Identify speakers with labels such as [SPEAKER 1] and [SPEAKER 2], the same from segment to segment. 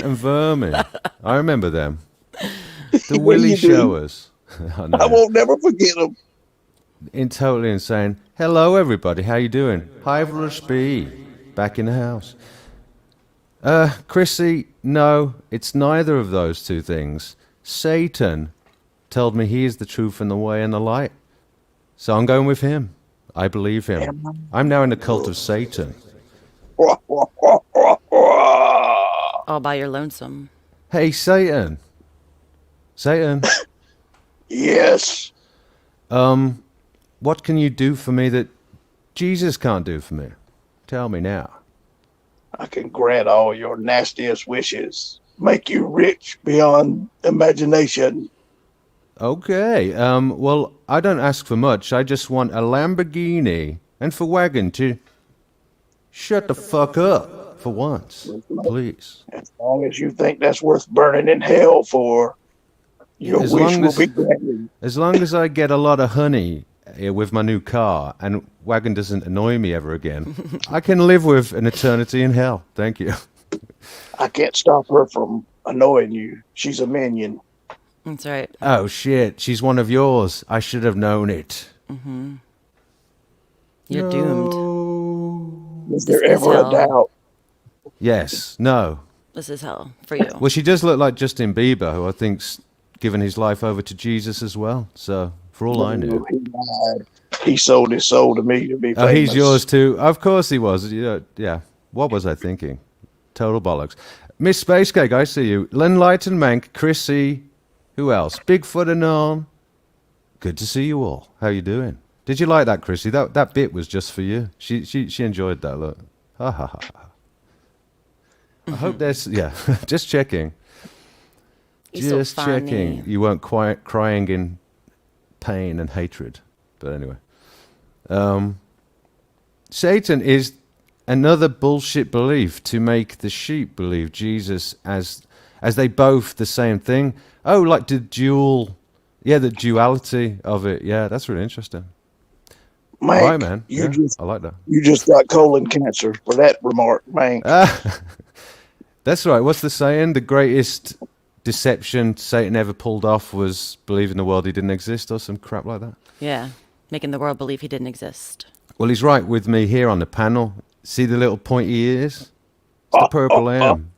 [SPEAKER 1] and Vermin. I remember them. The
[SPEAKER 2] Well,
[SPEAKER 1] Willy
[SPEAKER 2] you do.
[SPEAKER 1] Showers. I
[SPEAKER 2] I
[SPEAKER 1] know.
[SPEAKER 2] won't never forget them.
[SPEAKER 1] Totally insane. Hello, everybody. How you doing? Hiveless B. Back in the house. Chrissy, no, it's neither of those two things. Satan told me he is the truth and the way and the light. So I'm going with him. I believe him. I'm now in the cult of Satan.
[SPEAKER 3] All by your lonesome.
[SPEAKER 1] Hey, Satan. Satan,
[SPEAKER 2] Yes,
[SPEAKER 1] what can you do for me that Jesus can't do for me? Tell me now.
[SPEAKER 2] I can grant all your nastiest wishes, make you rich beyond imagination.
[SPEAKER 1] Okay, well, I don't ask for much. I just want a Lamborghini and for Wagon to shut the fuck up for once, please.
[SPEAKER 2] As long as you think that's worth burning in hell for, your
[SPEAKER 1] As
[SPEAKER 2] wish
[SPEAKER 1] long
[SPEAKER 2] will
[SPEAKER 1] as
[SPEAKER 2] be granted.
[SPEAKER 1] as long as I get a lot of honey with my new car and Wagon doesn't annoy me ever again, I can live with an eternity in hell. Thank you.
[SPEAKER 2] I can't stop her from annoying you. She's a minion.
[SPEAKER 3] That's right.
[SPEAKER 1] Oh shit, she's one of yours. I should have known it.
[SPEAKER 3] You're doomed.
[SPEAKER 2] Is
[SPEAKER 3] This
[SPEAKER 2] there
[SPEAKER 3] is
[SPEAKER 2] ever a
[SPEAKER 3] hell.
[SPEAKER 2] doubt?
[SPEAKER 1] Yes, no.
[SPEAKER 3] This is hell for you.
[SPEAKER 1] Well, she does look like Justin Bieber, who I think's given his life over to Jesus as well. So, for all I knew.
[SPEAKER 2] He lied. He sold his soul to me to be famous.
[SPEAKER 1] Oh, he's yours too. Of course he was. Yeah. What was I thinking? Total bollocks. Miss Spacecake, I see you. Enlightened Mank, Chrissy. Who else? Bigfoot and on. Good to see you all. How you doing? Did you like that, Chrissy? That bit was just for you. She enjoyed that. Look. Ha ha ha. I hope there's just checking.
[SPEAKER 3] You're
[SPEAKER 1] Just
[SPEAKER 3] so funny.
[SPEAKER 1] checking. You weren't quite crying in pain and hatred. But anyway. Satan is another bullshit belief to make the sheep believe Jesus as they both the same thing. Oh, like the duality of it. Yeah, that's really interesting.
[SPEAKER 2] Mike,
[SPEAKER 1] Right, man.
[SPEAKER 2] you
[SPEAKER 1] Yeah,
[SPEAKER 2] just
[SPEAKER 1] I like that.
[SPEAKER 2] you just got colon cancer for that remark, man.
[SPEAKER 1] That's right. What's the saying? The greatest deception Satan ever pulled off was believing the world he didn't exist or some crap like that.
[SPEAKER 3] Yeah. Making the world believe he didn't exist.
[SPEAKER 1] Well, he's right with me here on the panel. See the little pointy ears? It's the purple M.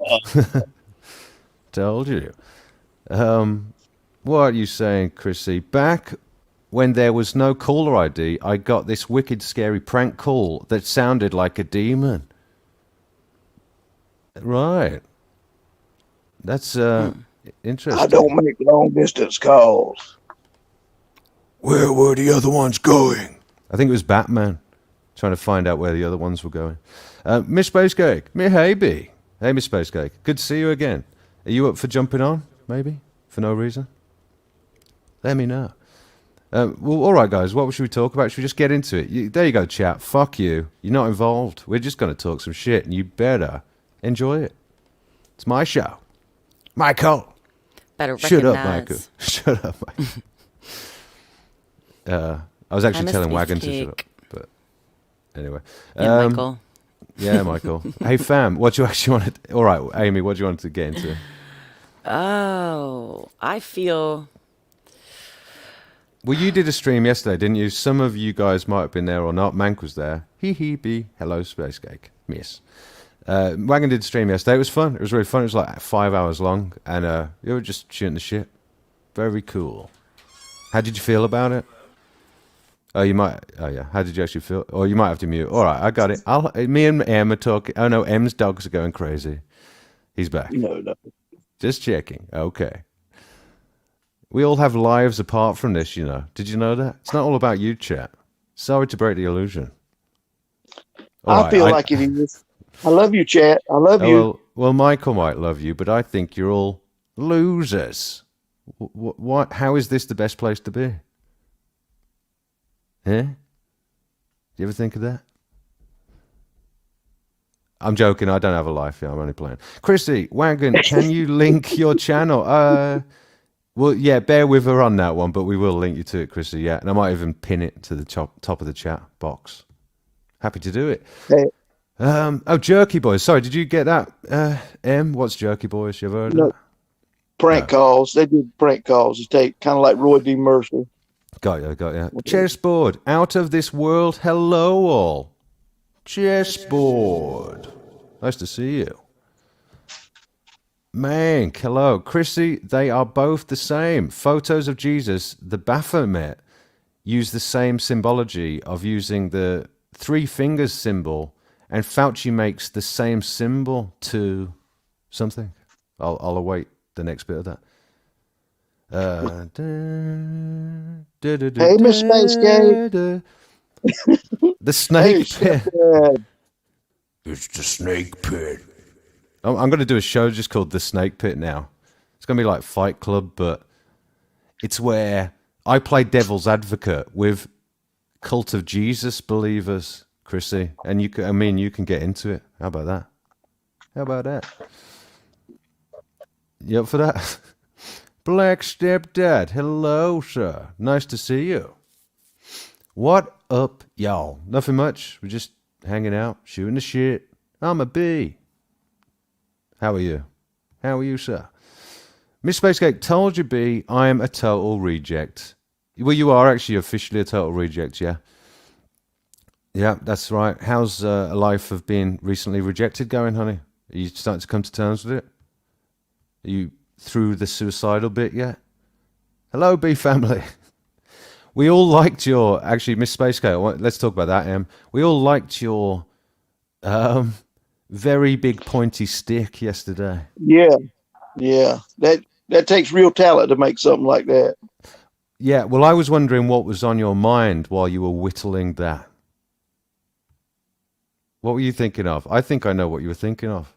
[SPEAKER 1] Told you. What are you saying, Chrissy? Back when there was no caller ID, I got this wicked scary prank call that sounded like a demon. Right. That's interesting.
[SPEAKER 2] I don't make long distance calls.
[SPEAKER 1] Where were the other ones going? I think it was Batman trying to find out where the other ones were going. Miss Spacecake, hey B. Hey, Miss Spacecake, good to see you again. Are you up for jumping on, maybe? For no reason? Let me know. Well, all right, guys, what should we talk about? Should we just get into it? There you go, chat. Fuck you. You're not involved. We're just going to talk some shit, and you better enjoy it. It's my show. Michael.
[SPEAKER 3] Better
[SPEAKER 1] Shut
[SPEAKER 3] recognize.
[SPEAKER 1] up, Michael. Shut up, Michael. I was actually
[SPEAKER 3] Miss
[SPEAKER 1] telling Wagon to shut
[SPEAKER 3] Beefcake.
[SPEAKER 1] up, but anyway.
[SPEAKER 3] Yeah, Michael.
[SPEAKER 1] Yeah, Michael. Hey, fam, what do you actually want to... All right, Amy, what do you want to get into?
[SPEAKER 3] Oh, I feel...
[SPEAKER 1] Well, you did a stream yesterday, didn't you? Some of you guys might have been there or not. Mank was there. Hee, hello, Space Cake. Miss. Wagon did a stream yesterday. It was fun. It was really fun. It was like 5 hours long, and you were just shooting the shit. Very cool. How did you feel about it? Oh, you might... Oh, yeah. How did you actually feel? Or you might have to mute. All right, I got it. Me and Em are talking... Oh, no, Em's dogs are going crazy. He's back.
[SPEAKER 2] No.
[SPEAKER 1] Just checking. Okay. We all have lives apart from this, you know. Did you know that? It's not all about you, chat. Sorry to break the illusion. All
[SPEAKER 2] I
[SPEAKER 1] right,
[SPEAKER 2] feel like it is. I love you, chat. I love you.
[SPEAKER 1] Well, Michael might love you, but I think you're all losers. What? How is this the best place to be? Huh? Do you ever think of that? I'm joking. I don't have a life. Yeah, I'm only playing. Chrissy, Wagon, can you link your channel? Well, yeah, bear with her on that one, but we will link you to it, Chrissy. Yeah, and I might even pin it to the top of the chat box. Happy to do it.
[SPEAKER 2] Hey,
[SPEAKER 1] Jerky Boys. Sorry, did you get that? M, what's Jerky Boys? You ever heard of
[SPEAKER 2] No,
[SPEAKER 1] that?
[SPEAKER 2] prank calls. They did prank calls. They kind of like Roy D. Mercer.
[SPEAKER 1] Got you. Chessboard, out of this world. Hello, all. Chessboard. Nice to see you. Man, hello. Chrissy, they are both the same. Photos of Jesus, the Baphomet, use the same symbology of using the three fingers symbol, and Fauci makes the same symbol to something. I'll await the next bit of that.
[SPEAKER 2] Hey, Miss Spacegate.
[SPEAKER 1] The snake pit.
[SPEAKER 2] Stepdad.
[SPEAKER 1] It's the snake pit. I'm going to do a show just called The Snake Pit now. It's going to be like Fight Club, but it's where I play devil's advocate with Cult of Jesus believers, Chrissy, and you can get into it. How about that? You up for that? Black Stepdad, hello, sir. Nice to see you. What up, y'all? Nothing much. We're just hanging out, shooting the shit. I'm a bee. How are you? How are you, sir? Miss Spacegate, told you, B, I am a total reject. Well, you are actually officially a total reject, yeah? Yeah, that's right. How's a life of being recently rejected going, honey? Are you starting to come to terms with it? Are you through the suicidal bit yet? Hello, B family. We all liked your... Actually, Miss Spacegate, let's talk about that, Em. We all liked your... very big pointy stick yesterday.
[SPEAKER 2] Yeah. That takes real talent to make something like that.
[SPEAKER 1] Yeah, well, I was wondering what was on your mind while you were whittling that. What were you thinking of? I think I know what you were thinking of.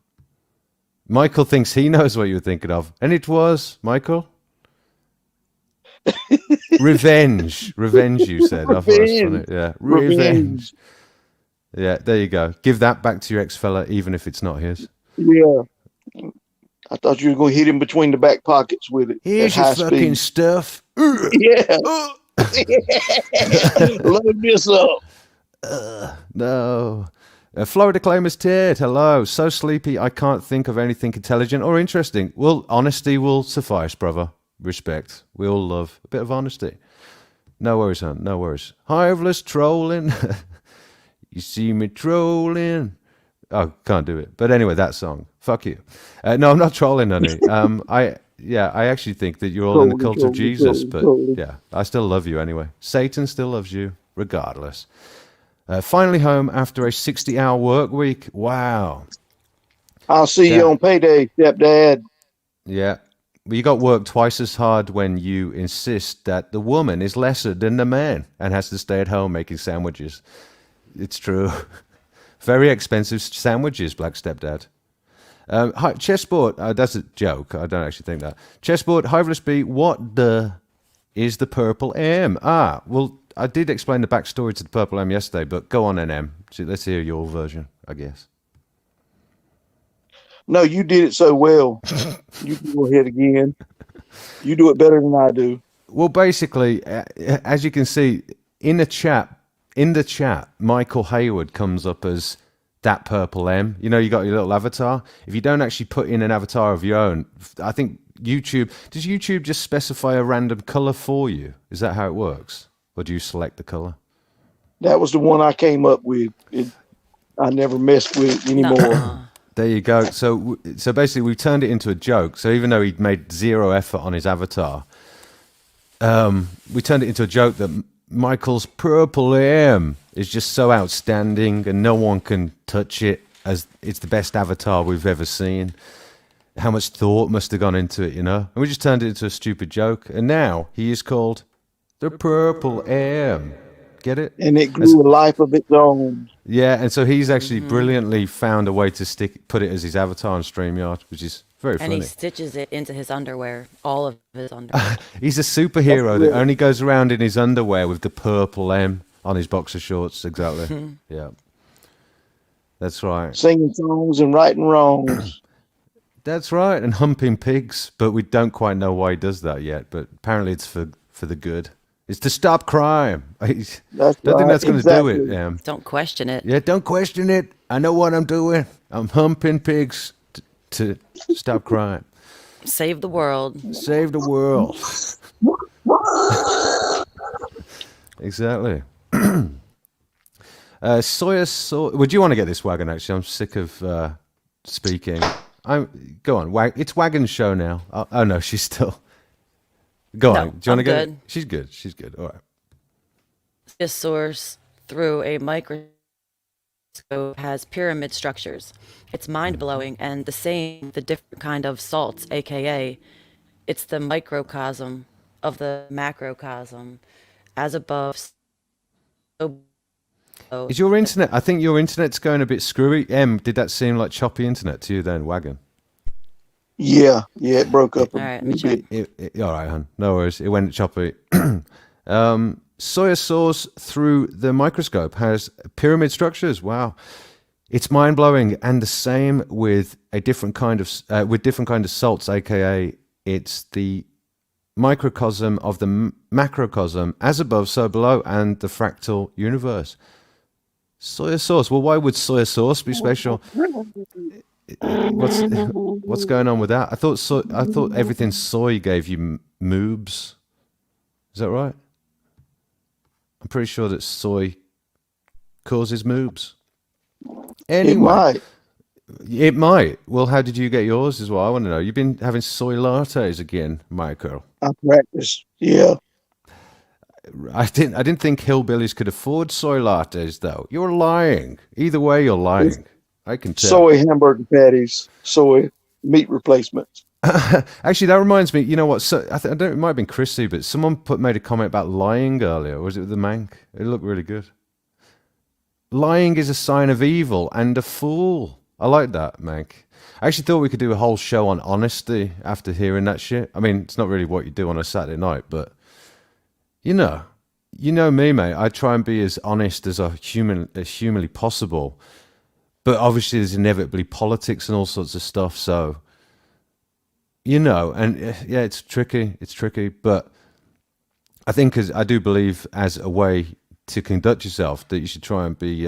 [SPEAKER 1] Michael thinks he knows what you were thinking of. And it was, Michael? Revenge. Revenge, you said. I thought it was funny. Yeah, revenge. Yeah, there you go. Give that back to your ex-fella, even if it's not his.
[SPEAKER 2] Yeah. I thought you were going to hit him between the back pockets with it.
[SPEAKER 1] Here's your fucking stuff.
[SPEAKER 2] Yeah. Load this up.
[SPEAKER 1] No. Florida Claimer's Ted, hello. So sleepy, I can't think of anything intelligent or interesting. Well, honesty will suffice, brother. Respect. We all love a bit of honesty. No worries, hon. No worries. Hiveless trolling. You see me trolling. Oh, can't do it. But anyway, that song. Fuck you. No, I'm not trolling, honey. I actually think that you're all in the cult of Jesus, but yeah, I still love you anyway. Satan still loves you, regardless. Finally home after a 60-hour work week. Wow.
[SPEAKER 2] I'll see you on payday, stepdad.
[SPEAKER 1] Yeah. Well, you got work twice as hard when you insist that the woman is lesser than the man and has to stay at home making sandwiches. It's true. Very expensive sandwiches, Black Stepdad. Hi, Chessboard. That's a joke. I don't actually think that. Chessboard, Hiveless B, what the is the Purple M? Well, I did explain the backstory to the Purple M yesterday, but go on, NM. Let's hear your version, I guess.
[SPEAKER 2] No, you did it so well. You can go ahead again. You do it better than I do.
[SPEAKER 1] Well, basically, as you can see, in the chat, Michael Hayward comes up as that Purple M. You know, you got your little avatar. If you don't actually put in an avatar of your own, I think does YouTube just specify a random color for you? Is that how it works? Or do you select the color?
[SPEAKER 2] That was the one I came up with. I never messed with it anymore.
[SPEAKER 3] No.
[SPEAKER 1] There you go. So basically, we turned it into a joke. So even though he'd made zero effort on his avatar, we turned it into a joke that Michael's Purple M is just so outstanding and no one can touch it, as it's the best avatar we've ever seen. How much thought must have gone into it, you know? And we just turned it into a stupid joke. And now he is called the Purple M. Get it?
[SPEAKER 2] And it grew a life of its own.
[SPEAKER 1] Yeah, and so he's actually brilliantly found a way to put it as his avatar on StreamYard, which is very funny.
[SPEAKER 3] And he stitches it into his underwear, all of his underwear.
[SPEAKER 1] He's a superhero that only goes around in his underwear with the Purple M on his boxer shorts. Exactly. Yeah. That's right.
[SPEAKER 2] Singing songs and righting wrongs.
[SPEAKER 1] That's right. And humping pigs, but we don't quite know why he does that yet. But apparently it's for the good. It's to stop crime. I
[SPEAKER 2] That's
[SPEAKER 1] don't think
[SPEAKER 2] right.
[SPEAKER 1] that's going to do it.
[SPEAKER 2] Exactly.
[SPEAKER 3] Don't question it.
[SPEAKER 1] Yeah, don't question it. I know what I'm doing. I'm humping pigs to stop crime.
[SPEAKER 3] Save the world.
[SPEAKER 1] Save the world. Exactly. Soya sauce. Would you want to get this wagon? Actually, I'm sick of speaking. Go on. It's Wagon's show now. Oh no, she's still. Go
[SPEAKER 3] No,
[SPEAKER 1] on. Do you want to
[SPEAKER 3] I'm
[SPEAKER 1] get it?
[SPEAKER 3] good.
[SPEAKER 1] She's good. She's good. All right.
[SPEAKER 3] This source through a microscope has pyramid structures. It's mind blowing, and the different kind of salts, aka, it's the microcosm of the macrocosm, as above, so below.
[SPEAKER 1] Is your internet? I think your internet's going a bit screwy. Did that seem like choppy internet to you then, Wagon?
[SPEAKER 2] Yeah, it broke up a
[SPEAKER 3] All right, let me
[SPEAKER 2] bit.
[SPEAKER 3] check.
[SPEAKER 1] All right, hon. No worries. It went choppy. Soya sauce through the microscope has pyramid structures. Wow, it's mind blowing. And the same with different kind of salts, aka it's the microcosm of the macrocosm, as above, so below, and the fractal universe. Soya sauce. Well, why would soya sauce be special? What's going on with that? I thought everything soy gave you moobs. Is that right? I'm pretty sure that soy causes moobs. Anyway,
[SPEAKER 2] It might.
[SPEAKER 1] it might. Well, how did you get yours? Is what I want to know. You've been having soy lattes again, Michael.
[SPEAKER 2] I practice. Yeah.
[SPEAKER 1] I didn't think hillbillies could afford soy lattes, though. You're lying. Either way, you're lying. I can tell.
[SPEAKER 2] Soy hamburger patties, soy meat replacements.
[SPEAKER 1] Actually, that reminds me. You know what? So I don't. It might have been Chrissy, but someone made a comment about lying earlier. Was it the Mank? It looked really good. Lying is a sign of evil and a fool. I like that, Mank. I actually thought we could do a whole show on honesty after hearing that shit. I mean, it's not really what you do on a Saturday night, but you know me, mate. I try and be as honest as humanly possible. But obviously, there's inevitably politics and all sorts of stuff. So, and yeah, it's tricky. It's tricky. But I think, I do believe, as a way to conduct yourself, that you should try and be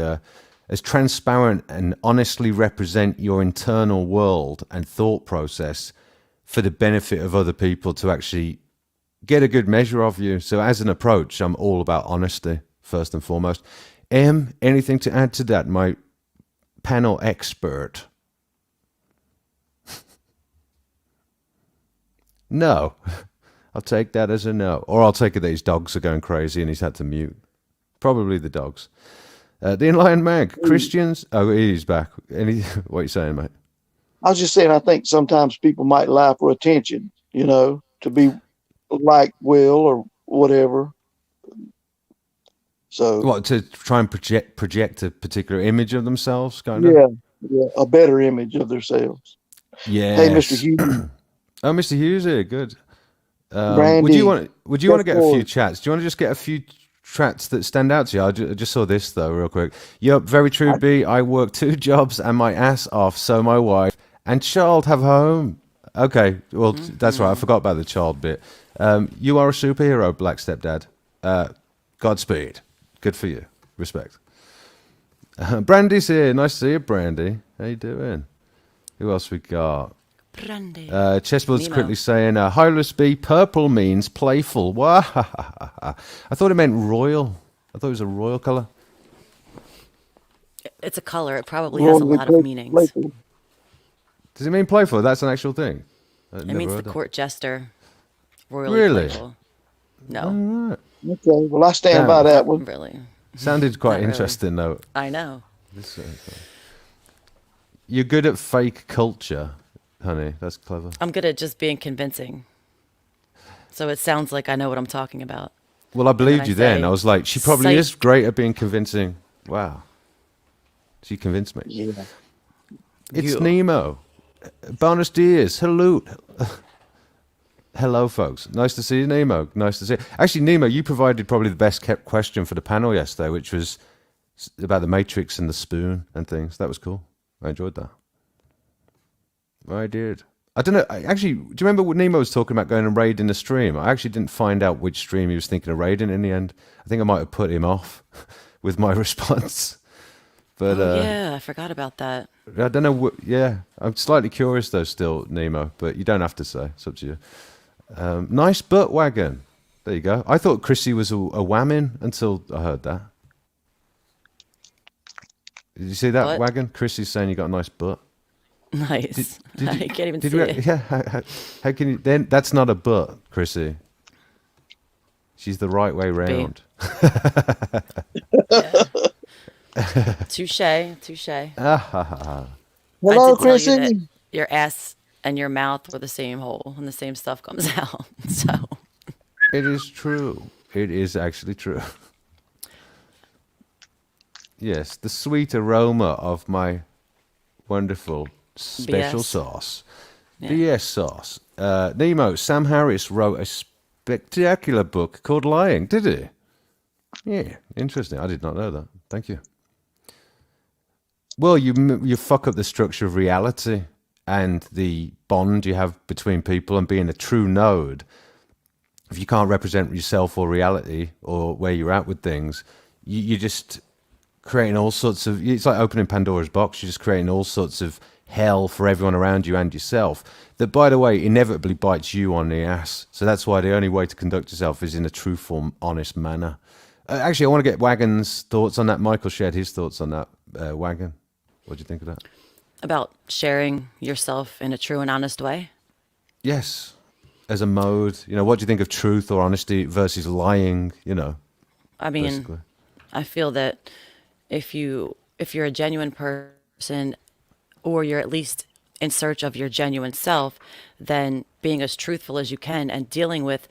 [SPEAKER 1] as transparent and honestly represent your internal world and thought process for the benefit of other people to actually get a good measure of you. So, as an approach, I'm all about honesty first and foremost. Anything to add to that, my panel expert? No. I'll take that as a no. Or I'll take it that his dogs are going crazy and he's had to mute. Probably the dogs. The Inline Mag, Christians. Oh, he's back. What are you saying, mate?
[SPEAKER 2] I was just saying, I think sometimes people might lie for attention, to be like Will or whatever. So
[SPEAKER 1] What, to try and project a particular image of themselves, kind of?
[SPEAKER 2] yeah, a better image of themselves.
[SPEAKER 1] Yeah.
[SPEAKER 2] Hey, Mr. Hughes.
[SPEAKER 1] Oh, Mr. Hughes here, good.
[SPEAKER 2] Brandy,
[SPEAKER 1] would you want to get a few
[SPEAKER 2] forward.
[SPEAKER 1] chats? Do you want to just get a few chats that stand out to you? I just saw this though, real quick. Yep, very true, B. I work 2 jobs and my ass off, so my wife and child have home. Okay, well, that's right. I forgot about the child bit. You are a superhero, Black Stepdad. Godspeed. Good for you. Respect. Brandy's here. Nice to see you, Brandy. How you doing? Who else we got?
[SPEAKER 3] Brandy.
[SPEAKER 1] Chessboard's
[SPEAKER 3] Nemo.
[SPEAKER 1] quickly saying, Hylas B, purple means playful. Wah, I thought it meant royal. I thought it was a royal colour.
[SPEAKER 3] It's a color. It probably has a lot of meanings.
[SPEAKER 2] Playful.
[SPEAKER 1] Does it mean playful? That's an actual thing.
[SPEAKER 3] It means the court jester. Royally
[SPEAKER 1] Really?
[SPEAKER 3] playful. No,
[SPEAKER 1] All right.
[SPEAKER 2] Okay, well, I stand
[SPEAKER 1] Damn.
[SPEAKER 2] by that one.
[SPEAKER 3] really.
[SPEAKER 1] Sounded quite
[SPEAKER 3] Not really.
[SPEAKER 1] interesting, though.
[SPEAKER 3] I know.
[SPEAKER 1] You're good at fake culture, honey. That's clever.
[SPEAKER 3] I'm good at just being convincing. So it sounds like I know what I'm talking about.
[SPEAKER 1] Well, I believed
[SPEAKER 3] I
[SPEAKER 1] you then.
[SPEAKER 3] say,
[SPEAKER 1] I was like, she probably
[SPEAKER 3] psych.
[SPEAKER 1] is great at being convincing. Wow. She convinced me.
[SPEAKER 2] Yeah.
[SPEAKER 1] It's
[SPEAKER 3] You-
[SPEAKER 1] Nemo. Bonus Dias. Hello. Hello, folks. Nice to see you, Nemo. Nice to see you. Actually, Nemo, you provided probably the best kept question for the panel yesterday, which was about the Matrix and the spoon and things. That was cool. I enjoyed that. I did. I don't know. Actually, do you remember what Nemo was talking about going and raiding a stream? I actually didn't find out which stream he was thinking of raiding in the end. I think I might have put him off with my response. But
[SPEAKER 3] Oh yeah, I forgot about that.
[SPEAKER 1] I don't know. Yeah, I'm slightly curious though, still, Nemo. But you don't have to say. It's up to you. Nice butt wagon. There you go. I thought Chrissy was a whamming until I heard that. Did you see that
[SPEAKER 3] What?
[SPEAKER 1] wagon? Chrissy's saying you got a nice butt.
[SPEAKER 3] Nice.
[SPEAKER 1] Did
[SPEAKER 3] I
[SPEAKER 1] you,
[SPEAKER 3] can't even
[SPEAKER 1] did
[SPEAKER 3] see
[SPEAKER 1] we,
[SPEAKER 3] it.
[SPEAKER 1] Yeah. How can you? Then that's not a butt, Chrissy. She's the right way round.
[SPEAKER 3] Yeah. Touche, touche. I
[SPEAKER 2] Hello,
[SPEAKER 3] did tell you that
[SPEAKER 2] Chrissy.
[SPEAKER 3] your ass and your mouth were the same hole and the same stuff comes out. So,
[SPEAKER 1] It is true. It is actually true. Yes, the sweet aroma of my wonderful special
[SPEAKER 3] BS.
[SPEAKER 1] sauce.
[SPEAKER 3] Yeah.
[SPEAKER 1] BS sauce. Nemo, Sam Harris wrote a spectacular book called Lying, did he? Yeah, interesting. I did not know that. Thank you. Well, you fuck up the structure of reality and the bond you have between people and being a true node. If you can't represent yourself or reality or where you're at with things, you're just creating all sorts of. It's like opening Pandora's box. You're just creating all sorts of hell for everyone around you and yourself. That, by the way, inevitably bites you on the ass. So that's why the only way to conduct yourself is in a truthful, honest manner. Actually, I want to get Wagon's thoughts on that. Michael shared his thoughts on that. Wagon, what do you think of that?
[SPEAKER 3] about sharing yourself in a true and honest way.
[SPEAKER 1] Yes, as a mode. What do you think of truth or honesty versus lying?
[SPEAKER 3] I mean,
[SPEAKER 1] Basically.
[SPEAKER 3] I feel that if you're a genuine person, or you're at least in search of your genuine self, then being as truthful as you can and dealing with,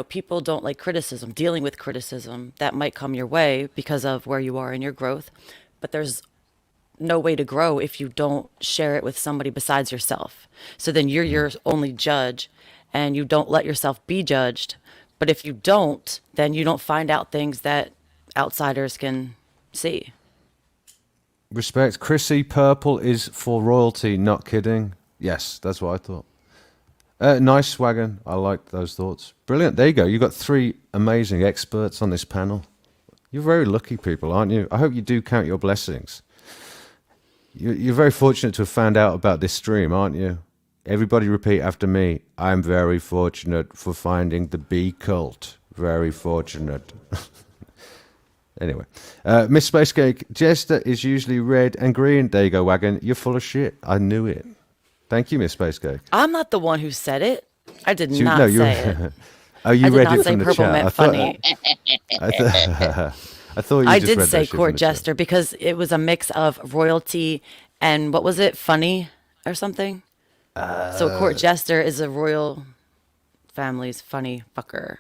[SPEAKER 3] people don't like criticism, dealing with criticism that might come your way because of where you are in your growth. But there's no way to grow if you don't share it with somebody besides yourself. So then you're your only judge and you don't let yourself be judged. But if you don't, then you don't find out things that outsiders can see.
[SPEAKER 1] Respect. Chrissy, purple is for royalty, not kidding. Yes, that's what I thought. Nice, Wagon. I liked those thoughts. Brilliant. There you go. You've got 3 amazing experts on this panel. You're very lucky people, aren't you? I hope you do count your blessings. You're very fortunate to have found out about this stream, aren't you? Everybody repeat after me. I'm very fortunate for finding the bee cult. Very fortunate. Anyway, Miss Spacecake, Jester is usually red and green. There you go, Wagon. You're full of shit. I knew it. Thank you, Miss Spacecake.
[SPEAKER 3] I'm not the one who said it. I did
[SPEAKER 1] You-
[SPEAKER 3] not
[SPEAKER 1] no, you-
[SPEAKER 3] say it.
[SPEAKER 1] Oh, you
[SPEAKER 3] I did
[SPEAKER 1] read
[SPEAKER 3] not
[SPEAKER 1] it
[SPEAKER 3] say
[SPEAKER 1] from the
[SPEAKER 3] purple
[SPEAKER 1] chat.
[SPEAKER 3] meant funny.
[SPEAKER 1] I thought you
[SPEAKER 3] I
[SPEAKER 1] just
[SPEAKER 3] did
[SPEAKER 1] read
[SPEAKER 3] say
[SPEAKER 1] that shit from
[SPEAKER 3] court
[SPEAKER 1] the chat.
[SPEAKER 3] jester because it was a mix of royalty and what was it, funny or something? So court jester is a royal family's funny fucker.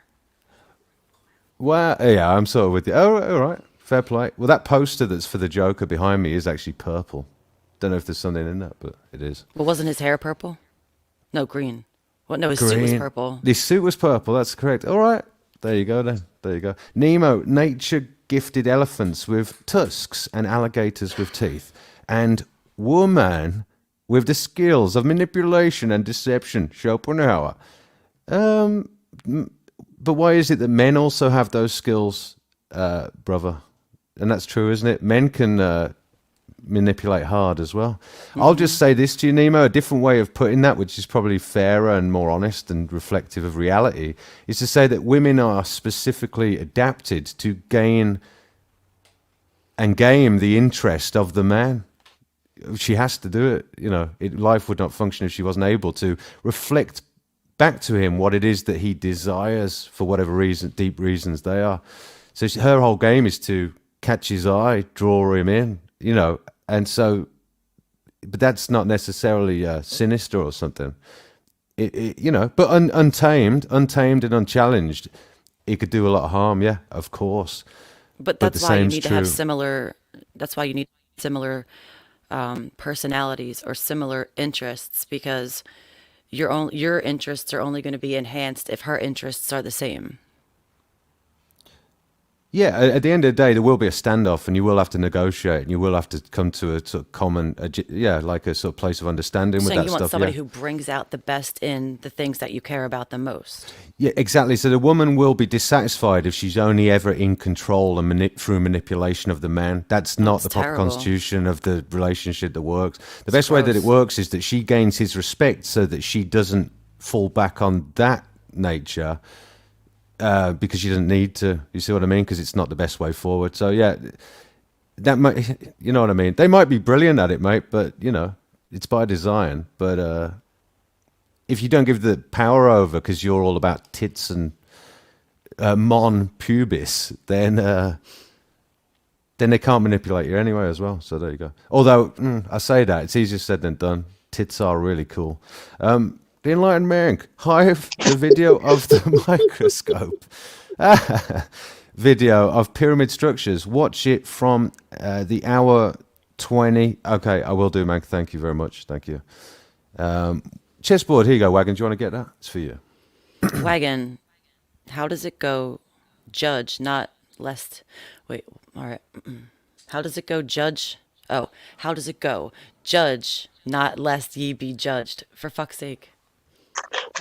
[SPEAKER 1] Well, yeah, I'm sort of with you. Oh, all right. Fair play. Well, that poster that's for the Joker behind me is actually purple. Don't know if there's something in that, but it is.
[SPEAKER 3] Well, wasn't his hair purple? No, green. Well, no, his suit was
[SPEAKER 1] Green.
[SPEAKER 3] purple.
[SPEAKER 1] His suit was purple. That's correct. All right. There you go then. There you go. Nemo, nature gifted elephants with tusks and alligators with teeth. And woman with the skills of manipulation and deception. Schopenhauer. But why is it that men also have those skills, brother? And that's true, isn't it? Men can manipulate hard as well. I'll just say this to you, Nemo, a different way of putting that, which is probably fairer and more honest and reflective of reality, is to say that women are specifically adapted to gain and game the interest of the man. She has to do it. Life would not function if she wasn't able to reflect back to him what it is that he desires for whatever reason, deep reasons they are. So her whole game is to catch his eye, draw him in, and so, but that's not necessarily sinister or something. But untamed and unchallenged, it could do a lot of harm. Yeah, of course.
[SPEAKER 3] But
[SPEAKER 1] But
[SPEAKER 3] that's
[SPEAKER 1] the
[SPEAKER 3] why you
[SPEAKER 1] same's
[SPEAKER 3] need to have
[SPEAKER 1] true.
[SPEAKER 3] similar. That's why you need similar personalities or similar interests because your interests are only going to be enhanced if her interests are the same.
[SPEAKER 1] Yeah, at the end of the day, there will be a standoff, and you will have to negotiate, and you will have to come to a sort of common, like a sort of place of understanding with
[SPEAKER 3] Saying
[SPEAKER 1] that
[SPEAKER 3] you want
[SPEAKER 1] stuff.
[SPEAKER 3] somebody
[SPEAKER 1] Yeah,
[SPEAKER 3] who brings out the best in the things that you care about the most.
[SPEAKER 1] yeah, exactly. So the woman will be dissatisfied if she's only ever in control and through manipulation of the man. That's not
[SPEAKER 3] That's
[SPEAKER 1] the proper
[SPEAKER 3] terrible.
[SPEAKER 1] constitution of the relationship that works. The
[SPEAKER 3] It's
[SPEAKER 1] best way that it
[SPEAKER 3] gross.
[SPEAKER 1] works is that she gains his respect, so that she doesn't fall back on that nature. Because she doesn't need to. You see what I mean? Because it's not the best way forward. So yeah, that might, you know what I mean. They might be brilliant at it, mate, but it's by design. But if you don't give the power over because you're all about tits and mon pubis, then they can't manipulate you anyway as well. So there you go. Although I say that it's easier said than done. Tits are really cool. The Enlightened Mank, hive the video of the microscope. Video of pyramid structures. Watch it from the hour 20. Okay, I will do, Mank. Thank you very much. Thank you. Chessboard, here you go, Wagon. Do you want to get that? It's for you.
[SPEAKER 3] Wagon, how does it go? Judge, not lest. Wait, all right. How does it go? Judge. Oh, how does it go? Judge, not lest ye be judged. For fuck's sake.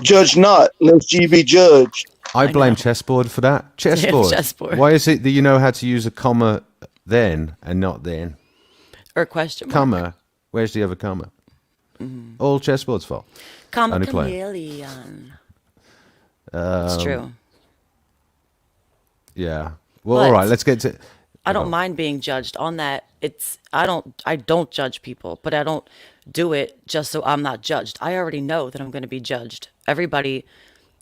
[SPEAKER 2] Judge not, lest ye be judged.
[SPEAKER 1] I blame
[SPEAKER 3] know.
[SPEAKER 1] Chessboard for that. Chessboard.
[SPEAKER 3] Chessboard.
[SPEAKER 1] Why is it that you know how to use a comma then and not then?
[SPEAKER 3] Or question mark.
[SPEAKER 1] Comma. Where's the other comma? All Chessboard's fault.
[SPEAKER 3] Come
[SPEAKER 1] Only playing.
[SPEAKER 3] chameleon. It's true.
[SPEAKER 1] Yeah. Well,
[SPEAKER 3] But
[SPEAKER 1] all right. Let's get to.
[SPEAKER 3] I don't mind being judged on that. I don't judge people, but I don't do it just so I'm not judged. I already know that I'm going to be judged. Everybody,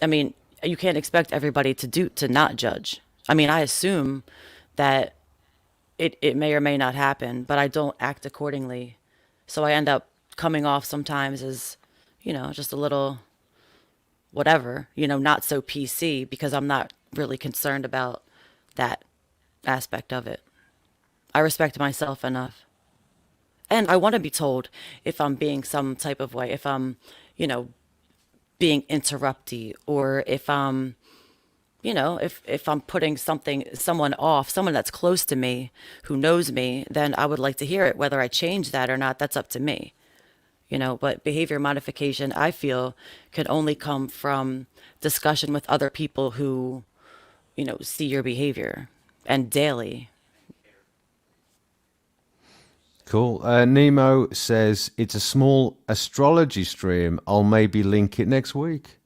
[SPEAKER 3] I mean, you can't expect everybody to not judge. I mean, I assume that it may or may not happen, but I don't act accordingly. So I end up coming off sometimes as, just a little whatever, not so PC because I'm not really concerned about that aspect of it. I respect myself enough. And I want to be told if I'm being some type of way, if I'm, being interrupty, or if I'm, if I'm putting someone off, someone that's close to me, who knows me, then I would like to hear it. Whether I change that or not, that's up to me. But behavior modification, I feel, can only come from discussion with other people who, see your behavior and daily.
[SPEAKER 1] Cool. Nemo says it's a small astrology stream. I'll maybe link it next week.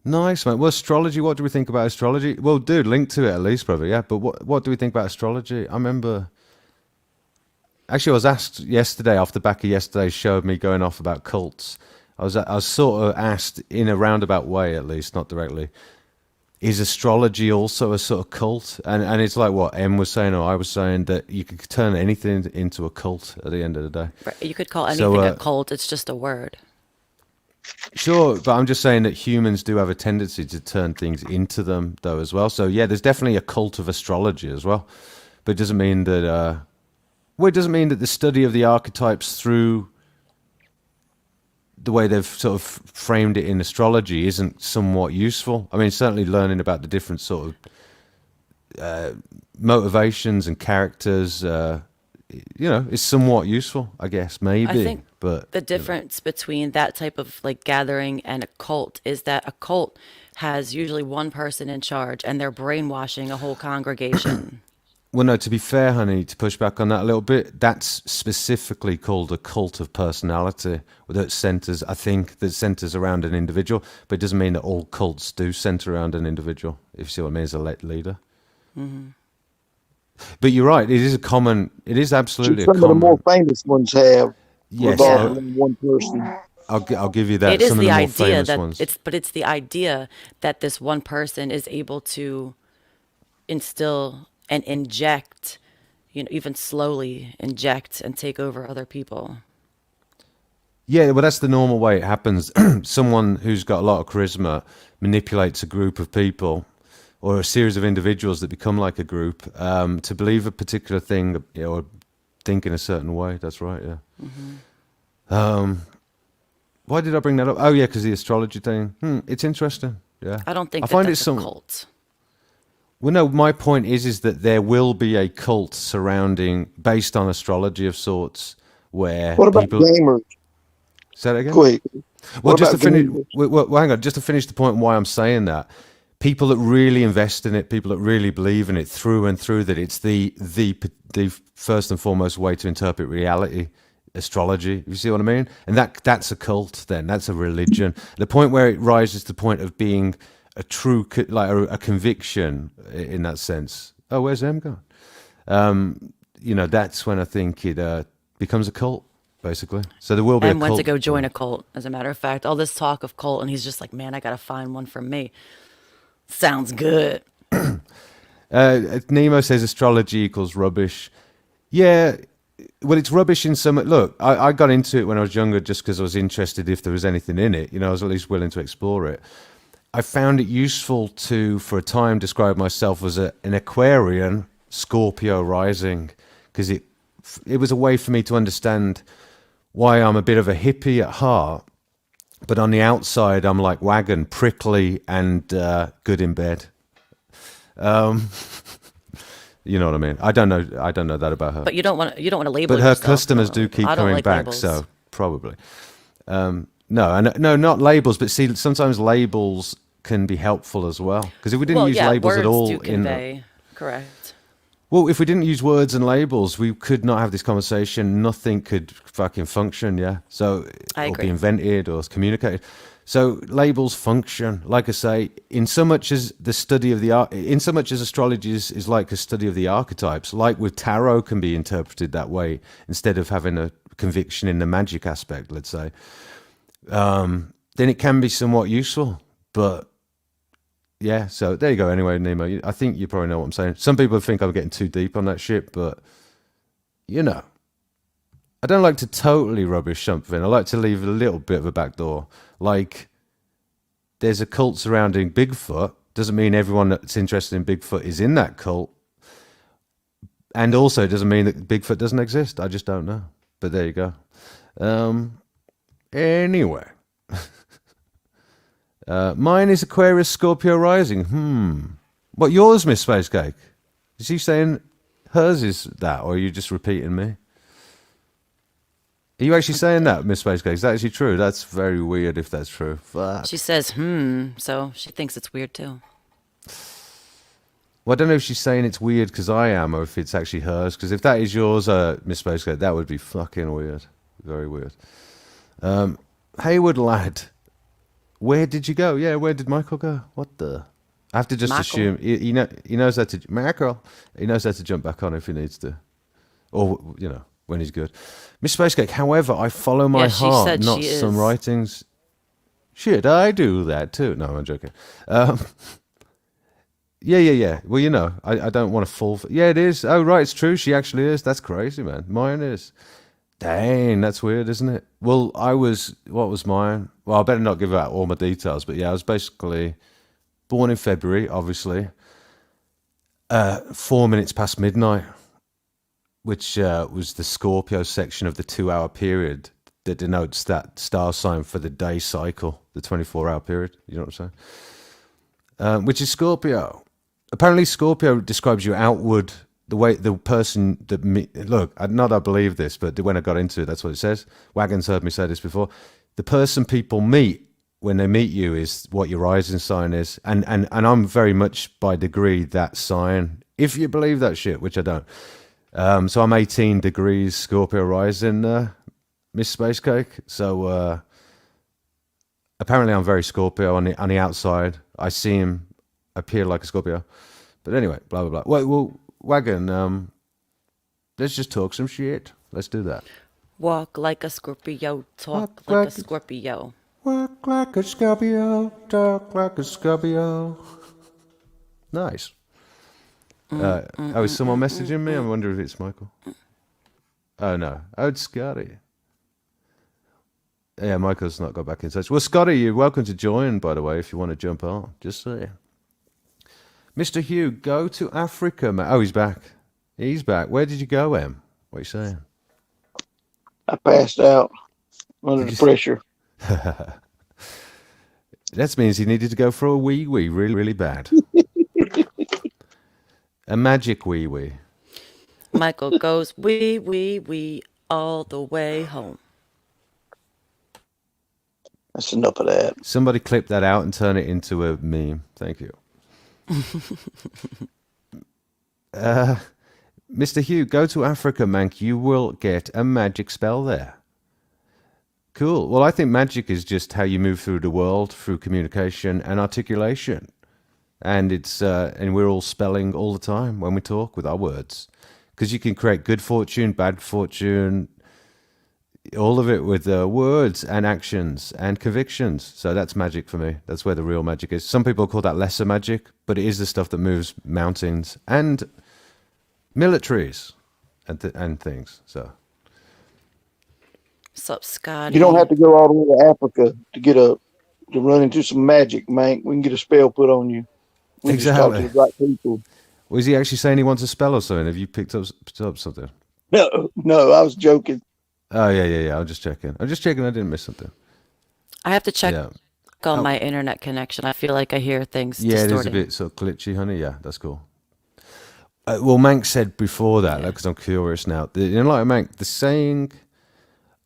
[SPEAKER 1] Nice, mate. Well, astrology, what do we think about astrology? Well, dude, link to it at least, brother. Yeah, but what do we think about astrology? I remember. Actually, I was asked yesterday, off the back of yesterday's show of me going off about cults. I was sort of asked in a roundabout way, at least, not directly. Is astrology also a sort of cult? And it's like what Em was saying, or I was saying, that you could turn anything into a cult at the end of the day.
[SPEAKER 3] You could call anything a cult. It's just a word.
[SPEAKER 1] Sure, but I'm just saying that humans do have a tendency to turn things into them, though, as well. So yeah, there's definitely a cult of astrology as well. But it doesn't mean that. It doesn't mean that the study of the archetypes through the way they've sort of framed it in astrology isn't somewhat useful. I mean, certainly learning about the different sort of motivations and characters, is somewhat useful, I guess, maybe.
[SPEAKER 3] I think
[SPEAKER 1] but
[SPEAKER 3] the difference between that type of gathering and a cult is that a cult has usually one person in charge and they're brainwashing a whole congregation.
[SPEAKER 1] Well, no, to be fair, honey, to push back on that a little bit, that's specifically called a cult of personality that centers around an individual, but it doesn't mean that all cults do center around an individual, if you see what I mean, as a leader. Mm-hmm. But you're right, it is absolutely
[SPEAKER 2] Some of the more famous ones have
[SPEAKER 1] revolved
[SPEAKER 2] one person.
[SPEAKER 1] I'll give you that.
[SPEAKER 3] It is
[SPEAKER 1] some
[SPEAKER 3] the
[SPEAKER 1] of the more
[SPEAKER 3] idea
[SPEAKER 1] famous
[SPEAKER 3] that
[SPEAKER 1] ones.
[SPEAKER 3] it's the idea that this one person is able to instill and inject, even slowly inject and take over other people.
[SPEAKER 1] Yeah, well, that's the normal way it happens. Someone who's got a lot of charisma manipulates a group of people or a series of individuals that become like a group to believe a particular thing or think in a certain way. That's right, yeah. Mm-hmm. Why did I bring that up? Oh, yeah, because the astrology thing. It's interesting, yeah.
[SPEAKER 3] I don't think
[SPEAKER 1] I find
[SPEAKER 3] that's
[SPEAKER 1] it
[SPEAKER 3] a cult.
[SPEAKER 1] Well, no, my point is that there will be a cult based on astrology of sorts, where
[SPEAKER 2] What about
[SPEAKER 1] people.
[SPEAKER 2] gamers?
[SPEAKER 1] Say that again.
[SPEAKER 2] Quick.
[SPEAKER 1] Well,
[SPEAKER 2] What
[SPEAKER 1] just to
[SPEAKER 2] about
[SPEAKER 1] finish,
[SPEAKER 2] gamers?
[SPEAKER 1] well, hang on, just to finish the point why I'm saying that, people that really invest in it, people that really believe in it through and through, that it's the first and foremost way to interpret reality, astrology. You see what I mean? And that's a cult. Then that's a religion. The point where it rises to the point of being a true, like a conviction in that sense. Oh, where's M gone? That's when I think it becomes a cult. Basically, so there will be
[SPEAKER 3] And
[SPEAKER 1] a
[SPEAKER 3] went to
[SPEAKER 1] cult.
[SPEAKER 3] go join a cult, as a matter of fact. All this talk of cult, and he's just like, man, I gotta find one for me. Sounds good.
[SPEAKER 1] Nemo says astrology equals rubbish. Yeah, well, it's rubbish in some. Look, I got into it when I was younger just because I was interested if there was anything in it. I was at least willing to explore it. I found it useful to, for a time, describe myself as an Aquarian Scorpio rising, because it was a way for me to understand why I'm a bit of a hippie at heart, but on the outside I'm like Wagon, prickly and good in bed. You know what I mean? I don't know that about her.
[SPEAKER 3] But you don't want to label
[SPEAKER 1] But her
[SPEAKER 3] yourself.
[SPEAKER 1] customers do keep
[SPEAKER 3] I don't
[SPEAKER 1] coming
[SPEAKER 3] like
[SPEAKER 1] back,
[SPEAKER 3] labels.
[SPEAKER 1] so probably. No, not labels, but see, sometimes labels can be helpful as well. Because if we didn't
[SPEAKER 3] Well,
[SPEAKER 1] use
[SPEAKER 3] yeah,
[SPEAKER 1] labels
[SPEAKER 3] words
[SPEAKER 1] at all,
[SPEAKER 3] do convey. Correct.
[SPEAKER 1] well, if we didn't use words and labels, we could not have this conversation. Nothing could fucking function, yeah. So,
[SPEAKER 3] I
[SPEAKER 1] or
[SPEAKER 3] agree.
[SPEAKER 1] be invented or communicated. So labels function, like I say, in so much as the study of in so much as astrology is like a study of the archetypes. Like with tarot, can be interpreted that way instead of having a conviction in the magic aspect. Let's say, then it can be somewhat useful, but. Yeah, so there you go. Anyway, Nemo, I think you probably know what I'm saying. Some people think I'm getting too deep on that shit, but I don't like to totally rubbish something. I like to leave a little bit of a back door. Like, there's a cult surrounding Bigfoot. Doesn't mean everyone that's interested in Bigfoot is in that cult. And also, it doesn't mean that Bigfoot doesn't exist. I just don't know. But there you go. Anyway. Mine is Aquarius Scorpio rising. What, yours, Miss Space Cake? Is she saying hers is that, or are you just repeating me? Are you actually saying that, Miss Space Cake? Is that actually true? That's very weird if that's true. Fuck.
[SPEAKER 3] She says, so she thinks it's weird too.
[SPEAKER 1] Well, I don't know if she's saying it's weird because I am, or if it's actually hers. Because if that is yours, Miss Space Cake, that would be fucking weird. Very weird. Haywood lad. Where did you go? Yeah, where did Michael go? What the? I have to just
[SPEAKER 3] Michael.
[SPEAKER 1] assume he knows how to Michael. He knows how to jump back on if he needs to, or when he's good. Miss Spacecake. However, I follow my
[SPEAKER 3] Yeah, she
[SPEAKER 1] heart,
[SPEAKER 3] said
[SPEAKER 1] not
[SPEAKER 3] she
[SPEAKER 1] some
[SPEAKER 3] is.
[SPEAKER 1] writings. Shit, I do that too. No, I'm joking. Yeah. Well, I don't want to fall. Yeah, it is. Oh, right, it's true. She actually is. That's crazy, man. Mine is. Dang, that's weird, isn't it? Well, what was mine? Well, I better not give out all my details, but yeah, I was basically born in February, obviously, 4 minutes past midnight, which was the Scorpio section of the 2-hour period that denotes that star sign for the day cycle, the 24-hour period. You know what I'm saying? Which is Scorpio. Apparently, Scorpio describes your outward. The way the person that look, not I believe this, but when I got into it, that's what it says. Wagon's heard me say this before. The person people meet when they meet you is what your rising sign is, and I'm very much by degree that sign. If you believe that shit, which I don't. So I'm 18 degrees Scorpio rising, Miss Space Cake. So apparently I'm very Scorpio on the outside. I see him appear like a Scorpio, but anyway, blah blah blah. Well. Wagon, let's just talk some shit. Let's do that.
[SPEAKER 3] Walk like a Scorpio, talk
[SPEAKER 1] Walk
[SPEAKER 3] like a
[SPEAKER 1] like a-
[SPEAKER 3] Scorpio.
[SPEAKER 1] Walk like a Scorpio, talk like a Scorpio. Nice. Is someone messaging me? I wonder if it's Michael. Oh, no. Oh, it's Scotty. Yeah, Michael's not got back in touch. Well, Scotty, you're welcome to join, by the way, if you want to jump on. Just saying. Mr. Hugh, go to Africa, man. Oh, he's back. He's back. Where did you go, Em? What are you saying?
[SPEAKER 2] I passed out under the pressure.
[SPEAKER 1] That means he needed to go for a wee really, really bad. A magic wee wee.
[SPEAKER 3] Michael goes wee wee wee all the way home.
[SPEAKER 2] That's enough of that.
[SPEAKER 1] Somebody clip that out and turn it into a meme. Thank you. Mr. Hugh, go to Africa, Mank. You will get a magic spell there. Cool. Well, I think magic is just how you move through the world, through communication and articulation. And and we're all spelling all the time when we talk with our words. Because you can create good fortune, bad fortune, all of it with words and actions and convictions. So that's magic for me. That's where the real magic is. Some people call that lesser magic, but it is the stuff that moves mountains and militaries and things. So
[SPEAKER 3] Sup, Scotty?
[SPEAKER 2] You don't have to go all the way to Africa to run into some magic, Mank. We can get a spell put on you. We just talk to the right people.
[SPEAKER 1] Was he actually saying he wants a spell or something? Have you picked up something?
[SPEAKER 2] No, I was joking.
[SPEAKER 1] Oh, yeah. I'm just checking. I didn't miss something.
[SPEAKER 3] I have to check
[SPEAKER 1] Yeah.
[SPEAKER 3] on my internet connection. I feel like I hear things
[SPEAKER 1] Yeah, it is a
[SPEAKER 3] distorting.
[SPEAKER 1] bit sort of glitchy, honey. Yeah, that's cool. Well, Mank said before that, because I'm curious now. Like Mank, the saying,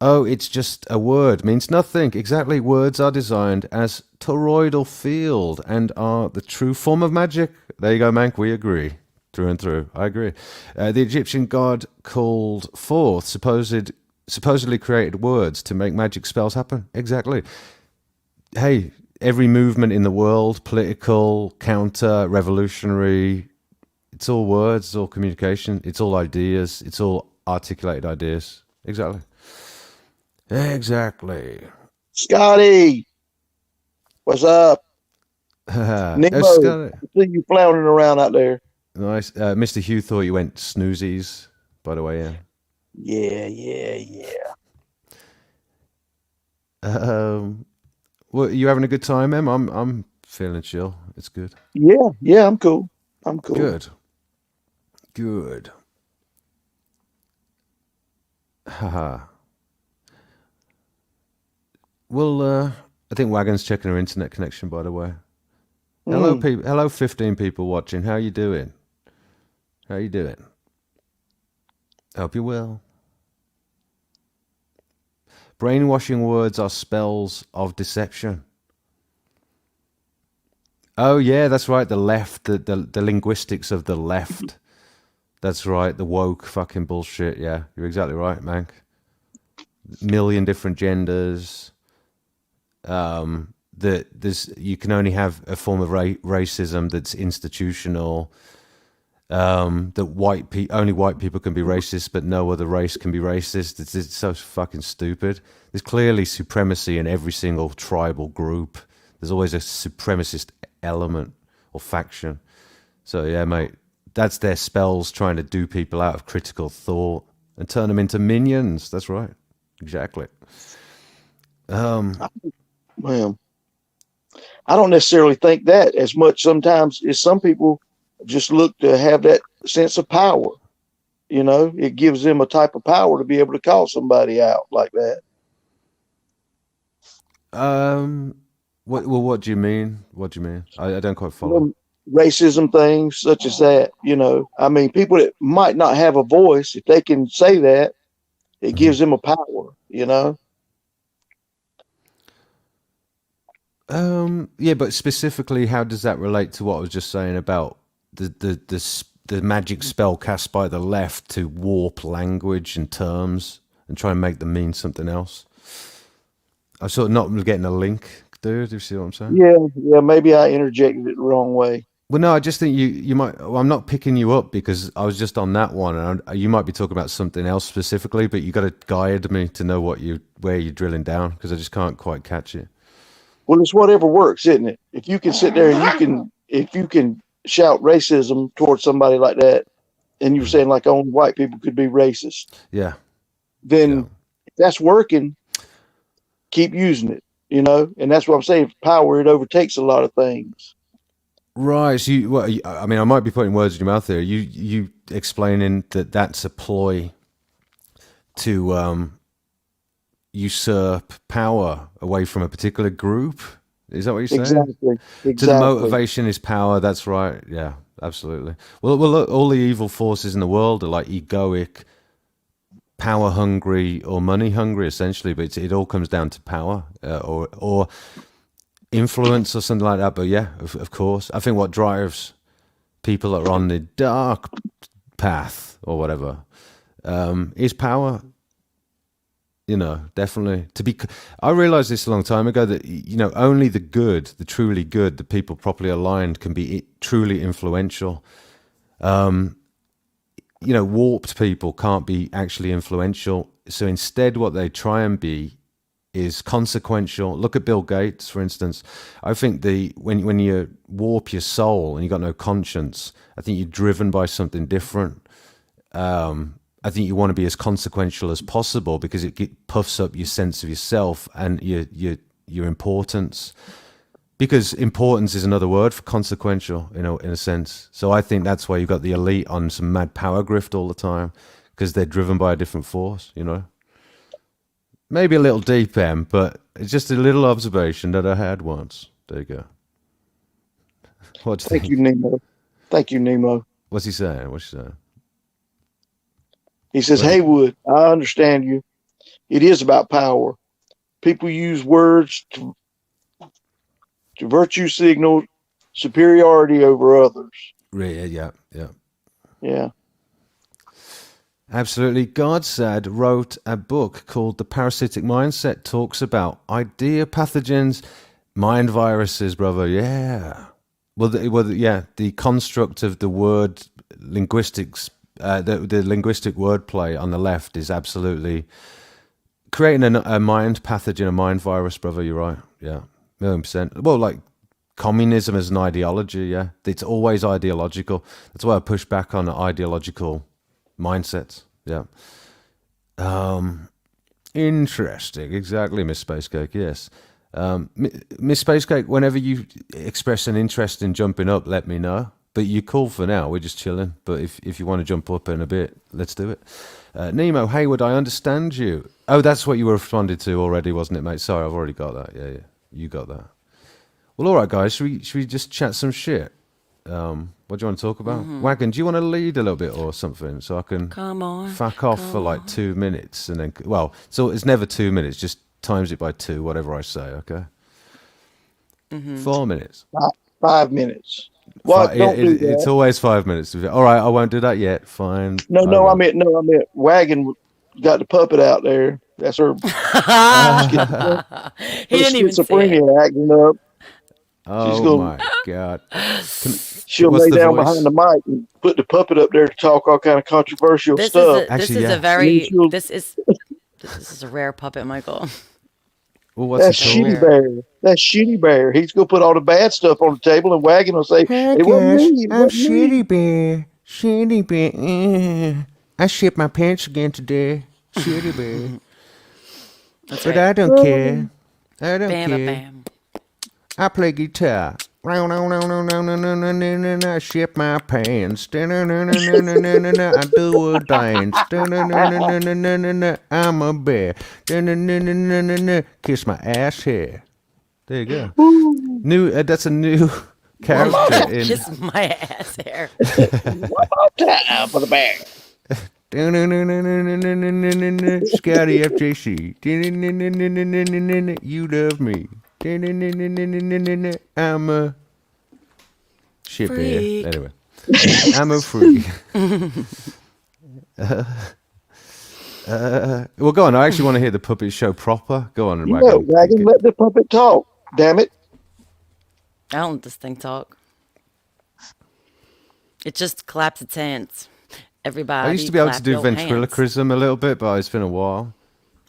[SPEAKER 1] "Oh, it's just a word," means nothing. Exactly, words are designed as toroidal field and are the true form of magic. There you go, Mank. We agree. Through and through. I agree. The Egyptian god called forth supposedly created words to make magic spells happen. Exactly. Hey, every movement in the world, political, counter, revolutionary, it's all words, it's all communication, it's all ideas, it's all articulated ideas. Exactly.
[SPEAKER 2] Scotty, what's up? Nemo,
[SPEAKER 1] Scotty.
[SPEAKER 2] I see you floundering around out there.
[SPEAKER 1] Nice. Mr. Hugh thought you went snoozies, by the way, yeah.
[SPEAKER 2] Yeah.
[SPEAKER 1] Well, you having a good time, Em? I'm feeling chill. It's good.
[SPEAKER 2] Yeah, I'm cool.
[SPEAKER 1] Good. Haha. Well, I think Wagon's checking her internet connection, by the way. Hello, people. Hello, 15 people watching. How you doing? Hope you're well. Brainwashing words are spells of deception. Oh, yeah, that's right. The left, the linguistics of the left. That's right. The woke fucking bullshit. Yeah, you're exactly right, Mank. Million different genders. You can only have a form of racism that's institutional. That only white people can be racist, but no other race can be racist. It's so fucking stupid. There's clearly supremacy in every single tribal group. There's always a supremacist element or faction. So yeah, mate, that's their spells trying to do people out of critical thought and turn them into minions. That's right, exactly.
[SPEAKER 2] Well, I don't necessarily think that as much sometimes as some people just look to have that sense of power. You know, it gives them a type of power to be able to call somebody out like that.
[SPEAKER 1] What do you mean? I don't quite follow.
[SPEAKER 2] Racism things such as that, you know. I mean, people that might not have a voice, if they can say that, it gives them a power, you know.
[SPEAKER 1] Yeah, but specifically, how does that relate to what I was just saying about the magic spell cast by the left to warp language and terms and try and make them mean something else? I'm sort of not getting a link, dude. Do you see what I'm saying?
[SPEAKER 2] Yeah. Maybe I interjected it the wrong way.
[SPEAKER 1] Well, no, I just think you might. Well, I'm not picking you up because I was just on that one, and you might be talking about something else specifically. But you got to guide me to know where you're drilling down because I just can't quite catch it.
[SPEAKER 2] Well, it's whatever works, isn't it? If you can sit there and if you can shout racism towards somebody like that, and you're saying like only white people could be racist,
[SPEAKER 1] Yeah.
[SPEAKER 2] then if that's working, keep using it, you know. And that's what I'm saying. Power, it overtakes a lot of things.
[SPEAKER 1] Right. So I mean, I might be putting words in your mouth there. You explaining that that's a ploy to usurp power away from a particular group. Is that what you're saying?
[SPEAKER 2] Exactly.
[SPEAKER 1] So the motivation is power. That's right. Yeah. absolutely. Well, look, all the evil forces in the world are like egoic, power hungry, or money hungry, essentially. But it all comes down to power, or influence, or something like that. But yeah, of course, I think what drives people that are on the dark path or whatever is power. You know, definitely. I realized this a long time ago that, you know, only the good, the truly good, the people properly aligned can be truly influential. You know, warped people can't be actually influential. So instead, what they try and be is consequential. Look at Bill Gates, for instance. I think when you warp your soul and you got no conscience, I think you're driven by something different. I think you want to be as consequential as possible because it puffs up your sense of yourself and your importance. Because importance is another word for consequential, you know, in a sense. So I think that's why you've got the elite on some mad power grift all the time, because they're driven by a different force, you know. Maybe a little deep, Em, but it's just a little observation that I had once. There you go. What do you think?
[SPEAKER 2] Thank you, Nemo. Thank you, Nemo.
[SPEAKER 1] What's he saying? What's he saying?
[SPEAKER 2] He says,
[SPEAKER 1] Right.
[SPEAKER 2] Haywood, I understand you. It is about power. People use words to virtue signal superiority over others.
[SPEAKER 1] Yeah.
[SPEAKER 2] Yeah.
[SPEAKER 1] Absolutely. Godsaid wrote a book called The Parasitic Mindset, talks about idea pathogens, mind viruses, brother. Yeah. Well, the construct of the word linguistics, the linguistic wordplay on the left is absolutely creating a mind pathogen, a mind virus, brother. You're right. Yeah. 1,000,000%. Well, like communism as an ideology, yeah. It's always ideological. That's why I push back on ideological mindsets. Yeah. Interesting. Exactly, Miss Spacecake. Yes. Miss Spacecake, whenever you express an interest in jumping up, let me know. But you're cool for now. We're just chilling. But if you want to jump up in a bit, let's do it. Nemo, Haywood, I understand you. Oh, that's what you were responded to already, wasn't it, mate? Sorry, I've already got that. Yeah. You got that. Well, all right, guys. Should we just chat some shit? What do you want to talk about? Wagon, do you want to lead a little bit or something so I can
[SPEAKER 3] Come on.
[SPEAKER 1] fuck off for like 2 minutes and then, well, so it's never 2 minutes, just times it by 2, whatever I say, okay? 4 minutes.
[SPEAKER 2] 5 minutes. What? Don't do that.
[SPEAKER 1] It's always 5 minutes. All right, I won't do that yet. Fine.
[SPEAKER 2] I meant Wagon got the puppet out there. That's her.
[SPEAKER 3] He didn't even say it.
[SPEAKER 2] Schizophrenia acting up.
[SPEAKER 1] Oh my God.
[SPEAKER 2] She'll
[SPEAKER 1] What's
[SPEAKER 2] lay
[SPEAKER 1] the
[SPEAKER 2] down
[SPEAKER 1] voice?
[SPEAKER 2] behind the mic and put the puppet up there to talk all kind of controversial
[SPEAKER 3] This
[SPEAKER 2] stuff.
[SPEAKER 3] is
[SPEAKER 1] Actually,
[SPEAKER 3] a
[SPEAKER 1] yeah.
[SPEAKER 3] very
[SPEAKER 2] She'll-
[SPEAKER 3] this is a rare puppet, Michael.
[SPEAKER 1] Well, what's
[SPEAKER 2] That's
[SPEAKER 1] it called?
[SPEAKER 2] Shitty Bear. That's Shitty Bear. He's gonna put all the bad stuff on the table, and Wagon will say, "It wasn't me. It wasn't me."
[SPEAKER 1] Bear. Shitty Bear. I shit my pants again today. Shitty Bear.
[SPEAKER 3] That's
[SPEAKER 1] But
[SPEAKER 3] right.
[SPEAKER 1] I don't care. I don't
[SPEAKER 3] Bam,
[SPEAKER 1] care.
[SPEAKER 3] bam.
[SPEAKER 1] I play guitar. I shit my pants. I do a dance. I'm a bear. Kiss my ass hair. There you go. New. That's a new character in.
[SPEAKER 3] Kiss my ass hair.
[SPEAKER 2] Time for the bear.
[SPEAKER 1] Scotty FJC. You love me. I'm a shit bear.
[SPEAKER 3] Freak.
[SPEAKER 1] Anyway, I'm a freak. Well, go on. I actually want to hear the puppet show proper. Go on,
[SPEAKER 2] You
[SPEAKER 1] Wagon.
[SPEAKER 2] know, Wagon, let the puppet talk. Damn it.
[SPEAKER 3] I don't let this thing talk. It just claps its hands. Everybody.
[SPEAKER 1] I used to be able to
[SPEAKER 3] clap
[SPEAKER 1] do
[SPEAKER 3] your hands.
[SPEAKER 1] ventriloquism a little bit, but it's been a while.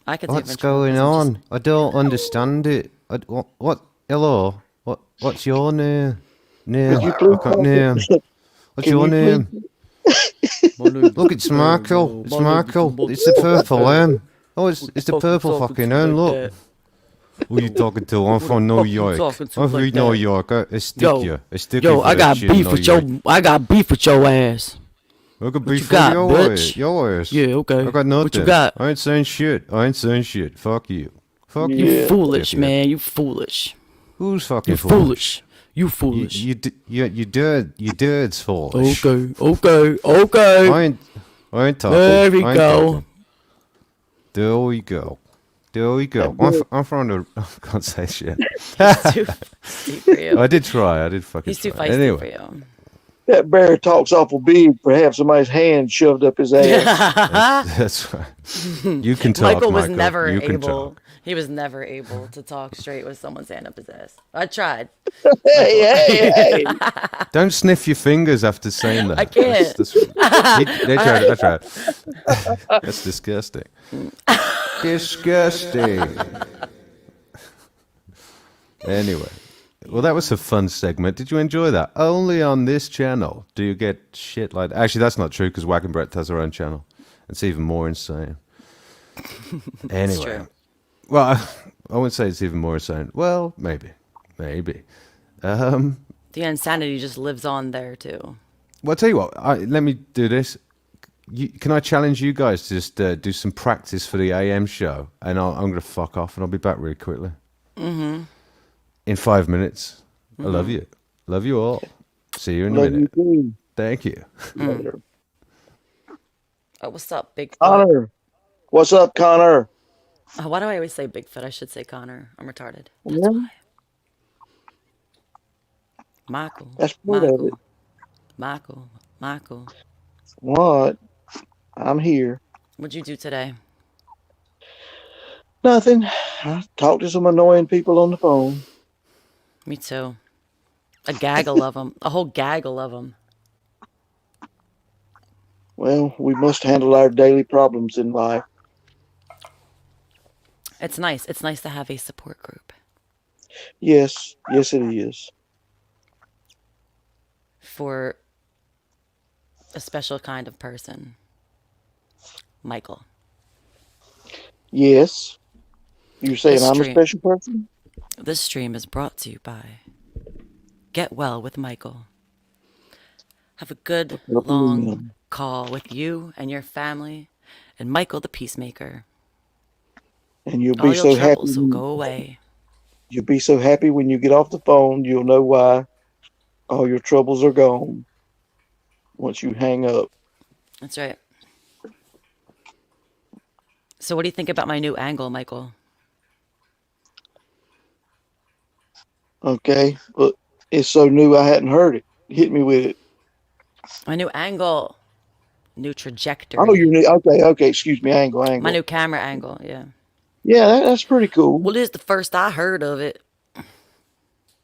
[SPEAKER 3] I could do
[SPEAKER 1] What's going
[SPEAKER 3] ventriloquism,
[SPEAKER 1] on? I don't understand it. What? Hello? What's your name? Name?
[SPEAKER 2] Could you please
[SPEAKER 1] I can't name. What's
[SPEAKER 2] Can
[SPEAKER 1] your
[SPEAKER 2] you
[SPEAKER 1] name? Look, it's Markle. It's Markle. It's the purple hen. Oh, it's the purple fucking hen. Look. Who you talking to? I'm from New York.
[SPEAKER 3] talking to
[SPEAKER 1] I'm from
[SPEAKER 3] like
[SPEAKER 1] New
[SPEAKER 3] that?
[SPEAKER 1] York. I stick
[SPEAKER 4] Yo,
[SPEAKER 1] you. I stick
[SPEAKER 4] Yo,
[SPEAKER 1] you for
[SPEAKER 4] I
[SPEAKER 1] that
[SPEAKER 4] got
[SPEAKER 1] shit in
[SPEAKER 4] beef
[SPEAKER 1] New
[SPEAKER 4] with
[SPEAKER 1] York.
[SPEAKER 4] I got beef with your ass.
[SPEAKER 1] I got beef
[SPEAKER 4] got,
[SPEAKER 1] with
[SPEAKER 4] bitch?
[SPEAKER 1] yours.
[SPEAKER 4] Yeah, okay.
[SPEAKER 1] I got nothing.
[SPEAKER 4] What you got?
[SPEAKER 1] I ain't saying shit. Fuck you. Fuck
[SPEAKER 4] You
[SPEAKER 1] you.
[SPEAKER 4] foolish,
[SPEAKER 1] Yeah.
[SPEAKER 4] man. You foolish.
[SPEAKER 1] Who's fucking
[SPEAKER 4] You foolish. You foolish.
[SPEAKER 1] You dirt's foolish.
[SPEAKER 4] Okay.
[SPEAKER 1] I ain't talking.
[SPEAKER 4] There we
[SPEAKER 1] I ain't
[SPEAKER 4] go.
[SPEAKER 1] talking. There we go. I'm from the. I can't say shit.
[SPEAKER 3] Too feisty for you.
[SPEAKER 1] I did try. I did fucking
[SPEAKER 3] He's too
[SPEAKER 1] try.
[SPEAKER 3] feisty
[SPEAKER 1] Anyway,
[SPEAKER 3] for you.
[SPEAKER 2] That bear talks awful big for have somebody's hand shoved up his ass.
[SPEAKER 1] that's right. You can talk,
[SPEAKER 3] Michael was never
[SPEAKER 1] You can
[SPEAKER 3] able.
[SPEAKER 1] talk.
[SPEAKER 3] He was never able to talk straight with someone's hand up his ass. I tried.
[SPEAKER 2] Hey.
[SPEAKER 1] Don't sniff your fingers after saying that.
[SPEAKER 3] I can't.
[SPEAKER 1] I tried. That's disgusting. Disgusting. Anyway, well, that was a fun segment. Did you enjoy that? Only on this channel do you get shit like that. Actually, that's not true because Whack and Brett has their own channel. It's even more insane. Anyway,
[SPEAKER 3] true.
[SPEAKER 1] well, I wouldn't say it's even more insane. Well, maybe.
[SPEAKER 3] The insanity just lives on there too.
[SPEAKER 1] Well, I'll tell you what. Let me do this. Can I challenge you guys to just do some practice for the AM show? And I'm going to fuck off and I'll be back really quickly. Mm-hmm. In 5 minutes. I love you. Love you all. See you in a
[SPEAKER 2] Love
[SPEAKER 1] minute.
[SPEAKER 2] you too.
[SPEAKER 1] Thank you.
[SPEAKER 2] Later.
[SPEAKER 3] Oh, what's up, Bigfoot?
[SPEAKER 2] Connor. What's up, Connor?
[SPEAKER 3] Oh, why do I always say Bigfoot? I should say Connor. I'm retarded. That's
[SPEAKER 2] Yeah.
[SPEAKER 3] why. Michael.
[SPEAKER 2] That's part of it.
[SPEAKER 3] Michael.
[SPEAKER 2] What? I'm here.
[SPEAKER 3] What'd you do today?
[SPEAKER 2] Nothing. I talked to some annoying people on the phone.
[SPEAKER 3] Me too. A gaggle of them. A whole gaggle of them.
[SPEAKER 2] Well, we must handle our daily problems in life.
[SPEAKER 3] It's nice. It's nice to have a support group.
[SPEAKER 2] Yes, it is.
[SPEAKER 3] For a special kind of person. Michael.
[SPEAKER 2] Yes. You're saying
[SPEAKER 3] This
[SPEAKER 2] I'm a
[SPEAKER 3] stream-
[SPEAKER 2] special person?
[SPEAKER 3] This stream is brought to you by Get Well with Michael. Have a good, long call with you and your family and Michael the Peacemaker.
[SPEAKER 2] And you'll
[SPEAKER 3] All
[SPEAKER 2] be
[SPEAKER 3] your
[SPEAKER 2] so happy.
[SPEAKER 3] troubles will go away.
[SPEAKER 2] You'll be so happy when you get off the phone. You'll know why. All your troubles are gone once you hang up.
[SPEAKER 3] That's right. So what do you think about my new angle, Michael?
[SPEAKER 2] Okay, but it's so new I hadn't heard it. Hit me with it.
[SPEAKER 3] My new angle. New trajectory.
[SPEAKER 2] Oh, you need. Okay. Excuse me. Angle.
[SPEAKER 3] My new camera angle, yeah.
[SPEAKER 2] Yeah, that's pretty cool.
[SPEAKER 3] Well, this is the first I heard of it.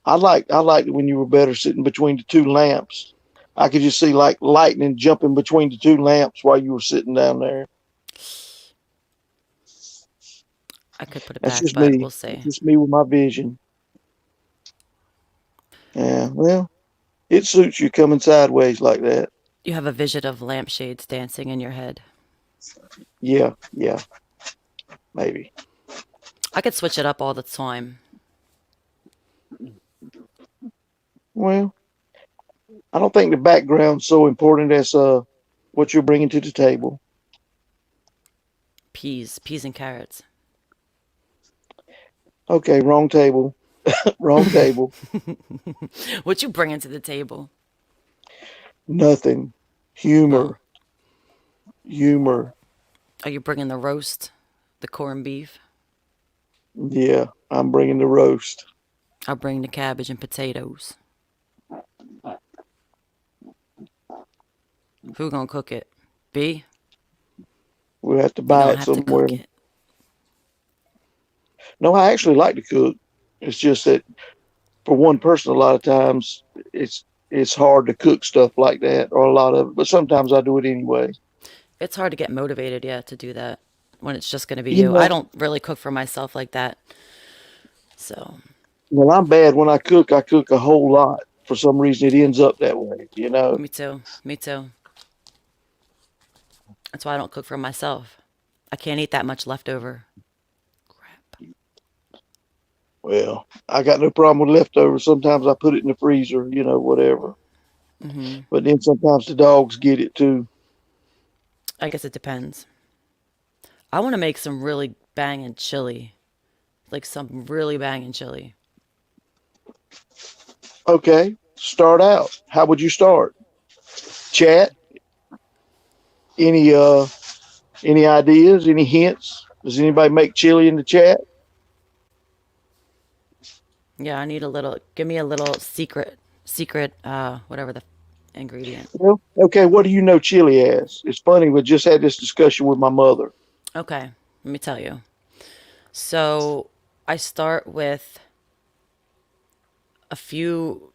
[SPEAKER 2] I liked it when you were better sitting between the two lamps. I could just see like lightning jumping between the two lamps while you were sitting down there.
[SPEAKER 3] I could put it
[SPEAKER 2] That's
[SPEAKER 3] back,
[SPEAKER 2] just
[SPEAKER 3] but
[SPEAKER 2] me.
[SPEAKER 3] we'll see.
[SPEAKER 2] That's just me with my vision. Yeah, well, it suits you coming sideways like that.
[SPEAKER 3] You have a vision of lampshades dancing in your head.
[SPEAKER 2] Yeah, maybe.
[SPEAKER 3] I could switch it up all the time.
[SPEAKER 2] Well, I don't think the background's so important as what you're bringing to the table.
[SPEAKER 3] Peas and carrots.
[SPEAKER 2] Okay, wrong table. Wrong table.
[SPEAKER 3] What you bringing to the table?
[SPEAKER 2] Nothing. Humor.
[SPEAKER 3] Are you bringing the roast? The corned beef?
[SPEAKER 2] Yeah, I'm bringing the roast.
[SPEAKER 3] I'll bring the cabbage and potatoes. Who gonna cook it? B?
[SPEAKER 2] We'll have to
[SPEAKER 3] You
[SPEAKER 2] buy
[SPEAKER 3] don't
[SPEAKER 2] it
[SPEAKER 3] have to
[SPEAKER 2] somewhere.
[SPEAKER 3] cook it.
[SPEAKER 2] No, I actually like to cook. It's just that for one person, a lot of times it's hard to cook stuff like that, or a lot of it. But sometimes I do it anyway.
[SPEAKER 3] It's hard to get motivated, to do that when it's just gonna be
[SPEAKER 2] You
[SPEAKER 3] you.
[SPEAKER 2] know-
[SPEAKER 3] I don't really cook for myself like that. So
[SPEAKER 2] Well, I'm bad when I cook a whole lot. For some reason, it ends up that way. You know.
[SPEAKER 3] me too. That's why I don't cook for myself. I can't eat that much leftover. Crap.
[SPEAKER 2] Well, I got no problem with leftovers. Sometimes I put it in the freezer. You know, whatever.
[SPEAKER 3] Hmm.
[SPEAKER 2] But then sometimes the dogs get it too.
[SPEAKER 3] I guess it depends. I want to make some really banging chili. Like some really banging chili.
[SPEAKER 2] Okay, start out. How would you start? Chat. Any ideas? Any hints? Does anybody make chili in the chat?
[SPEAKER 3] Yeah, I need a little. Give me a little secret. Whatever the ingredient.
[SPEAKER 2] Well, okay. What do you know chili as? It's funny. We just had this discussion with my mother.
[SPEAKER 3] Okay, let me tell you. So I start with a few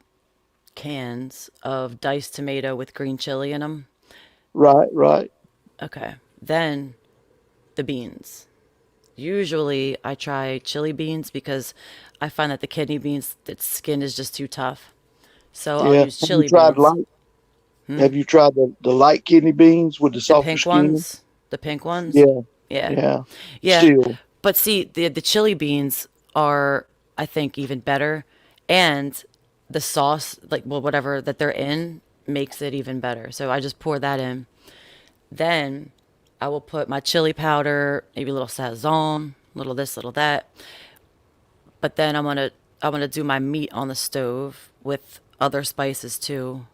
[SPEAKER 3] cans of diced tomato with green chili in them.
[SPEAKER 2] Right, right.
[SPEAKER 3] Okay, then the beans. Usually I try chili beans because I find that the kidney beans, the skin is just too tough. So I'll
[SPEAKER 2] Yeah.
[SPEAKER 3] use chili beans. Hmm?
[SPEAKER 2] Have you tried the light kidney beans with the
[SPEAKER 3] The
[SPEAKER 2] softer
[SPEAKER 3] pink
[SPEAKER 2] skin?
[SPEAKER 3] ones? The pink ones?
[SPEAKER 2] Yeah,
[SPEAKER 3] Yeah.
[SPEAKER 2] yeah.
[SPEAKER 3] Yeah.
[SPEAKER 2] Still,
[SPEAKER 3] But see, the chili beans are, I think, even better. And the sauce, like, well, whatever that they're in, makes it even better. So I just pour that in. Then I will put my chili powder, maybe a little sazon, little this, little that. But then I'm gonna do my meat on the stove with other spices too.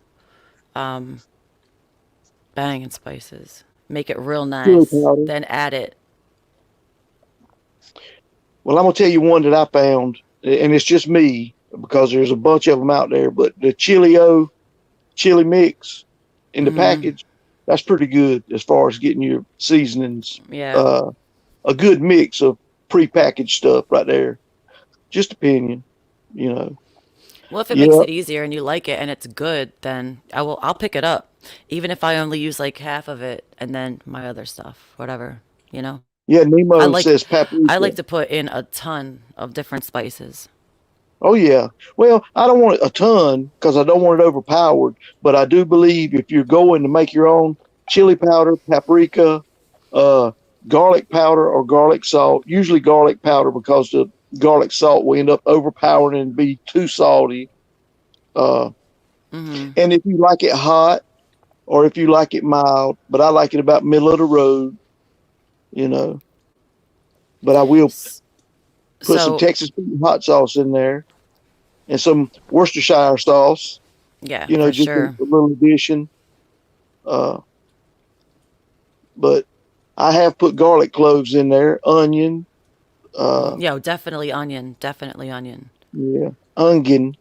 [SPEAKER 3] Banging spices. Make it real
[SPEAKER 2] chili
[SPEAKER 3] nice.
[SPEAKER 2] powder.
[SPEAKER 3] Then add it.
[SPEAKER 2] Well, I'm gonna tell you one that I found, and it's just me because there's a bunch of them out there. But the chili mix in the
[SPEAKER 3] Hmm.
[SPEAKER 2] package, that's pretty good as far as getting your seasonings.
[SPEAKER 3] Yeah.
[SPEAKER 2] Uh, a good mix of prepackaged stuff right there. Just opinion, you know.
[SPEAKER 3] Well, if it makes
[SPEAKER 2] Yeah,
[SPEAKER 3] it easier and you like it and it's good, then I'll pick it up. Even if I only use like half of it and then my other stuff, whatever, you know?
[SPEAKER 2] yeah.
[SPEAKER 3] I
[SPEAKER 2] Nemo
[SPEAKER 3] like
[SPEAKER 2] says
[SPEAKER 3] I
[SPEAKER 2] paprika.
[SPEAKER 3] like to put in a ton of different spices.
[SPEAKER 2] Oh yeah. Well, I don't want a ton because I don't want it overpowered. But I do believe if you're going to make your own chili powder, paprika, uh, garlic powder, or garlic salt, usually garlic powder because the garlic salt will end up overpowering and be too salty. Uh,
[SPEAKER 3] Hmm.
[SPEAKER 2] and if you like it hot or if you like it mild, but I like it about middle of the road, you know. But I will put some
[SPEAKER 3] So,
[SPEAKER 2] Texas hot sauce in there and some Worcestershire sauce,
[SPEAKER 3] yeah,
[SPEAKER 2] you know,
[SPEAKER 3] for
[SPEAKER 2] just
[SPEAKER 3] sure.
[SPEAKER 2] a little addition. Uh, but I have put garlic cloves in there, onion, uh,
[SPEAKER 3] Yeah, definitely onion, definitely onion.
[SPEAKER 2] yeah, onion.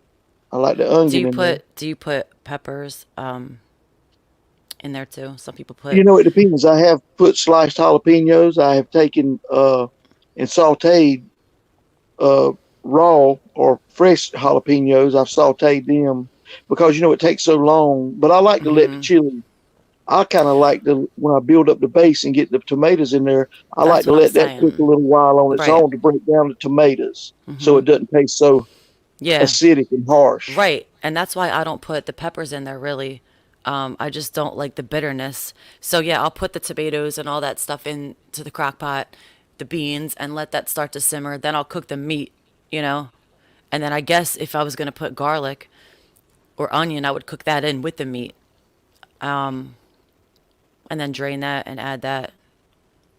[SPEAKER 2] I like the onion in there.
[SPEAKER 3] Do you put peppers in there too? Some people put.
[SPEAKER 2] You know, it depends. I have put sliced jalapenos. I have taken and sauteed uh, raw or fresh jalapenos. I've sauteed them because you know it takes so long. But I like to let the
[SPEAKER 3] Hmm.
[SPEAKER 2] chili. I kind of like to when I build up the base and get the tomatoes in there. I like
[SPEAKER 3] That's
[SPEAKER 2] to
[SPEAKER 3] what I'm
[SPEAKER 2] let that cook a
[SPEAKER 3] saying.
[SPEAKER 2] little while on its
[SPEAKER 3] Right.
[SPEAKER 2] own to break down the tomatoes, so
[SPEAKER 3] Hmm.
[SPEAKER 2] it doesn't taste so
[SPEAKER 3] Yeah.
[SPEAKER 2] acidic and harsh.
[SPEAKER 3] Right. And that's why I don't put the peppers in there really. I just don't like the bitterness. So yeah, I'll put the tomatoes and all that stuff into the crock pot, the beans, and let that start to simmer. Then I'll cook the meat, you know? And then I guess if I was going to put garlic or onion, I would cook that in with the meat and then drain that and add that.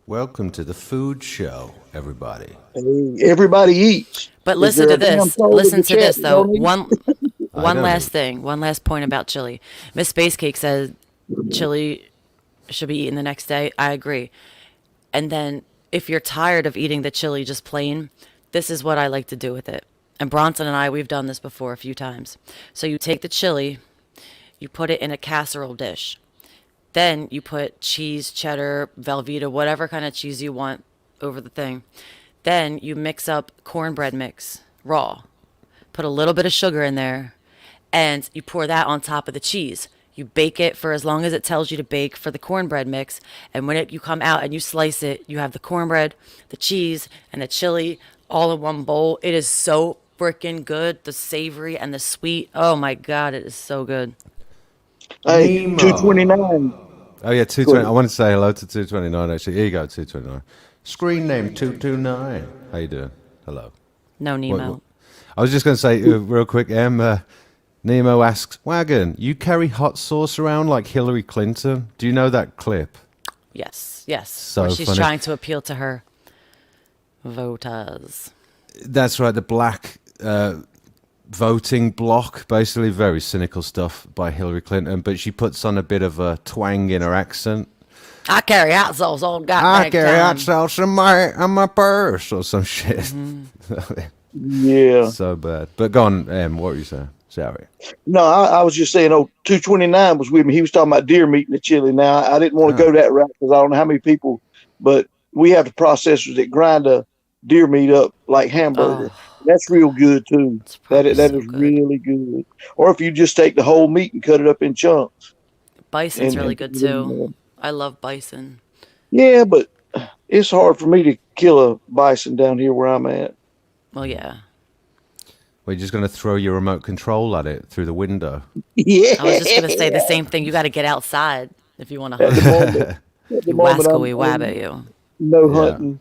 [SPEAKER 1] Welcome to the food show, everybody.
[SPEAKER 2] Hey, everybody eats.
[SPEAKER 3] But
[SPEAKER 2] Is
[SPEAKER 3] listen
[SPEAKER 2] there
[SPEAKER 3] to
[SPEAKER 2] a damn
[SPEAKER 3] this.
[SPEAKER 2] soul in
[SPEAKER 3] Listen
[SPEAKER 2] the
[SPEAKER 3] to
[SPEAKER 2] chat
[SPEAKER 3] this
[SPEAKER 2] that
[SPEAKER 3] though.
[SPEAKER 2] don't eat?
[SPEAKER 1] I
[SPEAKER 3] One
[SPEAKER 1] don't
[SPEAKER 3] last
[SPEAKER 1] eat.
[SPEAKER 3] thing. One last point about chili. Miss Space Cake says chili should be eaten the next day. I agree. And then if you're tired of eating the chili just plain, this is what I like to do with it. And Bronson and I, we've done this before a few times. So you take the chili, you put it in a casserole dish. Then you put cheese, cheddar, Velveeta, whatever kind of cheese you want over the thing. Then you mix up cornbread mix raw. Put a little bit of sugar in there, and you pour that on top of the cheese. You bake it for as long as it tells you to bake for the cornbread mix. And when you come out and you slice it, you have the cornbread, the cheese, and the chili all in one bowl. It is so freaking good. The savory and the sweet. Oh my God, it is so good.
[SPEAKER 2] Hey,
[SPEAKER 1] Nemo.
[SPEAKER 2] 229.
[SPEAKER 1] Oh yeah,
[SPEAKER 2] Go
[SPEAKER 1] 220. I
[SPEAKER 2] ahead.
[SPEAKER 1] want to say hello to 229 actually. Here you go, 229. Screen name 229. How you doing? Hello.
[SPEAKER 3] No
[SPEAKER 1] What?
[SPEAKER 3] Nemo.
[SPEAKER 1] I was just going to say real quick, Nemo asks, Wagon, you carry hot sauce around like Hillary Clinton? Do you know that clip?
[SPEAKER 3] Yes, yes.
[SPEAKER 1] So
[SPEAKER 3] Where she's
[SPEAKER 1] funny.
[SPEAKER 3] trying to appeal to her voters.
[SPEAKER 1] That's right, the black voting block, basically very cynical stuff by Hillary Clinton, but she puts on a bit of a twang in her accent.
[SPEAKER 3] I carry out sauce all goddamn
[SPEAKER 1] I carry
[SPEAKER 3] time.
[SPEAKER 1] out sauce in my purse or some shit.
[SPEAKER 3] Mm-hmm.
[SPEAKER 2] Yeah.
[SPEAKER 1] So bad. But go on, what were you saying? Sorry.
[SPEAKER 2] No, I was just saying, 229 was with me. He was talking about deer meat in the chili. Now, I didn't want to go that route because I don't know how many people, but we have the processors that grind a deer meat up like hamburger. That's real good, too. That is
[SPEAKER 3] good.
[SPEAKER 2] really good. Or if you just take the whole meat and cut it up in chunks.
[SPEAKER 3] Bison's really good, too.
[SPEAKER 2] Yeah.
[SPEAKER 3] I love bison.
[SPEAKER 2] Yeah, but it's hard for me to kill a bison down here where I'm at.
[SPEAKER 3] Well, yeah.
[SPEAKER 1] Well, you're just going to throw your remote control at it through the window.
[SPEAKER 2] Yeah.
[SPEAKER 3] I was just going to say the same thing. You got to get outside if you want to
[SPEAKER 2] At the
[SPEAKER 3] hunt.
[SPEAKER 2] moment, at the
[SPEAKER 3] You
[SPEAKER 2] moment,
[SPEAKER 3] wascally wab at you.
[SPEAKER 2] no
[SPEAKER 1] Yeah.
[SPEAKER 2] hunting.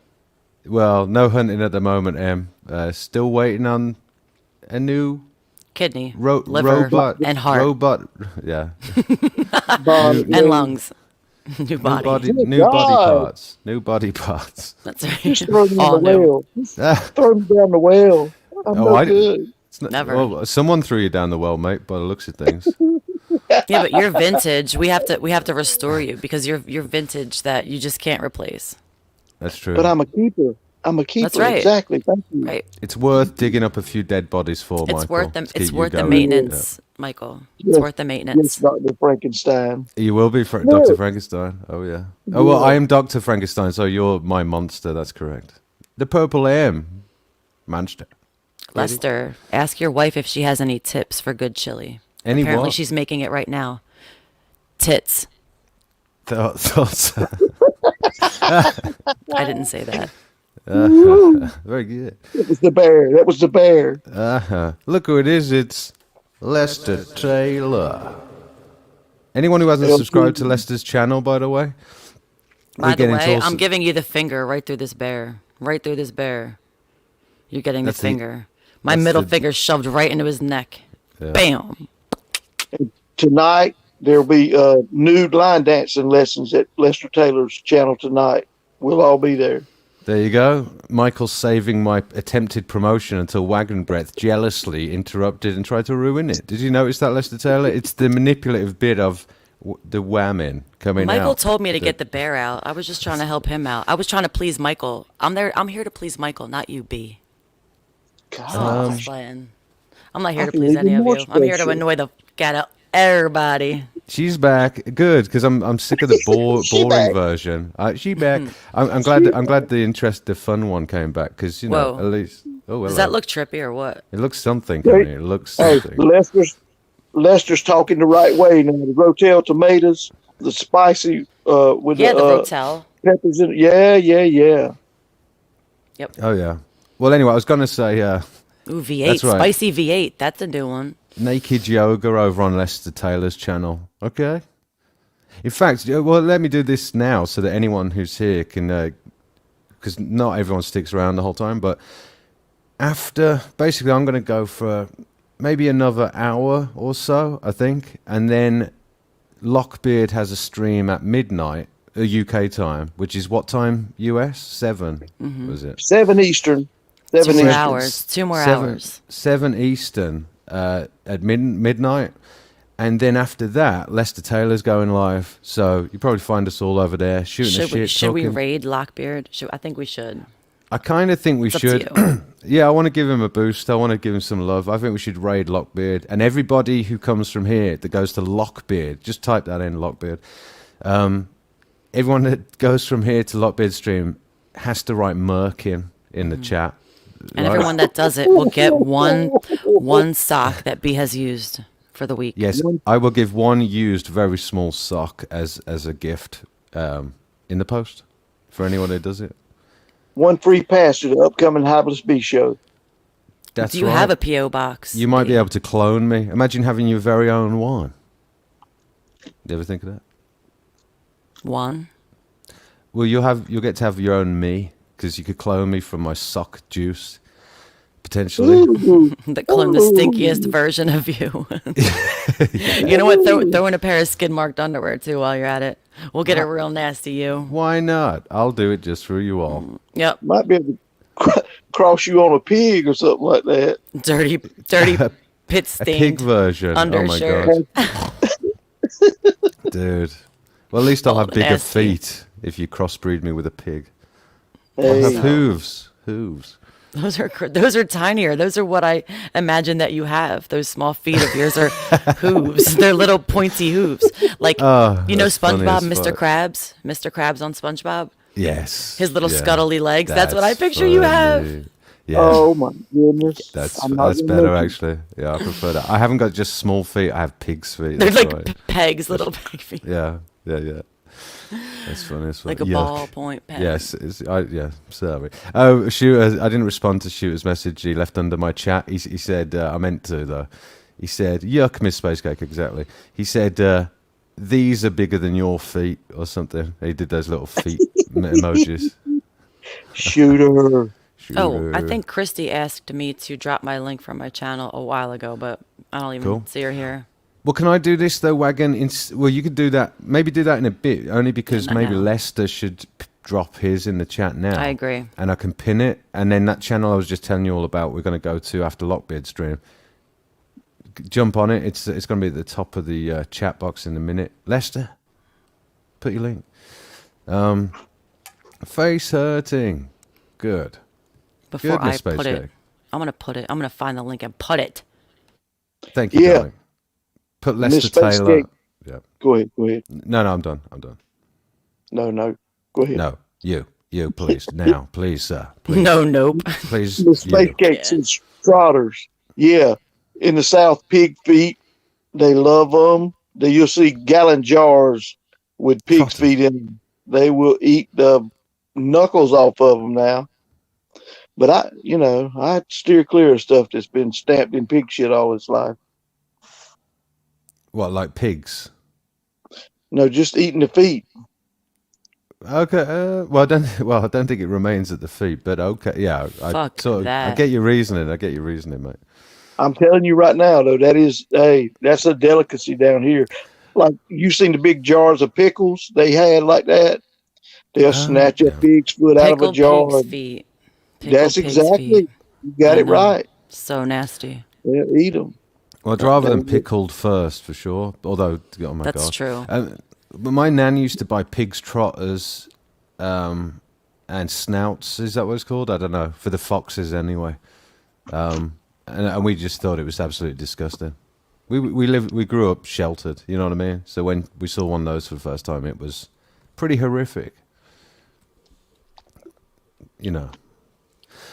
[SPEAKER 1] Well, no hunting at the moment, Em. Still waiting on a new
[SPEAKER 3] Kidney,
[SPEAKER 1] liver,
[SPEAKER 3] robot, and heart,
[SPEAKER 1] Robot, yeah.
[SPEAKER 2] Bond,
[SPEAKER 3] and lungs. New body.
[SPEAKER 1] New
[SPEAKER 2] God.
[SPEAKER 1] body parts. New body parts.
[SPEAKER 3] That's right.
[SPEAKER 2] Just throw them in
[SPEAKER 3] All
[SPEAKER 2] the
[SPEAKER 3] new.
[SPEAKER 2] well. Just throw them down the well. I'm
[SPEAKER 1] Oh,
[SPEAKER 2] no
[SPEAKER 1] I-
[SPEAKER 2] good.
[SPEAKER 1] It's not,
[SPEAKER 3] Never.
[SPEAKER 1] Well, someone threw you down the well, mate, by the looks of things.
[SPEAKER 3] Yeah, but you're vintage. We have to restore you because you're vintage that you just can't replace.
[SPEAKER 1] That's true.
[SPEAKER 2] But I'm a keeper. I'm a keeper.
[SPEAKER 3] That's right.
[SPEAKER 2] Exactly. Thank you.
[SPEAKER 3] Right.
[SPEAKER 1] It's worth digging up a few dead bodies for,
[SPEAKER 3] It's
[SPEAKER 1] Michael.
[SPEAKER 3] worth them.
[SPEAKER 1] to keep
[SPEAKER 3] It's
[SPEAKER 1] you
[SPEAKER 3] worth the
[SPEAKER 1] going.
[SPEAKER 3] maintenance, Michael. It's
[SPEAKER 2] Yes.
[SPEAKER 3] worth the
[SPEAKER 2] Yes,
[SPEAKER 3] maintenance.
[SPEAKER 2] Dr. Frankenstein.
[SPEAKER 1] Yeah. You will be Dr.
[SPEAKER 2] No.
[SPEAKER 1] Frankenstein. Oh, yeah. Oh, well, I am Dr. Frankenstein, so you're my monster. That's correct. The purple M. Monster.
[SPEAKER 3] Lester, ask your wife if she has any tips for good chili.
[SPEAKER 1] Any
[SPEAKER 3] Apparently,
[SPEAKER 1] what?
[SPEAKER 3] she's making it right now. Tits.
[SPEAKER 1] Thoughts.
[SPEAKER 3] I didn't say that.
[SPEAKER 1] Very good.
[SPEAKER 2] That was the bear. That was the bear.
[SPEAKER 1] Look who it is. It's Lester Taylor. Anyone who hasn't subscribed to Lester's channel, by the way?
[SPEAKER 3] By
[SPEAKER 1] we
[SPEAKER 3] the
[SPEAKER 1] get into
[SPEAKER 3] way,
[SPEAKER 1] all
[SPEAKER 3] I'm
[SPEAKER 1] s-
[SPEAKER 3] giving you the finger right through this bear. Right through this bear. You're getting the
[SPEAKER 1] That's the-
[SPEAKER 3] finger. My
[SPEAKER 1] that's
[SPEAKER 3] middle
[SPEAKER 1] the-
[SPEAKER 3] finger shoved right into his neck.
[SPEAKER 1] Yeah.
[SPEAKER 3] Bam.
[SPEAKER 2] Tonight, there'll be nude line dancing lessons at Lester Taylor's channel tonight. We'll all be there.
[SPEAKER 1] There you go. Michael's saving my attempted promotion until Wagon Breath jealously interrupted and tried to ruin it. Did you notice that, Lester Taylor? It's the manipulative bit of the whammon coming
[SPEAKER 3] Michael
[SPEAKER 1] out.
[SPEAKER 3] told me to get the bear out. I was just trying to help him out. I was trying to please Michael. I'm here to please Michael, not you, B.
[SPEAKER 2] God.
[SPEAKER 3] Just playing. I'm not here
[SPEAKER 2] I
[SPEAKER 3] to
[SPEAKER 2] feel
[SPEAKER 3] please any
[SPEAKER 2] even
[SPEAKER 3] of
[SPEAKER 2] more
[SPEAKER 3] you. I'm here to
[SPEAKER 2] special.
[SPEAKER 3] annoy the cat out everybody.
[SPEAKER 1] She's back. Good, because I'm sick of the boring
[SPEAKER 2] back.
[SPEAKER 1] version. She back.
[SPEAKER 3] Mm-hmm.
[SPEAKER 1] I'm glad the fun one came back because
[SPEAKER 3] Whoa.
[SPEAKER 1] at least. Oh,
[SPEAKER 3] Does
[SPEAKER 1] hello.
[SPEAKER 3] that look trippy or what?
[SPEAKER 1] It looks something.
[SPEAKER 2] Hey,
[SPEAKER 1] I mean, it looks
[SPEAKER 2] Hey,
[SPEAKER 1] something.
[SPEAKER 2] Lester's talking the right way now. The Rotel tomatoes, the spicy with
[SPEAKER 3] Yeah, the
[SPEAKER 2] the
[SPEAKER 3] Rotel.
[SPEAKER 2] peppers in it. Yeah.
[SPEAKER 1] Oh yeah. Well, anyway, I was gonna say
[SPEAKER 3] Ooh, V8.
[SPEAKER 1] That's right.
[SPEAKER 3] Spicy V8. That's a new one.
[SPEAKER 1] naked yoga over on Lester Taylor's channel. Okay. In fact, well, let me do this now so that anyone who's here can, because not everyone sticks around the whole time. But after, basically, I'm going to go for maybe another hour or so, I think, and then Lockbeard has a stream at midnight, UK time, which is what time? US 7 was it?
[SPEAKER 2] 7 Eastern. 7
[SPEAKER 3] 2 more
[SPEAKER 2] Eastern.
[SPEAKER 3] hours. 2 more hours.
[SPEAKER 1] 7 Eastern at midnight. And then after that, Lester Taylor's going live. So you probably find us all over there shooting the shit.
[SPEAKER 3] Should we
[SPEAKER 1] talking.
[SPEAKER 3] raid Lockbeard? I think we should.
[SPEAKER 1] I kind of think we
[SPEAKER 3] It's up
[SPEAKER 1] should.
[SPEAKER 3] to
[SPEAKER 1] Yeah, I want to give him a boost. I want to give him some love. I think we should raid Lockbeard. And everybody who comes from here that goes to Lockbeard, just type that in, Lockbeard. Everyone that goes from here to Lockbeard stream has to write Merkin in the chat.
[SPEAKER 3] And
[SPEAKER 1] right?
[SPEAKER 3] everyone that does it will get one sock that B has used for the week.
[SPEAKER 1] Yes, I will give one used very small sock as a gift in the post for anyone who does it.
[SPEAKER 2] One free pass to the upcoming Hibeless B show.
[SPEAKER 1] That's
[SPEAKER 3] Do you
[SPEAKER 1] right.
[SPEAKER 3] have a P.O. box?
[SPEAKER 1] You might be
[SPEAKER 3] B?
[SPEAKER 1] able to clone me. Imagine having your very own one. You ever think of that?
[SPEAKER 3] One.
[SPEAKER 1] Well, you'll get to have your own me because you could clone me from my sock juice, potentially.
[SPEAKER 3] That clone the stinkiest version of you. You know what? Throw in a pair of skid marked underwear too while you're at it. We'll get it real nasty, you.
[SPEAKER 1] Why not? I'll do it just for you all.
[SPEAKER 3] Yep.
[SPEAKER 2] Might be able to cross you on a pig or something like that.
[SPEAKER 3] Dirty pit
[SPEAKER 1] A pig
[SPEAKER 3] stained
[SPEAKER 1] version. Oh my
[SPEAKER 3] undershirt.
[SPEAKER 1] god, dude. Well, at least I'll have
[SPEAKER 3] Oh,
[SPEAKER 1] bigger
[SPEAKER 3] nasty.
[SPEAKER 1] feet if you crossbreed me with a pig. I'll
[SPEAKER 2] Hey,
[SPEAKER 1] have hooves. Hooves.
[SPEAKER 3] Those are tinier. Those are what I imagine that you have. Those small feet of yours are hooves. They're little pointy hooves. Like
[SPEAKER 1] Oh,
[SPEAKER 3] you know
[SPEAKER 1] that's funny
[SPEAKER 3] SpongeBob,
[SPEAKER 1] as
[SPEAKER 3] Mr.
[SPEAKER 1] fuck.
[SPEAKER 3] Krabs, Mr. Krabs on SpongeBob.
[SPEAKER 1] Yes.
[SPEAKER 3] His little
[SPEAKER 1] yeah.
[SPEAKER 3] scuttly legs. That's what I picture you have.
[SPEAKER 1] funny. Yeah.
[SPEAKER 2] oh my goodness.
[SPEAKER 1] That's
[SPEAKER 2] I'm not gonna
[SPEAKER 1] better
[SPEAKER 2] make it.
[SPEAKER 1] actually. Yeah, I prefer that. I haven't got just small feet. I have pig's feet.
[SPEAKER 3] They're
[SPEAKER 1] That's
[SPEAKER 3] like
[SPEAKER 1] right.
[SPEAKER 3] pegs, little peg feet.
[SPEAKER 1] Yeah. That's funny. That's funny.
[SPEAKER 3] Like a
[SPEAKER 1] Yuck.
[SPEAKER 3] ballpoint pen.
[SPEAKER 1] Yes, yeah, sorry. Oh, Shooter, I didn't respond to Shooter's message he left under my chat. He said, I meant to, though. He said, yuck, Miss Space Cake, exactly. He said, these are bigger than your feet, or something. He did those little feet emojis.
[SPEAKER 2] Shooter.
[SPEAKER 3] Oh, I
[SPEAKER 1] Shooter.
[SPEAKER 3] think Christy asked me to drop my link from my channel a while ago, but I don't even
[SPEAKER 1] Cool.
[SPEAKER 3] see her here.
[SPEAKER 1] Well, can I do this, though, Wagon? Well, you could do that. Maybe do that in a bit, only because
[SPEAKER 3] not
[SPEAKER 1] maybe
[SPEAKER 3] now.
[SPEAKER 1] Lester should drop his in the chat now.
[SPEAKER 3] I agree.
[SPEAKER 1] And I can pin it, and then that channel I was just telling you all about, we're going to go to after Lockbeard stream. Jump on it. It's going to be at the top of the chat box in a minute. Lester, put your link. Face hurting. Good.
[SPEAKER 3] Before
[SPEAKER 1] Good, Miss
[SPEAKER 3] I
[SPEAKER 1] Space
[SPEAKER 3] put it,
[SPEAKER 1] Cake.
[SPEAKER 3] I'm gonna find the link and put it.
[SPEAKER 1] Thank you,
[SPEAKER 2] Yeah.
[SPEAKER 1] darling. Put
[SPEAKER 2] Miss
[SPEAKER 1] Lester
[SPEAKER 2] Space
[SPEAKER 1] Taylor.
[SPEAKER 2] Cake.
[SPEAKER 1] Yeah.
[SPEAKER 2] Go ahead. Go ahead.
[SPEAKER 1] No, I'm done.
[SPEAKER 2] No. Go ahead.
[SPEAKER 1] No, you, please. Now, please, sir. Please,
[SPEAKER 3] No, nope.
[SPEAKER 1] please,
[SPEAKER 2] The space
[SPEAKER 1] you.
[SPEAKER 2] cakes and Strotters. Yeah. In the South, pig feet. They love them. You'll see gallon jars with pig's
[SPEAKER 1] Trotters.
[SPEAKER 2] feet in them. They will eat the knuckles off of them now. But I steer clear of stuff that's been stamped in pig shit all its life.
[SPEAKER 1] What, like pigs?
[SPEAKER 2] No, just eating the feet.
[SPEAKER 1] Okay. Well, I don't think it remains at the feet, but okay. Yeah.
[SPEAKER 3] Fuck
[SPEAKER 1] I
[SPEAKER 3] that.
[SPEAKER 1] get your reasoning. Mate.
[SPEAKER 2] I'm telling you right now, though, that's a delicacy down here. Like you seen the big jars of pickles they had like that. They'll snatch a
[SPEAKER 1] yeah.
[SPEAKER 2] pig's foot out of a
[SPEAKER 3] Pickled
[SPEAKER 2] jar.
[SPEAKER 3] pig's feet. Pickled
[SPEAKER 2] That's
[SPEAKER 3] pig's
[SPEAKER 2] exactly.
[SPEAKER 3] feet.
[SPEAKER 2] You got
[SPEAKER 3] I
[SPEAKER 2] it
[SPEAKER 3] know.
[SPEAKER 2] right.
[SPEAKER 3] So nasty.
[SPEAKER 2] They'll eat them.
[SPEAKER 1] Well, I'd rather them pickled first for sure. Although, oh my
[SPEAKER 3] That's
[SPEAKER 1] god,
[SPEAKER 3] true.
[SPEAKER 1] But my nan used to buy pig's trotters, and snouts. Is that what it's called? I don't know. For the foxes, anyway. And we just thought it was absolutely disgusting. We grew up sheltered. You know what I mean? So when we saw one of those for the first time, it was pretty horrific. You know.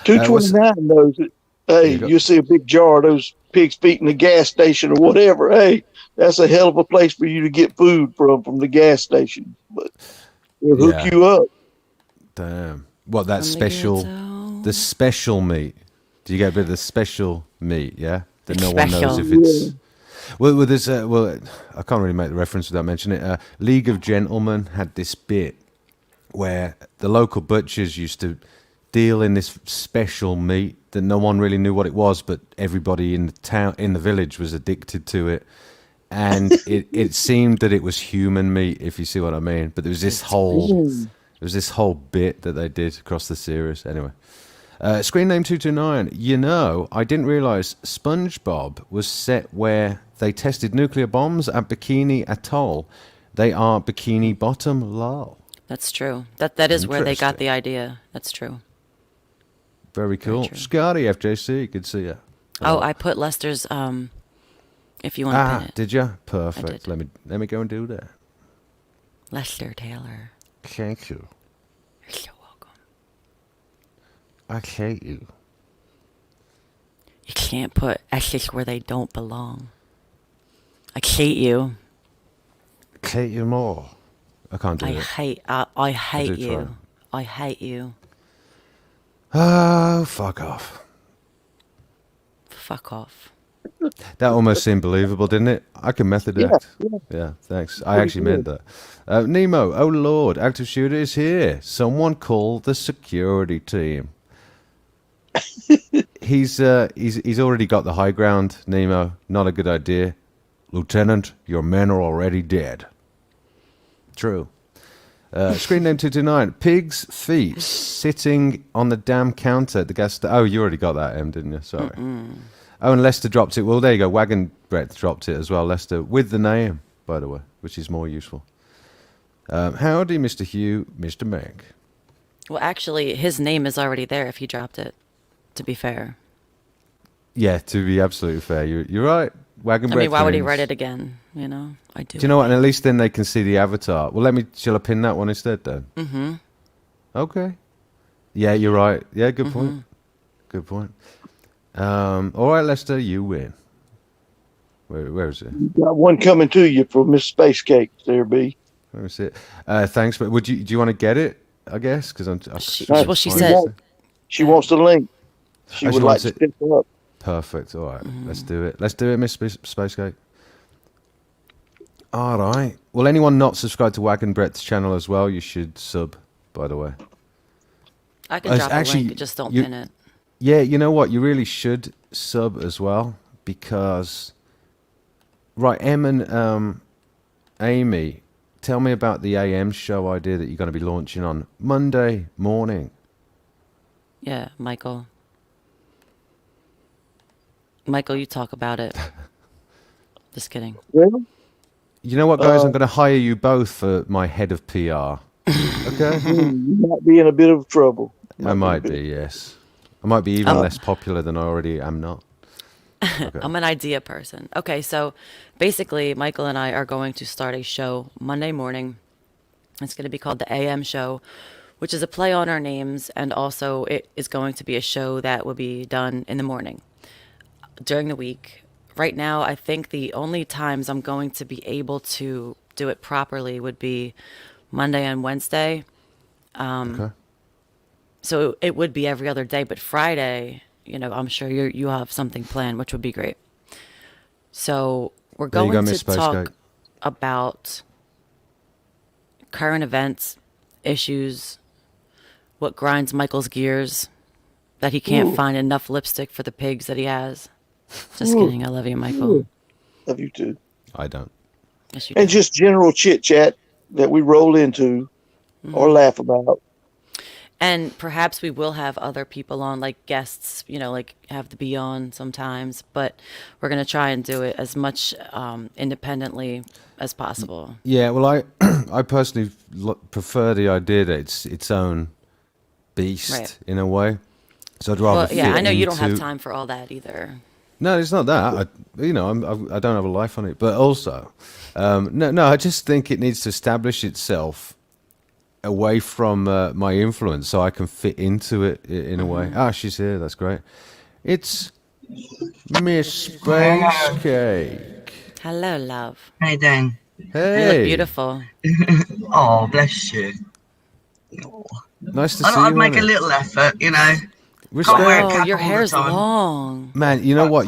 [SPEAKER 2] 229 knows it. Hey,
[SPEAKER 1] you go.
[SPEAKER 2] you see a big jar of those pig's feet in the gas station or whatever. Hey, that's a hell of a place for you to get food from the gas station. But they'll hook
[SPEAKER 1] Yeah.
[SPEAKER 2] you up.
[SPEAKER 1] Damn. What, that
[SPEAKER 3] From the
[SPEAKER 1] special,
[SPEAKER 3] ghetto.
[SPEAKER 1] the special meat? Do you get a bit of the special meat, yeah? That no one knows
[SPEAKER 3] Special.
[SPEAKER 1] if it's... Well, there's, I can't really make the reference without mentioning it. League of Gentlemen had this bit where the local butchers used to deal in this special meat that no one really knew what it was, but everybody in the town, in the village, was addicted to it. And it seemed that it was human meat, if you see what I mean. But there was this whole bit that they did across the series. Anyway, screen name 229. You know, I didn't realize SpongeBob was set where they tested nuclear bombs at Bikini Atoll. They are Bikini Bottom, lol.
[SPEAKER 3] That's true. That is where they got
[SPEAKER 1] Interesting.
[SPEAKER 3] the idea. That's true.
[SPEAKER 1] Very cool.
[SPEAKER 3] true.
[SPEAKER 1] Scotty, FJC, good to see you.
[SPEAKER 3] Oh, I put Lester's if you want to pin it.
[SPEAKER 1] Did you? Perfect.
[SPEAKER 3] did.
[SPEAKER 1] Let me go and do that.
[SPEAKER 3] Lester Taylor.
[SPEAKER 1] Thank you.
[SPEAKER 3] You're so welcome.
[SPEAKER 1] I hate you.
[SPEAKER 3] You can't put S's where they don't belong. I hate you.
[SPEAKER 1] Hate you more. I can't do
[SPEAKER 3] I
[SPEAKER 1] it.
[SPEAKER 3] hate
[SPEAKER 1] do try.
[SPEAKER 3] you. I hate you.
[SPEAKER 1] Oh, fuck off.
[SPEAKER 3] Fuck off.
[SPEAKER 1] That almost seemed believable, didn't it? I can method
[SPEAKER 2] Yeah,
[SPEAKER 1] act.
[SPEAKER 2] yeah.
[SPEAKER 1] Yeah, thanks. I actually meant that. Nemo, oh lord, active shooter is here. Someone call the security team. He's already got the high ground, Nemo. Not a good idea. Lieutenant, your men are already dead. True. Screen name 229. Pig's feet sitting on the damn counter at the gas station. Oh, you already got that, Em, didn't you? Sorry. Oh, and Lester dropped it. Well, there you go. Wagon Breath dropped it as well, Lester, with the name, by the way, which is more useful. Howdy, Mr. Hugh, Mr. Meg.
[SPEAKER 3] Well, actually, his name is already there if he dropped it, to be fair.
[SPEAKER 1] Yeah, to be absolutely fair, you're right. Wagon
[SPEAKER 3] I
[SPEAKER 1] Breath
[SPEAKER 3] mean, why would he
[SPEAKER 1] means-
[SPEAKER 3] write it again? You know, I do.
[SPEAKER 1] Do you know what? And at least then they can see the avatar. Well, shall I pin that one instead then? Mm-hmm. Okay. Yeah, you're right. Yeah, good point. Good point. All right, Lester, you win. Where is it?
[SPEAKER 2] Got one coming to you from Miss Space Cake. There, B.
[SPEAKER 1] Where is it? Thanks, but do you want to get it? I guess because
[SPEAKER 3] Well, she said-
[SPEAKER 2] She wants the link. She
[SPEAKER 1] Oh, she
[SPEAKER 2] would like
[SPEAKER 1] wants
[SPEAKER 2] to
[SPEAKER 1] it.
[SPEAKER 2] pick her up.
[SPEAKER 1] Perfect. All right, let's do it. Let's do it, Miss Spacegate. All right. Well, anyone not subscribed to Wagon Brett's channel as well, you should sub. By the way.
[SPEAKER 3] I can drop
[SPEAKER 1] actually,
[SPEAKER 3] a link, just don't
[SPEAKER 1] you-
[SPEAKER 3] pin it.
[SPEAKER 1] Yeah, you know what? You really should sub as well because, right, Em and Amy, tell me about the AM show idea that you're going to be launching on Monday morning.
[SPEAKER 3] Yeah, Michael. Michael, you talk about it. Just kidding.
[SPEAKER 2] Well,
[SPEAKER 1] You know what, guys? I'm going to hire you both for my head of PR. Okay?
[SPEAKER 2] you might be in a bit of trouble.
[SPEAKER 1] I might be, yes. I might be even less popular than I already am not. Okay.
[SPEAKER 3] I'm an idea person. Okay, so basically, Michael and I are going to start a show Monday morning. It's going to be called the AM Show, which is a play on our names, and also it is going to be a show that will be done in the morning during the week. Right now, I think the only times I'm going to be able to do it properly would be Monday and Wednesday.
[SPEAKER 1] Okay.
[SPEAKER 3] So it would be every other day, but Friday, you know, I'm sure you have something planned, which would be great. So we're
[SPEAKER 1] There you
[SPEAKER 3] going
[SPEAKER 1] go,
[SPEAKER 3] to
[SPEAKER 1] Miss
[SPEAKER 3] talk
[SPEAKER 1] Spacegate.
[SPEAKER 3] about current events, issues, what grinds Michael's gears, that he can't find enough lipstick for the pigs that he has. Just kidding. I love you, Michael.
[SPEAKER 2] Love you too.
[SPEAKER 1] I don't.
[SPEAKER 3] Yes, you
[SPEAKER 2] And
[SPEAKER 3] do.
[SPEAKER 2] just general chit chat that we roll into or laugh about.
[SPEAKER 3] And perhaps we will have other people on, like guests, you know, like have to be on sometimes. But we're going to try and do it as much independently as possible.
[SPEAKER 1] Yeah, well, I personally prefer the idea that it's its own beast
[SPEAKER 3] Right.
[SPEAKER 1] in a way. So I'd rather
[SPEAKER 3] Well, yeah,
[SPEAKER 1] fit
[SPEAKER 3] I know you don't have
[SPEAKER 1] into-
[SPEAKER 3] time for all that either.
[SPEAKER 1] No, it's not that. I don't have a life on it. But also, no, I just think it needs to establish itself away from my influence so I can fit into it in a way. Ah, she's here. That's great. It's Miss Space Cake.
[SPEAKER 3] Hello, love.
[SPEAKER 5] How you doing?
[SPEAKER 3] You look
[SPEAKER 1] Hey,
[SPEAKER 3] beautiful.
[SPEAKER 5] Oh, bless you.
[SPEAKER 1] nice to
[SPEAKER 5] I
[SPEAKER 1] see
[SPEAKER 5] thought I'd
[SPEAKER 1] you.
[SPEAKER 5] make a
[SPEAKER 1] Anna.
[SPEAKER 5] little effort, you know.
[SPEAKER 1] Respect.
[SPEAKER 5] wear a
[SPEAKER 3] Oh,
[SPEAKER 5] cap
[SPEAKER 3] your
[SPEAKER 5] all the
[SPEAKER 3] hair's
[SPEAKER 5] time.
[SPEAKER 3] long.
[SPEAKER 1] Man, you know what?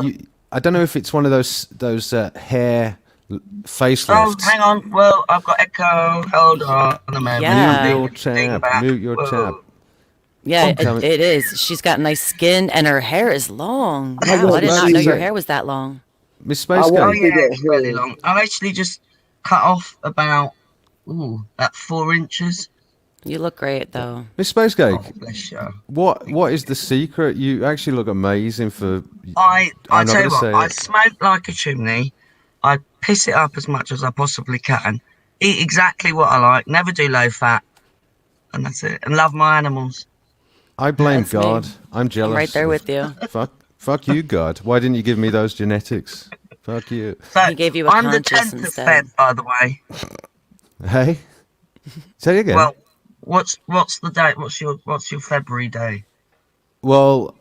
[SPEAKER 1] I don't know if it's one of those hair
[SPEAKER 5] Oh,
[SPEAKER 1] facelifts.
[SPEAKER 5] hang on. Well, I've got echo. Hold on a moment.
[SPEAKER 3] Yeah.
[SPEAKER 1] Mute your
[SPEAKER 5] Thing
[SPEAKER 1] tab.
[SPEAKER 5] back.
[SPEAKER 1] Mute your
[SPEAKER 5] Whoa.
[SPEAKER 1] tab.
[SPEAKER 3] Yeah,
[SPEAKER 1] Homecoming.
[SPEAKER 3] it is. She's got nice skin, and her hair is long.
[SPEAKER 2] I
[SPEAKER 3] Wow, I did
[SPEAKER 2] know,
[SPEAKER 3] not know your
[SPEAKER 2] she's-
[SPEAKER 3] hair was that long.
[SPEAKER 1] Miss Space
[SPEAKER 2] I
[SPEAKER 1] Cake.
[SPEAKER 5] Oh,
[SPEAKER 2] want-
[SPEAKER 5] yeah, it's really long. I've actually just cut off about 4 inches.
[SPEAKER 3] You look great, though.
[SPEAKER 1] Miss Space Cake.
[SPEAKER 5] Oh, bless you.
[SPEAKER 1] What is the secret? You actually look amazing for.
[SPEAKER 5] I
[SPEAKER 1] I'm not
[SPEAKER 5] tell you
[SPEAKER 1] gonna
[SPEAKER 5] what,
[SPEAKER 1] say
[SPEAKER 5] I
[SPEAKER 1] it.
[SPEAKER 5] smoke like a chimney. I piss it up as much as I possibly can. Eat exactly what I like. Never do low fat. And that's it. And love my animals.
[SPEAKER 1] I blame
[SPEAKER 3] That's me.
[SPEAKER 1] God. I'm jealous.
[SPEAKER 3] I'm right there
[SPEAKER 1] of-
[SPEAKER 3] with you.
[SPEAKER 1] Fuck you, God. Why didn't you give me those genetics? Fuck you.
[SPEAKER 5] So,
[SPEAKER 3] He gave you a
[SPEAKER 5] I'm the
[SPEAKER 3] conscious
[SPEAKER 5] 10th
[SPEAKER 3] instead.
[SPEAKER 5] of Feb, by the way.
[SPEAKER 1] Hey, say it again.
[SPEAKER 5] Well, what's the date? What's your February day?
[SPEAKER 1] well,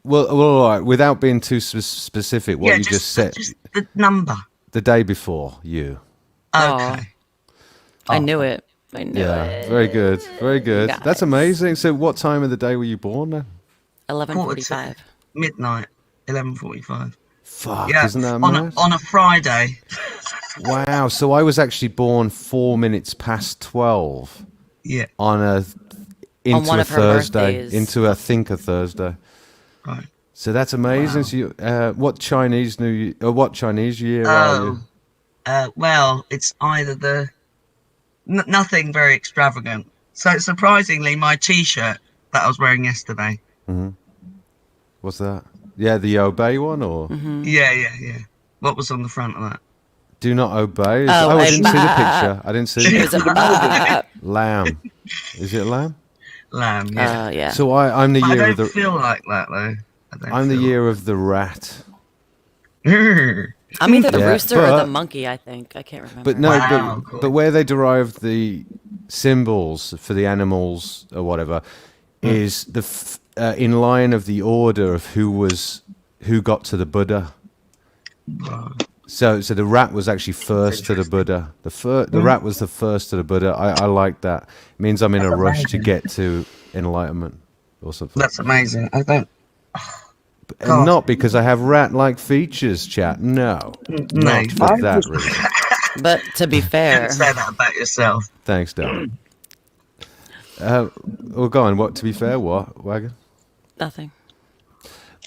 [SPEAKER 1] all right. Without being too specific, what you just said
[SPEAKER 5] just the number.
[SPEAKER 1] the day before you.
[SPEAKER 3] Aw.
[SPEAKER 5] Okay.
[SPEAKER 3] I knew it. I knew
[SPEAKER 1] Yeah,
[SPEAKER 3] it.
[SPEAKER 1] very good, very good.
[SPEAKER 3] Guys.
[SPEAKER 1] That's amazing. So, what time of the day were you born then?
[SPEAKER 3] 11:45.
[SPEAKER 5] Midnight, 11:45.
[SPEAKER 1] Fuck,
[SPEAKER 5] Yeah,
[SPEAKER 1] isn't that
[SPEAKER 5] on
[SPEAKER 1] mad?
[SPEAKER 5] a Friday.
[SPEAKER 1] Wow. So I was actually born 4 minutes past 12
[SPEAKER 5] Yeah,
[SPEAKER 1] on into
[SPEAKER 3] one
[SPEAKER 1] a
[SPEAKER 3] of her
[SPEAKER 1] Thursday,
[SPEAKER 3] birthdays.
[SPEAKER 1] into I think a Thursday.
[SPEAKER 5] right.
[SPEAKER 1] So that's amazing. So you, what Chinese New Year, or what Chinese year are you?
[SPEAKER 5] Well, it's either the nothing very extravagant. So surprisingly, my T-shirt that I was wearing yesterday.
[SPEAKER 1] What's that? Yeah, the obey one, or
[SPEAKER 5] Yeah. What was on the front of that?
[SPEAKER 1] do not obey?
[SPEAKER 3] Oh,
[SPEAKER 1] I
[SPEAKER 3] a
[SPEAKER 1] didn't see the
[SPEAKER 3] bat.
[SPEAKER 1] picture. I didn't see
[SPEAKER 3] It
[SPEAKER 1] the
[SPEAKER 3] was a bat.
[SPEAKER 1] lamb. Is it a lamb?
[SPEAKER 5] Lamb. Yeah.
[SPEAKER 3] Yeah.
[SPEAKER 1] So I'm the
[SPEAKER 5] But I
[SPEAKER 1] year of
[SPEAKER 5] don't
[SPEAKER 1] the
[SPEAKER 5] feel like that though.
[SPEAKER 1] I'm the year of the rat.
[SPEAKER 3] I'm either the
[SPEAKER 1] Yeah,
[SPEAKER 3] rooster or
[SPEAKER 1] but-
[SPEAKER 3] the monkey, I think. I can't remember.
[SPEAKER 1] But no,
[SPEAKER 5] Wow,
[SPEAKER 1] but,
[SPEAKER 5] cool.
[SPEAKER 1] but where they derived the symbols for the animals or whatever is in line of the order of who got to the Buddha. So the rat was actually first to the Buddha. The rat was the first to the Buddha. I like that. It means I'm in a rush to get to enlightenment or something.
[SPEAKER 5] That's amazing. I don't.
[SPEAKER 1] And not because I have rat-like features, chat. No,
[SPEAKER 5] No,
[SPEAKER 1] not for
[SPEAKER 2] I
[SPEAKER 1] that
[SPEAKER 2] just-
[SPEAKER 1] reason.
[SPEAKER 3] But to be fair,
[SPEAKER 5] Don't say that about yourself.
[SPEAKER 1] Thanks, Dad. Well, go on. What? To be fair, what Wagon?
[SPEAKER 3] nothing.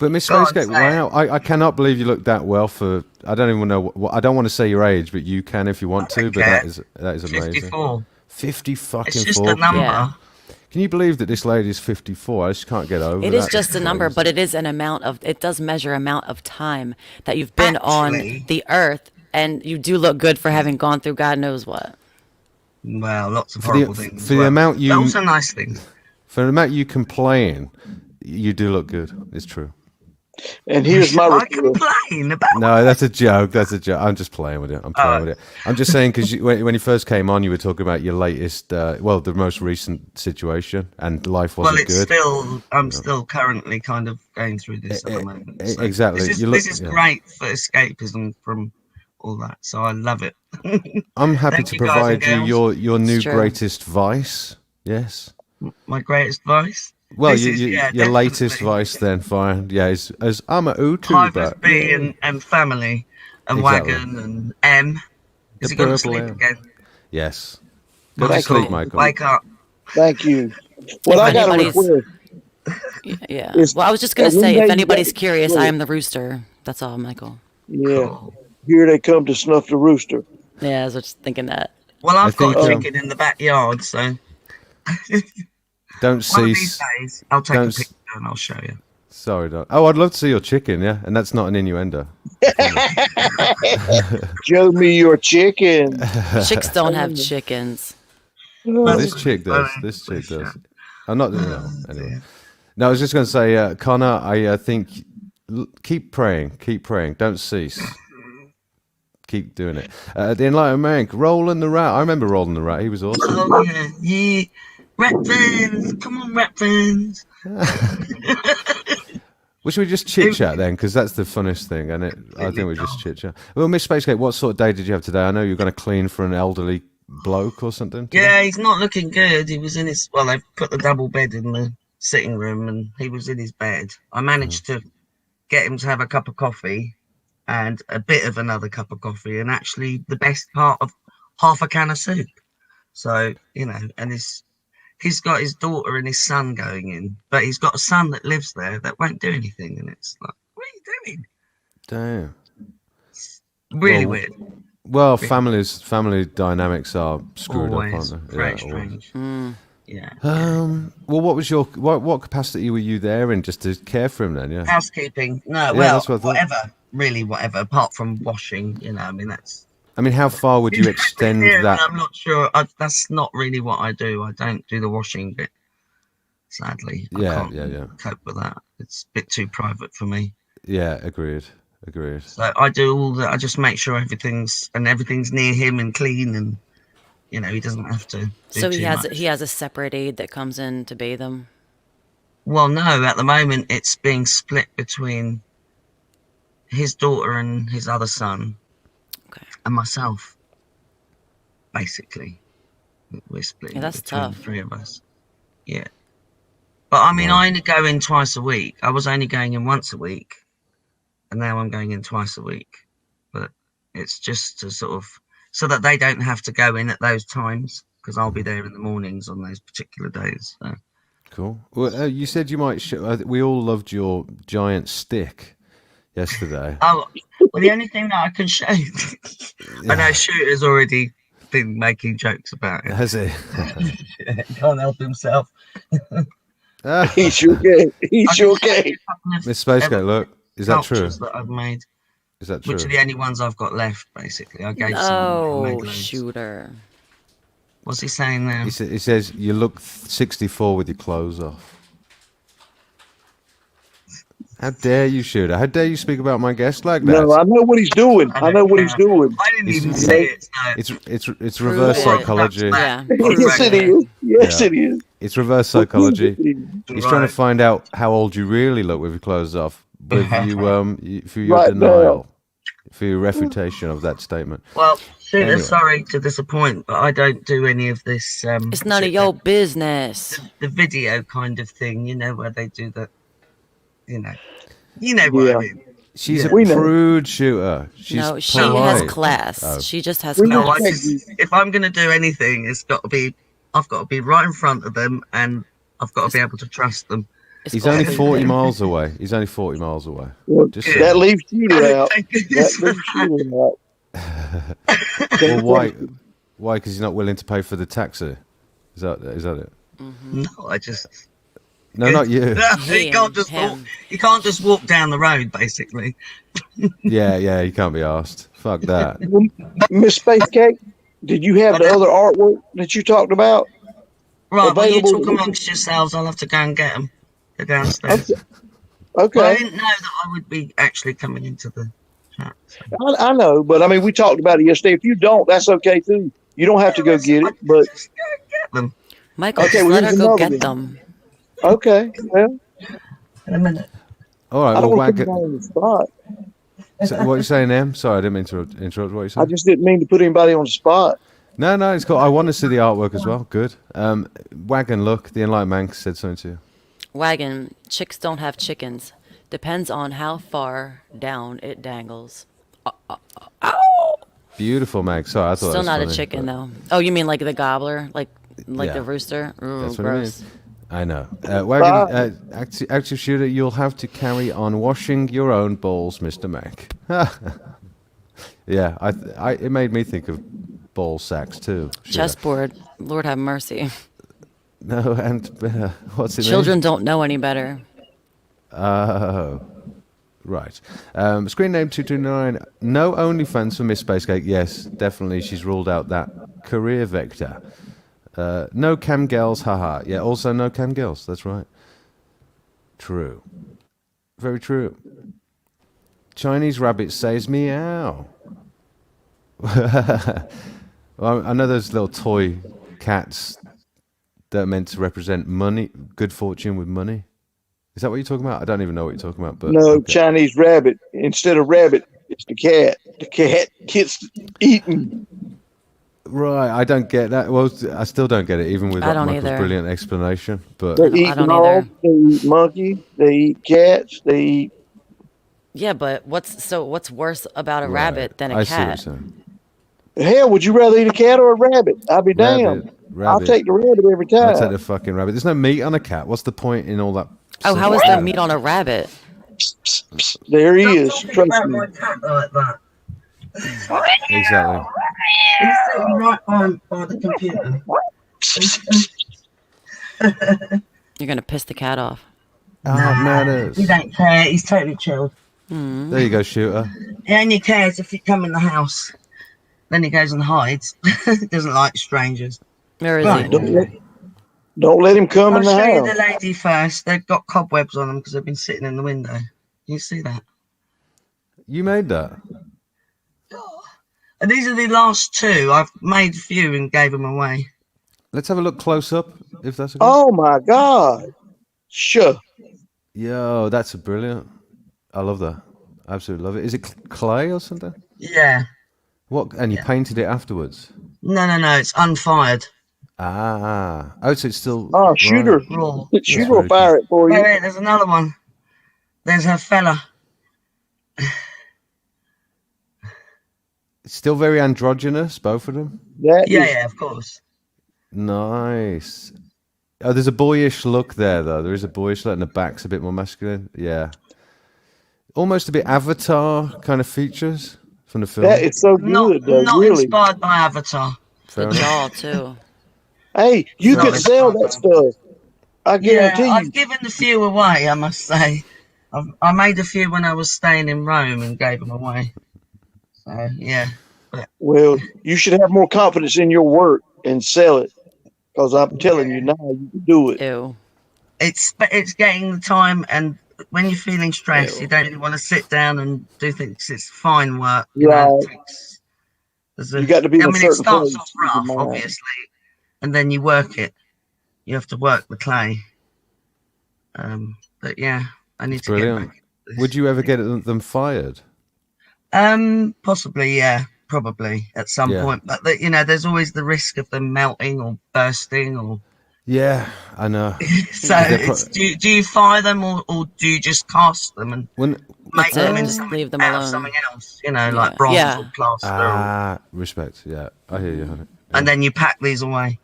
[SPEAKER 1] But Miss
[SPEAKER 5] Go on,
[SPEAKER 1] Spacegate,
[SPEAKER 5] say it.
[SPEAKER 1] wow! I cannot believe you look that well for. I don't even know. I don't want to say your age, but you can if you want to. But
[SPEAKER 5] care.
[SPEAKER 1] that is amazing.
[SPEAKER 5] 54.
[SPEAKER 1] 50 fucking
[SPEAKER 5] It's just
[SPEAKER 1] 4.
[SPEAKER 5] a number.
[SPEAKER 3] Yeah.
[SPEAKER 1] Can you believe that this lady is 54? I just can't get over
[SPEAKER 3] It
[SPEAKER 1] that.
[SPEAKER 3] is just a number,
[SPEAKER 1] Crazy.
[SPEAKER 3] but it is an amount of. It does measure amount of time that you've been on
[SPEAKER 5] Actually-
[SPEAKER 3] the earth, and you do look good for having gone through God knows what.
[SPEAKER 5] Well, lots of
[SPEAKER 1] For the-
[SPEAKER 5] horrible things.
[SPEAKER 1] for the amount you-
[SPEAKER 5] But also nice things.
[SPEAKER 1] For the amount you complain, you do look good. It's true.
[SPEAKER 2] And here's my
[SPEAKER 5] I
[SPEAKER 2] report.
[SPEAKER 5] complain about.
[SPEAKER 1] No, that's a joke. That's a joke. I'm just playing with it. I'm playing with it. I'm just saying because when you first came on, you were talking about your latest, the most recent situation, and life
[SPEAKER 5] Well,
[SPEAKER 1] wasn't
[SPEAKER 5] it's
[SPEAKER 1] good.
[SPEAKER 5] still. I'm still currently kind of going through this at the moment. so
[SPEAKER 1] exactly.
[SPEAKER 5] This is,
[SPEAKER 1] You look-
[SPEAKER 5] this is
[SPEAKER 1] yeah.
[SPEAKER 5] great for escapism from all that. So I love it.
[SPEAKER 1] I'm happy
[SPEAKER 5] Thank
[SPEAKER 1] to
[SPEAKER 5] you, guys and
[SPEAKER 1] provide you
[SPEAKER 5] girls.
[SPEAKER 1] your new
[SPEAKER 3] true.
[SPEAKER 1] greatest vice. Yes.
[SPEAKER 5] My greatest vice.
[SPEAKER 1] Well,
[SPEAKER 5] This
[SPEAKER 1] you,
[SPEAKER 5] is-
[SPEAKER 1] you,
[SPEAKER 5] yeah,
[SPEAKER 1] your latest
[SPEAKER 5] definitely.
[SPEAKER 1] vice, then fine. Yeah, as I'm a
[SPEAKER 5] Harvest
[SPEAKER 1] YouTuber.
[SPEAKER 5] B and family and
[SPEAKER 1] Exactly.
[SPEAKER 5] wagon and M. Is
[SPEAKER 1] The
[SPEAKER 5] he going to
[SPEAKER 1] purple
[SPEAKER 5] sleep
[SPEAKER 1] M.
[SPEAKER 5] again?
[SPEAKER 1] Yes. Go to
[SPEAKER 5] Michael,
[SPEAKER 1] sleep, Michael.
[SPEAKER 5] Wake up.
[SPEAKER 2] Thank you. Well,
[SPEAKER 3] If
[SPEAKER 2] I got a
[SPEAKER 3] anybody's-
[SPEAKER 2] request.
[SPEAKER 3] Yeah.
[SPEAKER 2] It's-
[SPEAKER 3] Well, I was just gonna
[SPEAKER 2] when
[SPEAKER 3] say,
[SPEAKER 2] they
[SPEAKER 3] if
[SPEAKER 2] get
[SPEAKER 3] anybody's curious,
[SPEAKER 2] through-
[SPEAKER 3] I am the rooster. That's all, Michael.
[SPEAKER 2] Yeah.
[SPEAKER 5] Cool.
[SPEAKER 2] Here they come to snuff the rooster.
[SPEAKER 3] Yeah, I was just thinking that.
[SPEAKER 5] Well, I've got
[SPEAKER 1] think,
[SPEAKER 5] a chicken in the backyard, so
[SPEAKER 1] Don't
[SPEAKER 5] one of
[SPEAKER 1] cease.
[SPEAKER 5] these days I'll take a
[SPEAKER 1] Don't s-
[SPEAKER 5] picture and I'll show you.
[SPEAKER 1] Sorry, Doc. Oh, I'd love to see your chicken, yeah? And that's not an innuendo.
[SPEAKER 2] Show me your chicken.
[SPEAKER 3] Chicks don't have chickens.
[SPEAKER 1] Oh, this chick does. This chick does. I'm not. No, anyway. No, I was just going to say, Connor, I think keep praying. Keep praying. Don't cease. Keep doing it. The Enlightened Mank, Roland the Rat. I remember Roland the Rat. He was awesome.
[SPEAKER 5] Oh yeah. Rat fans, come on, rat fans.
[SPEAKER 1] Well, should we just chit chat then? Because that's the funnest thing, and I think we just chit chat. Well, Miss Spacegate, what sort of day did you have today? I know you're going to clean for an elderly bloke or something. today.
[SPEAKER 5] Yeah, he's not looking good. He was in his. Well, they've put the double bed in the sitting room, and he was in his bed. I managed to get him to have a cup of coffee and a bit of another cup of coffee, and actually the best part of half a can of soup. So and he's got his daughter and his son going in, but he's got a son that lives there that won't do anything, and it's like, what are you doing?
[SPEAKER 1] Damn.
[SPEAKER 5] Really
[SPEAKER 1] Well,
[SPEAKER 5] weird.
[SPEAKER 1] Well, family dynamics are screwed
[SPEAKER 5] Always
[SPEAKER 1] up, aren't they?
[SPEAKER 5] very
[SPEAKER 1] Yeah, always.
[SPEAKER 5] strange. Yeah.
[SPEAKER 1] Well, what was your what capacity were you there in, just to care for him then? Yeah.
[SPEAKER 5] Housekeeping. No,
[SPEAKER 1] Yeah,
[SPEAKER 5] well,
[SPEAKER 1] that's what I thought.
[SPEAKER 5] whatever. Really, whatever. Apart from washing, I mean, that's.
[SPEAKER 1] I mean, how far would you extend
[SPEAKER 5] Yeah,
[SPEAKER 1] that?
[SPEAKER 5] I'm not sure. That's not really what I do. I don't do the washing bit. Sadly, I
[SPEAKER 1] Yeah,
[SPEAKER 5] can't
[SPEAKER 1] yeah.
[SPEAKER 5] cope with that. It's a bit too private for me.
[SPEAKER 1] Yeah, agreed.
[SPEAKER 5] So I do all that. I just make sure everything's near him and clean, and he doesn't have to. Do
[SPEAKER 3] So
[SPEAKER 5] too much.
[SPEAKER 3] he has a separate aide that comes in to bathe him.
[SPEAKER 5] Well, no. At the moment, it's being split between his daughter and his other son,
[SPEAKER 3] Okay.
[SPEAKER 5] and myself. Basically, we're split
[SPEAKER 3] Yeah, that's
[SPEAKER 5] between
[SPEAKER 3] tough.
[SPEAKER 5] the three of us. Yeah, but I mean, I only go in twice a week. I was only going in once a week, and now I'm going in twice a week. But it's just to sort of so that they don't have to go in at those times, because I'll be there in the mornings on those particular days. So.
[SPEAKER 1] Cool. Well, you said you might. We all loved your giant stick yesterday.
[SPEAKER 5] Oh, well, the only thing that I can show, I know Shooter's already been making jokes about it.
[SPEAKER 1] Has he?
[SPEAKER 5] He can't help himself.
[SPEAKER 2] He sure can. He sure can.
[SPEAKER 1] Miss Space Goat, look, is that true?
[SPEAKER 5] Sculptures that I've made,
[SPEAKER 1] Is that true?
[SPEAKER 5] which are the only ones I've got left. Basically, I gave some.
[SPEAKER 3] No,
[SPEAKER 5] made loads.
[SPEAKER 3] shooter.
[SPEAKER 5] What's he saying now?
[SPEAKER 1] He says you look 64 with your clothes off. How dare you, Shooter? How dare you speak about my guest like that?
[SPEAKER 2] No, I know what he's doing. I know what he's doing.
[SPEAKER 5] I didn't
[SPEAKER 1] It's-
[SPEAKER 5] even see it. So.
[SPEAKER 1] It's reverse
[SPEAKER 3] Prove it.
[SPEAKER 1] psychology.
[SPEAKER 3] Yeah.
[SPEAKER 2] Yes, it is. Yes,
[SPEAKER 1] Yeah.
[SPEAKER 2] it is.
[SPEAKER 1] It's reverse psychology. He's trying to
[SPEAKER 5] Right.
[SPEAKER 1] find out how old you really look with your clothes off. With for your
[SPEAKER 2] Right
[SPEAKER 1] denial, for your refutation of that statement.
[SPEAKER 5] Well, Shooter,
[SPEAKER 1] Anyway.
[SPEAKER 5] sorry to disappoint, but I don't do any of this.
[SPEAKER 3] It's none of your business.
[SPEAKER 5] The video kind of thing, you know, where they do the, you know what
[SPEAKER 2] Yeah.
[SPEAKER 5] I mean.
[SPEAKER 1] She's
[SPEAKER 2] We
[SPEAKER 1] a
[SPEAKER 2] know.
[SPEAKER 1] prude, Shooter. She's
[SPEAKER 3] No, she
[SPEAKER 1] polite.
[SPEAKER 3] has class.
[SPEAKER 1] Oh.
[SPEAKER 3] She just has
[SPEAKER 2] We
[SPEAKER 5] No,
[SPEAKER 3] class.
[SPEAKER 5] I just, if I'm going to do anything, I've got to be right in front of them, and I've got to be able to trust them.
[SPEAKER 3] It's
[SPEAKER 1] He's
[SPEAKER 3] called
[SPEAKER 1] only
[SPEAKER 3] prove
[SPEAKER 1] 40
[SPEAKER 3] it.
[SPEAKER 1] miles away. He's only 40 miles away.
[SPEAKER 2] Well,
[SPEAKER 1] Just
[SPEAKER 5] Yeah.
[SPEAKER 1] saying.
[SPEAKER 2] that leaves Shooter out.
[SPEAKER 5] Thank
[SPEAKER 2] That
[SPEAKER 5] goodness for
[SPEAKER 2] leaves
[SPEAKER 5] that.
[SPEAKER 2] Shooter out.
[SPEAKER 1] Well, why? Why? Because he's not willing to pay for the taxi. Is that it?
[SPEAKER 5] No, I just.
[SPEAKER 1] No, not you.
[SPEAKER 5] You can't just walk.
[SPEAKER 3] Him.
[SPEAKER 5] You can't just walk down the road, basically.
[SPEAKER 1] Yeah, you can't be asked. Fuck that.
[SPEAKER 2] Miss Space Cake, did you have the other artwork that you talked about?
[SPEAKER 5] Right, well, you
[SPEAKER 2] Available-
[SPEAKER 5] talk amongst yourselves. I'll have to go and get them. They're downstairs.
[SPEAKER 2] Okay.
[SPEAKER 5] Well, I didn't know that I would be actually coming into the chat. So.
[SPEAKER 2] I know, but I mean, we talked about it yesterday. If you don't, that's okay too. You don't have to go get it, but
[SPEAKER 5] Just go get them
[SPEAKER 3] Michael,
[SPEAKER 2] Okay,
[SPEAKER 3] just
[SPEAKER 2] well,
[SPEAKER 3] let
[SPEAKER 2] here's
[SPEAKER 3] her go
[SPEAKER 2] another
[SPEAKER 3] get
[SPEAKER 2] one.
[SPEAKER 3] them.
[SPEAKER 2] okay. Well,
[SPEAKER 5] in a minute.
[SPEAKER 1] All right.
[SPEAKER 2] I don't
[SPEAKER 1] Well,
[SPEAKER 2] want to put
[SPEAKER 1] Wagon.
[SPEAKER 2] anybody on the spot.
[SPEAKER 1] So, what are you saying, Em? Sorry, I didn't mean to interrupt. What are you
[SPEAKER 2] I
[SPEAKER 1] saying?
[SPEAKER 2] just didn't mean to put anybody on the spot.
[SPEAKER 1] No, it's cool. I want to see the artwork as well. Good. Wagon, look, the Enlightened Man said something to you.
[SPEAKER 3] Wagon, chicks don't have chickens. Depends on how far down it dangles.
[SPEAKER 1] Beautiful, Mag. Sorry, I thought that
[SPEAKER 3] Still
[SPEAKER 1] was
[SPEAKER 3] not
[SPEAKER 1] funny,
[SPEAKER 3] a chicken
[SPEAKER 1] but
[SPEAKER 3] though. Oh, you mean like the gobbler, like
[SPEAKER 1] Yeah.
[SPEAKER 3] the rooster? Ooh,
[SPEAKER 1] That's what I mean.
[SPEAKER 3] gross.
[SPEAKER 1] I know. Wagon, active shooter, you'll have to carry on washing your own balls, Mr. Mac. Yeah, it made me think of ball sacks too. Shooter.
[SPEAKER 3] Chessboard. Lord have mercy.
[SPEAKER 1] No, and what's it
[SPEAKER 3] Children don't know any better.
[SPEAKER 1] Oh, right. Screen name 229. No OnlyFans for Miss Spacecake. Yes, definitely. She's ruled out that career vector. No cam girls. Haha. Yeah, also no cam girls. That's right. True. Very true. Chinese rabbit says meow. Well, I know those little toy cats that are meant to represent money, good fortune with money. Is that what you're talking about? I don't even know what you're talking about. But
[SPEAKER 2] No,
[SPEAKER 1] okay.
[SPEAKER 2] Chinese rabbit. Instead of rabbit, it's the cat. The cat gets eaten.
[SPEAKER 1] Right, I don't get that. Well, I still don't get it, even with
[SPEAKER 3] I don't
[SPEAKER 1] Michael's
[SPEAKER 3] either.
[SPEAKER 1] brilliant explanation. But
[SPEAKER 2] They
[SPEAKER 3] I
[SPEAKER 2] eat
[SPEAKER 3] don't
[SPEAKER 2] dogs.
[SPEAKER 3] either.
[SPEAKER 2] They eat monkeys. They eat cats. They eat.
[SPEAKER 3] Yeah, but what's worse about a
[SPEAKER 1] Right.
[SPEAKER 3] rabbit than a
[SPEAKER 1] I see what you're
[SPEAKER 3] cat?
[SPEAKER 1] saying.
[SPEAKER 2] Hell, would you rather eat a cat or a rabbit? I'll be damned. I'll
[SPEAKER 1] Rabbit.
[SPEAKER 2] take the rabbit every
[SPEAKER 1] I'll take
[SPEAKER 2] time.
[SPEAKER 1] the fucking rabbit. There's no meat on a cat. What's the point in all that?
[SPEAKER 3] Oh, how is there meat on a rabbit?
[SPEAKER 2] There he is.
[SPEAKER 5] Don't talk
[SPEAKER 2] Trust
[SPEAKER 5] about
[SPEAKER 2] me.
[SPEAKER 5] my cat like that.
[SPEAKER 1] Exactly.
[SPEAKER 5] He's sitting right by the computer.
[SPEAKER 3] You're gonna piss the cat off.
[SPEAKER 1] Ah, manners.
[SPEAKER 5] He don't care. He's totally chilled.
[SPEAKER 1] There you go, shooter.
[SPEAKER 5] He only cares if you come in the house. Then he goes and hides. He doesn't like strangers.
[SPEAKER 3] Where is
[SPEAKER 5] Right.
[SPEAKER 3] he?
[SPEAKER 2] Don't let him come
[SPEAKER 5] I'll
[SPEAKER 2] in the
[SPEAKER 5] show you
[SPEAKER 2] house.
[SPEAKER 5] the lady first. They've got cobwebs on them because they've been sitting in the window. You see that?
[SPEAKER 1] You made that.
[SPEAKER 5] And these are the last two. I've made a few and gave them away.
[SPEAKER 1] Let's have a look close up, if that's okay.
[SPEAKER 2] Oh my God. Sure.
[SPEAKER 1] Yo, that's a brilliant. I love that. Absolutely love it. Is it clay or something?
[SPEAKER 5] Yeah.
[SPEAKER 1] What? And you painted it afterwards?
[SPEAKER 5] No. It's unfired.
[SPEAKER 1] Ah. Oh, so it's still.
[SPEAKER 2] Oh,
[SPEAKER 1] right.
[SPEAKER 2] shooter.
[SPEAKER 5] Raw.
[SPEAKER 2] Shooter
[SPEAKER 1] really
[SPEAKER 2] will fire it for you.
[SPEAKER 5] Wait, there's another one. There's her fella.
[SPEAKER 1] It's still very androgynous, both of them.
[SPEAKER 2] That is-
[SPEAKER 5] Yeah, of course.
[SPEAKER 1] Nice. Oh, there's a boyish look there, though. There is a boyish look, and the back's a bit more masculine. Yeah. Almost a bit Avatar kind of features from the film.
[SPEAKER 2] that is so good,
[SPEAKER 5] Not
[SPEAKER 2] though, really.
[SPEAKER 5] inspired by Avatar.
[SPEAKER 1] Fair
[SPEAKER 3] The
[SPEAKER 1] enough.
[SPEAKER 3] jaw too.
[SPEAKER 2] Hey, you
[SPEAKER 5] Right.
[SPEAKER 2] could sell that stuff. I guarantee
[SPEAKER 5] Yeah,
[SPEAKER 2] you.
[SPEAKER 5] I've given a few away, I must say. I made a few when I was staying in Rome and gave them away. So, yeah. But
[SPEAKER 2] Well, you should have more confidence in your work and sell it. Because I'm telling you now, you can do it.
[SPEAKER 3] Ew.
[SPEAKER 5] it's getting the time, and when you're feeling stressed,
[SPEAKER 3] Ew.
[SPEAKER 5] you don't really want to sit down and do things. It's fine work. You know,
[SPEAKER 2] Right.
[SPEAKER 5] it takes,
[SPEAKER 2] You got to be in
[SPEAKER 5] I
[SPEAKER 2] a
[SPEAKER 5] mean, it
[SPEAKER 2] certain
[SPEAKER 5] starts
[SPEAKER 2] place.
[SPEAKER 5] off
[SPEAKER 2] in your
[SPEAKER 5] rough,
[SPEAKER 2] mind.
[SPEAKER 5] obviously, and then you work it. You have to work the clay. But yeah, I need
[SPEAKER 1] It's
[SPEAKER 5] to get
[SPEAKER 1] brilliant.
[SPEAKER 5] back. Into
[SPEAKER 1] Would
[SPEAKER 5] this.
[SPEAKER 1] you ever get them fired?
[SPEAKER 5] Possibly, yeah, probably at some
[SPEAKER 1] Yeah.
[SPEAKER 5] point. But you know, there's always the risk of them melting or bursting, or
[SPEAKER 1] Yeah, I know.
[SPEAKER 5] so.
[SPEAKER 1] They're pro-
[SPEAKER 5] It's do you fire them or do you just cast them and
[SPEAKER 1] When
[SPEAKER 5] make them into
[SPEAKER 3] Just
[SPEAKER 5] something
[SPEAKER 3] leave them
[SPEAKER 5] out of
[SPEAKER 3] alone.
[SPEAKER 5] something else? You know,
[SPEAKER 3] Yeah.
[SPEAKER 5] like bronze
[SPEAKER 3] Yeah.
[SPEAKER 5] or plaster,
[SPEAKER 1] respect. Yeah, I hear you, honey.
[SPEAKER 5] and then you pack these away.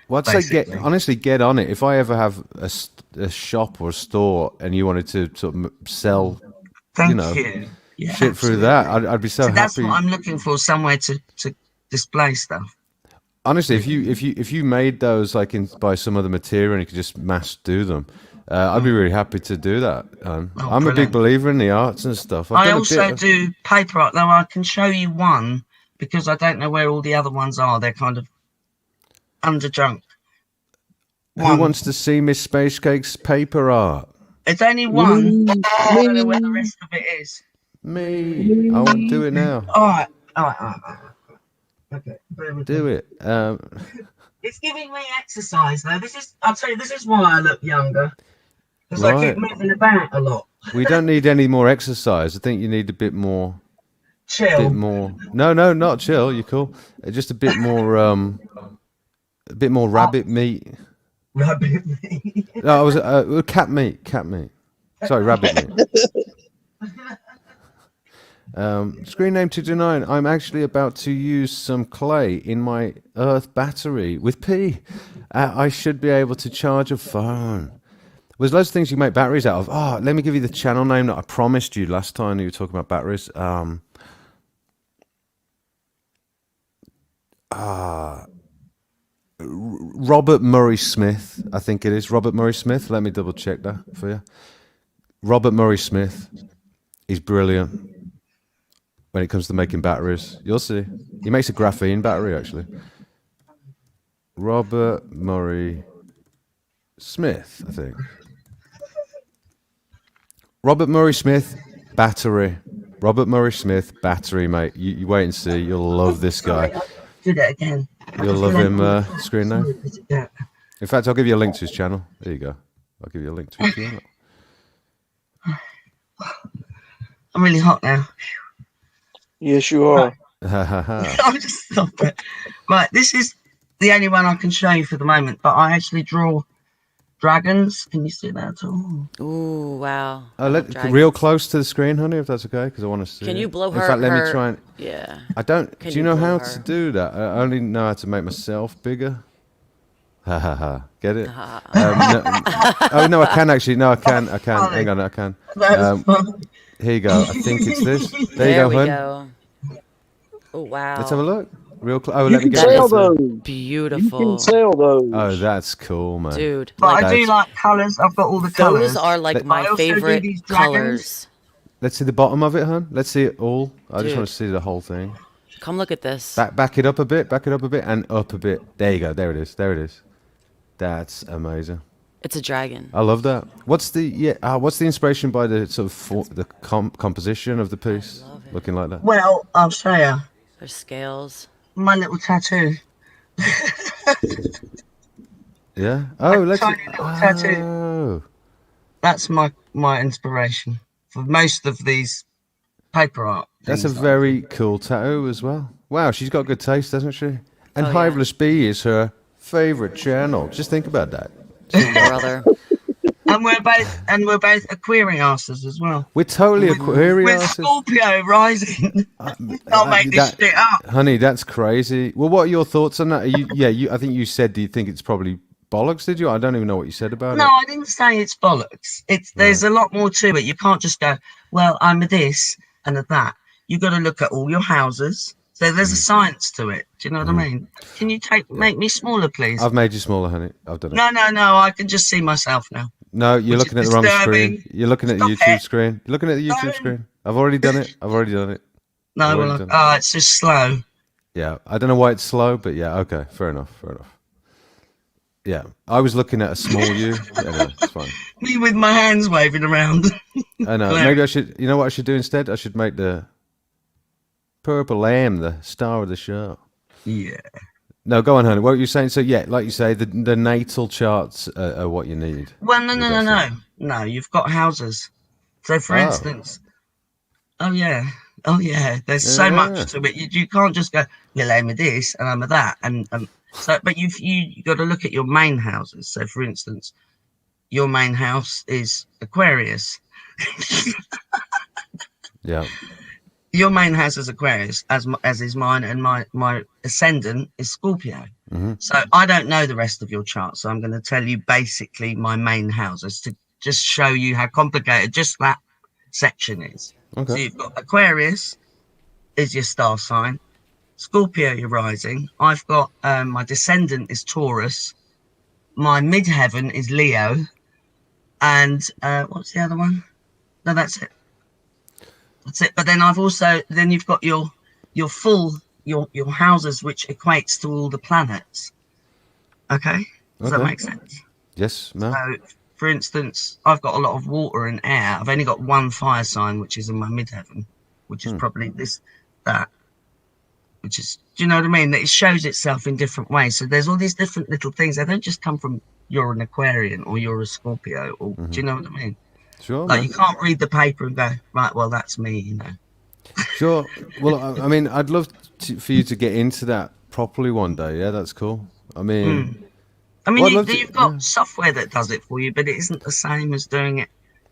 [SPEAKER 1] Well, I'd say
[SPEAKER 5] basically.
[SPEAKER 1] get on it. If I ever have a shop or a store and you wanted to sort of sell
[SPEAKER 5] Thank
[SPEAKER 1] know,
[SPEAKER 5] you. Yeah,
[SPEAKER 1] shit through
[SPEAKER 5] absolutely.
[SPEAKER 1] that, I'd be so
[SPEAKER 5] So that's
[SPEAKER 1] happy.
[SPEAKER 5] what I'm looking for, somewhere to display stuff.
[SPEAKER 1] Honestly, if you made those like by some other material and you could just mass do them, I'd be really happy to do that. I'm a big
[SPEAKER 5] brilliant.
[SPEAKER 1] believer in the arts and stuff. I've
[SPEAKER 5] I
[SPEAKER 1] done a
[SPEAKER 5] also
[SPEAKER 1] bit of-
[SPEAKER 5] do paper art, though I can show you one because I don't know where all the other ones are. They're kind of under junk.
[SPEAKER 1] Who wants to see Miss Space Cake's paper art?
[SPEAKER 5] It's only one. I don't know where the rest of it is.
[SPEAKER 1] Me. I want to do it now.
[SPEAKER 5] All right. Okay, bear with me.
[SPEAKER 1] Do it.
[SPEAKER 5] It's giving me exercise, though. I'll tell you, this is why I look younger. Because I keep
[SPEAKER 1] Right.
[SPEAKER 5] moving about a lot.
[SPEAKER 1] We don't need any more exercise. I think you need a bit more.
[SPEAKER 5] Chill.
[SPEAKER 1] No, not chill. You're cool. Just a bit more. A bit more rabbit meat.
[SPEAKER 5] Rabbit meat.
[SPEAKER 1] No, I was cat meat. Cat meat. Sorry, rabbit meat. Screen name 229. I'm actually about to use some clay in my Earth battery with P. I should be able to charge a phone. There's loads of things you make batteries out of. Oh, let me give you the channel name that I promised you last time you were talking about batteries. Robert Murray Smith, I think it is. Robert Murray Smith. Let me double check that for you. Robert Murray Smith is brilliant when it comes to making batteries. You'll see. He makes a graphene battery, actually. Robert Murray Smith, I think. Robert Murray Smith, battery. Robert Murray Smith, battery, mate. You wait and see. You'll love this guy.
[SPEAKER 5] Do that again.
[SPEAKER 1] You'll love him, screen name.
[SPEAKER 5] Yeah.
[SPEAKER 1] In fact, I'll give you a link to his channel. There you go. I'll give you a link to his channel.
[SPEAKER 5] I'm really hot now.
[SPEAKER 2] Yes, you are.
[SPEAKER 5] I'll just stop it. Right, this is the only one I can show you for the moment, but I actually draw dragons. Can you see that at all?
[SPEAKER 3] Ooh, wow. Dragons.
[SPEAKER 1] Real close to the screen, honey, if that's okay, because I want to see.
[SPEAKER 3] Can
[SPEAKER 1] it.
[SPEAKER 3] you blow
[SPEAKER 1] In
[SPEAKER 3] her?
[SPEAKER 1] fact, let me
[SPEAKER 3] her-
[SPEAKER 1] try and.
[SPEAKER 3] Yeah.
[SPEAKER 1] I don't.
[SPEAKER 3] Can
[SPEAKER 1] Do you
[SPEAKER 3] you
[SPEAKER 1] know
[SPEAKER 3] blow
[SPEAKER 1] how
[SPEAKER 3] her?
[SPEAKER 1] to do that? I only know how to make myself bigger. Ha ha ha. Get it? Oh no, I can actually. No, I can. Hang on, I can.
[SPEAKER 5] That's fun.
[SPEAKER 1] Here you go. I think it's this. There you
[SPEAKER 3] There
[SPEAKER 1] go,
[SPEAKER 3] we
[SPEAKER 1] hun.
[SPEAKER 3] go. Oh wow.
[SPEAKER 1] Let's have a look. Real close. Oh,
[SPEAKER 2] You
[SPEAKER 1] let me
[SPEAKER 2] can
[SPEAKER 1] get
[SPEAKER 3] That
[SPEAKER 2] sell
[SPEAKER 3] is
[SPEAKER 1] this.
[SPEAKER 2] those. You
[SPEAKER 3] Beautiful.
[SPEAKER 2] can sell those.
[SPEAKER 1] Oh, that's cool, man.
[SPEAKER 3] Dude,
[SPEAKER 5] But
[SPEAKER 3] like
[SPEAKER 5] I do
[SPEAKER 1] That's-
[SPEAKER 5] like colours. I've got all the colours.
[SPEAKER 3] those are like
[SPEAKER 1] But-
[SPEAKER 3] my
[SPEAKER 5] I also do
[SPEAKER 3] favorite
[SPEAKER 5] these dragons.
[SPEAKER 3] colors.
[SPEAKER 1] Let's see the bottom of it, hun. Let's see it all. I just
[SPEAKER 3] Dude.
[SPEAKER 1] want to see the whole thing.
[SPEAKER 3] Come look at this.
[SPEAKER 1] Back it up a bit. Back it up a bit, and up a bit. There you go. There it is. There it is. That's amazing.
[SPEAKER 3] It's a dragon.
[SPEAKER 1] I love that. What's the inspiration by the sort of the composition of the piece?
[SPEAKER 3] love it.
[SPEAKER 1] Looking like that.
[SPEAKER 5] Well, I'll show you.
[SPEAKER 3] There's scales.
[SPEAKER 5] My little tattoo.
[SPEAKER 1] Yeah. Oh, let's.
[SPEAKER 5] tiny little tattoo.
[SPEAKER 1] Oh.
[SPEAKER 5] That's my inspiration for most of these paper art.
[SPEAKER 1] That's a
[SPEAKER 5] things.
[SPEAKER 1] very cool tattoo as well. Wow, she's got good taste, doesn't she? And
[SPEAKER 3] Oh, yeah.
[SPEAKER 1] Hiveless Bee is her favorite channel. Just think about that.
[SPEAKER 3] Brother.
[SPEAKER 5] And we're both Aquariuses as well.
[SPEAKER 1] We're totally
[SPEAKER 5] With
[SPEAKER 1] Aquarius.
[SPEAKER 5] Scorpio rising. I'll make this shit up.
[SPEAKER 1] Honey, that's crazy. Well, what are your thoughts on that? I think you said, do you think it's probably bollocks, did you? I don't even know what you said about
[SPEAKER 5] No,
[SPEAKER 1] it.
[SPEAKER 5] I didn't say it's bollocks. There's a lot more to it. You can't just go, well, I'm a this and a that. You've got to look at all your houses, So there's a science to it. Do you know what I mean? Can you make me smaller, please?
[SPEAKER 1] I've made you smaller, honey. I've done it.
[SPEAKER 5] No. I can just see myself now.
[SPEAKER 1] No, you're
[SPEAKER 5] Which
[SPEAKER 1] looking at
[SPEAKER 5] is
[SPEAKER 1] the wrong
[SPEAKER 5] disturbing.
[SPEAKER 1] screen. You're looking at the
[SPEAKER 5] Stop
[SPEAKER 1] YouTube
[SPEAKER 5] it.
[SPEAKER 1] screen. You're looking at the YouTube
[SPEAKER 5] No.
[SPEAKER 1] screen. I've already done it.
[SPEAKER 5] Well,
[SPEAKER 1] Already done it.
[SPEAKER 5] it's just slow.
[SPEAKER 1] Yeah, I don't know why it's slow, but yeah, okay, fair enough. Yeah, I was looking at a small you. Anyway, it's fine.
[SPEAKER 5] Me with my hands waving around.
[SPEAKER 1] I know. Maybe I should. You know what I should do instead? I should make the purple lamb the star of the show.
[SPEAKER 5] Yeah.
[SPEAKER 1] No, go on, honey. What were you saying? So yeah, like you say, the natal charts are what you need.
[SPEAKER 5] Well, no. You've got houses. So, for instance, oh yeah. There's so much to it. You can't just go, well, I'm a this and I'm a that, and so. But you got to look at your main houses. So, for instance, your main house is Aquarius.
[SPEAKER 1] Yeah.
[SPEAKER 5] Your main house is Aquarius, as is mine, and my ascendant is Scorpio.
[SPEAKER 1] Mm-hmm.
[SPEAKER 5] So I don't know the rest of your chart, so I'm going to tell you basically my main houses to just show you how complicated just that section is.
[SPEAKER 1] Okay.
[SPEAKER 5] So you've got Aquarius is your star sign, Scorpio your rising. I've got my descendant is Taurus, my midheaven is Leo, and what's the other one? No, that's it. That's it. But then you've got your houses, which equates to all the planets. Okay? Does that make sense?
[SPEAKER 1] Yes, ma'am.
[SPEAKER 5] So, for instance, I've got a lot of water and air. I've only got one fire sign, which is in my midheaven, which is probably that. Which is, do you know what I mean? That it shows itself in different ways. So there's all these different little things. They don't just come from you're an Aquarian or you're a Scorpio, or do you know what I mean?
[SPEAKER 1] Sure.
[SPEAKER 5] Like
[SPEAKER 1] Man.
[SPEAKER 5] you can't read the paper and go, right, well, that's me, you know.
[SPEAKER 1] Sure. Well, I mean, I'd love for you to get into that properly one day. Yeah, that's cool. I mean,
[SPEAKER 5] You've got software that does it for you, but it isn't the same as doing it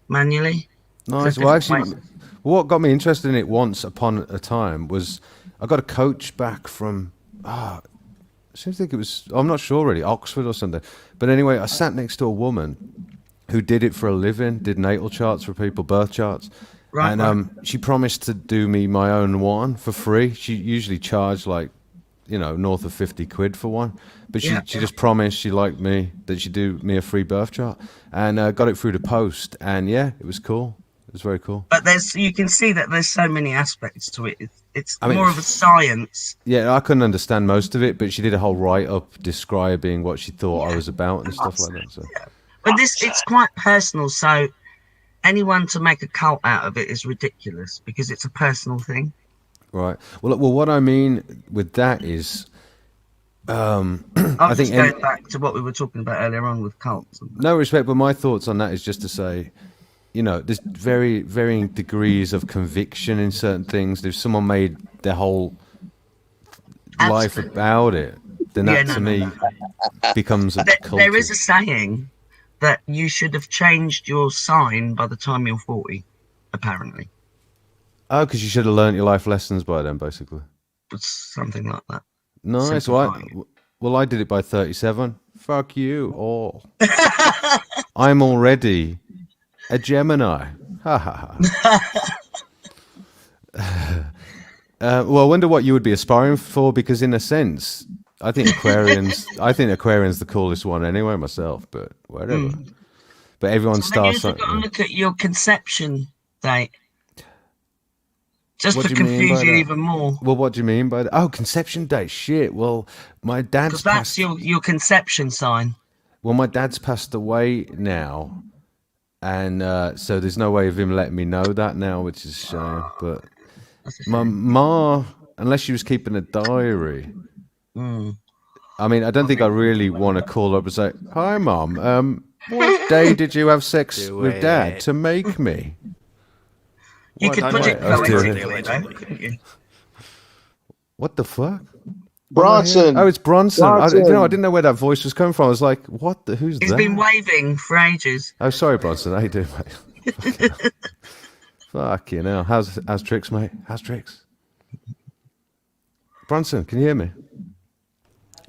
[SPEAKER 5] manually.
[SPEAKER 1] nice. Well, actually, what got me interested in it once upon a time was I got a coach back from, I think it was, I'm not sure really, Oxford or something. But anyway, I sat next to a woman who did it for a living, did natal charts for people, birth charts.
[SPEAKER 5] Right,
[SPEAKER 1] and she promised to do me my own one for free. She usually charged like, north of 50 quid for one. But she just promised she liked me, that she'd do me a free birth chart. And got it through the post. And yeah, it was cool. It was very cool.
[SPEAKER 5] But you can see that there's so many aspects to it. It's more of a science.
[SPEAKER 1] Yeah, I couldn't understand most of it, but she did a whole write-up describing what she thought I was about and stuff like that. So.
[SPEAKER 5] Yeah. But it's quite personal, so anyone to make a cult out of it is ridiculous because it's a personal thing.
[SPEAKER 1] Right. Well, what I mean with that is, I think
[SPEAKER 5] going back to what we were talking about earlier on with cults.
[SPEAKER 1] No respect, but my thoughts on that is just to say, there's varying degrees of conviction in certain things. If someone made their whole life about it, then that to me becomes a cult.
[SPEAKER 5] There is a saying that you should have changed your sign by the time you're 40, apparently.
[SPEAKER 1] Oh, because you should have learnt your life lessons by then, basically.
[SPEAKER 5] Something like that.
[SPEAKER 1] Nice. Well, I did it by 37. Fuck you all. I'm already a Gemini. Ha ha ha. Well, I wonder what you would be aspiring for, because in a sense, I think Aquarian's the coolest one anyway myself, but whatever. But everyone's star sign.
[SPEAKER 5] You've got to look at your conception date. Just
[SPEAKER 1] What
[SPEAKER 5] to
[SPEAKER 1] do you mean
[SPEAKER 5] confuse
[SPEAKER 1] by
[SPEAKER 5] you
[SPEAKER 1] that?
[SPEAKER 5] even more.
[SPEAKER 1] Well, what do you mean by that? Oh, conception date. Shit. Well, my dad's
[SPEAKER 5] Because that's your conception sign.
[SPEAKER 1] Well, my dad's passed away now, and so there's no way of him letting me know that now, which is a shame. But my ma, unless she was keeping a diary, I mean, I don't think I really want to call her up and say, "Hi, Mom. What day did you have sex with Dad to make me?"
[SPEAKER 5] You could put it
[SPEAKER 1] I was doing
[SPEAKER 5] poetically, though, couldn't you?
[SPEAKER 1] What the fuck?
[SPEAKER 2] Bronson.
[SPEAKER 1] Oh, it's Bronson.
[SPEAKER 2] Bronson.
[SPEAKER 1] I didn't know where that voice was coming from. I was like, what? Who's
[SPEAKER 5] He's
[SPEAKER 1] that?
[SPEAKER 5] been waving for ages.
[SPEAKER 1] Oh, sorry, Bronson. How you doing, mate? Fuck you know. How's Trix, mate? How's Trix? Bronson, can you hear me?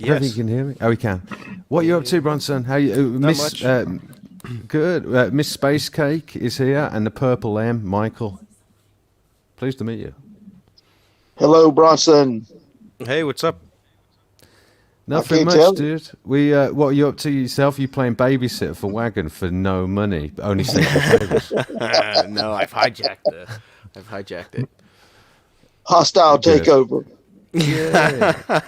[SPEAKER 1] I don't think you can hear me. Oh, he can. What are you up to, Bronson? How you, Miss? Good. Miss Space Cake is here, and the Purple M, Michael. Pleased to meet you.
[SPEAKER 2] Hello, Bronson.
[SPEAKER 6] Hey, what's up?
[SPEAKER 1] Nothing
[SPEAKER 2] can't
[SPEAKER 1] much,
[SPEAKER 2] tell.
[SPEAKER 1] dude. What are you up to yourself? You playing babysitter for Wagon for no money, only single favors.
[SPEAKER 6] No, I've hijacked it.
[SPEAKER 2] Hostile
[SPEAKER 1] Good.
[SPEAKER 2] takeover.
[SPEAKER 1] Yeah.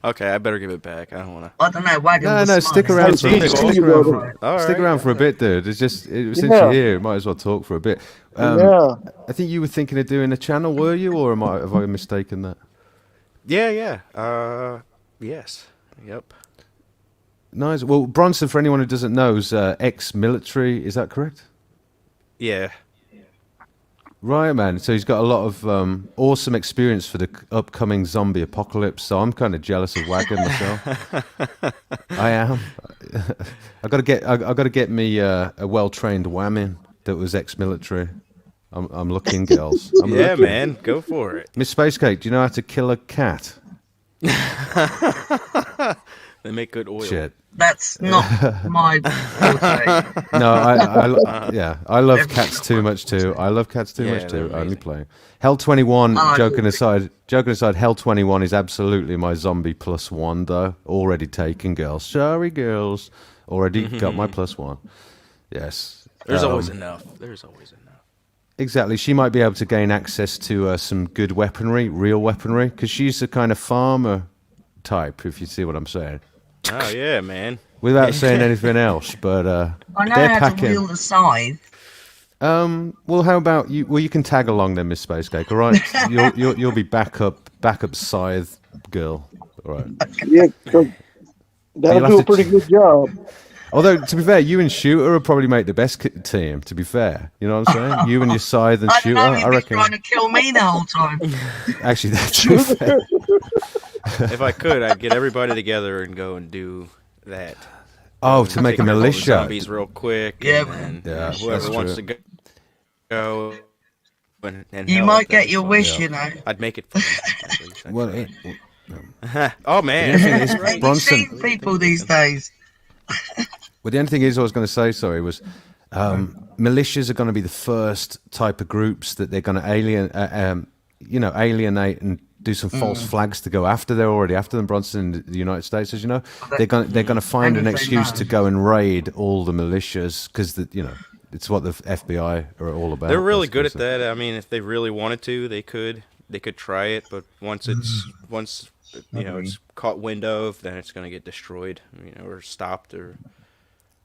[SPEAKER 6] Okay, I better give it back. I don't want to.
[SPEAKER 5] I don't know. Wagon
[SPEAKER 1] No,
[SPEAKER 5] was
[SPEAKER 1] no,
[SPEAKER 5] smart.
[SPEAKER 1] stick around for a bit.
[SPEAKER 2] See
[SPEAKER 1] Stick
[SPEAKER 2] you,
[SPEAKER 1] around
[SPEAKER 2] brother.
[SPEAKER 1] for,
[SPEAKER 6] All
[SPEAKER 1] stick
[SPEAKER 6] right,
[SPEAKER 1] around for a
[SPEAKER 6] yeah.
[SPEAKER 1] bit, dude. It's just since
[SPEAKER 2] Yeah.
[SPEAKER 1] you're here, might as well talk for a bit.
[SPEAKER 2] Yeah.
[SPEAKER 1] I think you were thinking of doing a channel, were you, or have I mistaken that?
[SPEAKER 6] Yeah. Yes. Yep.
[SPEAKER 1] Nice. Well, Bronson, for anyone who doesn't know, is ex-military. Is that correct?
[SPEAKER 6] Yeah.
[SPEAKER 1] Right, man. So he's got a lot of awesome experience for the upcoming zombie apocalypse. So I'm kind of jealous of Wagon myself. I am. I got to get me a well-trained whamming that was ex-military. I'm looking, girls. I'm
[SPEAKER 6] Yeah,
[SPEAKER 1] looking.
[SPEAKER 6] man. Go for it.
[SPEAKER 1] Miss Space Cake, do you know how to kill a cat?
[SPEAKER 6] They make good oil.
[SPEAKER 1] Shit.
[SPEAKER 5] That's not my forte.
[SPEAKER 1] No, I love cats too much too. I love cats too
[SPEAKER 6] Yeah,
[SPEAKER 1] much too.
[SPEAKER 6] they're
[SPEAKER 1] Only
[SPEAKER 6] amazing.
[SPEAKER 1] playing. Hell 21.
[SPEAKER 5] Oh,
[SPEAKER 1] Joking aside, Hell 21 is absolutely my zombie +1 though. Already taken, girls. Sorry, girls. Already got my +1. Yes.
[SPEAKER 6] There's always enough. There's always enough.
[SPEAKER 1] Exactly. She might be able to gain access to some good weaponry, real weaponry, because she's a kind of farmer type, if you see what I'm saying.
[SPEAKER 6] Oh yeah, man.
[SPEAKER 1] Without saying anything else, but
[SPEAKER 5] I know
[SPEAKER 1] they're
[SPEAKER 5] how to
[SPEAKER 1] packing.
[SPEAKER 5] wield a scythe.
[SPEAKER 1] Well, how about you? Well, you can tag along then, Miss Space Cake. All right, you'll be backup scythe girl. All right.
[SPEAKER 2] Yeah, so that'll
[SPEAKER 1] You'll
[SPEAKER 2] do a
[SPEAKER 1] have to
[SPEAKER 2] pretty good job.
[SPEAKER 1] Although to be fair, you and Shooter will probably make the best team. To be fair, you know what I'm saying? You and your scythe and
[SPEAKER 5] I don't
[SPEAKER 1] Shooter,
[SPEAKER 5] know.
[SPEAKER 1] I
[SPEAKER 5] He'd be
[SPEAKER 1] reckon.
[SPEAKER 5] trying to kill me the whole time.
[SPEAKER 1] Actually, that's to be fair.
[SPEAKER 6] If I could, I'd get everybody together and go and do that.
[SPEAKER 1] Oh, to make
[SPEAKER 6] Take
[SPEAKER 1] a
[SPEAKER 6] all the
[SPEAKER 1] militia.
[SPEAKER 6] zombies real quick.
[SPEAKER 5] Yeah,
[SPEAKER 6] and
[SPEAKER 5] man.
[SPEAKER 6] then,
[SPEAKER 1] Yeah,
[SPEAKER 6] whoever
[SPEAKER 1] that's
[SPEAKER 6] wants
[SPEAKER 1] true.
[SPEAKER 6] to go and
[SPEAKER 5] You
[SPEAKER 6] help,
[SPEAKER 5] might
[SPEAKER 6] that'd
[SPEAKER 5] get
[SPEAKER 6] be
[SPEAKER 5] your
[SPEAKER 6] fun.
[SPEAKER 5] wish,
[SPEAKER 1] Yeah.
[SPEAKER 5] you know.
[SPEAKER 6] I'd make it fun.
[SPEAKER 1] Well,
[SPEAKER 6] Oh man.
[SPEAKER 1] The only thing is,
[SPEAKER 5] Have you
[SPEAKER 1] Bronson.
[SPEAKER 5] seen people these days?
[SPEAKER 1] Well, the only thing is, I was going to say, sorry, was militias are going to be the first type of groups that they're going to alienate and do some false flags to go after. They're already after them, Bronson, in the United States, as you know. They're going to find an
[SPEAKER 5] Anything
[SPEAKER 1] excuse
[SPEAKER 5] now.
[SPEAKER 1] to go and raid all the militias because it's what the FBI are all about.
[SPEAKER 6] They're really good at
[SPEAKER 1] basically.
[SPEAKER 6] that. I mean, if they really wanted to, they could try it, but once it's caught wind of, then it's going to get destroyed, or stopped or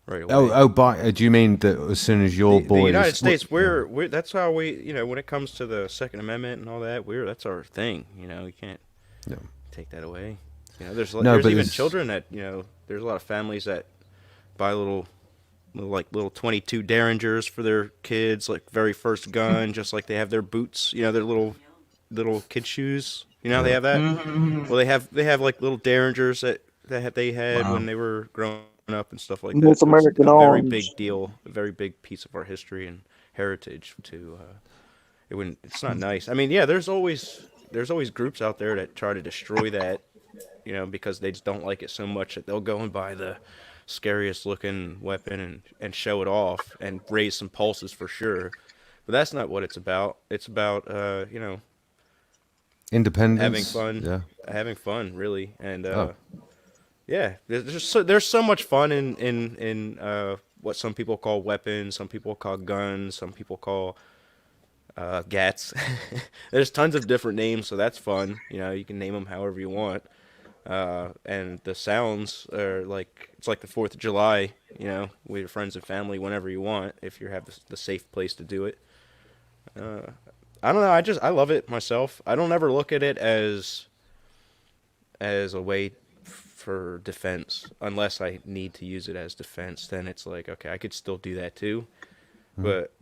[SPEAKER 6] right away.
[SPEAKER 1] Do you mean that as soon as your
[SPEAKER 6] the
[SPEAKER 1] boy
[SPEAKER 6] United
[SPEAKER 1] is,
[SPEAKER 6] States, we're that's how we, when it comes to the Second Amendment and all that, that's our thing. You can't take that away. There's
[SPEAKER 1] No,
[SPEAKER 6] there's
[SPEAKER 1] but
[SPEAKER 6] even
[SPEAKER 1] it's-
[SPEAKER 6] children that there's a lot of families that buy little 22 Derringers for their kids, like very first gun, just like they have their boots, their little kid shoes. They have that. Well, they have like little Derringers that they had when they were growing up and stuff like that.
[SPEAKER 2] North
[SPEAKER 6] So it's
[SPEAKER 2] American
[SPEAKER 6] a very
[SPEAKER 2] arms.
[SPEAKER 6] big deal, a very big piece of our history and heritage. It's not nice. I mean, yeah, there's always groups out there that try to destroy that, because they just don't like it so much that they'll go and buy the scariest looking weapon and show it off and raise some pulses for sure. But that's not what it's about. It's about
[SPEAKER 1] independence,
[SPEAKER 6] having fun really, and
[SPEAKER 1] Oh.
[SPEAKER 6] yeah, there's so much fun in what some people call weapons, some people call guns, some people call gats. There's tons of different names, so that's fun. You can name them however you want. And the sounds are like, it's like the 4th of July, with your friends and family whenever you want, if you have the safe place to do it. I don't know. I love it myself. I don't ever look at it as a way for defense, unless I need to use it as defense. Then it's like, okay, I could still do that too, but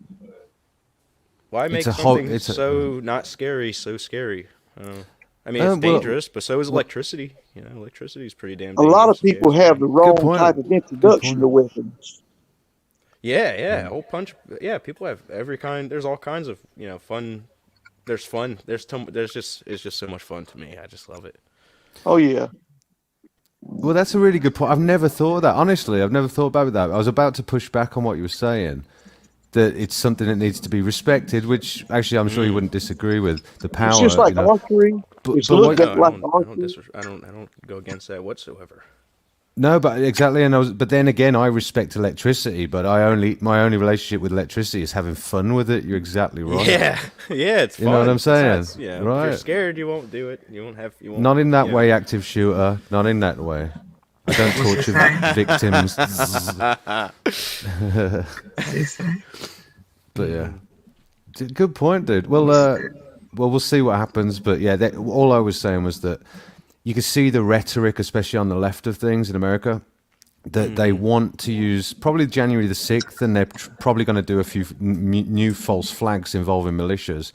[SPEAKER 6] why make something so not scary so scary? I mean, it's dangerous, but so is electricity. Electricity is pretty damn
[SPEAKER 2] A
[SPEAKER 6] dangerous.
[SPEAKER 2] lot of people have the wrong
[SPEAKER 1] point.
[SPEAKER 2] type of introduction to weapons.
[SPEAKER 6] Yeah, whole punch. Yeah, people have every kind. There's all kinds of fun. There's fun. It's just so much fun to me. I just love it.
[SPEAKER 2] Oh yeah.
[SPEAKER 1] Well, that's a really good point. I've never thought of that. Honestly, I've never thought about that. I was about to push back on what you were saying, that it's something that needs to be respected, which actually I'm sure you wouldn't disagree with. The power,
[SPEAKER 2] It's just like
[SPEAKER 1] you know.
[SPEAKER 2] archery.
[SPEAKER 1] But-
[SPEAKER 2] It's
[SPEAKER 1] but
[SPEAKER 2] looked
[SPEAKER 1] what-
[SPEAKER 2] at
[SPEAKER 6] No,
[SPEAKER 2] like
[SPEAKER 6] I don't
[SPEAKER 2] archery.
[SPEAKER 6] I don't go against that whatsoever.
[SPEAKER 1] No, but exactly, but then again, I respect electricity, but my only relationship with electricity is having fun with it. You're exactly right.
[SPEAKER 6] Yeah, yeah, it's fun.
[SPEAKER 1] You know what I'm saying?
[SPEAKER 6] Besides, yeah, if
[SPEAKER 1] Right.
[SPEAKER 6] you're scared, you won't do it. You won't.
[SPEAKER 1] Not in that
[SPEAKER 6] yeah.
[SPEAKER 1] way, active shooter. Not in that way. I don't torture victims. But yeah, good point, dude. Well, we'll see what happens. But yeah, all I was saying was that you can see the rhetoric, especially on the left of things in America, that they want to use probably January the 6th, and they're probably going to do a few new false flags involving militias.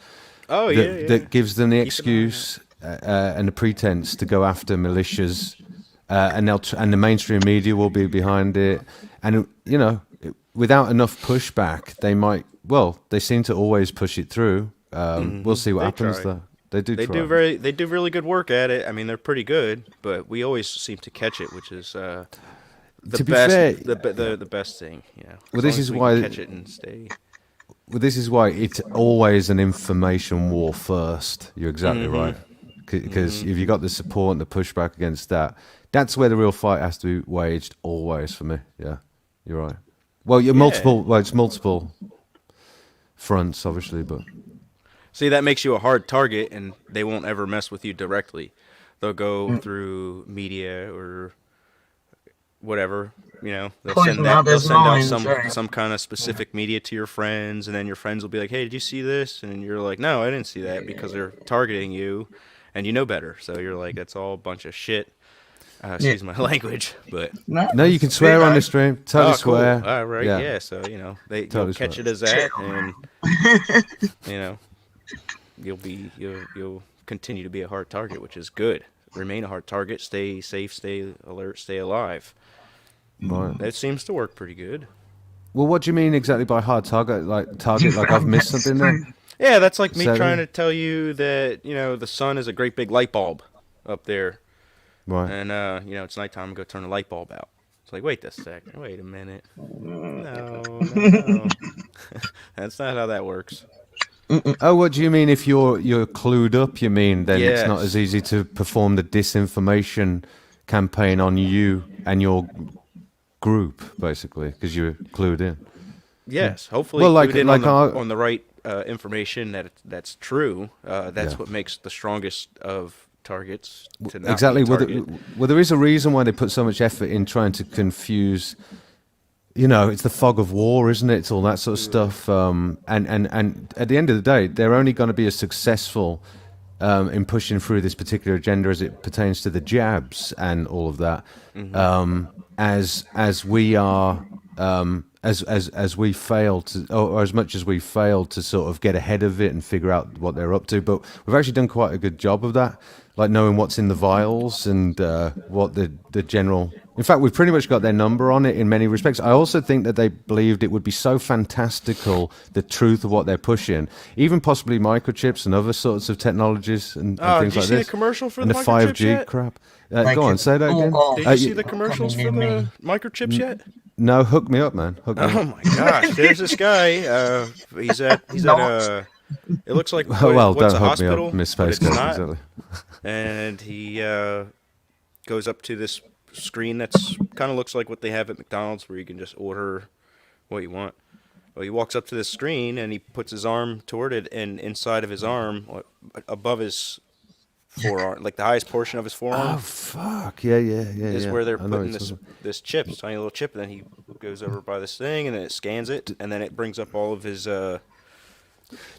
[SPEAKER 6] Oh yeah.
[SPEAKER 1] That gives them the
[SPEAKER 6] Keep an eye
[SPEAKER 1] excuse and the pretense to go after militias, and and the mainstream media will be behind it. And you know, without enough pushback, they might. Well, they seem to always push it through. We'll see what
[SPEAKER 6] They
[SPEAKER 1] happens
[SPEAKER 6] try.
[SPEAKER 1] though. They do.
[SPEAKER 6] They
[SPEAKER 1] try.
[SPEAKER 6] do really good work at it. I mean, they're pretty good, but we always seem to catch it, which is the
[SPEAKER 1] To be
[SPEAKER 6] best.
[SPEAKER 1] fair-
[SPEAKER 6] the best thing. Yeah.
[SPEAKER 1] Well, this is why-
[SPEAKER 6] catch it and stay.
[SPEAKER 1] Well, this is why it's always an information war first. You're exactly right. Because if you got the support and the pushback against that, that's where the real fight has to be waged. Always for me. Yeah, you're right. Well, you're multiple. Well, it's multiple fronts, obviously, but
[SPEAKER 6] See, that makes you a hard target, and they won't ever mess with you directly. They'll go through media or whatever, you know. They'll
[SPEAKER 5] Poison
[SPEAKER 6] they'll
[SPEAKER 5] others'
[SPEAKER 6] send out
[SPEAKER 5] minds, right.
[SPEAKER 6] some kind of specific media to your friends, and then your friends will be like, "Hey, did you see this?" And you're like, "No, I didn't see that," because they're targeting you, and you know better. So you're like, "That's all a bunch of shit." Excuse my language, but
[SPEAKER 1] no, you can swear on the stream. Totally swear.
[SPEAKER 6] All right, yeah. So you know they
[SPEAKER 1] Totally
[SPEAKER 6] you'll catch
[SPEAKER 1] swear.
[SPEAKER 6] it as that, and you know you'll continue to be a hard target, which is good. Remain a hard target. Stay safe. Stay alert. Stay alive.
[SPEAKER 1] Right.
[SPEAKER 6] That seems to work pretty good.
[SPEAKER 1] Well, what do you mean exactly by hard target? Like I've missed something there.
[SPEAKER 6] Yeah, that's like me
[SPEAKER 1] So-
[SPEAKER 6] trying to tell you that the sun is a great big light bulb up there,
[SPEAKER 1] Right.
[SPEAKER 6] and it's nighttime. Go turn the light bulb out. It's like, wait a second. Wait a minute. No. That's not how that works.
[SPEAKER 1] Oh, what do you mean? If you're clued up, you mean then it's not
[SPEAKER 6] Yes.
[SPEAKER 1] as easy to perform the disinformation campaign on you and your group, basically, because you're clued in.
[SPEAKER 6] Yes, hopefully
[SPEAKER 1] Well, like-
[SPEAKER 6] clued in
[SPEAKER 1] like
[SPEAKER 6] on the right information that's true. That's
[SPEAKER 1] Yeah.
[SPEAKER 6] what makes the strongest of targets to not
[SPEAKER 1] Exactly.
[SPEAKER 6] be
[SPEAKER 1] Well,
[SPEAKER 6] targeted.
[SPEAKER 1] there is a reason why they put so much effort in trying to confuse. It's the fog of war, isn't it? It's all that sort of stuff. And at the end of the day, they're only going to be as successful in pushing through this particular agenda as it pertains to the jabs and all of that, as we are. As we fail to, or as much as we failed to sort of get ahead of it and figure out what they're up to, but we've actually done quite a good job of that, like knowing what's in the vials and what the general. In fact, we've pretty much got their number on it in many respects. I also think that they believed it would be so fantastical, the truth of what they're pushing, even possibly microchips and other sorts of technologies and
[SPEAKER 6] Oh,
[SPEAKER 1] things
[SPEAKER 6] did you
[SPEAKER 1] like
[SPEAKER 6] see
[SPEAKER 1] this.
[SPEAKER 6] the commercial for
[SPEAKER 1] and
[SPEAKER 6] the
[SPEAKER 1] the
[SPEAKER 6] microchips
[SPEAKER 1] 5G
[SPEAKER 6] yet?
[SPEAKER 1] crap.
[SPEAKER 5] Like
[SPEAKER 1] Go on,
[SPEAKER 5] a
[SPEAKER 1] say that again.
[SPEAKER 5] all-
[SPEAKER 6] Did you see
[SPEAKER 1] you-
[SPEAKER 6] the commercials for
[SPEAKER 5] coming near
[SPEAKER 6] the
[SPEAKER 5] me.
[SPEAKER 6] microchips yet?
[SPEAKER 1] No, hook me up, man. Hook me up.
[SPEAKER 6] Oh my gosh! There's this guy. He's at it looks like
[SPEAKER 1] Oh, well,
[SPEAKER 6] what's
[SPEAKER 1] don't
[SPEAKER 6] a
[SPEAKER 1] hook me
[SPEAKER 6] hospital,
[SPEAKER 1] up, Miss
[SPEAKER 6] but
[SPEAKER 1] Space
[SPEAKER 6] it's
[SPEAKER 1] Ghost.
[SPEAKER 6] not.
[SPEAKER 1] Exactly.
[SPEAKER 6] And he goes up to this screen that's kind of looks like what they have at McDonald's, where you can just order what you want. Well, he walks up to this screen and he puts his arm toward it, and inside of his arm, above his forearm, like the highest portion of his forearm,
[SPEAKER 1] Oh fuck! Yeah.
[SPEAKER 6] is where they're
[SPEAKER 1] I know
[SPEAKER 6] putting
[SPEAKER 1] it's-
[SPEAKER 6] this chip, this tiny little chip. And then he goes over by this thing, and then it scans it, and then it brings up all of his.
[SPEAKER 1] Do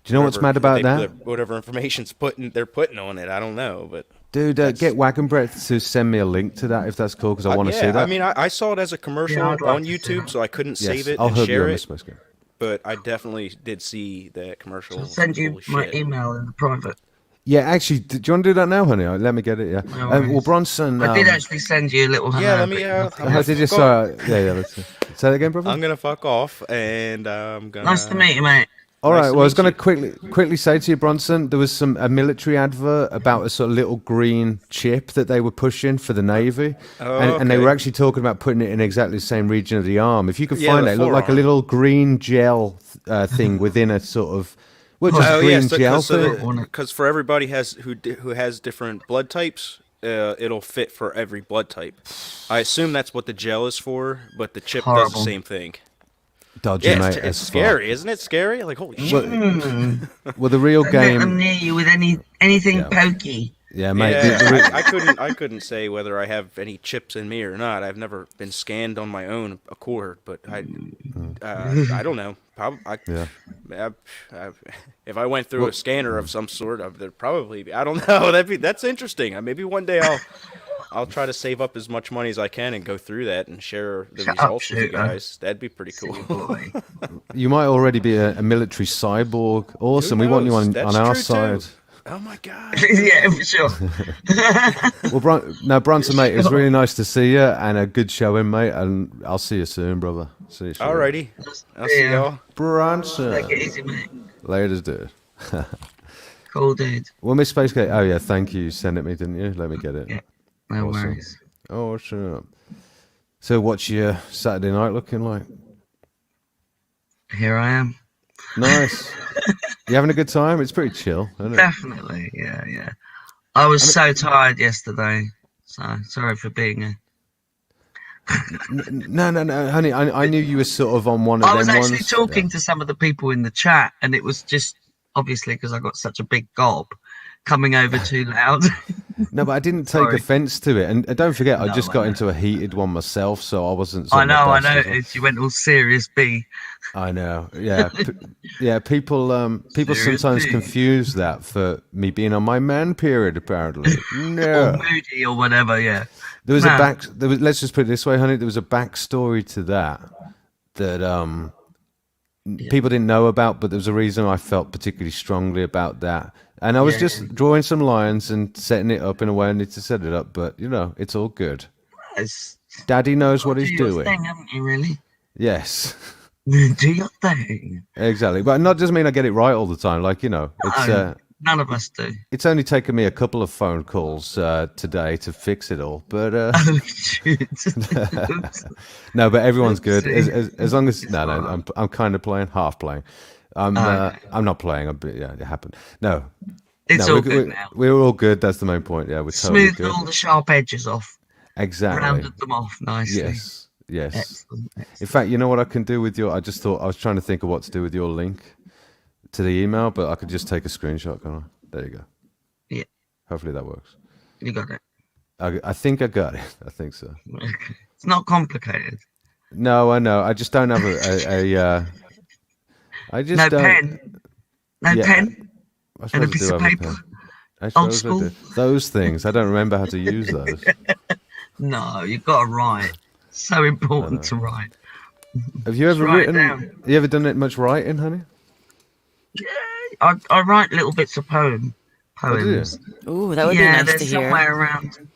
[SPEAKER 1] you know what's
[SPEAKER 6] whatever
[SPEAKER 1] mad about
[SPEAKER 6] they-
[SPEAKER 1] that,
[SPEAKER 6] Whatever information's they're putting on it. I don't know, but
[SPEAKER 1] dude? Get Wagon Breath to send me a link to that if that's cool, because I want to see that.
[SPEAKER 6] I mean, I saw it as a commercial
[SPEAKER 5] Yeah, I'd like
[SPEAKER 6] on
[SPEAKER 5] to see
[SPEAKER 6] YouTube,
[SPEAKER 5] that.
[SPEAKER 6] so I couldn't
[SPEAKER 1] yes,
[SPEAKER 6] save it
[SPEAKER 1] I'll
[SPEAKER 6] and
[SPEAKER 1] hook you
[SPEAKER 6] share
[SPEAKER 1] on
[SPEAKER 6] it.
[SPEAKER 1] this Space Ghost.
[SPEAKER 6] But I definitely did see that commercial.
[SPEAKER 5] I'll send you
[SPEAKER 6] Holy
[SPEAKER 5] my
[SPEAKER 6] shit.
[SPEAKER 5] email in the private.
[SPEAKER 1] Yeah, actually, do you want to do that now, honey? Let me get it. Yeah.
[SPEAKER 5] No
[SPEAKER 1] Well,
[SPEAKER 5] worries.
[SPEAKER 1] Bronson.
[SPEAKER 5] I did actually send you a little.
[SPEAKER 6] Yeah,
[SPEAKER 5] hello,
[SPEAKER 6] let me.
[SPEAKER 5] but nothing.
[SPEAKER 1] How did you? Sorry. Yeah. Let's say that again, brother.
[SPEAKER 6] I'm gonna fuck off, and I'm gonna.
[SPEAKER 5] Nice to meet you, mate.
[SPEAKER 1] All
[SPEAKER 6] Nice
[SPEAKER 1] right.
[SPEAKER 6] to
[SPEAKER 1] Well, I was
[SPEAKER 6] meet
[SPEAKER 1] going to
[SPEAKER 6] you.
[SPEAKER 1] quickly say to you, Bronson, there was a military advert about a sort of little green chip that they were pushing for the Navy,
[SPEAKER 6] Oh,
[SPEAKER 1] and they were
[SPEAKER 6] okay.
[SPEAKER 1] actually talking about putting it in exactly the same region of the arm. If you could
[SPEAKER 6] Yeah,
[SPEAKER 1] find
[SPEAKER 6] the
[SPEAKER 1] it, it looked like a
[SPEAKER 6] forearm.
[SPEAKER 1] little green gel thing within a sort of, well, just
[SPEAKER 5] Oh,
[SPEAKER 6] Oh yeah,
[SPEAKER 1] green gel thing.
[SPEAKER 6] because for everybody who has different blood types, it'll fit for every blood type. I assume that's what the gel is for, but the chip does the
[SPEAKER 5] Horrible.
[SPEAKER 6] same thing.
[SPEAKER 1] Dodgy,
[SPEAKER 6] Yeah,
[SPEAKER 1] mate.
[SPEAKER 6] it's
[SPEAKER 1] As fuck.
[SPEAKER 6] scary, isn't it? Scary, like holy shit.
[SPEAKER 1] Well, the real
[SPEAKER 5] Don't let them
[SPEAKER 1] game.
[SPEAKER 5] near you with anything
[SPEAKER 1] Yeah.
[SPEAKER 5] pokey.
[SPEAKER 1] Yeah, mate.
[SPEAKER 6] Yeah, I couldn't say whether I have any chips in me or not. I've never been scanned on my own accord, but I don't know.
[SPEAKER 1] Yeah.
[SPEAKER 6] If I went through a scanner of some sort, there'd probably be, I don't know. That's interesting. Maybe one day I'll try to save up as much money as I can and go through that and share the
[SPEAKER 5] Shut up,
[SPEAKER 6] results with you
[SPEAKER 5] shooter.
[SPEAKER 6] guys. That'd be pretty
[SPEAKER 5] Silly
[SPEAKER 6] cool.
[SPEAKER 5] boy.
[SPEAKER 1] You might already be a military cyborg. Awesome.
[SPEAKER 6] Who
[SPEAKER 1] We want you
[SPEAKER 6] knows?
[SPEAKER 1] on
[SPEAKER 6] That's
[SPEAKER 1] our
[SPEAKER 6] true,
[SPEAKER 1] side.
[SPEAKER 6] too. Oh my god.
[SPEAKER 5] Yeah, for sure.
[SPEAKER 1] Well, Bronson, mate, it was really nice to see you and a good showing, mate. And I'll see you soon, brother. See you soon.
[SPEAKER 6] Alrighty. I'll see
[SPEAKER 5] Yeah.
[SPEAKER 6] y'all.
[SPEAKER 1] Bronson.
[SPEAKER 5] Take it easy, mate.
[SPEAKER 1] Laters, dude.
[SPEAKER 5] Cool, dude.
[SPEAKER 1] Well, Miss Space Gate. Oh, yeah, thank you. You sent it me, didn't you? Let me get it.
[SPEAKER 5] Yeah. No
[SPEAKER 1] Awesome.
[SPEAKER 5] worries.
[SPEAKER 1] Awesome. So, what's your Saturday night looking like?
[SPEAKER 5] Here I am.
[SPEAKER 1] Nice. You having a good time? It's pretty chill, isn't it?
[SPEAKER 5] Definitely. Yeah. I was so tired yesterday. So sorry for being a.
[SPEAKER 1] No, honey. I knew you were sort of on one of
[SPEAKER 5] I
[SPEAKER 1] them
[SPEAKER 5] was actually
[SPEAKER 1] ones.
[SPEAKER 5] talking to some of the people in the chat, and it was just obviously because I got such a big gob coming over too loud.
[SPEAKER 1] No, but I didn't take
[SPEAKER 5] Sorry.
[SPEAKER 1] offense to it. And don't forget, I
[SPEAKER 5] No,
[SPEAKER 1] just
[SPEAKER 5] I
[SPEAKER 1] got
[SPEAKER 5] know.
[SPEAKER 1] into a heated one myself, so I wasn't.
[SPEAKER 5] I
[SPEAKER 1] sort of the
[SPEAKER 5] know.
[SPEAKER 1] best as well.
[SPEAKER 5] You went all serious B.
[SPEAKER 1] I know. Yeah, yeah. People
[SPEAKER 5] Seriously?
[SPEAKER 1] sometimes confuse that for me being on my man period. Apparently,
[SPEAKER 5] Or
[SPEAKER 1] no.
[SPEAKER 5] moody or whatever. Yeah.
[SPEAKER 1] There was
[SPEAKER 5] No.
[SPEAKER 1] a back. There was. Let's just put it this way, honey. There was a backstory to that people didn't know about, but there was a reason I felt particularly strongly about that. And I was just drawing some lines and setting it up in a way I need to set it up. But it's all good.
[SPEAKER 5] It's,
[SPEAKER 1] Daddy knows what he's
[SPEAKER 5] do your
[SPEAKER 1] doing.
[SPEAKER 5] thing, haven't you? Really.
[SPEAKER 1] Yes.
[SPEAKER 5] Do your thing.
[SPEAKER 1] Exactly, but not just mean I get it right all the time. Like it's
[SPEAKER 5] No, none of us do.
[SPEAKER 1] it's only taken me a couple of phone calls today to fix it all. But
[SPEAKER 5] Oh shit! Oops.
[SPEAKER 1] no, but everyone's good
[SPEAKER 5] Oopsie.
[SPEAKER 1] as long as
[SPEAKER 5] It's
[SPEAKER 1] no,
[SPEAKER 5] fine.
[SPEAKER 1] I'm kind of playing, half playing. I'm not playing. Yeah, it happened. No,
[SPEAKER 5] It's
[SPEAKER 1] no,
[SPEAKER 5] all good now.
[SPEAKER 1] we're all good. That's the main point. Yeah, we're totally
[SPEAKER 5] Smoothed
[SPEAKER 1] good.
[SPEAKER 5] all the sharp edges off.
[SPEAKER 1] Exactly.
[SPEAKER 5] Rounded them off nicely.
[SPEAKER 1] Yes.
[SPEAKER 5] Excellent.
[SPEAKER 1] In fact, you know what I can do with your? I just thought I was trying to think of what to do with your link to the email, but I could just take a screenshot. Can't I? There you go.
[SPEAKER 5] Yeah.
[SPEAKER 1] Hopefully that works.
[SPEAKER 5] You got it.
[SPEAKER 1] I think I got it. I think so.
[SPEAKER 5] It's not complicated.
[SPEAKER 1] No, I know. I just don't have a I just
[SPEAKER 5] No
[SPEAKER 1] don't.
[SPEAKER 5] pen. No
[SPEAKER 1] Yeah.
[SPEAKER 5] pen.
[SPEAKER 1] I
[SPEAKER 5] And a
[SPEAKER 1] suppose I
[SPEAKER 5] piece
[SPEAKER 1] do
[SPEAKER 5] of
[SPEAKER 1] have a
[SPEAKER 5] paper.
[SPEAKER 1] pen. I
[SPEAKER 5] Old
[SPEAKER 1] suppose I
[SPEAKER 5] school.
[SPEAKER 1] do. Those things. I don't remember how to use those.
[SPEAKER 5] No, you've got to write. So important to write.
[SPEAKER 1] Have you ever
[SPEAKER 5] write it
[SPEAKER 1] written?
[SPEAKER 5] down.
[SPEAKER 1] Have you ever done it much writing, honey?
[SPEAKER 5] I write little bits of
[SPEAKER 1] do you?
[SPEAKER 5] poems.
[SPEAKER 3] Ooh, that would
[SPEAKER 5] Yeah,
[SPEAKER 3] be nice
[SPEAKER 5] they're
[SPEAKER 3] to hear.
[SPEAKER 5] somewhere around.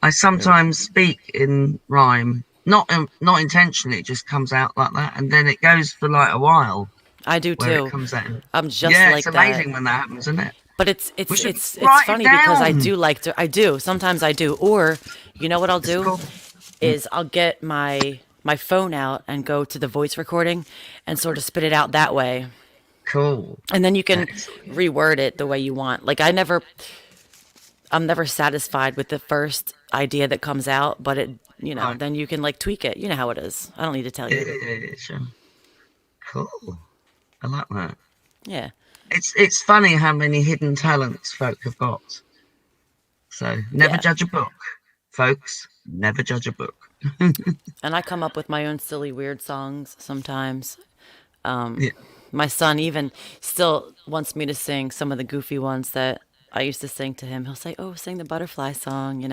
[SPEAKER 5] I sometimes speak in rhyme, not intentionally. It just comes out like that, and then it goes for like a while
[SPEAKER 3] I do
[SPEAKER 5] where
[SPEAKER 3] too.
[SPEAKER 5] it comes out.
[SPEAKER 3] I'm just
[SPEAKER 5] Yeah,
[SPEAKER 3] like
[SPEAKER 5] it's amazing
[SPEAKER 3] that.
[SPEAKER 5] when that happens, isn't it?
[SPEAKER 3] But it's
[SPEAKER 5] should
[SPEAKER 3] it's
[SPEAKER 5] write it
[SPEAKER 3] funny because I
[SPEAKER 5] down.
[SPEAKER 3] do like to. I do sometimes I do. Or you know what I'll do
[SPEAKER 5] cool.
[SPEAKER 3] is I'll get my phone out and go to the voice recording and sort of spit it out that way.
[SPEAKER 5] Cool.
[SPEAKER 3] And then you can
[SPEAKER 5] Excellent.
[SPEAKER 3] reword it the way you want. Like I'm never satisfied with the first idea that comes out, but
[SPEAKER 5] Right.
[SPEAKER 3] then you can like tweak it. You know how it is. I don't need to tell you.
[SPEAKER 5] Yeah, sure. Cool. I like that.
[SPEAKER 3] Yeah.
[SPEAKER 5] It's funny how many hidden talents folk have got. So never
[SPEAKER 3] Yeah.
[SPEAKER 5] judge a book, folks. Never judge a book.
[SPEAKER 3] And I come up with my own silly, weird songs sometimes.
[SPEAKER 5] Yeah.
[SPEAKER 3] My son even still wants me to sing some of the goofy ones that I used to sing to him. He'll say, "Oh, sing the butterfly song,"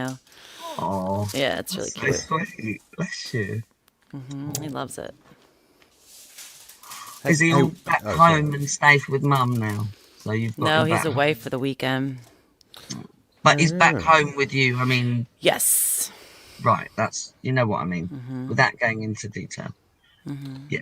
[SPEAKER 5] Oh,
[SPEAKER 3] Yeah, it's really
[SPEAKER 5] so
[SPEAKER 3] cute.
[SPEAKER 5] sweet. Bless you.
[SPEAKER 3] He loves it.
[SPEAKER 5] Is he all back
[SPEAKER 1] oh, sorry.
[SPEAKER 5] home and safe with mum now? So you've got
[SPEAKER 3] No,
[SPEAKER 5] him
[SPEAKER 3] he's
[SPEAKER 5] back
[SPEAKER 3] away for the weekend.
[SPEAKER 5] But he's back home with you. I mean,
[SPEAKER 3] Yes.
[SPEAKER 5] right, that's, you know what I mean, without going into detail. Yeah,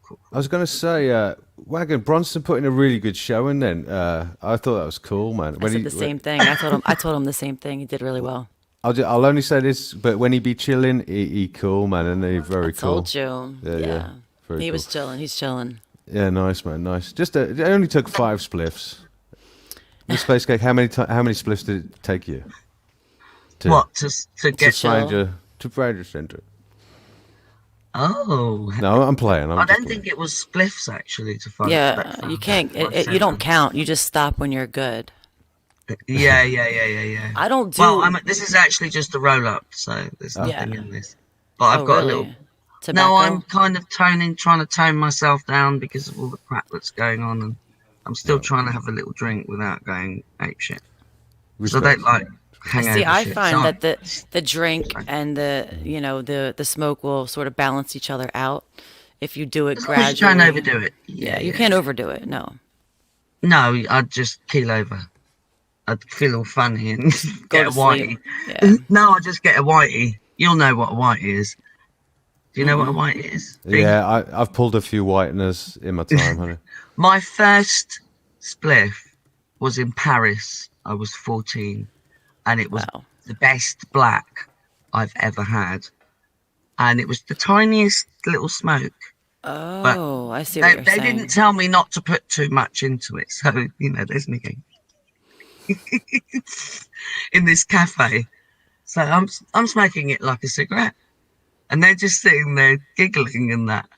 [SPEAKER 5] cool.
[SPEAKER 1] I was going to say, Wagon Bronson put in a really good showing. Then I thought that was cool, man.
[SPEAKER 3] I said the same thing. I told him the same thing. He did really well.
[SPEAKER 1] I'll only say this, but when he be chilling, he cool, man, and he very
[SPEAKER 3] I
[SPEAKER 1] cool.
[SPEAKER 3] told you.
[SPEAKER 1] Yeah. Very
[SPEAKER 3] He
[SPEAKER 1] cool.
[SPEAKER 3] was chilling. He's chilling.
[SPEAKER 1] Yeah, nice, man, nice. Just it only took 5 spliffs. Miss Space Cake, how many spliffs did it take you?
[SPEAKER 5] What to
[SPEAKER 1] To
[SPEAKER 5] get?
[SPEAKER 1] find your center.
[SPEAKER 5] Oh,
[SPEAKER 1] No, I'm playing.
[SPEAKER 5] I don't think it was spliffs actually to find.
[SPEAKER 3] Yeah, you can't. You don't count. You just stop when you're good.
[SPEAKER 5] Yeah.
[SPEAKER 3] I don't do.
[SPEAKER 5] Well, this is actually just a roll up, so there's nothing
[SPEAKER 3] Yeah.
[SPEAKER 5] in this. But I've got a little.
[SPEAKER 3] Tobacco.
[SPEAKER 5] No, I'm kind of trying to tone myself down because of all the crap that's going on, and I'm still trying to have a little drink without going apeshit. So I don't like hangover
[SPEAKER 3] See, I
[SPEAKER 5] shit.
[SPEAKER 3] find
[SPEAKER 5] So
[SPEAKER 3] that the drink and the smoke will sort of balance each other out if you do it
[SPEAKER 5] as long as you
[SPEAKER 3] gradually.
[SPEAKER 5] don't overdo it.
[SPEAKER 3] Yeah, you can't overdo it. No.
[SPEAKER 5] No, I'd just keel over. I'd feel all funny and
[SPEAKER 3] Go
[SPEAKER 5] get a
[SPEAKER 3] to
[SPEAKER 5] whitey.
[SPEAKER 3] sleep. Yeah.
[SPEAKER 5] No, I just get a whitey. You'll know what a whitey is. Do you know what a whitey is?
[SPEAKER 1] Yeah, I've pulled a few whiteners in my time, honey.
[SPEAKER 5] My first spliff was in Paris. I was 14, and it was
[SPEAKER 3] Wow.
[SPEAKER 5] the best black I've ever had. And it was the tiniest little smoke.
[SPEAKER 3] Oh, I see
[SPEAKER 5] They,
[SPEAKER 3] what you're
[SPEAKER 5] they
[SPEAKER 3] saying.
[SPEAKER 5] didn't tell me not to put too much into it. So, there's me going in this cafe. So I'm smoking it like a cigarette. And they're just sitting there giggling and that.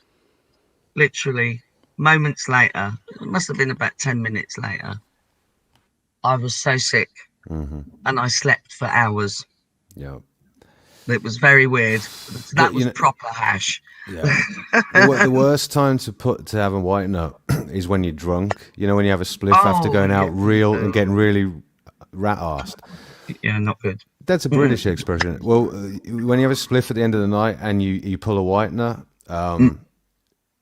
[SPEAKER 5] Literally, moments later, it must have been about 10 minutes later, I was so sick and I slept for hours.
[SPEAKER 1] Yeah.
[SPEAKER 5] It was very weird. That
[SPEAKER 1] you
[SPEAKER 5] was
[SPEAKER 1] know-
[SPEAKER 5] proper hash.
[SPEAKER 1] Yeah. The worst time to have a whitener is when you're drunk. You know, when you have a spliff after
[SPEAKER 5] Oh,
[SPEAKER 1] going out
[SPEAKER 5] yeah.
[SPEAKER 1] real and getting really rat-arsed.
[SPEAKER 5] Yeah, not good.
[SPEAKER 1] That's a British expression. Well, when you have a spliff at the end of the night and you pull a whitener,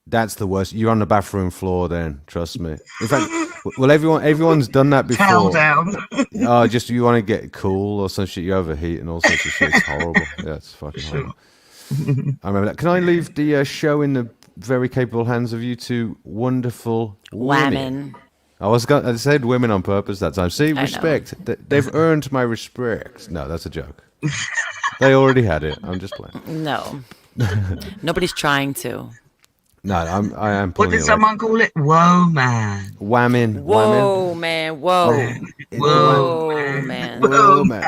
[SPEAKER 1] that's the worst. You're on the bathroom floor then, trust me. In fact, well, everyone's done that
[SPEAKER 5] Towel
[SPEAKER 1] before.
[SPEAKER 5] down.
[SPEAKER 1] Oh, just you want to get cool or some shit, you overheat and all sorts of shit. It's horrible. Yeah, it's fucking horrible. I remember that. Can I leave the show in the very capable hands of you two wonderful women?
[SPEAKER 3] Whammon.
[SPEAKER 1] I said women on purpose that time. See,
[SPEAKER 3] know.
[SPEAKER 1] respect. They've earned my respect. No, that's a joke. They already had it. I'm just playing.
[SPEAKER 3] No. Nobody's trying to.
[SPEAKER 1] No, I am
[SPEAKER 5] What
[SPEAKER 1] pulling
[SPEAKER 5] did
[SPEAKER 1] it away.
[SPEAKER 5] someone call it? Whoa, man.
[SPEAKER 1] Whamming.
[SPEAKER 3] Whoa, man. Whoa. Whoa, man.
[SPEAKER 1] Whoa, man.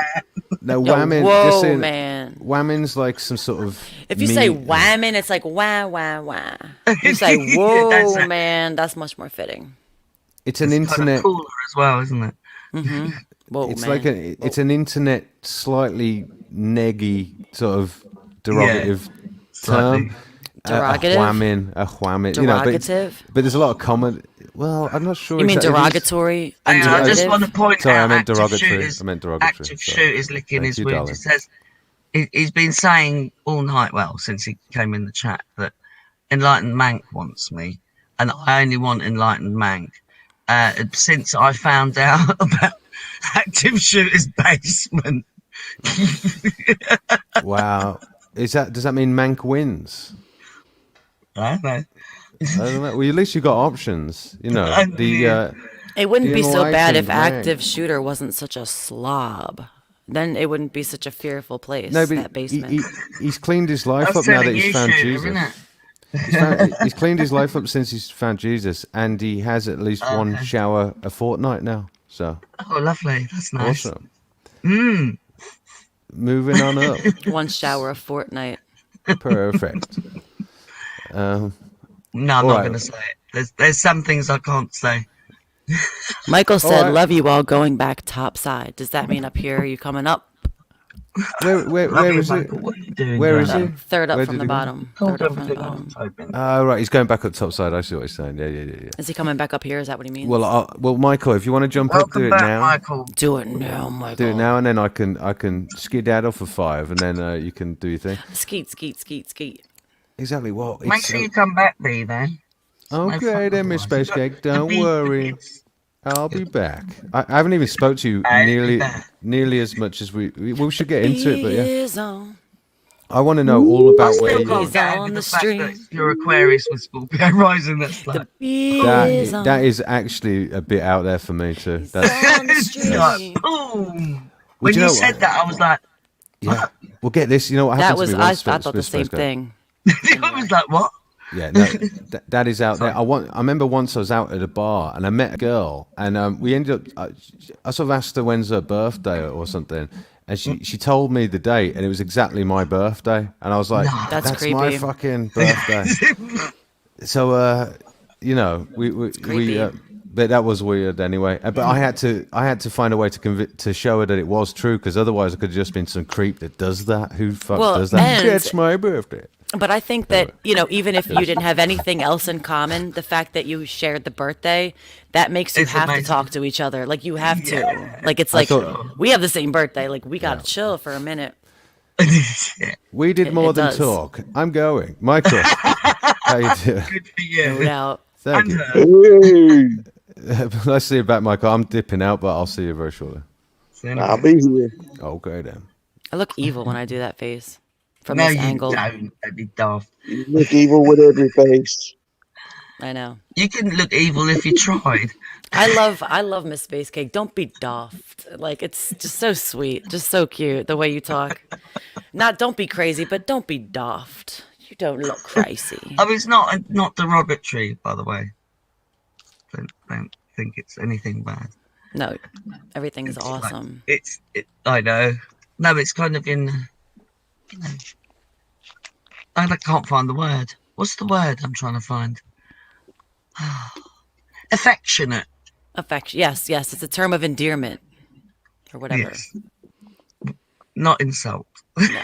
[SPEAKER 1] No,
[SPEAKER 3] Yo,
[SPEAKER 1] whamming.
[SPEAKER 3] whoa,
[SPEAKER 1] just saying,
[SPEAKER 3] man.
[SPEAKER 1] Whamming's like some sort of.
[SPEAKER 3] If you say
[SPEAKER 1] meat-
[SPEAKER 3] whamming, it's like wah, wah, wah. If you say whoa,
[SPEAKER 5] That's it.
[SPEAKER 3] man, that's much more fitting.
[SPEAKER 1] It's an
[SPEAKER 5] Kind
[SPEAKER 1] internet.
[SPEAKER 5] of cooler as well, isn't it?
[SPEAKER 3] Whoa,
[SPEAKER 1] It's
[SPEAKER 3] man.
[SPEAKER 1] like it's an internet slightly neggy sort of derogative
[SPEAKER 5] Slightly.
[SPEAKER 1] term.
[SPEAKER 3] Derogative?
[SPEAKER 1] A whamming. You know,
[SPEAKER 3] Derogative?
[SPEAKER 1] but there's a lot of comment. Well, I'm not sure.
[SPEAKER 3] You mean
[SPEAKER 1] exactly.
[SPEAKER 3] derogatory?
[SPEAKER 5] Hang on, I just
[SPEAKER 3] Derogative?
[SPEAKER 5] want to point
[SPEAKER 1] Sorry, I
[SPEAKER 5] out
[SPEAKER 1] meant
[SPEAKER 5] active
[SPEAKER 1] derogatory.
[SPEAKER 5] shooters.
[SPEAKER 1] I meant derogatory.
[SPEAKER 5] Active
[SPEAKER 1] Sorry.
[SPEAKER 5] shooters licking
[SPEAKER 1] Thank
[SPEAKER 5] his
[SPEAKER 1] you,
[SPEAKER 5] wounds.
[SPEAKER 1] darling.
[SPEAKER 5] It says he's been saying all night, well, since he came in the chat, that Enlightened Mank wants me, and I only want Enlightened Mank. Since I found out about Active Shooter's basement.
[SPEAKER 1] Wow. Does that mean Mank wins?
[SPEAKER 5] I don't know.
[SPEAKER 1] I don't know. Well, at least you got options. You know,
[SPEAKER 3] It wouldn't be so bad if
[SPEAKER 1] Enlightened
[SPEAKER 3] active
[SPEAKER 1] Mank.
[SPEAKER 3] shooter wasn't such a slob. Then it wouldn't be such a fearful place.
[SPEAKER 1] no, but
[SPEAKER 3] that basement.
[SPEAKER 1] he's cleaned his life
[SPEAKER 5] That's
[SPEAKER 1] up now that
[SPEAKER 5] telling
[SPEAKER 1] he's
[SPEAKER 5] you,
[SPEAKER 1] found
[SPEAKER 5] Shooter,
[SPEAKER 1] Jesus.
[SPEAKER 5] isn't it?
[SPEAKER 1] He's cleaned his life up since he's found Jesus, and he has at least one
[SPEAKER 5] Okay.
[SPEAKER 1] shower a fortnight now. So
[SPEAKER 5] Oh, lovely. That's nice.
[SPEAKER 1] awesome. Moving on up.
[SPEAKER 3] One shower a fortnight.
[SPEAKER 1] Perfect.
[SPEAKER 5] No, I'm not
[SPEAKER 1] Alright.
[SPEAKER 5] going to say it. There's some things I can't say.
[SPEAKER 3] Michael said,
[SPEAKER 1] right.
[SPEAKER 3] "Love you all." Going back top side. Does that mean up here? Are you coming up?
[SPEAKER 1] Where
[SPEAKER 5] Love you,
[SPEAKER 1] is it?
[SPEAKER 5] Michael. What are you doing?
[SPEAKER 1] Where is
[SPEAKER 5] darling?
[SPEAKER 1] he?
[SPEAKER 3] Third up
[SPEAKER 1] Where
[SPEAKER 3] from
[SPEAKER 1] did
[SPEAKER 3] the
[SPEAKER 1] he go?
[SPEAKER 3] bottom.
[SPEAKER 5] Hold
[SPEAKER 3] Third up
[SPEAKER 5] on,
[SPEAKER 3] from the
[SPEAKER 5] hold on,
[SPEAKER 3] bottom.
[SPEAKER 5] open.
[SPEAKER 1] Right, he's going back up top side. I see what he's saying. Yeah.
[SPEAKER 3] Is he coming back up here? Is that what he means?
[SPEAKER 1] Well, Michael, if you want to jump up, do
[SPEAKER 5] Welcome
[SPEAKER 1] it
[SPEAKER 5] back,
[SPEAKER 1] now.
[SPEAKER 5] Michael.
[SPEAKER 3] do it now, Michael.
[SPEAKER 1] Do it now, and then I can skedaddle for 5, and then you can do your thing.
[SPEAKER 3] Skeet, skeet, skeet, skeet.
[SPEAKER 1] Exactly. Well,
[SPEAKER 5] Make sure you come back, B, then.
[SPEAKER 1] okay then, Miss Space Cake. Don't
[SPEAKER 5] The
[SPEAKER 1] worry.
[SPEAKER 5] beats.
[SPEAKER 1] I'll be back. I haven't even spoke to you
[SPEAKER 5] I'll be back.
[SPEAKER 1] nearly as much as we should get into it, but yeah.
[SPEAKER 3] Is on.
[SPEAKER 1] I want to know all
[SPEAKER 5] I
[SPEAKER 1] about
[SPEAKER 5] still
[SPEAKER 1] where you.
[SPEAKER 5] can't
[SPEAKER 3] Bees
[SPEAKER 5] get
[SPEAKER 3] on
[SPEAKER 5] over
[SPEAKER 3] the
[SPEAKER 5] the fact that
[SPEAKER 3] string.
[SPEAKER 5] your Aquarius was Scorpio rising. That's like,
[SPEAKER 3] The bee is on,
[SPEAKER 1] That is actually a bit out there for me too. That's
[SPEAKER 3] on the
[SPEAKER 5] it's like,
[SPEAKER 3] string.
[SPEAKER 5] boom.
[SPEAKER 1] Well,
[SPEAKER 5] When
[SPEAKER 1] do you
[SPEAKER 5] you
[SPEAKER 1] know
[SPEAKER 5] said
[SPEAKER 1] what?
[SPEAKER 5] that, I was like,
[SPEAKER 1] yeah. Well, get this. You know what
[SPEAKER 3] That
[SPEAKER 1] happened to
[SPEAKER 3] was
[SPEAKER 1] me
[SPEAKER 3] I.
[SPEAKER 1] once?
[SPEAKER 3] I thought the same
[SPEAKER 1] Space Ghost?
[SPEAKER 3] thing.
[SPEAKER 5] I was like, what?
[SPEAKER 1] Yeah, no, that is out there.
[SPEAKER 5] Sorry.
[SPEAKER 1] I remember once I was out at a bar and I met a girl, and we ended up. I sort of asked her when's her birthday or something, and she told me the date, and it was exactly my birthday, and I was like,
[SPEAKER 5] No.
[SPEAKER 3] That's
[SPEAKER 1] "That's my
[SPEAKER 3] creepy.
[SPEAKER 1] fucking birthday." So, you know,
[SPEAKER 3] creepy.
[SPEAKER 1] but that was weird anyway. But I had to find a way to show her that it was true, because otherwise it could have just been some creep that does that. Who the fuck
[SPEAKER 3] Well,
[SPEAKER 1] does that?
[SPEAKER 3] and-
[SPEAKER 1] It's my birthday.
[SPEAKER 3] But I think that, even if you didn't have anything else in common, the fact that you shared the birthday, that makes you
[SPEAKER 5] It's
[SPEAKER 3] have
[SPEAKER 5] amazing.
[SPEAKER 3] to talk to each other. Like, you have to.
[SPEAKER 5] Yeah.
[SPEAKER 3] Like, it's
[SPEAKER 1] I
[SPEAKER 3] like,
[SPEAKER 1] thought-
[SPEAKER 3] we have the same birthday. Like, we got to chill for a minute.
[SPEAKER 1] We did more
[SPEAKER 3] it
[SPEAKER 1] than
[SPEAKER 3] does.
[SPEAKER 1] talk. I'm going, Michael. How you doing?
[SPEAKER 5] Good for
[SPEAKER 3] No
[SPEAKER 5] you.
[SPEAKER 3] doubt.
[SPEAKER 1] Thank
[SPEAKER 5] And
[SPEAKER 1] you.
[SPEAKER 5] her.
[SPEAKER 2] Hey,
[SPEAKER 1] Let's see you back, Michael. I'm dipping out, but I'll see you very shortly.
[SPEAKER 2] I'll be here.
[SPEAKER 1] Okay then.
[SPEAKER 3] I look evil when I do that face from
[SPEAKER 5] No,
[SPEAKER 3] this
[SPEAKER 5] you
[SPEAKER 3] angle.
[SPEAKER 5] don't. That'd be daft.
[SPEAKER 2] You look evil with every face.
[SPEAKER 3] I know.
[SPEAKER 5] You couldn't look evil if you tried.
[SPEAKER 3] I love Miss Space Cake. Don't be daft. Like, it's just so sweet, just so cute the way you talk. Don't be crazy, but don't be daft. You don't look crazy.
[SPEAKER 5] Oh, it's not derogatory, by the way. Don't think it's anything bad.
[SPEAKER 3] No, everything's
[SPEAKER 5] It's like-
[SPEAKER 3] awesome.
[SPEAKER 5] I know. No, it's kind of in. I can't find the word. What's the word I'm trying to find? Affectionate.
[SPEAKER 3] Affection. Yes, it's a term of endearment or whatever.
[SPEAKER 5] Yes. Not insult.
[SPEAKER 3] No.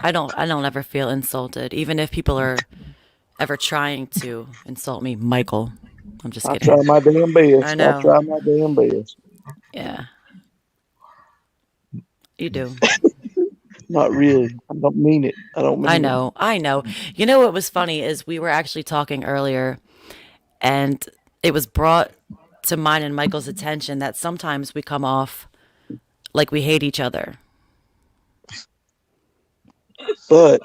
[SPEAKER 3] I don't ever feel insulted, even if people are ever trying to insult me. Michael. I'm just
[SPEAKER 2] I
[SPEAKER 3] kidding.
[SPEAKER 2] try my damn best.
[SPEAKER 3] I know.
[SPEAKER 2] I try my damn best.
[SPEAKER 3] Yeah. You do.
[SPEAKER 2] Not really. I don't mean it. I don't mean it.
[SPEAKER 3] I know. You know what was funny is we were actually talking earlier, and it was brought to mine and Michael's attention that sometimes we come off like we hate each other.
[SPEAKER 2] But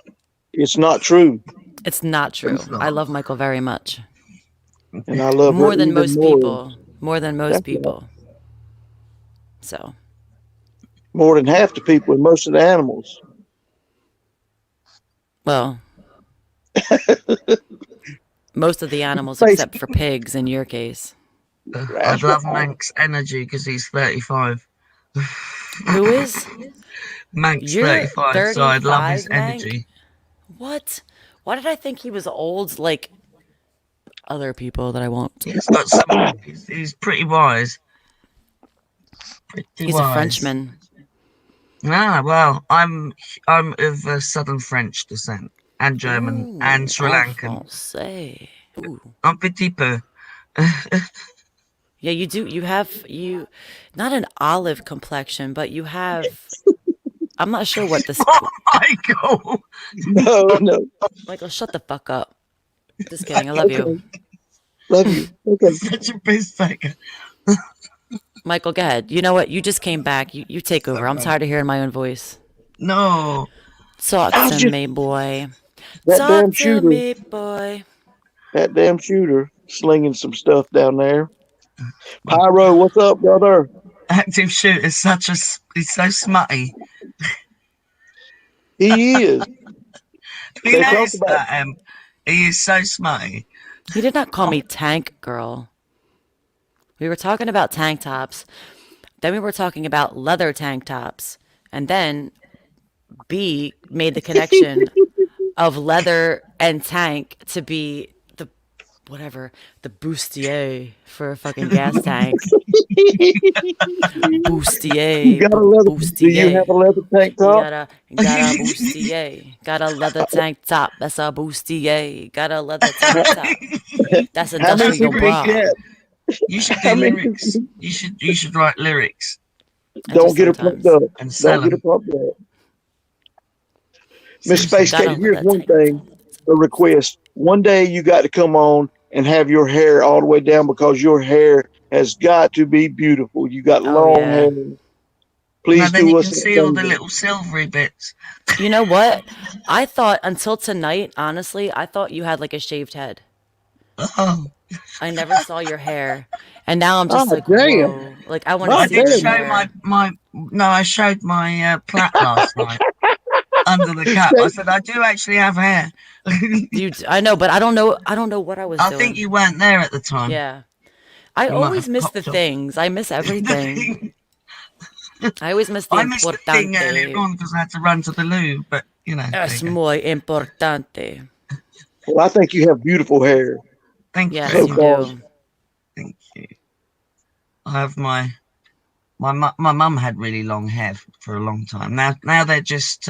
[SPEAKER 2] it's not true.
[SPEAKER 3] It's not true.
[SPEAKER 5] It's not.
[SPEAKER 3] I love Michael very much.
[SPEAKER 2] And I love her
[SPEAKER 3] More than
[SPEAKER 2] even
[SPEAKER 3] most
[SPEAKER 2] more.
[SPEAKER 3] people. More than most
[SPEAKER 2] That's right.
[SPEAKER 3] people. So,
[SPEAKER 2] More than half the people and most of the animals.
[SPEAKER 3] well, most of the animals
[SPEAKER 2] Face-
[SPEAKER 3] except for pigs in your case.
[SPEAKER 5] I'd love Mank's energy because he's 35.
[SPEAKER 3] Who is?
[SPEAKER 5] Mank's
[SPEAKER 3] You're
[SPEAKER 5] 35, so I'd love his
[SPEAKER 3] 35, Mank?
[SPEAKER 5] energy.
[SPEAKER 3] What? Why did I think he was old like other people that I won't?
[SPEAKER 5] He's got some. He's pretty wise. Pretty
[SPEAKER 3] He's
[SPEAKER 5] wise.
[SPEAKER 3] a Frenchman.
[SPEAKER 5] Ah, well, I'm of Southern French descent and German and Sri Lankan.
[SPEAKER 3] Say. Ooh.
[SPEAKER 5] Un petit peu.
[SPEAKER 3] Yeah, you do. You not an olive complexion, but you have. I'm not sure what this.
[SPEAKER 5] Michael.
[SPEAKER 2] No.
[SPEAKER 3] Michael, shut the fuck up. Just kidding. I love you.
[SPEAKER 2] Love you. Okay.
[SPEAKER 5] Such a piss taker.
[SPEAKER 3] Michael, go ahead. You know what? You just came back. You take over. I'm tired of hearing my own voice.
[SPEAKER 5] No.
[SPEAKER 3] Talk
[SPEAKER 2] I was
[SPEAKER 3] to
[SPEAKER 2] just-
[SPEAKER 3] me, boy.
[SPEAKER 2] That
[SPEAKER 3] Talk
[SPEAKER 2] damn
[SPEAKER 3] to
[SPEAKER 2] shooter.
[SPEAKER 3] me, boy.
[SPEAKER 2] That damn shooter slinging some stuff down there. Pyro, what's up, brother?
[SPEAKER 5] Active shooter, he's so smutty.
[SPEAKER 2] He is.
[SPEAKER 5] You
[SPEAKER 2] They talk
[SPEAKER 5] noticed
[SPEAKER 2] about-
[SPEAKER 5] that? He is so smutty.
[SPEAKER 3] He did not call me tank girl. We were talking about tank tops. Then we were talking about leather tank tops. And then B made the connection of leather and tank to be the bustier for a fucking gas tank. Bustier.
[SPEAKER 2] You got a leather. Do you have a leather tank
[SPEAKER 3] You
[SPEAKER 2] top?
[SPEAKER 3] got a bustier. Got a leather tank top. That's a bustier. Got a leather tank top. That's
[SPEAKER 2] How many
[SPEAKER 3] industrial
[SPEAKER 2] people
[SPEAKER 3] bra.
[SPEAKER 2] you get?
[SPEAKER 5] You should
[SPEAKER 2] How
[SPEAKER 5] do
[SPEAKER 2] many
[SPEAKER 5] lyrics. You should write lyrics.
[SPEAKER 3] I
[SPEAKER 2] Don't
[SPEAKER 3] do
[SPEAKER 2] get it
[SPEAKER 3] sometimes.
[SPEAKER 2] pumped up.
[SPEAKER 5] And sell
[SPEAKER 2] Don't get
[SPEAKER 5] them.
[SPEAKER 2] it pumped up. Miss Space
[SPEAKER 3] Got a
[SPEAKER 2] Cake, here's
[SPEAKER 3] leather
[SPEAKER 2] one
[SPEAKER 3] tank
[SPEAKER 2] thing, a request. One day you got to come on and have your hair all the way down because your hair has got to be beautiful. You got
[SPEAKER 3] Oh,
[SPEAKER 2] long
[SPEAKER 3] yeah.
[SPEAKER 2] hair. Please
[SPEAKER 5] then
[SPEAKER 2] do
[SPEAKER 5] you
[SPEAKER 2] us
[SPEAKER 5] can
[SPEAKER 2] that
[SPEAKER 5] see all the
[SPEAKER 2] favor.
[SPEAKER 5] little silvery bits.
[SPEAKER 3] You know what? I thought until tonight, honestly, I thought you had like a shaved head.
[SPEAKER 5] Oh,
[SPEAKER 3] I never saw your hair. And now I'm
[SPEAKER 2] Ah,
[SPEAKER 3] just like,
[SPEAKER 2] damn.
[SPEAKER 3] whoa. Like, I want to
[SPEAKER 2] Ah,
[SPEAKER 5] I
[SPEAKER 3] see
[SPEAKER 5] did
[SPEAKER 3] your
[SPEAKER 2] damn.
[SPEAKER 5] show
[SPEAKER 3] hair.
[SPEAKER 5] I showed my plait last night under the cap. I said, I do actually have hair.
[SPEAKER 3] I know, but I don't know what I was
[SPEAKER 5] I
[SPEAKER 3] doing.
[SPEAKER 5] think you weren't there at the time.
[SPEAKER 3] Yeah. I
[SPEAKER 5] You might
[SPEAKER 3] always
[SPEAKER 5] have
[SPEAKER 3] miss the
[SPEAKER 5] popped off.
[SPEAKER 3] things. I miss everything. I always miss the
[SPEAKER 5] I missed the thing earlier
[SPEAKER 3] importante.
[SPEAKER 5] on because I had to run to the loo, but you know. there
[SPEAKER 3] Es
[SPEAKER 5] you go.
[SPEAKER 3] muy importante.
[SPEAKER 2] Well, I think you have beautiful hair.
[SPEAKER 5] Thank you
[SPEAKER 3] Yes,
[SPEAKER 5] very
[SPEAKER 2] So
[SPEAKER 3] you
[SPEAKER 5] much.
[SPEAKER 2] far.
[SPEAKER 3] do.
[SPEAKER 5] Thank you. I have my mum had really long hair for a long time. Now they're just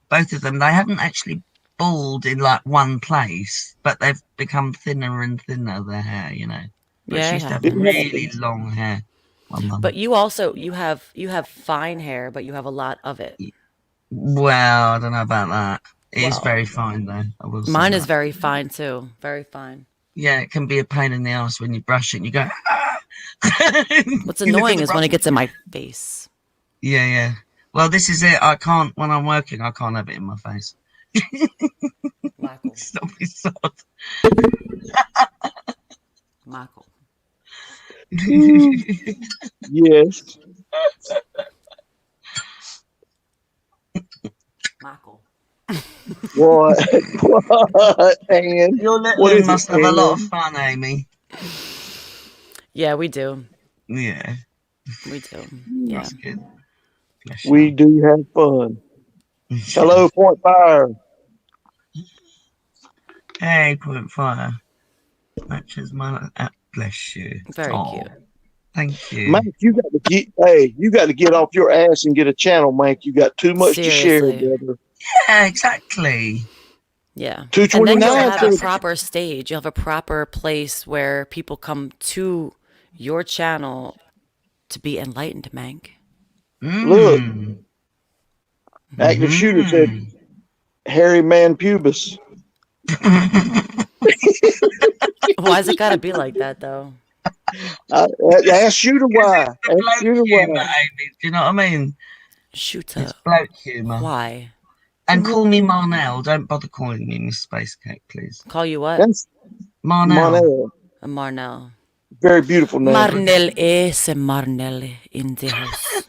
[SPEAKER 5] both of them. They haven't actually bald in like one place, but they've become thinner and thinner. Their hair, you know. But
[SPEAKER 3] Yeah,
[SPEAKER 5] she
[SPEAKER 3] it
[SPEAKER 5] used to have
[SPEAKER 3] happens.
[SPEAKER 5] really long hair. My mum.
[SPEAKER 3] But you also you have fine hair, but you have a lot of it.
[SPEAKER 5] Well, I don't know about that. It is
[SPEAKER 3] Well,
[SPEAKER 5] very fine though. I will say
[SPEAKER 3] mine is
[SPEAKER 5] that.
[SPEAKER 3] very fine too. Very fine.
[SPEAKER 5] Yeah, it can be a pain in the ass when you brush it and you go.
[SPEAKER 3] What's
[SPEAKER 5] You look at
[SPEAKER 3] annoying
[SPEAKER 5] the
[SPEAKER 3] is when it
[SPEAKER 5] brush.
[SPEAKER 3] gets in my face.
[SPEAKER 5] Yeah, yeah. Well, this is it. I can't when I'm working. I can't have it in my face.
[SPEAKER 3] Michael.
[SPEAKER 5] Stop me, sod.
[SPEAKER 3] Michael.
[SPEAKER 2] Yes.
[SPEAKER 3] Michael.
[SPEAKER 2] What? What? And
[SPEAKER 5] Your little
[SPEAKER 2] what
[SPEAKER 5] one
[SPEAKER 2] is
[SPEAKER 5] must
[SPEAKER 2] it,
[SPEAKER 5] have a lot of
[SPEAKER 2] Ann?
[SPEAKER 5] fun, Amy.
[SPEAKER 3] Yeah, we do.
[SPEAKER 5] Yeah,
[SPEAKER 3] We do. Yeah.
[SPEAKER 5] that's good. Bless
[SPEAKER 2] We
[SPEAKER 5] you.
[SPEAKER 2] do have fun. Hello, Point Fire.
[SPEAKER 5] Hey, Point Fire. Matches my. Bless you.
[SPEAKER 3] Very
[SPEAKER 5] Aw,
[SPEAKER 3] cute.
[SPEAKER 5] Thank you.
[SPEAKER 2] Mike, you got to get off your ass and get a channel, Mike. You got too much to share,
[SPEAKER 3] Seriously.
[SPEAKER 2] brother.
[SPEAKER 5] Yeah, exactly.
[SPEAKER 3] Yeah. And then you'll
[SPEAKER 2] 229.
[SPEAKER 3] have a
[SPEAKER 2] says-
[SPEAKER 3] proper stage. You'll have a proper place where people come to your channel to be enlightened, Mank.
[SPEAKER 2] Look.
[SPEAKER 5] Mm.
[SPEAKER 2] Active shooter said hairy man pubis.
[SPEAKER 3] Why's it gotta be like that though?
[SPEAKER 2] Ask shooter why.
[SPEAKER 5] It's the
[SPEAKER 2] Ask
[SPEAKER 5] bloke
[SPEAKER 2] shooter
[SPEAKER 5] humour,
[SPEAKER 2] why.
[SPEAKER 5] Amy. Do you know what I mean?
[SPEAKER 3] Shooter.
[SPEAKER 5] It's bloke humour.
[SPEAKER 3] Why?
[SPEAKER 5] And call me Marnell. Don't bother calling me Miss Space Cake, please.
[SPEAKER 3] Call you what?
[SPEAKER 2] That's
[SPEAKER 5] Marnell.
[SPEAKER 2] Monel.
[SPEAKER 3] Marnell.
[SPEAKER 2] Very beautiful name.
[SPEAKER 3] Marnell is a Marnell in the house.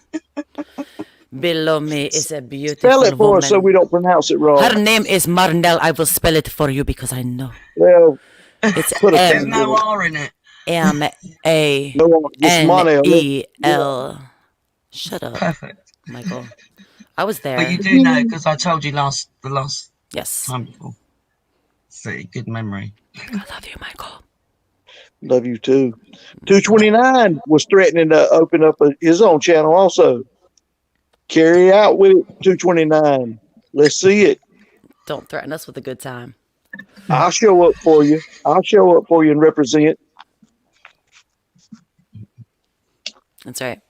[SPEAKER 3] Below me is a beautiful
[SPEAKER 2] Spell it for
[SPEAKER 3] woman.
[SPEAKER 2] us so we don't pronounce it wrong.
[SPEAKER 3] Her name is Marnell. I will spell it for you because I know.
[SPEAKER 2] Well,
[SPEAKER 3] It's
[SPEAKER 2] Put a
[SPEAKER 5] There's
[SPEAKER 3] M
[SPEAKER 5] no R in it.
[SPEAKER 3] M A
[SPEAKER 2] no, just
[SPEAKER 3] N
[SPEAKER 2] Monel.
[SPEAKER 3] E L. Shut up,
[SPEAKER 5] Perfect.
[SPEAKER 3] Michael. I was there.
[SPEAKER 5] But you do know because I told you the last
[SPEAKER 3] Yes.
[SPEAKER 5] time before. See, good memory.
[SPEAKER 3] I love you, Michael.
[SPEAKER 2] Love you too. 229 was threatening to open up his own channel also. Carry out with it, 229. Let's see it.
[SPEAKER 3] Don't threaten us with a good time.
[SPEAKER 2] I'll show up for you. I'll show up for you and represent.
[SPEAKER 3] That's right.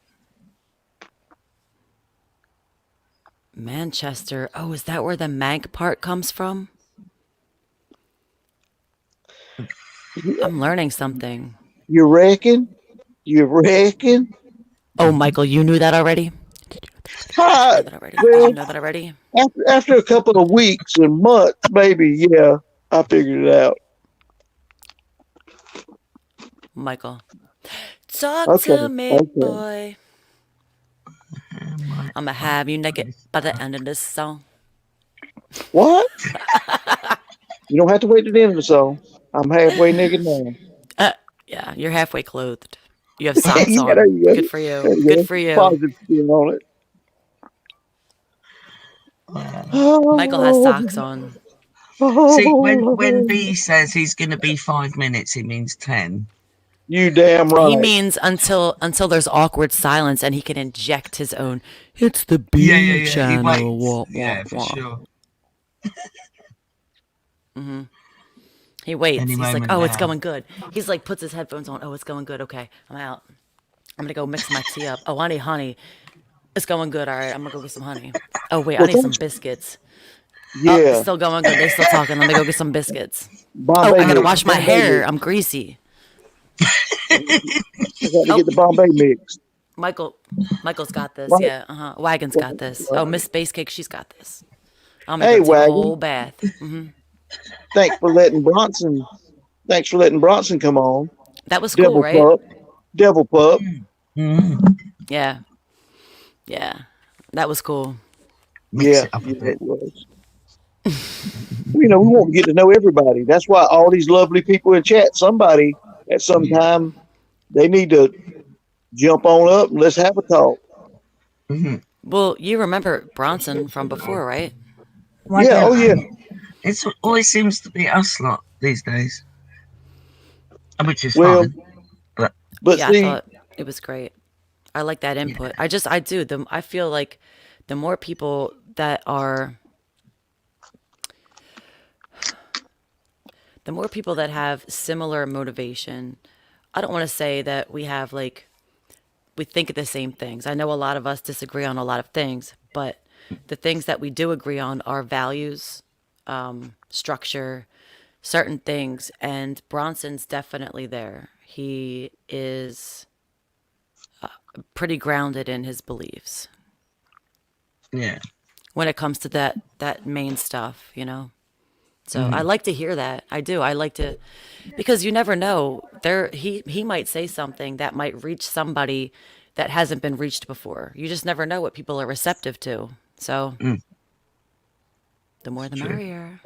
[SPEAKER 3] Manchester. Oh, is that where the Mank part comes from? I'm learning something.
[SPEAKER 2] You reckon? You reckon?
[SPEAKER 3] Oh, Michael, you knew that already?
[SPEAKER 2] Hi.
[SPEAKER 3] Did you know that already? Did you know that already?
[SPEAKER 2] After a couple of weeks and months, maybe, yeah, I figured it out.
[SPEAKER 3] Michael. Talk
[SPEAKER 2] Okay,
[SPEAKER 3] to me,
[SPEAKER 2] okay.
[SPEAKER 3] boy. I'm gonna have you naked by the end of this song.
[SPEAKER 2] What? You don't have to wait to the end of the song. I'm halfway naked now.
[SPEAKER 3] Yeah, you're halfway clothed. You have socks
[SPEAKER 2] Yeah,
[SPEAKER 3] on.
[SPEAKER 2] there you go.
[SPEAKER 3] Good for you.
[SPEAKER 2] There you
[SPEAKER 3] Good
[SPEAKER 2] go.
[SPEAKER 3] for you.
[SPEAKER 2] Positive spin on it.
[SPEAKER 3] Michael has socks on.
[SPEAKER 5] See, when B says he's going to be 5 minutes, he means 10.
[SPEAKER 2] You damn right.
[SPEAKER 3] He means until there's awkward silence and he can inject his own. It's the B
[SPEAKER 5] Yeah, yeah, yeah. He
[SPEAKER 3] channel.
[SPEAKER 5] waits.
[SPEAKER 3] Wah,
[SPEAKER 5] Yeah,
[SPEAKER 3] wah,
[SPEAKER 5] for
[SPEAKER 3] wah.
[SPEAKER 5] sure.
[SPEAKER 3] He waits.
[SPEAKER 5] Any
[SPEAKER 3] He's like,
[SPEAKER 5] moment
[SPEAKER 3] oh, it's
[SPEAKER 5] now.
[SPEAKER 3] going good. He's like, puts his headphones on. Oh, it's going good. Okay, I'm out. I'm gonna go mix my tea up. Oh, I need honey. It's going good. All right, I'm gonna go get some honey. Oh wait, I need some biscuits. Oh,
[SPEAKER 2] Yeah.
[SPEAKER 3] it's still going good. They're still talking. Let me go get some biscuits. Oh,
[SPEAKER 2] Bombay
[SPEAKER 3] I gotta
[SPEAKER 2] mix.
[SPEAKER 3] wash my
[SPEAKER 2] Bombay
[SPEAKER 3] hair.
[SPEAKER 2] mix.
[SPEAKER 3] I'm greasy.
[SPEAKER 2] I got to get the Bombay mix.
[SPEAKER 3] Michael's got this.
[SPEAKER 2] Mike-
[SPEAKER 3] Yeah. Wagon's got this. Oh, Miss Space Cake, she's got this. I'm gonna
[SPEAKER 2] Hey,
[SPEAKER 3] go take a
[SPEAKER 2] Wagon.
[SPEAKER 3] whole bath.
[SPEAKER 2] Thanks for letting Bronson. Thanks for letting Bronson come on.
[SPEAKER 3] That was cool,
[SPEAKER 2] Devil
[SPEAKER 3] right?
[SPEAKER 2] Pup. Devil Pup.
[SPEAKER 3] Yeah. Yeah. That was cool.
[SPEAKER 5] Mix
[SPEAKER 2] Yeah,
[SPEAKER 5] it up a
[SPEAKER 2] yeah,
[SPEAKER 5] bit.
[SPEAKER 2] it was. We want to get to know everybody. That's why all these lovely people in chat. Somebody at some time they need to jump on up and let's have a talk.
[SPEAKER 3] Well, you remember Bronson from before, right?
[SPEAKER 5] Why
[SPEAKER 2] Yeah,
[SPEAKER 5] don't
[SPEAKER 2] oh yeah.
[SPEAKER 5] It always seems to be us lot these days, which is
[SPEAKER 2] Well,
[SPEAKER 5] fine. But
[SPEAKER 2] But
[SPEAKER 3] Yeah, I
[SPEAKER 2] see,
[SPEAKER 3] thought it was great. I like that input. I do. I feel like the more people that have similar motivation, I don't want to say that we have like, we think of the same things. I know a lot of us disagree on a lot of things, but the things that we do agree on are values, structure, certain things. And Bronson's definitely there. He is pretty grounded in his beliefs
[SPEAKER 5] yeah,
[SPEAKER 3] when it comes to that main stuff, you know. So I like to hear that. I do. I like to, because you never know. He might say something that might reach somebody that hasn't been reached before. You just never know what people are receptive to. So the more the merrier.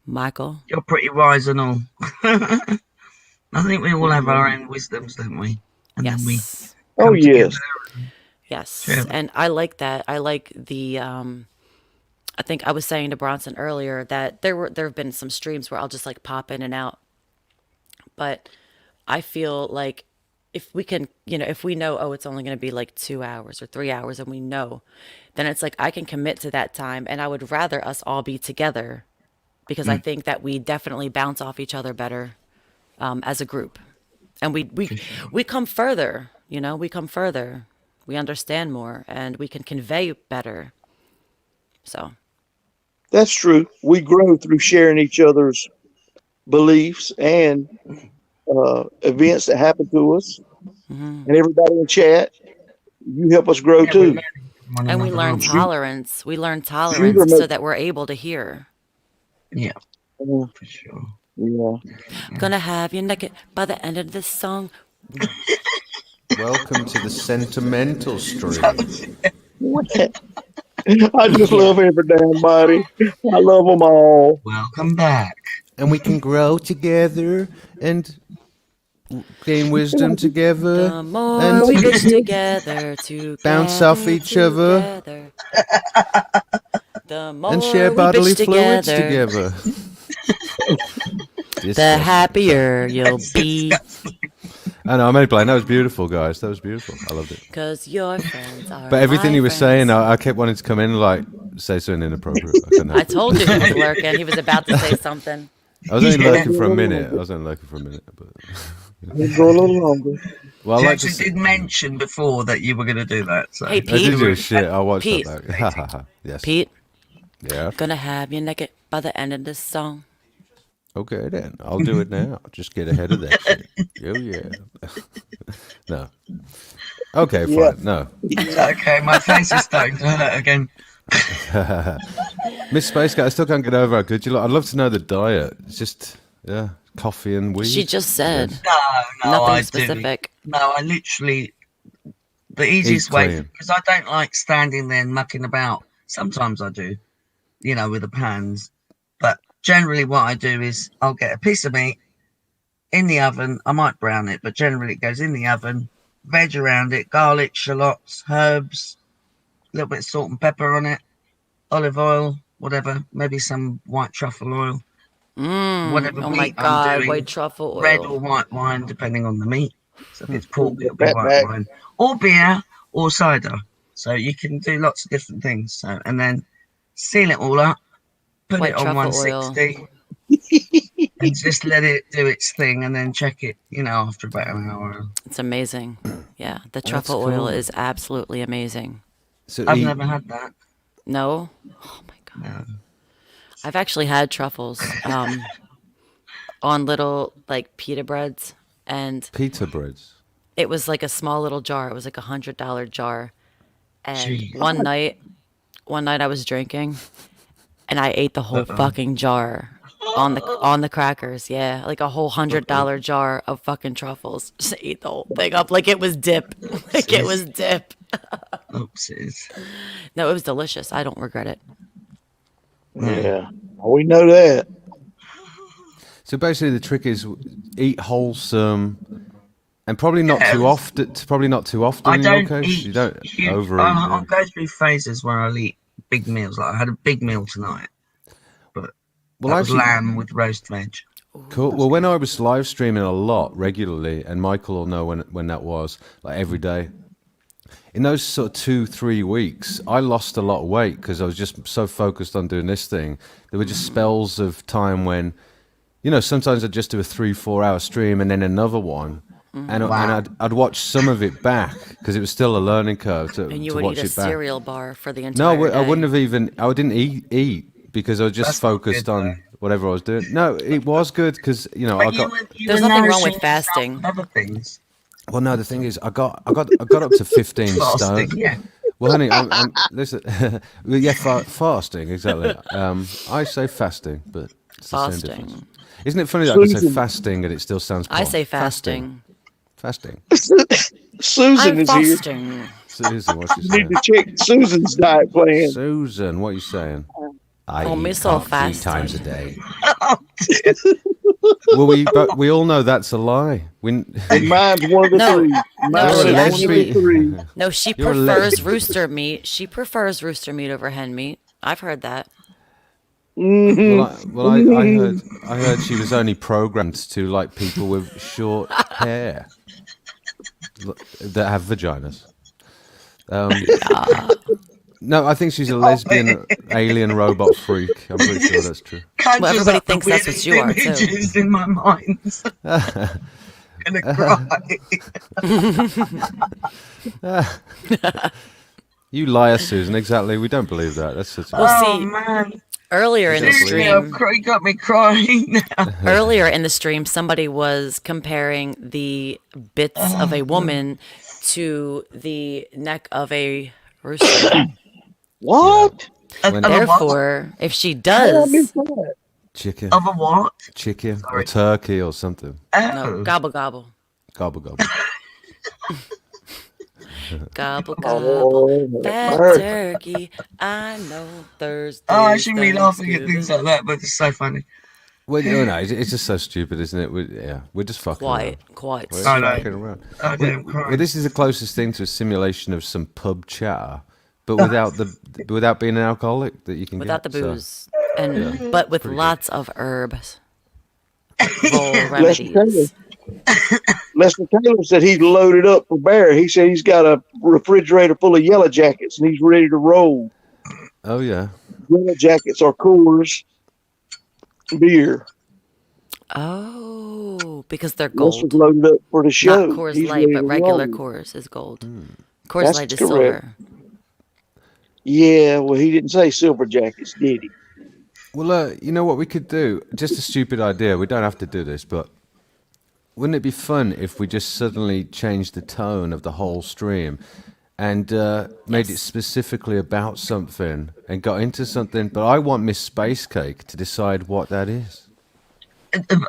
[SPEAKER 3] Michael.
[SPEAKER 5] you're pretty wise and all. I think we all have our own wisdoms, don't we? And then we
[SPEAKER 3] Yes.
[SPEAKER 2] oh
[SPEAKER 5] come together.
[SPEAKER 2] yes,
[SPEAKER 3] Yes.
[SPEAKER 5] Sure.
[SPEAKER 3] And I like that. I like the I think I was saying to Bronson earlier that there have been some streams where I'll just like pop in and out. But I feel like if we can, if we know, oh, it's only going to be like 2 hours or 3 hours and we know, then it's like I can commit to that time, and I would rather us all be together because I think that we definitely bounce off each other better as a group. And we come further, we come further. We understand more and we can convey better. So
[SPEAKER 2] that's true. We grow through sharing each other's beliefs and events that happen to us. And everybody in chat, you help us grow too.
[SPEAKER 3] and we learn
[SPEAKER 5] Shoot.
[SPEAKER 3] tolerance. We learn
[SPEAKER 2] Shooter
[SPEAKER 3] tolerance so
[SPEAKER 2] makes-
[SPEAKER 3] that we're able to hear.
[SPEAKER 5] Yeah,
[SPEAKER 2] Uh,
[SPEAKER 5] for sure.
[SPEAKER 2] yeah.
[SPEAKER 3] Gonna have you naked by the end of this song.
[SPEAKER 1] Welcome to the sentimental stream.
[SPEAKER 2] I just love every damn body. I love them all.
[SPEAKER 5] Welcome back.
[SPEAKER 1] And we can grow together and gain wisdom together.
[SPEAKER 3] The more
[SPEAKER 1] and
[SPEAKER 3] we bitch together to
[SPEAKER 1] bounce off each other.
[SPEAKER 3] The more
[SPEAKER 1] and share
[SPEAKER 3] we
[SPEAKER 1] bodily
[SPEAKER 3] bitch
[SPEAKER 1] fluids
[SPEAKER 3] together,
[SPEAKER 1] together.
[SPEAKER 3] the happier you'll be.
[SPEAKER 1] I know, I'm only playing. That was beautiful, guys. That was beautiful. I loved it.
[SPEAKER 3] Cause your friends are
[SPEAKER 1] But everything
[SPEAKER 3] my
[SPEAKER 1] you were
[SPEAKER 3] friends.
[SPEAKER 1] saying, I kept wanting to come in and like say something inappropriate. I couldn't
[SPEAKER 3] I
[SPEAKER 1] help it.
[SPEAKER 3] told you he was lurking. He was about to say something.
[SPEAKER 1] I was only
[SPEAKER 5] Yeah.
[SPEAKER 1] lurking for a minute. But
[SPEAKER 2] We'll go a little longer.
[SPEAKER 1] well, I
[SPEAKER 5] You
[SPEAKER 1] like to.
[SPEAKER 5] actually did mention before that you were going to do that. So
[SPEAKER 3] Hey,
[SPEAKER 1] I
[SPEAKER 3] Pete.
[SPEAKER 1] did do shit. I watched
[SPEAKER 3] Pete.
[SPEAKER 1] that back. Ha ha ha. Yes.
[SPEAKER 3] Pete,
[SPEAKER 1] Yeah.
[SPEAKER 3] gonna have you naked by the end of this song.
[SPEAKER 1] Okay then. I'll do it now. Just get ahead of that shit. Oh yeah. No. Okay, fine.
[SPEAKER 2] Yeah.
[SPEAKER 1] No.
[SPEAKER 5] okay, my face is starting to hurt again.
[SPEAKER 1] Miss Space Cat, I still can't get over how good you look. I'd love to know the diet. It's just coffee and weed.
[SPEAKER 3] She just said
[SPEAKER 5] No,
[SPEAKER 3] nothing
[SPEAKER 5] I do.
[SPEAKER 3] specific.
[SPEAKER 5] No, I literally the easiest
[SPEAKER 1] Eat
[SPEAKER 5] way
[SPEAKER 1] clean.
[SPEAKER 5] because I don't like standing there and mucking about. Sometimes I do, with the pans. But generally, what I do is I'll get a piece of meat in the oven. I might brown it, but generally it goes in the oven. Veg around it, garlic, shallots, herbs, a little bit of salt and pepper on it, olive oil, whatever, maybe some white truffle oil, whatever
[SPEAKER 3] Oh my
[SPEAKER 5] meat I'm
[SPEAKER 3] God,
[SPEAKER 5] doing.
[SPEAKER 3] white truffle oil.
[SPEAKER 5] Red or white wine, depending on the meat. So if it's pork, it'll be
[SPEAKER 2] Back,
[SPEAKER 5] white
[SPEAKER 2] back.
[SPEAKER 5] wine, or beer, or cider. So you can do lots of different things. So and then seal it all up, put
[SPEAKER 3] White
[SPEAKER 5] it on
[SPEAKER 3] truffle oil.
[SPEAKER 5] 160, and just let it do its thing, and then check it. After about an hour.
[SPEAKER 3] It's amazing. Yeah, the truffle
[SPEAKER 1] cool.
[SPEAKER 3] oil is absolutely amazing.
[SPEAKER 1] So
[SPEAKER 5] I've
[SPEAKER 1] eat-
[SPEAKER 5] never had that.
[SPEAKER 3] No? Oh my God.
[SPEAKER 5] No.
[SPEAKER 3] I've actually had truffles on little like pita breads, and
[SPEAKER 1] pita breads.
[SPEAKER 3] It was like a small little jar. It was like $100 jar. And
[SPEAKER 5] Jeez.
[SPEAKER 3] one night I was drinking, and I ate the whole fucking jar on the crackers. Yeah, like a whole $100 jar of fucking truffles. Just ate the whole thing up like it was dip. Like it was dip.
[SPEAKER 5] Oopsies.
[SPEAKER 3] No, it was delicious. I don't regret it.
[SPEAKER 2] Yeah, we know that.
[SPEAKER 1] So basically, the trick is eat wholesome, and probably not too often. Probably not too often.
[SPEAKER 5] I
[SPEAKER 1] in your
[SPEAKER 5] don't
[SPEAKER 1] case.
[SPEAKER 5] eat.
[SPEAKER 1] You don't
[SPEAKER 5] huge,
[SPEAKER 1] overeat.
[SPEAKER 5] I'll go through phases where I'll eat big meals. Like I had a big meal tonight, but
[SPEAKER 1] Well,
[SPEAKER 5] that was
[SPEAKER 1] actually-
[SPEAKER 5] lamb with roast veg.
[SPEAKER 1] Cool. Well, when I was live streaming a lot regularly, and Michael will know when that was, like every day. In those sort of 2-3 weeks, I lost a lot of weight because I was just so focused on doing this thing. There were just spells of time when, sometimes I'd just do a 3-4 hour stream and then another one, and I'd watch some of it back because it was still a learning curve to
[SPEAKER 3] And you
[SPEAKER 1] to
[SPEAKER 3] would
[SPEAKER 1] watch
[SPEAKER 3] eat a
[SPEAKER 1] it back.
[SPEAKER 3] cereal bar for the entire
[SPEAKER 1] No,
[SPEAKER 3] day.
[SPEAKER 1] I wouldn't have even. I didn't eat because I was just
[SPEAKER 5] That's not
[SPEAKER 1] focused
[SPEAKER 5] good,
[SPEAKER 1] on
[SPEAKER 5] though.
[SPEAKER 1] whatever I was doing. No, it was good because I
[SPEAKER 5] But
[SPEAKER 1] got.
[SPEAKER 3] There's
[SPEAKER 5] were
[SPEAKER 3] nothing wrong
[SPEAKER 5] nourishing
[SPEAKER 3] with
[SPEAKER 5] yourself
[SPEAKER 3] fasting.
[SPEAKER 5] with other things.
[SPEAKER 1] Well, no, the thing is, I got up to 15
[SPEAKER 5] Fasting,
[SPEAKER 1] stone.
[SPEAKER 5] yeah.
[SPEAKER 1] Well, honey, listen. Well, yeah, fasting exactly. I say fasting, but it's the same
[SPEAKER 3] Fasting.
[SPEAKER 1] difference. Isn't it funny that I can say
[SPEAKER 2] Susan.
[SPEAKER 1] fasting and it still sounds?
[SPEAKER 3] I
[SPEAKER 1] porn?
[SPEAKER 3] say fasting.
[SPEAKER 1] Fasting.
[SPEAKER 2] Susan
[SPEAKER 3] I'm
[SPEAKER 2] is here.
[SPEAKER 3] fasting.
[SPEAKER 1] Susan, what's she
[SPEAKER 2] You
[SPEAKER 1] saying?
[SPEAKER 2] need to check Susan's diet plan.
[SPEAKER 1] Susan, what are you saying? I
[SPEAKER 3] Oh,
[SPEAKER 1] eat
[SPEAKER 3] me so
[SPEAKER 1] 3
[SPEAKER 3] fasting.
[SPEAKER 1] times a day. Well, we all know that's a lie.
[SPEAKER 2] And mine's one of the
[SPEAKER 3] No.
[SPEAKER 2] three.
[SPEAKER 3] No,
[SPEAKER 2] Mine's
[SPEAKER 3] she
[SPEAKER 2] one of the
[SPEAKER 3] actually-
[SPEAKER 2] three.
[SPEAKER 3] No, she
[SPEAKER 1] You're a
[SPEAKER 3] prefers
[SPEAKER 1] lesbian.
[SPEAKER 3] rooster meat. She prefers rooster meat over hen meat. I've heard that.
[SPEAKER 1] Well, I heard she was only programmed to like people with short hair that have vaginas. No, I think she's a lesbian alien robot freak. I'm pretty sure that's true.
[SPEAKER 5] Conjures
[SPEAKER 3] everybody
[SPEAKER 5] up the
[SPEAKER 3] thinks that's what you are,
[SPEAKER 5] weirdest
[SPEAKER 3] too.
[SPEAKER 5] images in my mind. Gonna cry.
[SPEAKER 1] You liar, Susan. Exactly. We don't believe that. That's such a...
[SPEAKER 3] Well,
[SPEAKER 5] Oh
[SPEAKER 3] see,
[SPEAKER 5] man,
[SPEAKER 3] earlier in the
[SPEAKER 5] seriously,
[SPEAKER 3] stream,
[SPEAKER 5] you got me crying now.
[SPEAKER 3] earlier in the stream, somebody was comparing the bits of a woman to the neck of a rooster.
[SPEAKER 2] What?
[SPEAKER 5] Of
[SPEAKER 1] When-
[SPEAKER 5] a what?
[SPEAKER 3] Therefore, if she
[SPEAKER 2] How did I
[SPEAKER 3] does,
[SPEAKER 2] miss that?
[SPEAKER 1] chicken,
[SPEAKER 5] Of a what?
[SPEAKER 1] chicken, or
[SPEAKER 5] Sorry.
[SPEAKER 1] turkey, or something.
[SPEAKER 3] no,
[SPEAKER 5] Oh,
[SPEAKER 3] gobble gobble,
[SPEAKER 1] Gobble gobble.
[SPEAKER 3] gobble gobble,
[SPEAKER 2] Oh,
[SPEAKER 3] fat
[SPEAKER 2] America.
[SPEAKER 3] turkey. I know Thursday.
[SPEAKER 5] oh, I shouldn't be laughing at things like that, but it's so funny.
[SPEAKER 1] Well, no, it's just so stupid, isn't it? We're just fucking around.
[SPEAKER 3] Quite.
[SPEAKER 1] We're
[SPEAKER 5] I know.
[SPEAKER 1] fucking around.
[SPEAKER 5] Oh, damn, crying.
[SPEAKER 1] Well, this is the closest thing to a simulation of some pub chatter, but without being an alcoholic that you can
[SPEAKER 3] Without the
[SPEAKER 1] get. So,
[SPEAKER 3] booze, and but with
[SPEAKER 1] pretty good.
[SPEAKER 3] lots of herbs. Roll
[SPEAKER 2] Lester Taylor.
[SPEAKER 3] remedies.
[SPEAKER 2] Lester Taylor said he's loaded up for bear. He said he's got a refrigerator full of yellow jackets and he's ready to roll.
[SPEAKER 1] oh yeah.
[SPEAKER 2] Yellow jackets are Coors beer.
[SPEAKER 3] Oh, because they're
[SPEAKER 2] Lester's
[SPEAKER 3] gold.
[SPEAKER 2] loaded up for the show.
[SPEAKER 3] Not Coors
[SPEAKER 2] He's
[SPEAKER 3] Light,
[SPEAKER 2] ready
[SPEAKER 3] but
[SPEAKER 2] to
[SPEAKER 3] regular
[SPEAKER 2] roll.
[SPEAKER 3] Coors is gold. Coors
[SPEAKER 2] That's
[SPEAKER 3] Light is
[SPEAKER 2] correct.
[SPEAKER 3] silver.
[SPEAKER 2] Yeah, well, he didn't say silver jackets, did he?
[SPEAKER 1] Well, you know what we could do? Just a stupid idea. We don't have to do this, but wouldn't it be fun if we just suddenly changed the tone of the whole stream and made it
[SPEAKER 3] Yes.
[SPEAKER 1] specifically about something and got into something? But I want Miss Space Cake to decide what that is.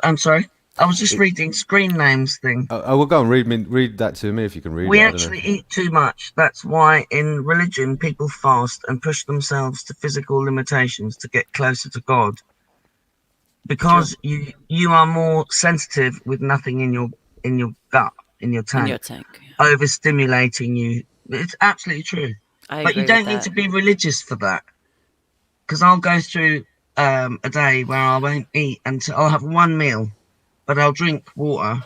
[SPEAKER 5] I'm sorry. I was just reading screen names thing.
[SPEAKER 1] Oh, well, go on, read that to me if you can read
[SPEAKER 5] We
[SPEAKER 1] it. I don't
[SPEAKER 5] actually
[SPEAKER 1] know.
[SPEAKER 5] eat too much. That's why in religion people fast and push themselves to physical limitations to get closer to God. Because you are more sensitive with nothing in your gut, in your
[SPEAKER 3] In
[SPEAKER 5] tank,
[SPEAKER 3] your tank.
[SPEAKER 5] overstimulating you. It's absolutely true.
[SPEAKER 3] I
[SPEAKER 5] But
[SPEAKER 3] agree
[SPEAKER 5] you don't
[SPEAKER 3] with
[SPEAKER 5] need
[SPEAKER 3] that.
[SPEAKER 5] to be religious for that. Because I'll go through a day where I won't eat until I'll have one meal, but I'll drink water.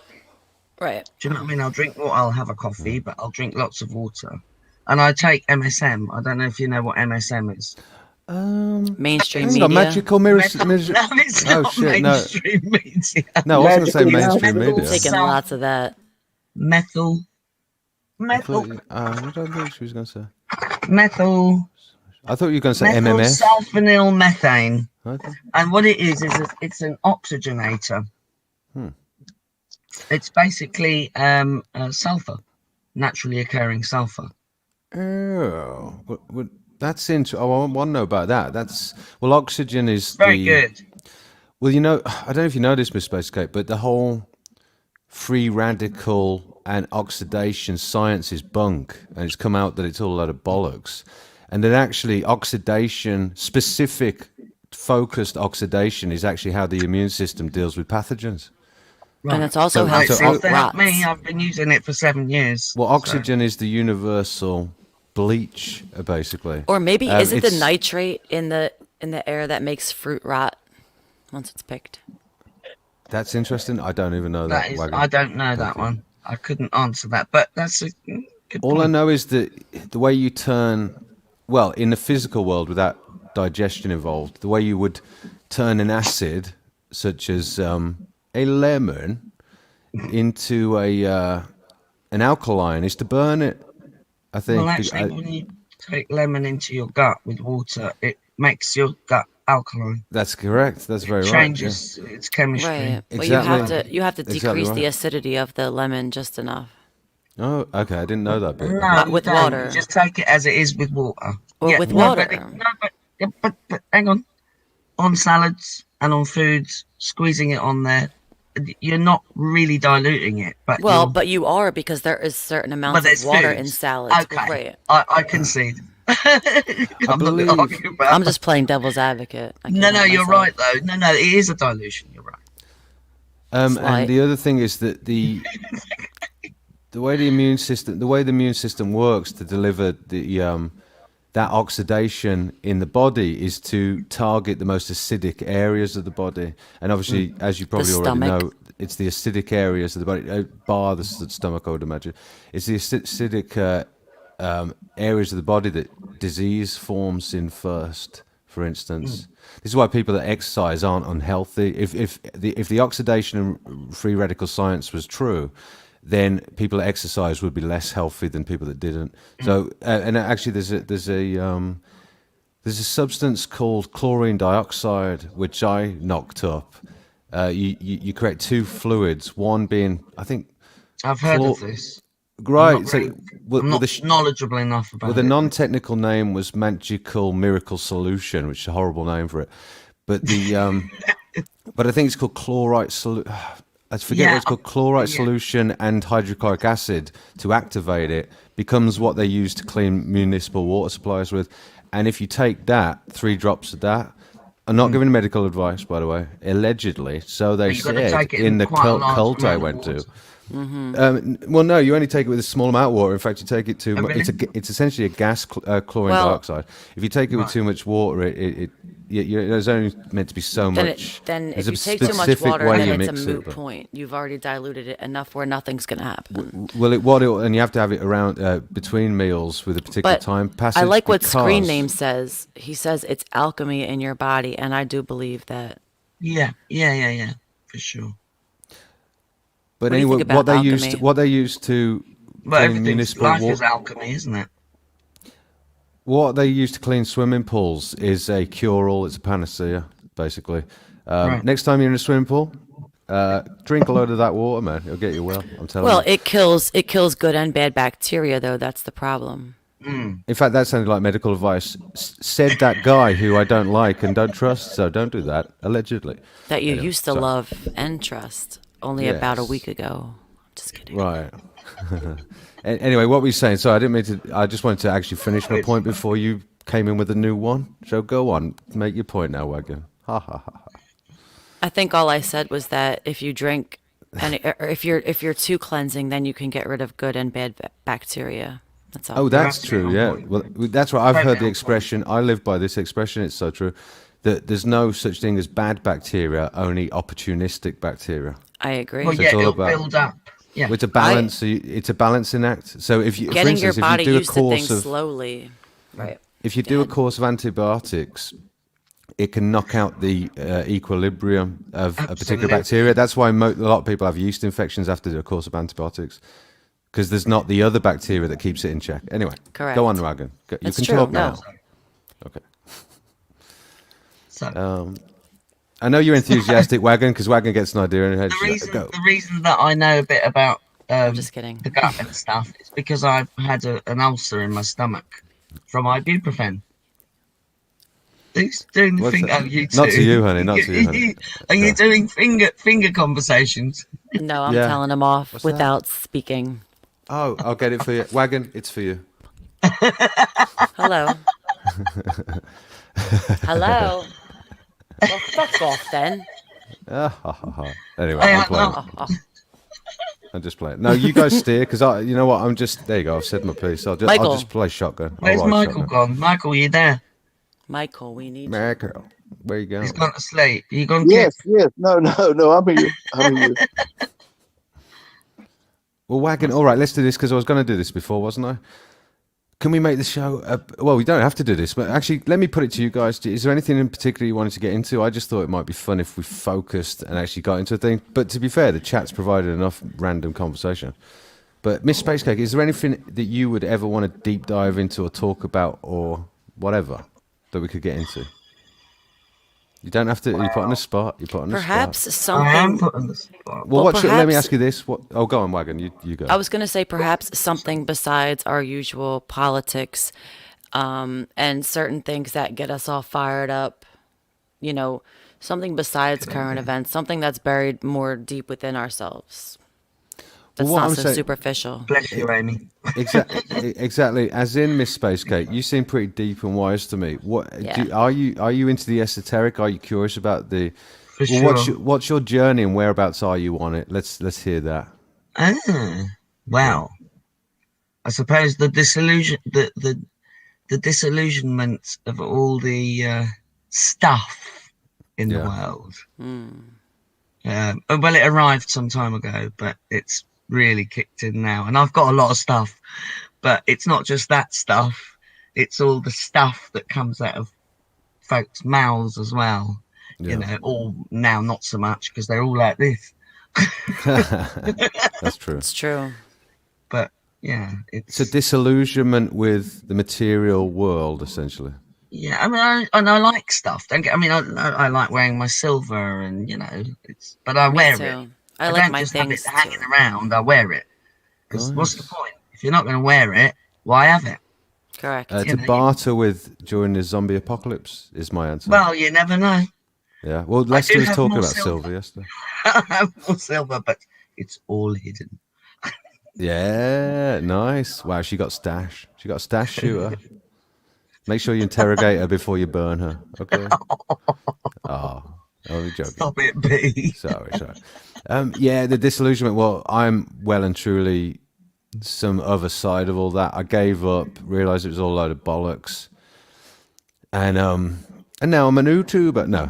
[SPEAKER 3] Right.
[SPEAKER 5] Do you know what I mean? I'll drink water. I'll have a coffee, but I'll drink lots of water. And I take MSM. I don't know if you know what MSM is.
[SPEAKER 3] Mainstream
[SPEAKER 1] Hang on,
[SPEAKER 3] media.
[SPEAKER 1] magical mirror.
[SPEAKER 5] No, it's
[SPEAKER 1] Oh,
[SPEAKER 5] not
[SPEAKER 1] shit, no.
[SPEAKER 5] mainstream media.
[SPEAKER 1] No, I was going to say
[SPEAKER 2] Magical
[SPEAKER 1] mainstream
[SPEAKER 2] mirror.
[SPEAKER 1] media.
[SPEAKER 3] Taking
[SPEAKER 5] Some-
[SPEAKER 3] lots of that.
[SPEAKER 5] Methyl.
[SPEAKER 1] I don't think she was going to say.
[SPEAKER 5] Methyl.
[SPEAKER 1] I thought you were going to say
[SPEAKER 5] Methyl
[SPEAKER 1] MMS.
[SPEAKER 5] sulfonyl methane.
[SPEAKER 1] Okay.
[SPEAKER 5] And what it is it's an oxygenator. It's basically sulfur, naturally occurring sulfur.
[SPEAKER 1] Oh, that's interesting. Oh, I want to know about that. Well, oxygen is
[SPEAKER 5] Very good.
[SPEAKER 1] Well, I don't know if you know this, Miss Spacegate, but the whole free radical and oxidation science is bunk, and it's come out that it's all a load of bollocks, and that actually oxidation, specific, focused oxidation, is actually how the immune system deals with pathogens.
[SPEAKER 5] Right.
[SPEAKER 3] And it's also how
[SPEAKER 5] It
[SPEAKER 3] fruit
[SPEAKER 5] seems to help
[SPEAKER 3] rots.
[SPEAKER 5] me. I've been using it for 7 years.
[SPEAKER 1] Well, oxygen is the universal bleach, basically.
[SPEAKER 3] Or maybe is it the
[SPEAKER 1] it's-
[SPEAKER 3] nitrate in the air that makes fruit rot once it's picked?
[SPEAKER 1] That's interesting. I don't even know that.
[SPEAKER 5] That is,
[SPEAKER 1] Wagon.
[SPEAKER 5] I don't know that one. I couldn't answer that, but that's a good
[SPEAKER 1] All I
[SPEAKER 5] point.
[SPEAKER 1] know is that the way you turn, well, in the physical world without digestion involved, the way you would turn an acid, such as a lemon, into an alkaline, is to burn it. I think.
[SPEAKER 5] Well, actually, when you take lemon into your gut with water, it makes your gut alkaline.
[SPEAKER 1] That's correct. That's very right.
[SPEAKER 5] Changes its chemistry.
[SPEAKER 3] Right. Well,
[SPEAKER 1] Exactly.
[SPEAKER 3] you have to
[SPEAKER 1] Exactly
[SPEAKER 3] decrease the
[SPEAKER 1] right.
[SPEAKER 3] acidity of the lemon just enough.
[SPEAKER 1] Yeah. Oh, okay. I didn't know that bit.
[SPEAKER 5] No,
[SPEAKER 3] With
[SPEAKER 5] you don't.
[SPEAKER 3] water.
[SPEAKER 5] You just take it as it is with water.
[SPEAKER 3] Or with
[SPEAKER 5] no,
[SPEAKER 3] water.
[SPEAKER 5] but hang on. On salads and on foods, squeezing it on there, you're not really diluting it. But
[SPEAKER 3] Well,
[SPEAKER 5] you're-
[SPEAKER 3] but you are, because there is certain
[SPEAKER 5] but
[SPEAKER 3] amounts
[SPEAKER 5] there's
[SPEAKER 3] of water
[SPEAKER 5] foods.
[SPEAKER 3] in salads.
[SPEAKER 5] Okay,
[SPEAKER 3] Right.
[SPEAKER 5] I concede. I'm not
[SPEAKER 1] believe-
[SPEAKER 5] going to argue about
[SPEAKER 3] I'm just playing devil's advocate. I
[SPEAKER 5] No,
[SPEAKER 3] can't
[SPEAKER 5] no,
[SPEAKER 3] help
[SPEAKER 5] you're
[SPEAKER 3] myself.
[SPEAKER 5] right though. No, it is a dilution. You're right.
[SPEAKER 3] Slight.
[SPEAKER 1] And the other thing is that the way the immune system works to deliver that oxidation in the body is to target the most acidic areas of the body. And obviously, as you probably already
[SPEAKER 3] stomach.
[SPEAKER 1] know, it's the acidic areas of the body, bar the stomach, I would imagine. It's the acidic areas of the body that disease forms in first, for instance. This is why people that exercise aren't unhealthy. If the oxidation and free radical science was true, then people that exercise would be less healthy than people that didn't. So, and actually, there's a substance called chlorine dioxide, which I knocked up. You create two fluids, one being, I think,
[SPEAKER 5] I've heard of
[SPEAKER 1] Chlor-
[SPEAKER 5] this.
[SPEAKER 1] right.
[SPEAKER 5] I'm not,
[SPEAKER 1] So,
[SPEAKER 5] really-
[SPEAKER 1] with,
[SPEAKER 5] I'm
[SPEAKER 1] with
[SPEAKER 5] not
[SPEAKER 1] a,
[SPEAKER 5] knowledgeable enough about
[SPEAKER 1] well, the
[SPEAKER 5] it.
[SPEAKER 1] non-technical name was Magical Miracle Solution, which is a horrible name for it. But the but I think it's called chlorite solution. I forget what
[SPEAKER 5] Yeah,
[SPEAKER 1] it's called. Chlorite
[SPEAKER 5] yeah.
[SPEAKER 1] solution and hydrochloric acid to activate it becomes what they use to clean municipal water supplies with. And if you take that, 3 drops of that, I'm not giving medical advice, by the way, allegedly, so they
[SPEAKER 5] You've got to
[SPEAKER 1] said
[SPEAKER 5] take it
[SPEAKER 1] in the
[SPEAKER 5] quite a large
[SPEAKER 1] cult I
[SPEAKER 5] amount of
[SPEAKER 1] went to.
[SPEAKER 5] water.
[SPEAKER 1] Well, no, you only take it with a small amount of water. In fact, you take it too
[SPEAKER 5] Oh,
[SPEAKER 1] much.
[SPEAKER 5] really?
[SPEAKER 1] It's essentially a gas, chlorine
[SPEAKER 3] Well-
[SPEAKER 1] dioxide. If you take it with
[SPEAKER 5] Right.
[SPEAKER 1] too much water, there's only meant to be so
[SPEAKER 3] Then,
[SPEAKER 1] much.
[SPEAKER 3] then if
[SPEAKER 1] There's a
[SPEAKER 3] you take too much
[SPEAKER 1] specific
[SPEAKER 3] water,
[SPEAKER 1] way
[SPEAKER 3] then
[SPEAKER 1] you
[SPEAKER 3] it's a
[SPEAKER 1] mix
[SPEAKER 3] moot
[SPEAKER 1] but-
[SPEAKER 3] point. You've already diluted it enough where nothing's going to happen.
[SPEAKER 1] Well, and you have to have it around between meals with a particular
[SPEAKER 3] But
[SPEAKER 1] time passage.
[SPEAKER 3] I like what Screen
[SPEAKER 1] because-
[SPEAKER 3] Name says. He says it's alchemy in your body, and I do believe that.
[SPEAKER 5] Yeah, for sure.
[SPEAKER 1] But
[SPEAKER 3] What do you
[SPEAKER 1] anyway,
[SPEAKER 3] think about alchemy?
[SPEAKER 1] what they used to
[SPEAKER 5] But
[SPEAKER 1] clean
[SPEAKER 5] everything's
[SPEAKER 1] municipal
[SPEAKER 5] life
[SPEAKER 1] water.
[SPEAKER 5] is alchemy, isn't it?
[SPEAKER 1] What they use to clean swimming pools is a cure-all. It's a panacea, basically.
[SPEAKER 5] Right.
[SPEAKER 1] Next time you're in a swimming pool, drink a load of that water, man. It'll get you well. I'm telling
[SPEAKER 3] Well,
[SPEAKER 1] you.
[SPEAKER 3] it kills good and bad bacteria, though. That's the problem.
[SPEAKER 1] In fact, that sounded like medical advice. Said that guy who I don't like and don't trust. So don't do that. Allegedly.
[SPEAKER 3] That you
[SPEAKER 1] Anyway,
[SPEAKER 3] used to
[SPEAKER 1] sorry.
[SPEAKER 3] love and trust only about a
[SPEAKER 1] Yes.
[SPEAKER 3] week ago. Just kidding.
[SPEAKER 1] Right. Anyway, what were you saying? So I didn't mean to. I just wanted to actually finish my point before you came in with a new one. So go on, make your point now, Wagon. Ha ha ha.
[SPEAKER 3] I think all I said was that if you drink, and or if you're too cleansing, then you can get rid of good and bad bacteria. That's all.
[SPEAKER 1] Oh, that's
[SPEAKER 5] That's
[SPEAKER 1] true.
[SPEAKER 5] on
[SPEAKER 1] Yeah.
[SPEAKER 5] point.
[SPEAKER 1] Well, that's right. I've
[SPEAKER 5] Totally
[SPEAKER 1] heard the
[SPEAKER 5] on
[SPEAKER 1] expression. I live by this expression. It's so true. That there's no such thing as bad bacteria, only opportunistic bacteria.
[SPEAKER 3] I agree.
[SPEAKER 5] Well,
[SPEAKER 1] So
[SPEAKER 5] yeah,
[SPEAKER 1] it's all
[SPEAKER 5] it'll
[SPEAKER 1] about-
[SPEAKER 5] build up. Yeah.
[SPEAKER 1] It's a balance. It's a balancing act. So if you, for
[SPEAKER 3] Getting your
[SPEAKER 1] instance,
[SPEAKER 3] body
[SPEAKER 1] if you do a
[SPEAKER 3] used to
[SPEAKER 1] course
[SPEAKER 3] things
[SPEAKER 1] of
[SPEAKER 3] slowly. Right.
[SPEAKER 1] if you do a course of antibiotics, it can knock out the equilibrium of a particular
[SPEAKER 5] Absolutely.
[SPEAKER 1] bacteria. That's why a lot of people have yeast infections after a course of antibiotics, because there's not the other bacteria that keeps it in check. Anyway,
[SPEAKER 3] Correct.
[SPEAKER 1] go on, Ragan. You
[SPEAKER 3] That's
[SPEAKER 1] can
[SPEAKER 3] true,
[SPEAKER 1] talk
[SPEAKER 3] no.
[SPEAKER 1] now. Okay.
[SPEAKER 5] So,
[SPEAKER 1] I know you're enthusiastic, Wagon, because Wagon gets an idea and
[SPEAKER 5] The reason that I know a bit about
[SPEAKER 3] I'm just kidding.
[SPEAKER 5] the gut and stuff is because I've had an ulcer in my stomach from ibuprofen. Who's doing the
[SPEAKER 1] What's
[SPEAKER 5] finger?
[SPEAKER 1] that?
[SPEAKER 5] Oh, you two.
[SPEAKER 1] Not to you, honey. Not to you, honey.
[SPEAKER 5] Are you doing finger conversations?
[SPEAKER 3] No, I'm
[SPEAKER 1] Yeah.
[SPEAKER 3] telling him off
[SPEAKER 1] What's that?
[SPEAKER 3] without speaking.
[SPEAKER 1] Oh, I'll get it for you. Wagon, it's for you.
[SPEAKER 3] Hello. Hello. Well, fuck off then.
[SPEAKER 1] Anyway,
[SPEAKER 5] Hey,
[SPEAKER 1] I'm playing. I'm just playing. No, you guys steer, because you know what? I'm just, there you go. I've said my piece. I'll
[SPEAKER 3] Michael.
[SPEAKER 1] just play shotgun.
[SPEAKER 5] Where's
[SPEAKER 1] I'll ride
[SPEAKER 5] Michael
[SPEAKER 1] shotgun.
[SPEAKER 5] gone? Michael, you there?
[SPEAKER 3] Michael, we need you.
[SPEAKER 1] Michael, where you going?
[SPEAKER 5] He's gone to sleep. You gone?
[SPEAKER 2] Yes, yes. No, I'm here. I'm here.
[SPEAKER 1] Well, Wagon, all right, let's do this, because I was going to do this before, wasn't I? Can we make the show? Well, we don't have to do this, but actually, let me put it to you guys. Is there anything in particular you wanted to get into? I just thought it might be fun if we focused and actually got into a thing. But to be fair, the chat's provided enough random conversation. But Miss Spacecake, is there anything that you would ever want to deep dive into or talk about or whatever that we could get into? You don't have to. You put on the spot. You put on the
[SPEAKER 3] Perhaps
[SPEAKER 1] spot.
[SPEAKER 5] I am
[SPEAKER 3] something.
[SPEAKER 5] put on the spot.
[SPEAKER 1] Well,
[SPEAKER 3] Well,
[SPEAKER 1] let me
[SPEAKER 3] perhaps-
[SPEAKER 1] ask you this. What? Oh, go on, Wagon. You go.
[SPEAKER 3] I was going to say perhaps something besides our usual politics and certain things that get us all fired up. You know, something besides current events, something that's buried more deep within ourselves. That's
[SPEAKER 1] what
[SPEAKER 3] not
[SPEAKER 1] I'm
[SPEAKER 3] so
[SPEAKER 1] saying-
[SPEAKER 3] superficial.
[SPEAKER 5] Bless you, Amy.
[SPEAKER 1] Exactly. As in Miss Spacecake, you seem pretty deep and wise to me. What
[SPEAKER 3] Yeah.
[SPEAKER 1] are you into the esoteric? Are you curious about the?
[SPEAKER 5] For
[SPEAKER 1] Well,
[SPEAKER 5] sure.
[SPEAKER 1] what's your journey and whereabouts are you on it? Let's hear that.
[SPEAKER 5] Wow. I suppose the disillusionment of all the stuff in the
[SPEAKER 1] Yeah.
[SPEAKER 5] world. Well, it arrived some time ago, but it's really kicked in now. And I've got a lot of stuff, but it's not just that stuff. It's all the stuff that comes out of folks' mouths as well.
[SPEAKER 1] Yeah.
[SPEAKER 5] You know, all now not so much because they're all like this.
[SPEAKER 1] That's true.
[SPEAKER 3] It's true.
[SPEAKER 5] But yeah, it's
[SPEAKER 1] It's a disillusionment with the material world, essentially.
[SPEAKER 5] yeah. I mean, I like stuff. Don't get. I mean, I like wearing my silver, and you know, but I
[SPEAKER 3] Me
[SPEAKER 5] wear
[SPEAKER 3] too.
[SPEAKER 5] it.
[SPEAKER 3] I like
[SPEAKER 5] don't
[SPEAKER 3] my
[SPEAKER 5] just have
[SPEAKER 3] things
[SPEAKER 5] it hanging
[SPEAKER 3] too.
[SPEAKER 5] around. I wear it. Because what's the point? If you're not going to wear it, why have it?
[SPEAKER 3] Correct.
[SPEAKER 1] To
[SPEAKER 5] You know,
[SPEAKER 1] barter with during the zombie apocalypse is my answer.
[SPEAKER 5] Well, you never know.
[SPEAKER 1] Yeah. Well, Lester
[SPEAKER 5] do
[SPEAKER 1] was
[SPEAKER 5] have
[SPEAKER 1] talking
[SPEAKER 5] more
[SPEAKER 1] about
[SPEAKER 5] silver.
[SPEAKER 1] silver yesterday.
[SPEAKER 5] I have more silver, but it's all hidden.
[SPEAKER 1] Yeah, nice. Wow, she got stash. She got a stash shooter. Make sure you interrogate her before you burn her. Okay. Oh, I'm joking.
[SPEAKER 5] Stop it, B.
[SPEAKER 1] Sorry. Yeah, the disillusionment. Well, I'm well and truly some other side of all that. I gave up, realized it was all a load of bollocks, and now I'm a YouTuber. No,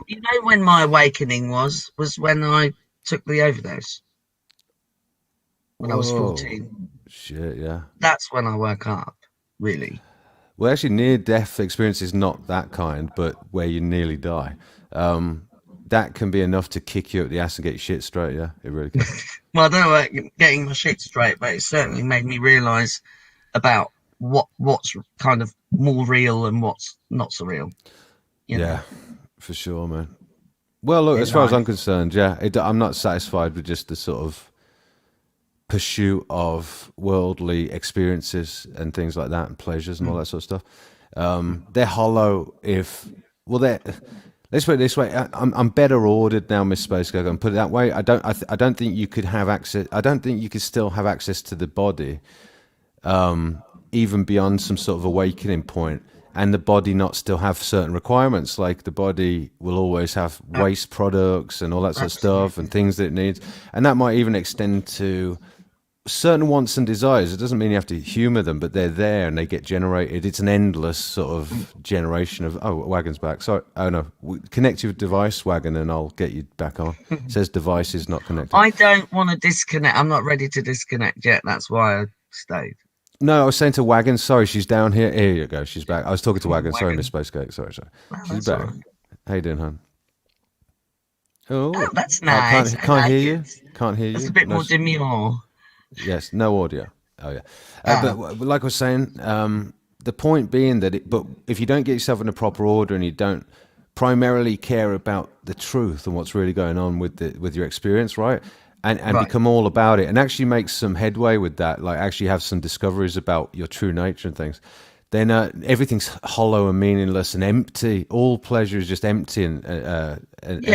[SPEAKER 5] You know when my awakening was when I took the overdose. When I was
[SPEAKER 1] Whoa.
[SPEAKER 5] 14.
[SPEAKER 1] Shit, yeah.
[SPEAKER 5] That's when I woke up, really.
[SPEAKER 1] Well, actually, near-death experience is not that kind, but where you nearly die. That can be enough to kick you up the ass and get your shit straight. Yeah, it really can.
[SPEAKER 5] Well, I don't know about getting my shit straight, but it certainly made me realise about what's kind of more real and what's not so real. You know?
[SPEAKER 1] Yeah, for sure, man. Well, look, as far as I'm concerned, yeah, I'm not satisfied with just the sort of pursuit of worldly experiences and things like that and pleasures and all that sort of stuff. They're hollow let's put it this way. I'm better ordered now, Miss Space Go. And put it that way. I don't think you could have access. I don't think you could still have access to the body, even beyond some sort of awakening point, and the body not still have certain requirements. Like the body will always have waste products and all that sort of stuff and things that it needs, and that might even extend to certain wants and desires. It doesn't mean you have to humor them, but they're there and they get generated. It's an endless sort of generation of Wagon's back. Sorry, oh no, connect your device, Wagon, and I'll get you back on. It says device is not connected.
[SPEAKER 5] I don't want to disconnect. I'm not ready to disconnect yet. That's why I stayed.
[SPEAKER 1] No, I was saying to Wagon, sorry, she's down here. Here you go, she's back. I was talking to Wagon. Sorry,
[SPEAKER 5] Wagon.
[SPEAKER 1] Miss Space Cake. Sorry. She's
[SPEAKER 5] that's
[SPEAKER 1] back.
[SPEAKER 5] all right.
[SPEAKER 1] How you doing, hon? Oh,
[SPEAKER 5] Oh, that's
[SPEAKER 1] I
[SPEAKER 5] nice.
[SPEAKER 1] can't
[SPEAKER 5] I like
[SPEAKER 1] hear you.
[SPEAKER 5] it.
[SPEAKER 1] Can't hear you.
[SPEAKER 5] It's a bit
[SPEAKER 1] No
[SPEAKER 5] more demure.
[SPEAKER 1] Yes, no audio. Oh yeah, but like I was saying, the point being that, but if you don't get yourself in a proper order and you don't primarily care about the truth and what's really going on with your experience, right? And
[SPEAKER 5] Right.
[SPEAKER 1] become all about it, and actually make some headway with that, like actually have some discoveries about your true nature and things, then everything's hollow and meaningless and empty. All pleasure is just empty and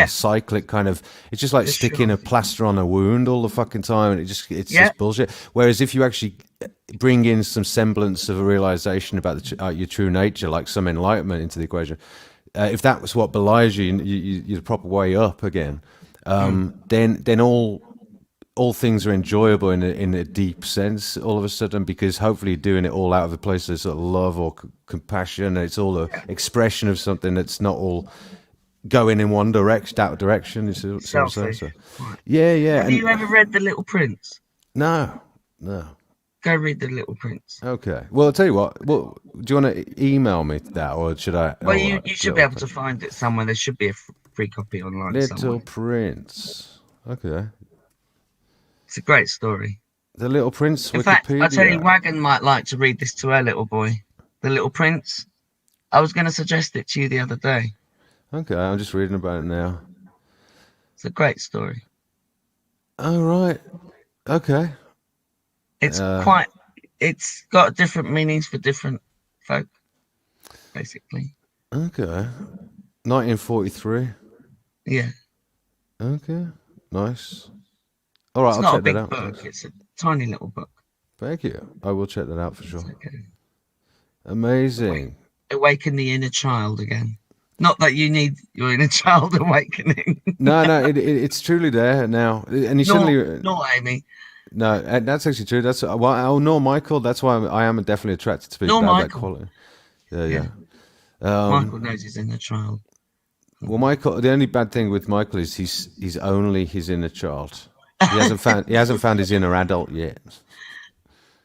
[SPEAKER 1] cyclic kind of. It's just like
[SPEAKER 5] For
[SPEAKER 1] sticking
[SPEAKER 5] sure.
[SPEAKER 1] a plaster on a wound all the fucking time, and it's
[SPEAKER 5] Yeah.
[SPEAKER 1] just bullshit. Whereas if you actually bring in some semblance of a realization about your true nature, like some enlightenment into the equation, if that was what belies you're the proper way up again, then all things are enjoyable in a deep sense all of a sudden, because hopefully you're doing it all out of a place of sort of love or compassion, and it's all an expression of something that's not all going in one direction, that direction. You see what I'm saying?
[SPEAKER 5] Selfish.
[SPEAKER 1] So,
[SPEAKER 5] Right.
[SPEAKER 1] yeah.
[SPEAKER 5] Have you ever read The Little Prince?
[SPEAKER 1] No.
[SPEAKER 5] Go read The Little Prince.
[SPEAKER 1] Okay. Well, I'll tell you what. Well, do you want to email me that, or should I?
[SPEAKER 5] Well,
[SPEAKER 1] oh,
[SPEAKER 5] you should be able to find it somewhere. There should be a free copy online
[SPEAKER 1] Little
[SPEAKER 5] somewhere.
[SPEAKER 1] Prince. Okay.
[SPEAKER 5] It's a great story.
[SPEAKER 1] The Little Prince.
[SPEAKER 5] In fact, I tell you,
[SPEAKER 1] Wikipedia.
[SPEAKER 5] Wagon might like to read this to her little boy. The Little Prince. I was going to suggest it to you the other day.
[SPEAKER 1] Okay, I'm just reading about it now.
[SPEAKER 5] It's a great story.
[SPEAKER 1] Oh right. Okay.
[SPEAKER 5] It's it's got different meanings for different folk, basically.
[SPEAKER 1] Okay. 1943.
[SPEAKER 5] Yeah.
[SPEAKER 1] Okay. Nice. All right,
[SPEAKER 5] It's
[SPEAKER 1] I'll
[SPEAKER 5] not a
[SPEAKER 1] check
[SPEAKER 5] big
[SPEAKER 1] that out.
[SPEAKER 5] book. It's a tiny little book.
[SPEAKER 1] Thank you. I will check that out for sure.
[SPEAKER 5] Okay.
[SPEAKER 1] Amazing.
[SPEAKER 5] Awaken the inner child again. Not that you need your inner child awakening.
[SPEAKER 1] No, it's truly there now, and you suddenly
[SPEAKER 5] Nor Amy.
[SPEAKER 1] no, that's actually true. That's well, nor Michael. That's why I am definitely attracted to people
[SPEAKER 5] Nor
[SPEAKER 1] that have that
[SPEAKER 5] Michael.
[SPEAKER 1] quality. Yeah.
[SPEAKER 5] Yeah. Michael knows his inner child.
[SPEAKER 1] Well, Michael. The only bad thing with Michael is he's only his inner child. He hasn't found his inner adult yet.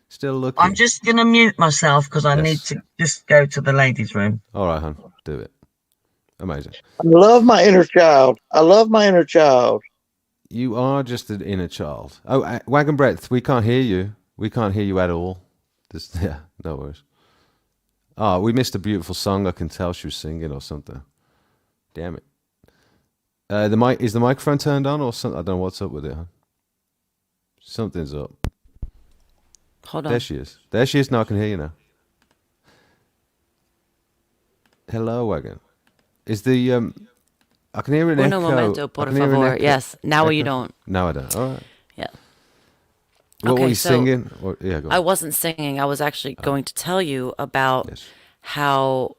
[SPEAKER 1] Still looking.
[SPEAKER 5] I'm just going to mute myself because I
[SPEAKER 1] Yes.
[SPEAKER 5] need to just go to the ladies' room.
[SPEAKER 1] All right, hon, do it. Amazing.
[SPEAKER 2] I love my inner child. I love my inner child.
[SPEAKER 1] You are just an inner child. Oh, Wagon Breadth, we can't hear you. We can't hear you at all. Just yeah, no worries. Oh, we missed a beautiful song. I can tell she was singing or something. Damn it. The mic is the microphone turned on or something? I don't know what's up with it. Huh? Something's up.
[SPEAKER 3] Hold on.
[SPEAKER 1] There she is. There she is. Now I can hear you now. Hello, Wagon. Is the I can hear an
[SPEAKER 3] Uno
[SPEAKER 1] echo.
[SPEAKER 3] momento,
[SPEAKER 1] I
[SPEAKER 3] por
[SPEAKER 1] can hear an
[SPEAKER 3] favor.
[SPEAKER 1] echo.
[SPEAKER 3] Yes. Now you
[SPEAKER 1] Echo?
[SPEAKER 3] don't.
[SPEAKER 1] No, I don't. All right.
[SPEAKER 3] Yeah.
[SPEAKER 1] What
[SPEAKER 3] Okay,
[SPEAKER 1] were you
[SPEAKER 3] so
[SPEAKER 1] singing? Or, yeah, go on.
[SPEAKER 3] I wasn't singing. I was actually going to tell you about
[SPEAKER 1] Yes.
[SPEAKER 3] how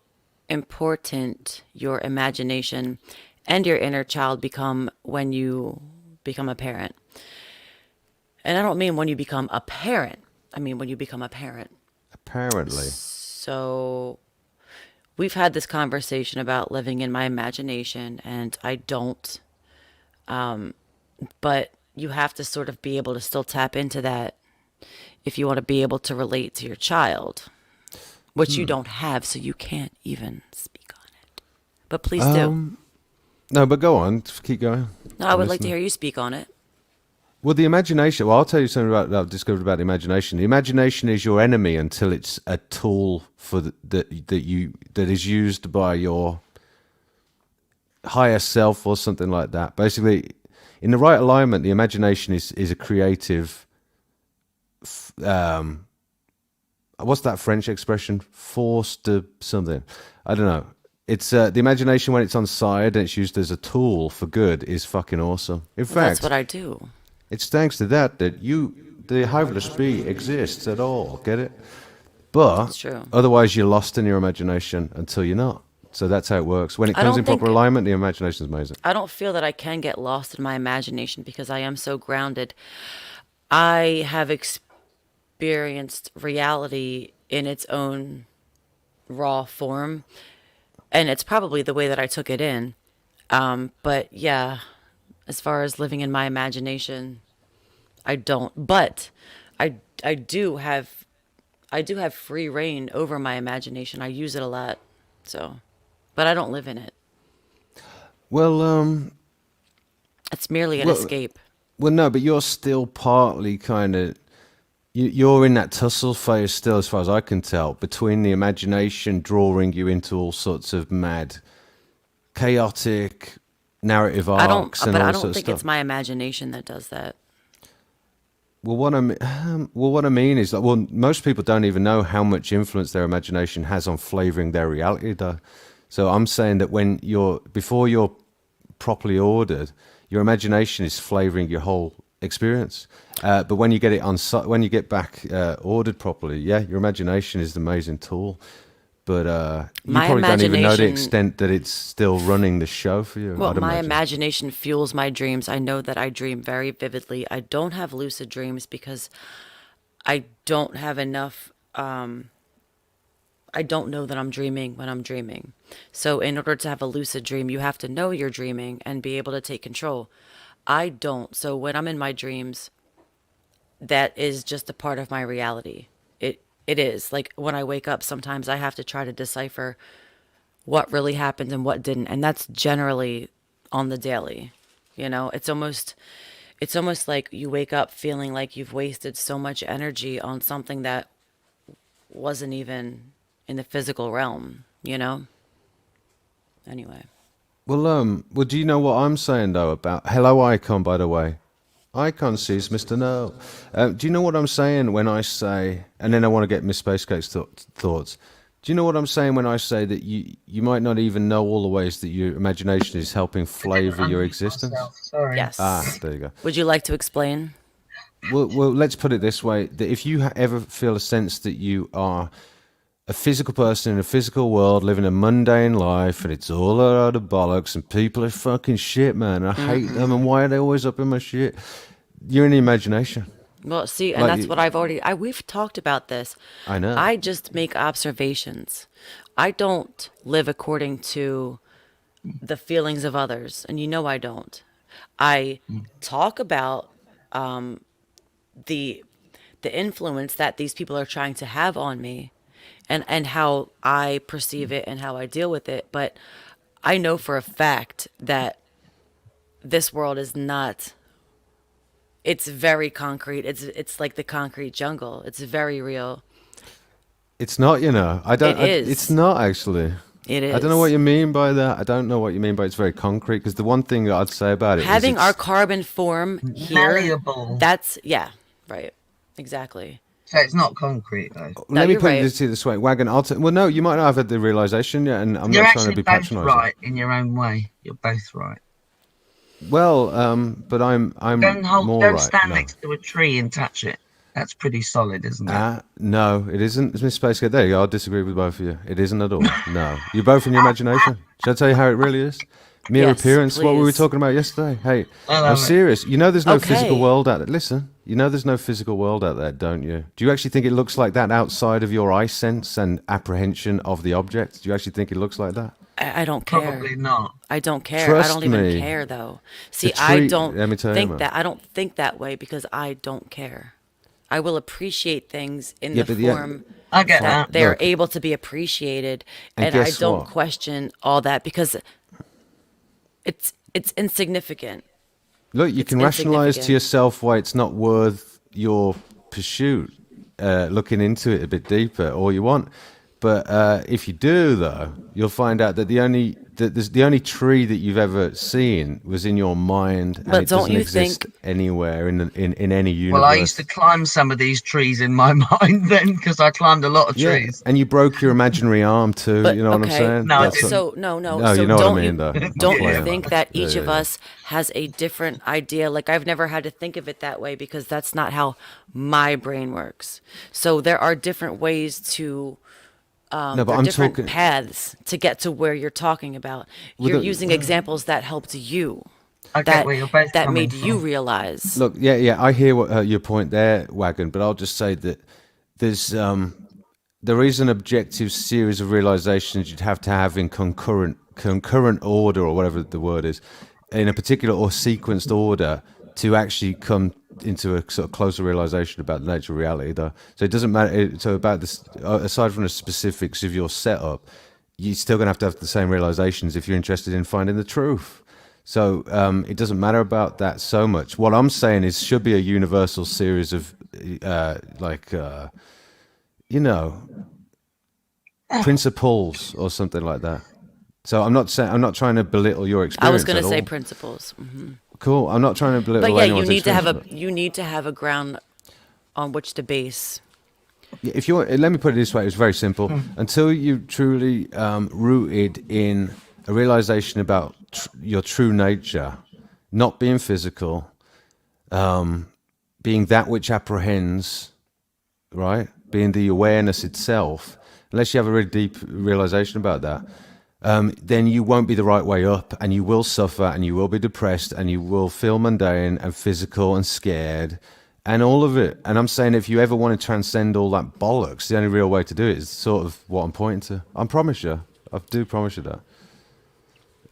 [SPEAKER 3] important your imagination and your inner child become when you become a parent. And I don't mean when you become a parent. I mean when you become a parent.
[SPEAKER 1] Apparently.
[SPEAKER 3] So we've had this conversation about living in my imagination, and I don't. But you have to sort of be able to still tap into that if you want to be able to relate to your child, which you don't have, so you can't even speak on it. But please do.
[SPEAKER 1] No, but go on. Just keep going.
[SPEAKER 3] No, I
[SPEAKER 1] I'm
[SPEAKER 3] would like to
[SPEAKER 1] listening.
[SPEAKER 3] hear you speak on it.
[SPEAKER 1] Well, the imagination. Well, I'll tell you something about that I've discovered about the imagination. The imagination is your enemy until it's a tool for that is used by your higher self or something like that. Basically, in the right alignment, the imagination is a creative. What's that French expression? Force to something. I don't know. It's the imagination when it's on side and it's used as a tool for good is fucking awesome. In
[SPEAKER 3] Well,
[SPEAKER 1] fact,
[SPEAKER 3] that's what I do.
[SPEAKER 1] it's thanks to that the Hiveless Bee exists at all. Get it? But
[SPEAKER 3] It's true.
[SPEAKER 1] otherwise, you're lost in your imagination until you're not. So that's how it works. When it
[SPEAKER 3] I
[SPEAKER 1] comes
[SPEAKER 3] don't
[SPEAKER 1] in proper
[SPEAKER 3] think-
[SPEAKER 1] alignment, the imagination is amazing.
[SPEAKER 3] I don't feel that I can get lost in my imagination because I am so grounded. I have experienced reality in its own raw form, and it's probably the way that I took it in. But yeah, as far as living in my imagination, I don't. But I do have free reign over my imagination. I use it a lot, so, but I don't live in it.
[SPEAKER 1] Well,
[SPEAKER 3] It's merely an
[SPEAKER 1] Well,
[SPEAKER 3] escape.
[SPEAKER 1] well, no, but you're still partly kind of. You're in that tussle phase still, as far as I can tell, between the imagination drawing you into all sorts of mad chaotic narrative
[SPEAKER 3] I don't,
[SPEAKER 1] arcs and
[SPEAKER 3] but
[SPEAKER 1] all
[SPEAKER 3] I
[SPEAKER 1] that
[SPEAKER 3] don't
[SPEAKER 1] sort of
[SPEAKER 3] think
[SPEAKER 1] stuff.
[SPEAKER 3] it's my imagination that does that.
[SPEAKER 1] Well, what I mean is that most people don't even know how much influence their imagination has on flavoring their reality. Though, so I'm saying that before you're properly ordered, your imagination is flavoring your whole experience. But when you get it when you get back ordered properly, yeah, your imagination is an amazing tool. But you
[SPEAKER 3] My
[SPEAKER 1] probably don't even know the
[SPEAKER 3] imagination-
[SPEAKER 1] extent that it's still running the show for you.
[SPEAKER 3] Well,
[SPEAKER 1] I'd
[SPEAKER 3] my
[SPEAKER 1] imagine.
[SPEAKER 3] imagination fuels my dreams. I know that I dream very vividly. I don't have lucid dreams because I don't have enough. I don't know that I'm dreaming when I'm dreaming. So, in order to have a lucid dream, you have to know you're dreaming and be able to take control. I don't. So, when I'm in my dreams, that is just a part of my reality. It is. Like when I wake up, sometimes I have to try to decipher what really happened and what didn't, and that's generally on the daily. It's almost like you wake up feeling like you've wasted so much energy on something that wasn't even in the physical realm. Anyway.
[SPEAKER 1] Well, do you know what I'm saying though about hello icon? By the way, icon sees Mr. No. Do you know what I'm saying when I say? And then I want to get Miss Space Cake's thoughts. Do you know what I'm saying when I say that you might not even know all the ways that your imagination is helping flavor your existence?
[SPEAKER 5] Sorry.
[SPEAKER 3] Yes.
[SPEAKER 1] There you go.
[SPEAKER 3] Would you like to explain?
[SPEAKER 1] Well, let's put it this way: that if you ever feel a sense that you are a physical person in a physical world living a mundane life and it's all a load of bollocks and people are fucking shit, man, I hate them, and why are they always up in my shit? You're in the imagination.
[SPEAKER 3] Well, see, and
[SPEAKER 1] Like
[SPEAKER 3] that's what we've talked about this.
[SPEAKER 1] I know.
[SPEAKER 3] I just make observations. I don't live according to the feelings of others, and I don't. I talk about the influence that these people are trying to have on me, and how I perceive it and how I deal with it. But I know for a fact that this world is not. It's very concrete. It's like the concrete jungle. It's very real.
[SPEAKER 1] It's not, I don't.
[SPEAKER 3] It is.
[SPEAKER 1] It's not actually.
[SPEAKER 3] It is.
[SPEAKER 1] I don't know what you mean by that. I don't know what you mean by it's very concrete. Because the one thing that I'd say about it
[SPEAKER 3] Having
[SPEAKER 1] is
[SPEAKER 3] our carbon form here.
[SPEAKER 5] Malleable.
[SPEAKER 3] That's right. Exactly.
[SPEAKER 5] So it's not concrete though.
[SPEAKER 3] No,
[SPEAKER 1] let me
[SPEAKER 3] you're
[SPEAKER 1] put
[SPEAKER 3] right.
[SPEAKER 1] it this way, Wagon. Well, no, you might not have had the realization yet, and I'm
[SPEAKER 5] You're
[SPEAKER 1] not trying to
[SPEAKER 5] actually
[SPEAKER 1] be
[SPEAKER 5] both
[SPEAKER 1] patronising.
[SPEAKER 5] right in your own way. You're both right.
[SPEAKER 1] Well, but I'm more
[SPEAKER 5] Don't
[SPEAKER 1] right.
[SPEAKER 5] stand
[SPEAKER 1] No.
[SPEAKER 5] next to a tree and touch it. That's pretty solid, isn't it?
[SPEAKER 1] No, it isn't. Miss Space Cat. There you go. I'll disagree with both of you. It isn't at all. No, you're both in your imagination. Shall I tell you how it really is? Mere
[SPEAKER 3] Yes,
[SPEAKER 1] appearance. What were we
[SPEAKER 3] please.
[SPEAKER 1] talking about yesterday? Hey,
[SPEAKER 5] I love
[SPEAKER 1] I'm
[SPEAKER 5] it.
[SPEAKER 1] serious. There's no physical
[SPEAKER 3] Okay.
[SPEAKER 1] world out there. Listen, there's no physical world out there, don't you? Do you actually think it looks like that outside of your eye sense and apprehension of the object? Do you actually think it looks like that?
[SPEAKER 3] I don't care.
[SPEAKER 5] Probably not.
[SPEAKER 3] I don't care. I
[SPEAKER 1] Trust
[SPEAKER 3] don't even
[SPEAKER 1] me.
[SPEAKER 3] care though. See,
[SPEAKER 1] The
[SPEAKER 3] I
[SPEAKER 1] tree-
[SPEAKER 3] don't
[SPEAKER 1] let me tell you,
[SPEAKER 3] think
[SPEAKER 1] man.
[SPEAKER 3] that. I don't think that way because I don't care. I will appreciate things in
[SPEAKER 1] Yeah,
[SPEAKER 3] the
[SPEAKER 1] but yeah,
[SPEAKER 3] form
[SPEAKER 5] I get
[SPEAKER 3] that
[SPEAKER 5] that.
[SPEAKER 3] they're
[SPEAKER 1] Look.
[SPEAKER 3] able to be appreciated,
[SPEAKER 1] And
[SPEAKER 3] and I
[SPEAKER 1] guess
[SPEAKER 3] don't
[SPEAKER 1] what?
[SPEAKER 3] question all that because it's insignificant.
[SPEAKER 1] Look, you
[SPEAKER 3] It's
[SPEAKER 1] can rationalize to
[SPEAKER 3] insignificant.
[SPEAKER 1] yourself why it's not worth your pursuit, looking into it a bit deeper, all you want. But if you do, though, you'll find out that the only tree that you've ever seen was in your mind, and
[SPEAKER 3] But
[SPEAKER 1] it
[SPEAKER 3] don't
[SPEAKER 1] doesn't
[SPEAKER 3] you
[SPEAKER 1] exist
[SPEAKER 3] think-
[SPEAKER 1] anywhere in any universe.
[SPEAKER 5] Well, I used to climb some of these trees in my mind then because I climbed a lot of
[SPEAKER 1] yeah,
[SPEAKER 5] trees.
[SPEAKER 1] and you broke your imaginary arm too.
[SPEAKER 3] But
[SPEAKER 1] you know what I'm
[SPEAKER 3] okay,
[SPEAKER 1] saying?
[SPEAKER 5] No, I
[SPEAKER 3] but
[SPEAKER 5] didn't.
[SPEAKER 3] so no.
[SPEAKER 1] No,
[SPEAKER 3] So
[SPEAKER 1] you know what I
[SPEAKER 3] don't
[SPEAKER 1] mean,
[SPEAKER 3] you
[SPEAKER 1] though. I'm
[SPEAKER 3] don't you
[SPEAKER 1] playing.
[SPEAKER 3] think that
[SPEAKER 1] Yeah,
[SPEAKER 3] each
[SPEAKER 1] yeah,
[SPEAKER 3] of
[SPEAKER 1] yeah.
[SPEAKER 3] us has a different idea? Like I've never had to think of it that way because that's not how my brain works. So there are different ways to.
[SPEAKER 1] No,
[SPEAKER 3] There
[SPEAKER 1] but
[SPEAKER 3] are
[SPEAKER 1] I'm
[SPEAKER 3] different
[SPEAKER 1] talking.
[SPEAKER 3] paths to get to where you're talking about.
[SPEAKER 1] Well,
[SPEAKER 3] You're
[SPEAKER 1] the-
[SPEAKER 3] using examples that helped you,
[SPEAKER 5] I get
[SPEAKER 3] that
[SPEAKER 5] where you're both
[SPEAKER 3] that
[SPEAKER 5] coming
[SPEAKER 3] made you
[SPEAKER 5] from.
[SPEAKER 3] realize.
[SPEAKER 1] Look, yeah, I hear what your point there, Wagon. But I'll just say that there is an objective series of realizations you'd have to have in concurrent order, or whatever the word is, in a particular or sequenced order to actually come into a sort of closer realization about the nature of reality, though. So it doesn't matter. So about this, aside from the specifics of your setup, you're still going to have the same realizations if you're interested in finding the truth. So it doesn't matter about that so much. What I'm saying is, should be a universal series of principles or something like that. So I'm not saying, I'm not trying to belittle your
[SPEAKER 3] I
[SPEAKER 1] experience.
[SPEAKER 3] was going to
[SPEAKER 1] at
[SPEAKER 3] say
[SPEAKER 1] all.
[SPEAKER 3] principles.
[SPEAKER 1] Cool. I'm not trying to belittle
[SPEAKER 3] But yeah, you
[SPEAKER 1] anyone's
[SPEAKER 3] need to have
[SPEAKER 1] experience,
[SPEAKER 3] a you need to have a ground on which to base.
[SPEAKER 1] yeah, if you want, let me put it this way, it's very simple. Until you truly rooted in a realization about your true nature, not being physical, being that which apprehends, right? Being the awareness itself, unless you have a really deep realization about that, then you won't be the right way up, and you will suffer, and you will be depressed, and you will feel mundane and physical and scared, and all of it. And I'm saying, if you ever want to transcend all that bollocks, the only real way to do it is sort of what I'm pointing to. I promise you. I do promise you that.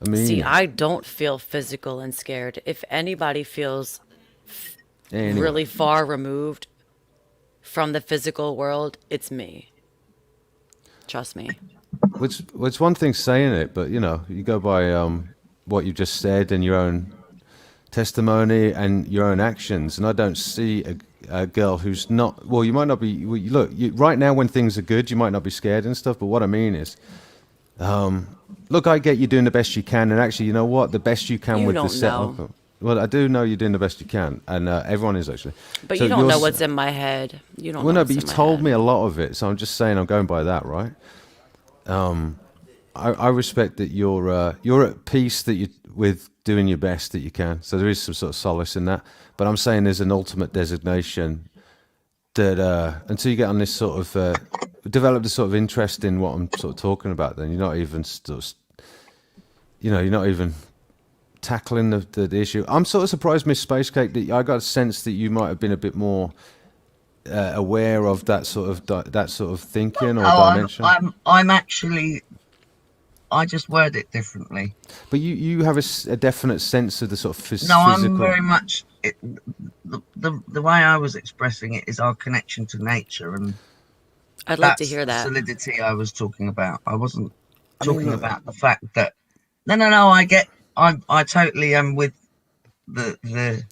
[SPEAKER 1] I mean,
[SPEAKER 3] See, I don't feel physical and scared. If anybody feels
[SPEAKER 1] anyway.
[SPEAKER 3] really far removed from the physical world, it's me. Trust me.
[SPEAKER 1] It's one thing saying it, but you know, you go by what you just said and your own testimony and your own actions. And I don't see a girl who's not. Well, you might not be. Look, right now when things are good, you might not be scared and stuff. But what I mean is, look, I get you doing the best you can, and actually, you know what? The best you can
[SPEAKER 3] You
[SPEAKER 1] with the
[SPEAKER 3] don't
[SPEAKER 1] setup.
[SPEAKER 3] know.
[SPEAKER 1] Well, I do know you're doing the best you can, and everyone is actually.
[SPEAKER 3] But
[SPEAKER 1] So
[SPEAKER 3] you don't know
[SPEAKER 1] yours-
[SPEAKER 3] what's in my head. You don't
[SPEAKER 1] Well,
[SPEAKER 3] know
[SPEAKER 1] no,
[SPEAKER 3] what's
[SPEAKER 1] but you
[SPEAKER 3] in my
[SPEAKER 1] told
[SPEAKER 3] head.
[SPEAKER 1] me a lot of it, so I'm just saying I'm going by that, right? I respect that you're at peace that you with doing your best that you can. So there is some sort of solace in that. But I'm saying there's an ultimate designation that until you get on this sort of develop the sort of interest in what I'm sort of talking about, then you're not even you're not even tackling the issue. I'm sort of surprised, Miss Space Cake, that I got a sense that you might have been a bit more aware of that sort of thinking or
[SPEAKER 5] Oh,
[SPEAKER 1] dimension.
[SPEAKER 5] I'm actually. I just word it differently.
[SPEAKER 1] But you have a definite sense of the sort of
[SPEAKER 5] No, I'm
[SPEAKER 1] physical.
[SPEAKER 5] very much. The way I was expressing it is our connection to nature, and
[SPEAKER 3] I'd like to
[SPEAKER 5] that's
[SPEAKER 3] hear
[SPEAKER 5] the
[SPEAKER 3] that.
[SPEAKER 5] solidity I was talking about. I wasn't
[SPEAKER 1] I mean,
[SPEAKER 5] talking
[SPEAKER 1] look-
[SPEAKER 5] about the fact that. No. I totally am with the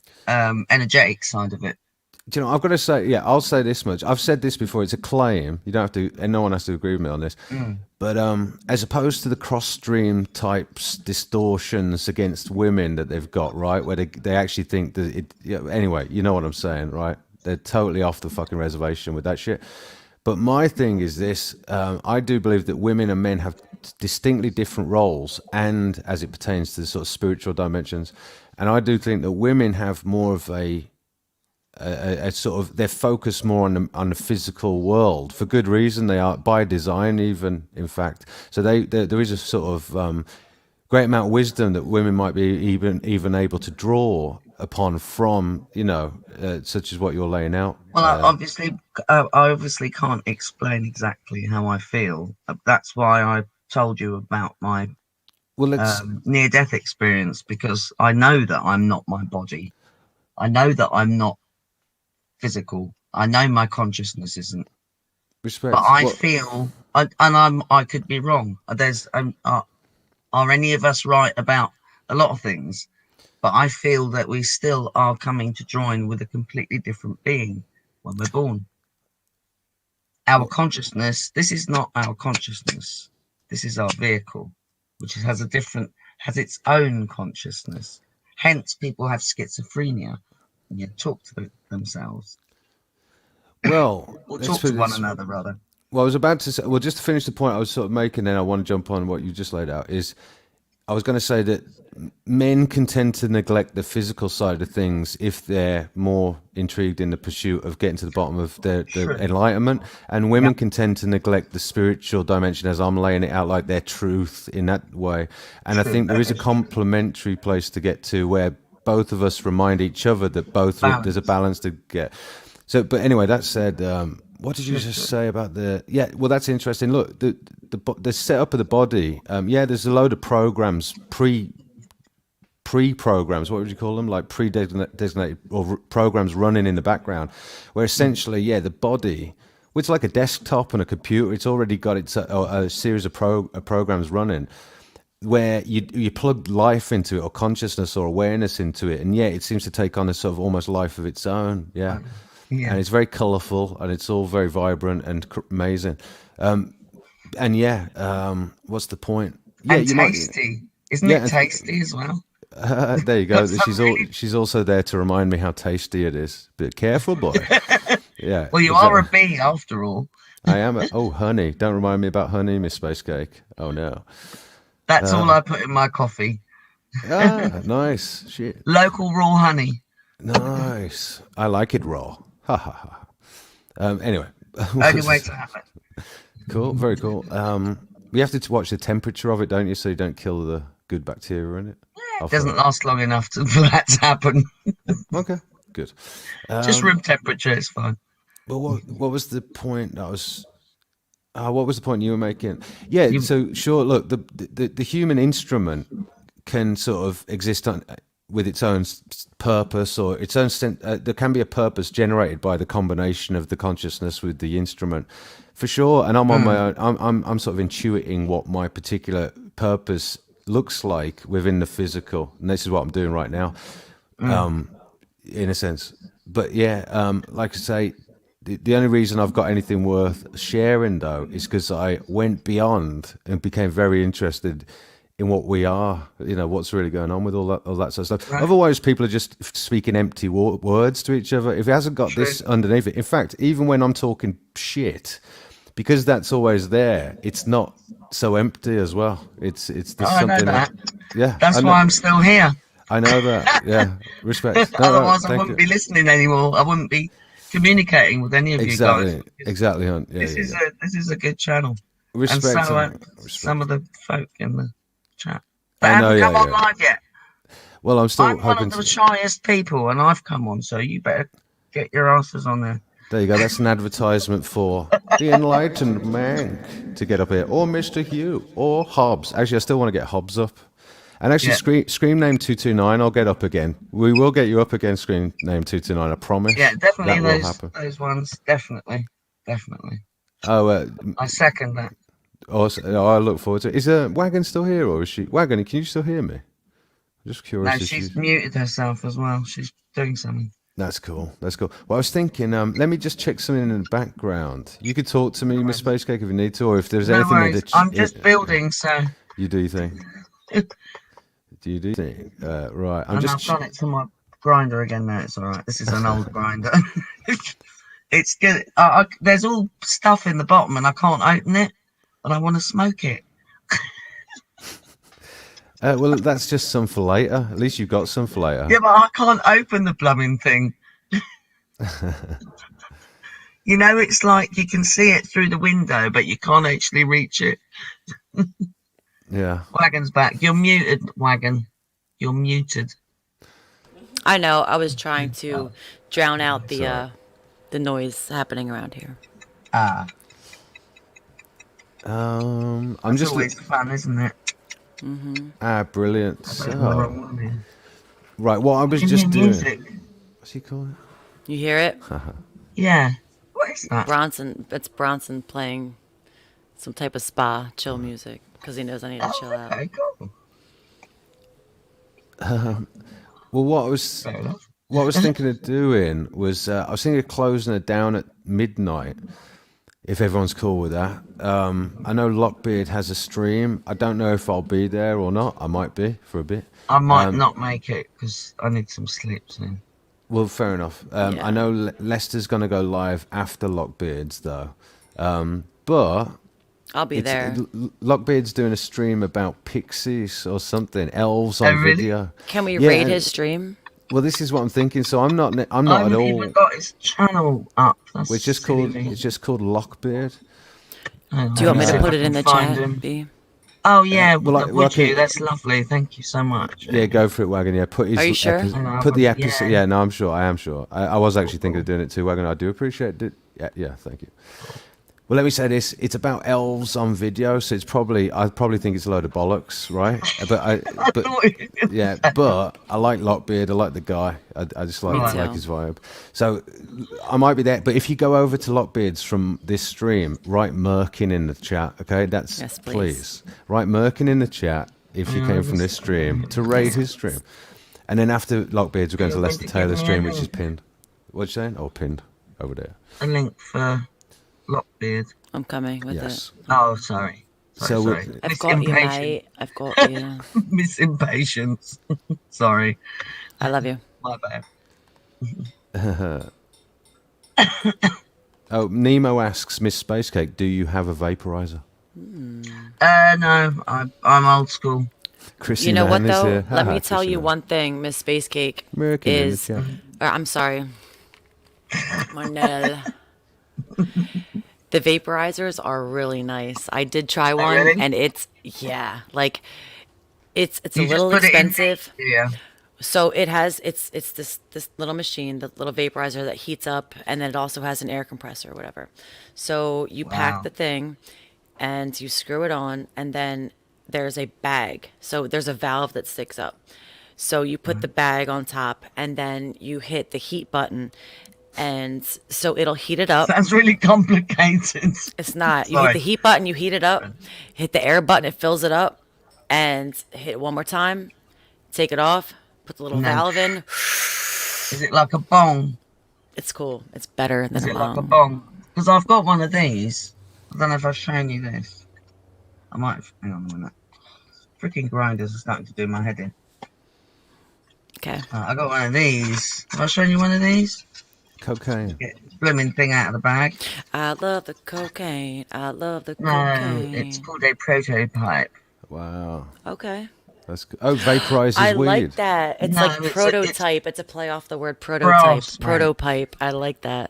[SPEAKER 5] energetic side of it.
[SPEAKER 1] Do you know, I've got to say, yeah, I'll say this much. I've said this before. It's a claim. You don't have to, and no one has to agree with me on this. But as opposed to the cross-stream types distortions against women that they've got, right, where they actually think that it. Yeah, anyway, you know what I'm saying, right? They're totally off the fucking reservation with that shit. But my thing is this: I do believe that women and men have distinctly different roles, and as it pertains to the sort of spiritual dimensions, and I do think that women have more of a sort of they're focused more on the physical world for good reason. They are by design, even in fact. So there is a sort of great amount of wisdom that women might be even able to draw upon from, such as what you're laying out.
[SPEAKER 5] Well, I obviously can't explain exactly how I feel. That's why I told you about my
[SPEAKER 1] Well, let's.
[SPEAKER 5] near-death experience, because I know that I'm not my body. I know that I'm not physical. I know my consciousness isn't.
[SPEAKER 1] Respect.
[SPEAKER 5] But I
[SPEAKER 1] Well,
[SPEAKER 5] feel, I could be wrong. Are any of us right about a lot of things? But I feel that we still are coming to join with a completely different being when we're born. Our consciousness, this is not our consciousness. This is our vehicle, which has its own consciousness. Hence, people have schizophrenia and you talk to themselves.
[SPEAKER 1] well,
[SPEAKER 5] Or
[SPEAKER 1] let's
[SPEAKER 5] talk
[SPEAKER 1] put
[SPEAKER 5] to
[SPEAKER 1] it
[SPEAKER 5] one
[SPEAKER 1] this-
[SPEAKER 5] another, rather.
[SPEAKER 1] Well, I was about to say, well, just to finish the point I was sort of making, then I want to jump on what you just laid out, is I was going to say that men can tend to neglect the physical side of things if they're more intrigued in the pursuit of getting to the bottom of their
[SPEAKER 5] True.
[SPEAKER 1] enlightenment, and women can tend to neglect the spiritual dimension, as I'm laying it out, like their truth in that way. And I
[SPEAKER 5] True,
[SPEAKER 1] think there
[SPEAKER 5] that
[SPEAKER 1] is a
[SPEAKER 5] is true.
[SPEAKER 1] complementary place to get to where both of us remind each other that there's a balance to get. So, but anyway, that said, what did you just say about the? Yeah, well, that's interesting. Look, the setup of the body. There's a load of programs, pre-programs. What would you call them? Like pre-designated or programs running in the background, where essentially, the body, which is like a desktop and a computer, it's already got a series of programs running, where you plug life into it, or consciousness or awareness into it, and it seems to take on a sort of almost life of its own. Yeah. And it's very colourful, and it's all very vibrant and amazing. What's the point? yeah,
[SPEAKER 5] and
[SPEAKER 1] you might.
[SPEAKER 5] tasty. Isn't
[SPEAKER 1] Yeah,
[SPEAKER 5] it
[SPEAKER 1] and-
[SPEAKER 5] tasty as well?
[SPEAKER 1] There you go.
[SPEAKER 5] Got some
[SPEAKER 1] She's also there to remind me how tasty it is. But careful, boy. Yeah.
[SPEAKER 5] Well, you are a bee after all.
[SPEAKER 1] I am. Oh, honey! Don't remind me about honey, Miss Space Cake. Oh no.
[SPEAKER 5] That's all I put in my coffee.
[SPEAKER 1] Ah, nice. Shit.
[SPEAKER 5] Local raw honey.
[SPEAKER 1] Nice. I like it raw. Ha ha ha. Anyway.
[SPEAKER 5] Only way to have it.
[SPEAKER 1] Cool. Very cool. You have to watch the temperature of it, don't you? So you don't kill the good bacteria in it.
[SPEAKER 5] It doesn't last long enough for that to happen.
[SPEAKER 1] Okay. Good.
[SPEAKER 5] Just room temperature is fine.
[SPEAKER 1] Well, what was the point? What was the point you were making? Yeah. So sure. Look, the human instrument can sort of exist with its own purpose or its own there can be a purpose generated by the combination of the consciousness with the instrument, for sure. And I'm on my own. I'm sort of intuiting what my particular purpose looks like within the physical, and this is what I'm doing right now, in a sense. But yeah, like I say, the only reason I've got anything worth sharing though is because I went beyond and became very interested in what we are, what's really going on with all that sort of stuff. Right. Otherwise, people are just speaking empty words to each other. If it hasn't got this underneath it, in fact, even when I'm talking shit, because that's always there, it's not so empty as well. It's something.
[SPEAKER 5] I know that.
[SPEAKER 1] Yeah,
[SPEAKER 5] that's why I'm still here.
[SPEAKER 1] I know that. Yeah, respect.
[SPEAKER 5] Otherwise, I wouldn't be listening anymore. I wouldn't be communicating with any of you guys.
[SPEAKER 1] Exactly. Yeah,
[SPEAKER 5] this is a good channel.
[SPEAKER 1] Respect.
[SPEAKER 5] And so some of the folk in the chat.
[SPEAKER 1] But I haven't
[SPEAKER 5] come on live yet.
[SPEAKER 1] Well, I'm still
[SPEAKER 5] I'm one of the shyest people, and I've come on, so you better get your asses on there.
[SPEAKER 1] There you go. That's an advertisement for the enlightened man to get up here, or Mr. Hugh, or Hobbs. Actually, I still want to get Hobbs up. And actually, Scream Name 229, I'll get up again. We will get you up again, Scream Name 229, I promise.
[SPEAKER 5] Yeah, definitely those ones. Definitely.
[SPEAKER 1] Oh,
[SPEAKER 5] I second that.
[SPEAKER 1] Awesome. I look forward to it. Is Wagon still here, or is she? Wagon, can you still hear me? I'm just curious.
[SPEAKER 5] No, she's muted herself as well. She's doing something.
[SPEAKER 1] That's cool. Well, I was thinking, let me just check something in the background. You could talk to me, Miss Space Cake, if you need to, or if there's anything
[SPEAKER 5] worries. I'm just building, so.
[SPEAKER 1] You do you think? Do you think? Right.
[SPEAKER 5] I've done it to my grinder again now. It's all right. This is an old grinder. It's good. There's all stuff in the bottom, and I can't open it, but I want to smoke it.
[SPEAKER 1] Well, that's just some for later. At least you've got some for later.
[SPEAKER 5] Yeah, but I can't open the blooming thing. It's like you can see it through the window, but you can't actually reach it.
[SPEAKER 1] Yeah.
[SPEAKER 5] Wagon's back. You're muted, Wagon. You're muted.
[SPEAKER 3] I know. I was trying to drown out the noise happening around here.
[SPEAKER 1] I'm just
[SPEAKER 5] always fun, isn't it?
[SPEAKER 3] Mm-hmm.
[SPEAKER 1] Brilliant. So, right, what I was just doing.
[SPEAKER 5] Music.
[SPEAKER 1] What's he called?
[SPEAKER 3] You hear it?
[SPEAKER 5] Yeah. What is that?
[SPEAKER 3] Bronson. It's Bronson playing some type of spa chill music because he knows I need to chill out.
[SPEAKER 5] Okay, cool.
[SPEAKER 1] Well, what I was thinking of doing was I was thinking of closing it down at midnight. If everyone's cool with that. I know Lockbeard has a stream. I don't know if I'll be there or not. I might be for a bit.
[SPEAKER 5] I might not make it because I need some sleep soon.
[SPEAKER 1] Well, fair enough. I know Lester's going to go live after Lockbeard's, though. But
[SPEAKER 3] I'll be there.
[SPEAKER 1] Lockbeard's doing a stream about pixies or something, elves on video.
[SPEAKER 3] Can we raid his stream?
[SPEAKER 1] Well, this is what I'm thinking. So I'm not at all.
[SPEAKER 5] I haven't even got his channel up.
[SPEAKER 1] It's just called Lockbeard.
[SPEAKER 3] Do you want me to put it in the chat, B?
[SPEAKER 5] Oh yeah, would you? That's lovely. Thank you so much.
[SPEAKER 1] Yeah, go for it, Wagon. Yeah, put his.
[SPEAKER 3] Are you sure?
[SPEAKER 1] Put the episode. Yeah, no, I'm sure. I am sure. I was actually thinking of doing it too, Wagon. I do appreciate it. Yeah, thank you. Well, let me say this: it's about elves on video, so I probably think it's a load of bollocks, right? But I like Lockbeard. I like the guy. I just like his vibe. So I might be there. But if you go over to Lockbeard's from this stream, write Merkin in the chat, okay?
[SPEAKER 3] Yes, please.
[SPEAKER 1] Write Merkin in the chat if you came from this stream to raid his stream, and then after Lockbeard's, we're going to Lester Taylor's stream, which is pinned. What you saying? Oh, pinned over there.
[SPEAKER 5] A link for Lockbeard.
[SPEAKER 3] I'm coming with it.
[SPEAKER 5] Oh, sorry.
[SPEAKER 1] So
[SPEAKER 5] sorry.
[SPEAKER 3] I've got you,
[SPEAKER 5] Impatient.
[SPEAKER 3] mate. I've got you.
[SPEAKER 5] Miss Impatience. Sorry.
[SPEAKER 3] I love you.
[SPEAKER 5] My bad.
[SPEAKER 1] Oh, Nemo asks Miss Spacecake, do you have a vaporizer?
[SPEAKER 5] No, I'm old school.
[SPEAKER 1] Chrissy
[SPEAKER 3] You know what
[SPEAKER 1] Mann is
[SPEAKER 3] though?
[SPEAKER 1] here.
[SPEAKER 3] Let
[SPEAKER 1] Haha,
[SPEAKER 3] me tell
[SPEAKER 1] Chrissy
[SPEAKER 3] you
[SPEAKER 1] Mann.
[SPEAKER 3] one thing, Miss Space Cake
[SPEAKER 1] American in the
[SPEAKER 3] is.
[SPEAKER 1] chat.
[SPEAKER 3] I'm sorry, Marnell. The vaporizers are really nice. I did try one,
[SPEAKER 5] really?
[SPEAKER 3] and it's like it's a
[SPEAKER 5] You just
[SPEAKER 3] little
[SPEAKER 5] put it in-
[SPEAKER 3] expensive.
[SPEAKER 5] Yeah.
[SPEAKER 3] So it has it's this little machine, the little vaporizer that heats up, and then it also has an air compressor or whatever. So you
[SPEAKER 5] Wow.
[SPEAKER 3] pack the thing, and you screw it on, and then there's a bag. So there's a valve that sticks up. So you put the bag on top, and then you hit the heat button, and so it'll heat it up.
[SPEAKER 5] Sounds really complicated.
[SPEAKER 3] It's not. You hit
[SPEAKER 5] Sorry.
[SPEAKER 3] the heat button, you heat it up. Hit the air button, it fills it up, and hit it one more time. Take it off. Put the little
[SPEAKER 5] And then-
[SPEAKER 3] valve in.
[SPEAKER 5] Is it like a bong?
[SPEAKER 3] It's cool. It's better than
[SPEAKER 5] Is
[SPEAKER 3] a
[SPEAKER 5] it like a
[SPEAKER 3] bomb.
[SPEAKER 5] bong? Because I've got one of these. I don't know if I've shown you this. I might have. Hang on a minute. Freaking grinders are starting to do my head in.
[SPEAKER 3] Okay.
[SPEAKER 5] I got one of these. Have I shown you one of these?
[SPEAKER 1] Cocaine.
[SPEAKER 5] Get the blooming thing out of the bag.
[SPEAKER 3] I love the cocaine. I love the
[SPEAKER 5] No,
[SPEAKER 3] cocaine.
[SPEAKER 5] it's called a prototype.
[SPEAKER 1] Wow.
[SPEAKER 3] Okay.
[SPEAKER 1] That's good. Oh, vaporizes
[SPEAKER 3] I
[SPEAKER 1] weed.
[SPEAKER 3] like that. It's
[SPEAKER 5] No,
[SPEAKER 3] like
[SPEAKER 5] it's-
[SPEAKER 3] prototype. It's a play off the word prototype.
[SPEAKER 5] Gross, man.
[SPEAKER 3] Prototype. I like that.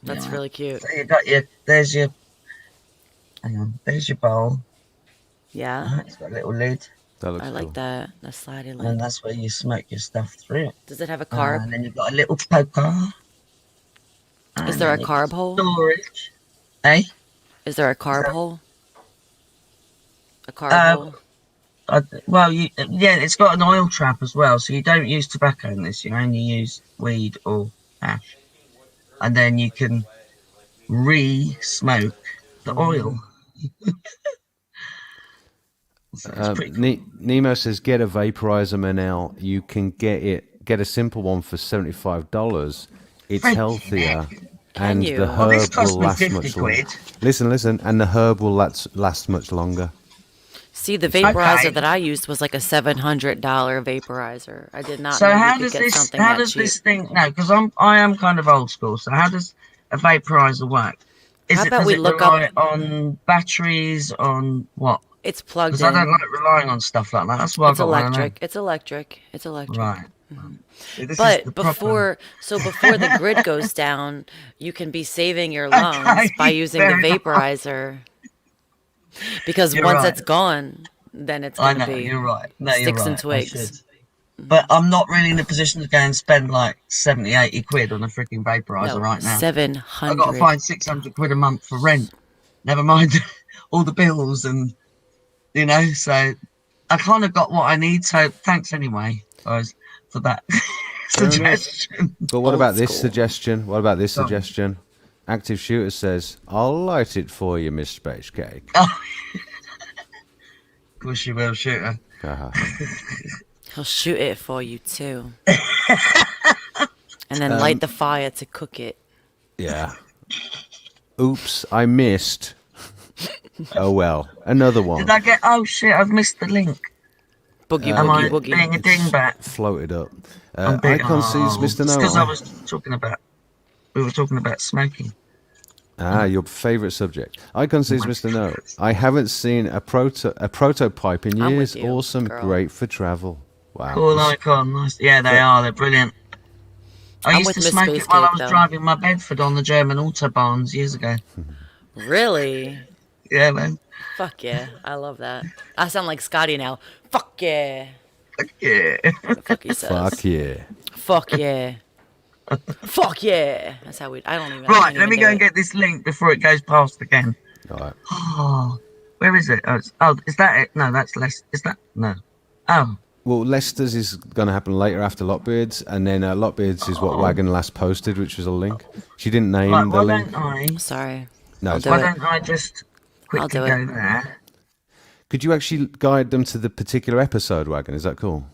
[SPEAKER 3] That's
[SPEAKER 5] Yeah.
[SPEAKER 3] really cute.
[SPEAKER 5] So you got your. There's your. Hang on. There's your bowl.
[SPEAKER 3] Yeah.
[SPEAKER 5] It's got a little lid,
[SPEAKER 1] That looks
[SPEAKER 3] I
[SPEAKER 1] cool.
[SPEAKER 3] like that. The slidey
[SPEAKER 5] and
[SPEAKER 3] lid.
[SPEAKER 5] that's where you smoke your stuff through it.
[SPEAKER 3] Does it have a carb?
[SPEAKER 5] And then you've got a little poker.
[SPEAKER 3] Is there a carb hole?
[SPEAKER 5] Storage. Eh?
[SPEAKER 3] Is there a carb hole? A carb
[SPEAKER 5] Uh,
[SPEAKER 3] hole?
[SPEAKER 5] Well, yeah, it's got an oil trap as well, so you don't use tobacco in this. You only use weed or hash, and then you can re-smoke the oil. So it's pretty cool.
[SPEAKER 1] Nemo says, get a vaporizer, Manel. You can get a simple one for $75. It's
[SPEAKER 5] Thank you.
[SPEAKER 1] healthier, and
[SPEAKER 3] you?
[SPEAKER 1] the
[SPEAKER 3] Well,
[SPEAKER 1] herb
[SPEAKER 5] this cost
[SPEAKER 1] will
[SPEAKER 5] me
[SPEAKER 1] last
[SPEAKER 5] 50
[SPEAKER 1] much longer.
[SPEAKER 5] quid.
[SPEAKER 1] Listen, and the herb will last much longer.
[SPEAKER 3] See, the vaporizer
[SPEAKER 5] okay.
[SPEAKER 3] that I used was like a $700 vaporizer. I did not
[SPEAKER 5] So
[SPEAKER 3] know
[SPEAKER 5] how
[SPEAKER 3] you
[SPEAKER 5] does
[SPEAKER 3] could get
[SPEAKER 5] this?
[SPEAKER 3] something
[SPEAKER 5] How
[SPEAKER 3] that
[SPEAKER 5] does
[SPEAKER 3] cheap.
[SPEAKER 5] this thing? No, because I am kind of old school. So how does a vaporizer work?
[SPEAKER 3] How about
[SPEAKER 5] does
[SPEAKER 3] we
[SPEAKER 5] it
[SPEAKER 3] look
[SPEAKER 5] rely
[SPEAKER 3] up-
[SPEAKER 5] on batteries? On what?
[SPEAKER 3] It's plugged
[SPEAKER 5] Because I don't
[SPEAKER 3] in.
[SPEAKER 5] like relying on stuff like that. That's why
[SPEAKER 3] It's
[SPEAKER 5] I've got one of them.
[SPEAKER 3] electric. It's electric. It's electric.
[SPEAKER 5] Right. See, this is
[SPEAKER 3] But
[SPEAKER 5] the problem.
[SPEAKER 3] before the grid goes down, you can be saving your lungs by using the
[SPEAKER 5] fair enough.
[SPEAKER 3] vaporizer. Because
[SPEAKER 5] You're
[SPEAKER 3] once
[SPEAKER 5] right.
[SPEAKER 3] it's gone, then it's
[SPEAKER 5] I
[SPEAKER 3] gonna
[SPEAKER 5] know
[SPEAKER 3] be
[SPEAKER 5] you're right. No, you're
[SPEAKER 3] sticks
[SPEAKER 5] right.
[SPEAKER 3] and
[SPEAKER 5] I
[SPEAKER 3] twigs.
[SPEAKER 5] should. But I'm not really in a position to go and spend like 70, 80 quid on a freaking vaporizer
[SPEAKER 3] No,
[SPEAKER 5] right now. I've
[SPEAKER 3] 700.
[SPEAKER 5] got to find 600 quid a month for rent. Never mind all the bills and, so I kind of got what I need. So thanks anyway, guys, for that suggestion.
[SPEAKER 1] But what
[SPEAKER 3] Old
[SPEAKER 1] about this
[SPEAKER 3] school.
[SPEAKER 1] suggestion? What about this
[SPEAKER 5] Go on.
[SPEAKER 1] suggestion? Active Shooter says, I'll light it for you, Miss Space Cake.
[SPEAKER 5] Of course you will, shooter.
[SPEAKER 1] Haha.
[SPEAKER 3] He'll shoot it for you too. And then light the fire to cook it.
[SPEAKER 1] Yeah. Oops, I missed. Oh well, another one
[SPEAKER 5] Did I get? Oh shit! I've missed the link.
[SPEAKER 3] Boogie
[SPEAKER 5] Am I
[SPEAKER 3] woogie
[SPEAKER 5] being a
[SPEAKER 3] woogie.
[SPEAKER 5] dingbat?
[SPEAKER 1] floated up.
[SPEAKER 5] I'm being-
[SPEAKER 1] Icon sees Mr.
[SPEAKER 5] It's because I
[SPEAKER 1] Noah.
[SPEAKER 5] was talking about. We were talking about smoking.
[SPEAKER 1] Your favourite subject. Icon sees Mr. Noah. I haven't seen a prototype in
[SPEAKER 3] I'm
[SPEAKER 1] years.
[SPEAKER 3] with you,
[SPEAKER 1] Awesome,
[SPEAKER 3] girl.
[SPEAKER 1] great for travel. Wow.
[SPEAKER 5] Cool icon. Nice. Yeah, they are. They're brilliant. I
[SPEAKER 3] I'm
[SPEAKER 5] used
[SPEAKER 3] with
[SPEAKER 5] to
[SPEAKER 3] Miss
[SPEAKER 5] smoke
[SPEAKER 3] Space
[SPEAKER 5] it while I
[SPEAKER 3] Cake,
[SPEAKER 5] was
[SPEAKER 3] though.
[SPEAKER 5] driving my Bedford on the German autobahns years ago.
[SPEAKER 3] Really?
[SPEAKER 5] Yeah, man.
[SPEAKER 3] Fuck yeah. I love that. I sound like Scotty now. Fuck yeah.
[SPEAKER 5] Yeah.
[SPEAKER 3] What the fuck he says.
[SPEAKER 1] Fuck yeah.
[SPEAKER 3] Fuck yeah. Fuck yeah. That's how we. I don't even. I
[SPEAKER 5] Right,
[SPEAKER 3] can't
[SPEAKER 5] let me
[SPEAKER 3] even
[SPEAKER 5] go
[SPEAKER 3] do
[SPEAKER 5] and
[SPEAKER 3] it.
[SPEAKER 5] get this link before it goes past again.
[SPEAKER 1] All right.
[SPEAKER 5] Oh, where is it? Oh, is that it? No, that's less. Is that no? Oh,
[SPEAKER 1] Well, Leicester's is going to happen later after Lockbeard's, and then Lockbeard's is what Wagon last posted, which was a link. She didn't name
[SPEAKER 5] right.
[SPEAKER 1] the
[SPEAKER 5] Why
[SPEAKER 1] link.
[SPEAKER 5] don't I?
[SPEAKER 3] Sorry.
[SPEAKER 1] No,
[SPEAKER 3] I'll
[SPEAKER 1] it's
[SPEAKER 3] do
[SPEAKER 5] Why
[SPEAKER 3] it.
[SPEAKER 5] don't I just quickly
[SPEAKER 3] do
[SPEAKER 5] go
[SPEAKER 3] it.
[SPEAKER 5] there?
[SPEAKER 1] Could you actually guide them to the particular episode, Wagon? Is that cool?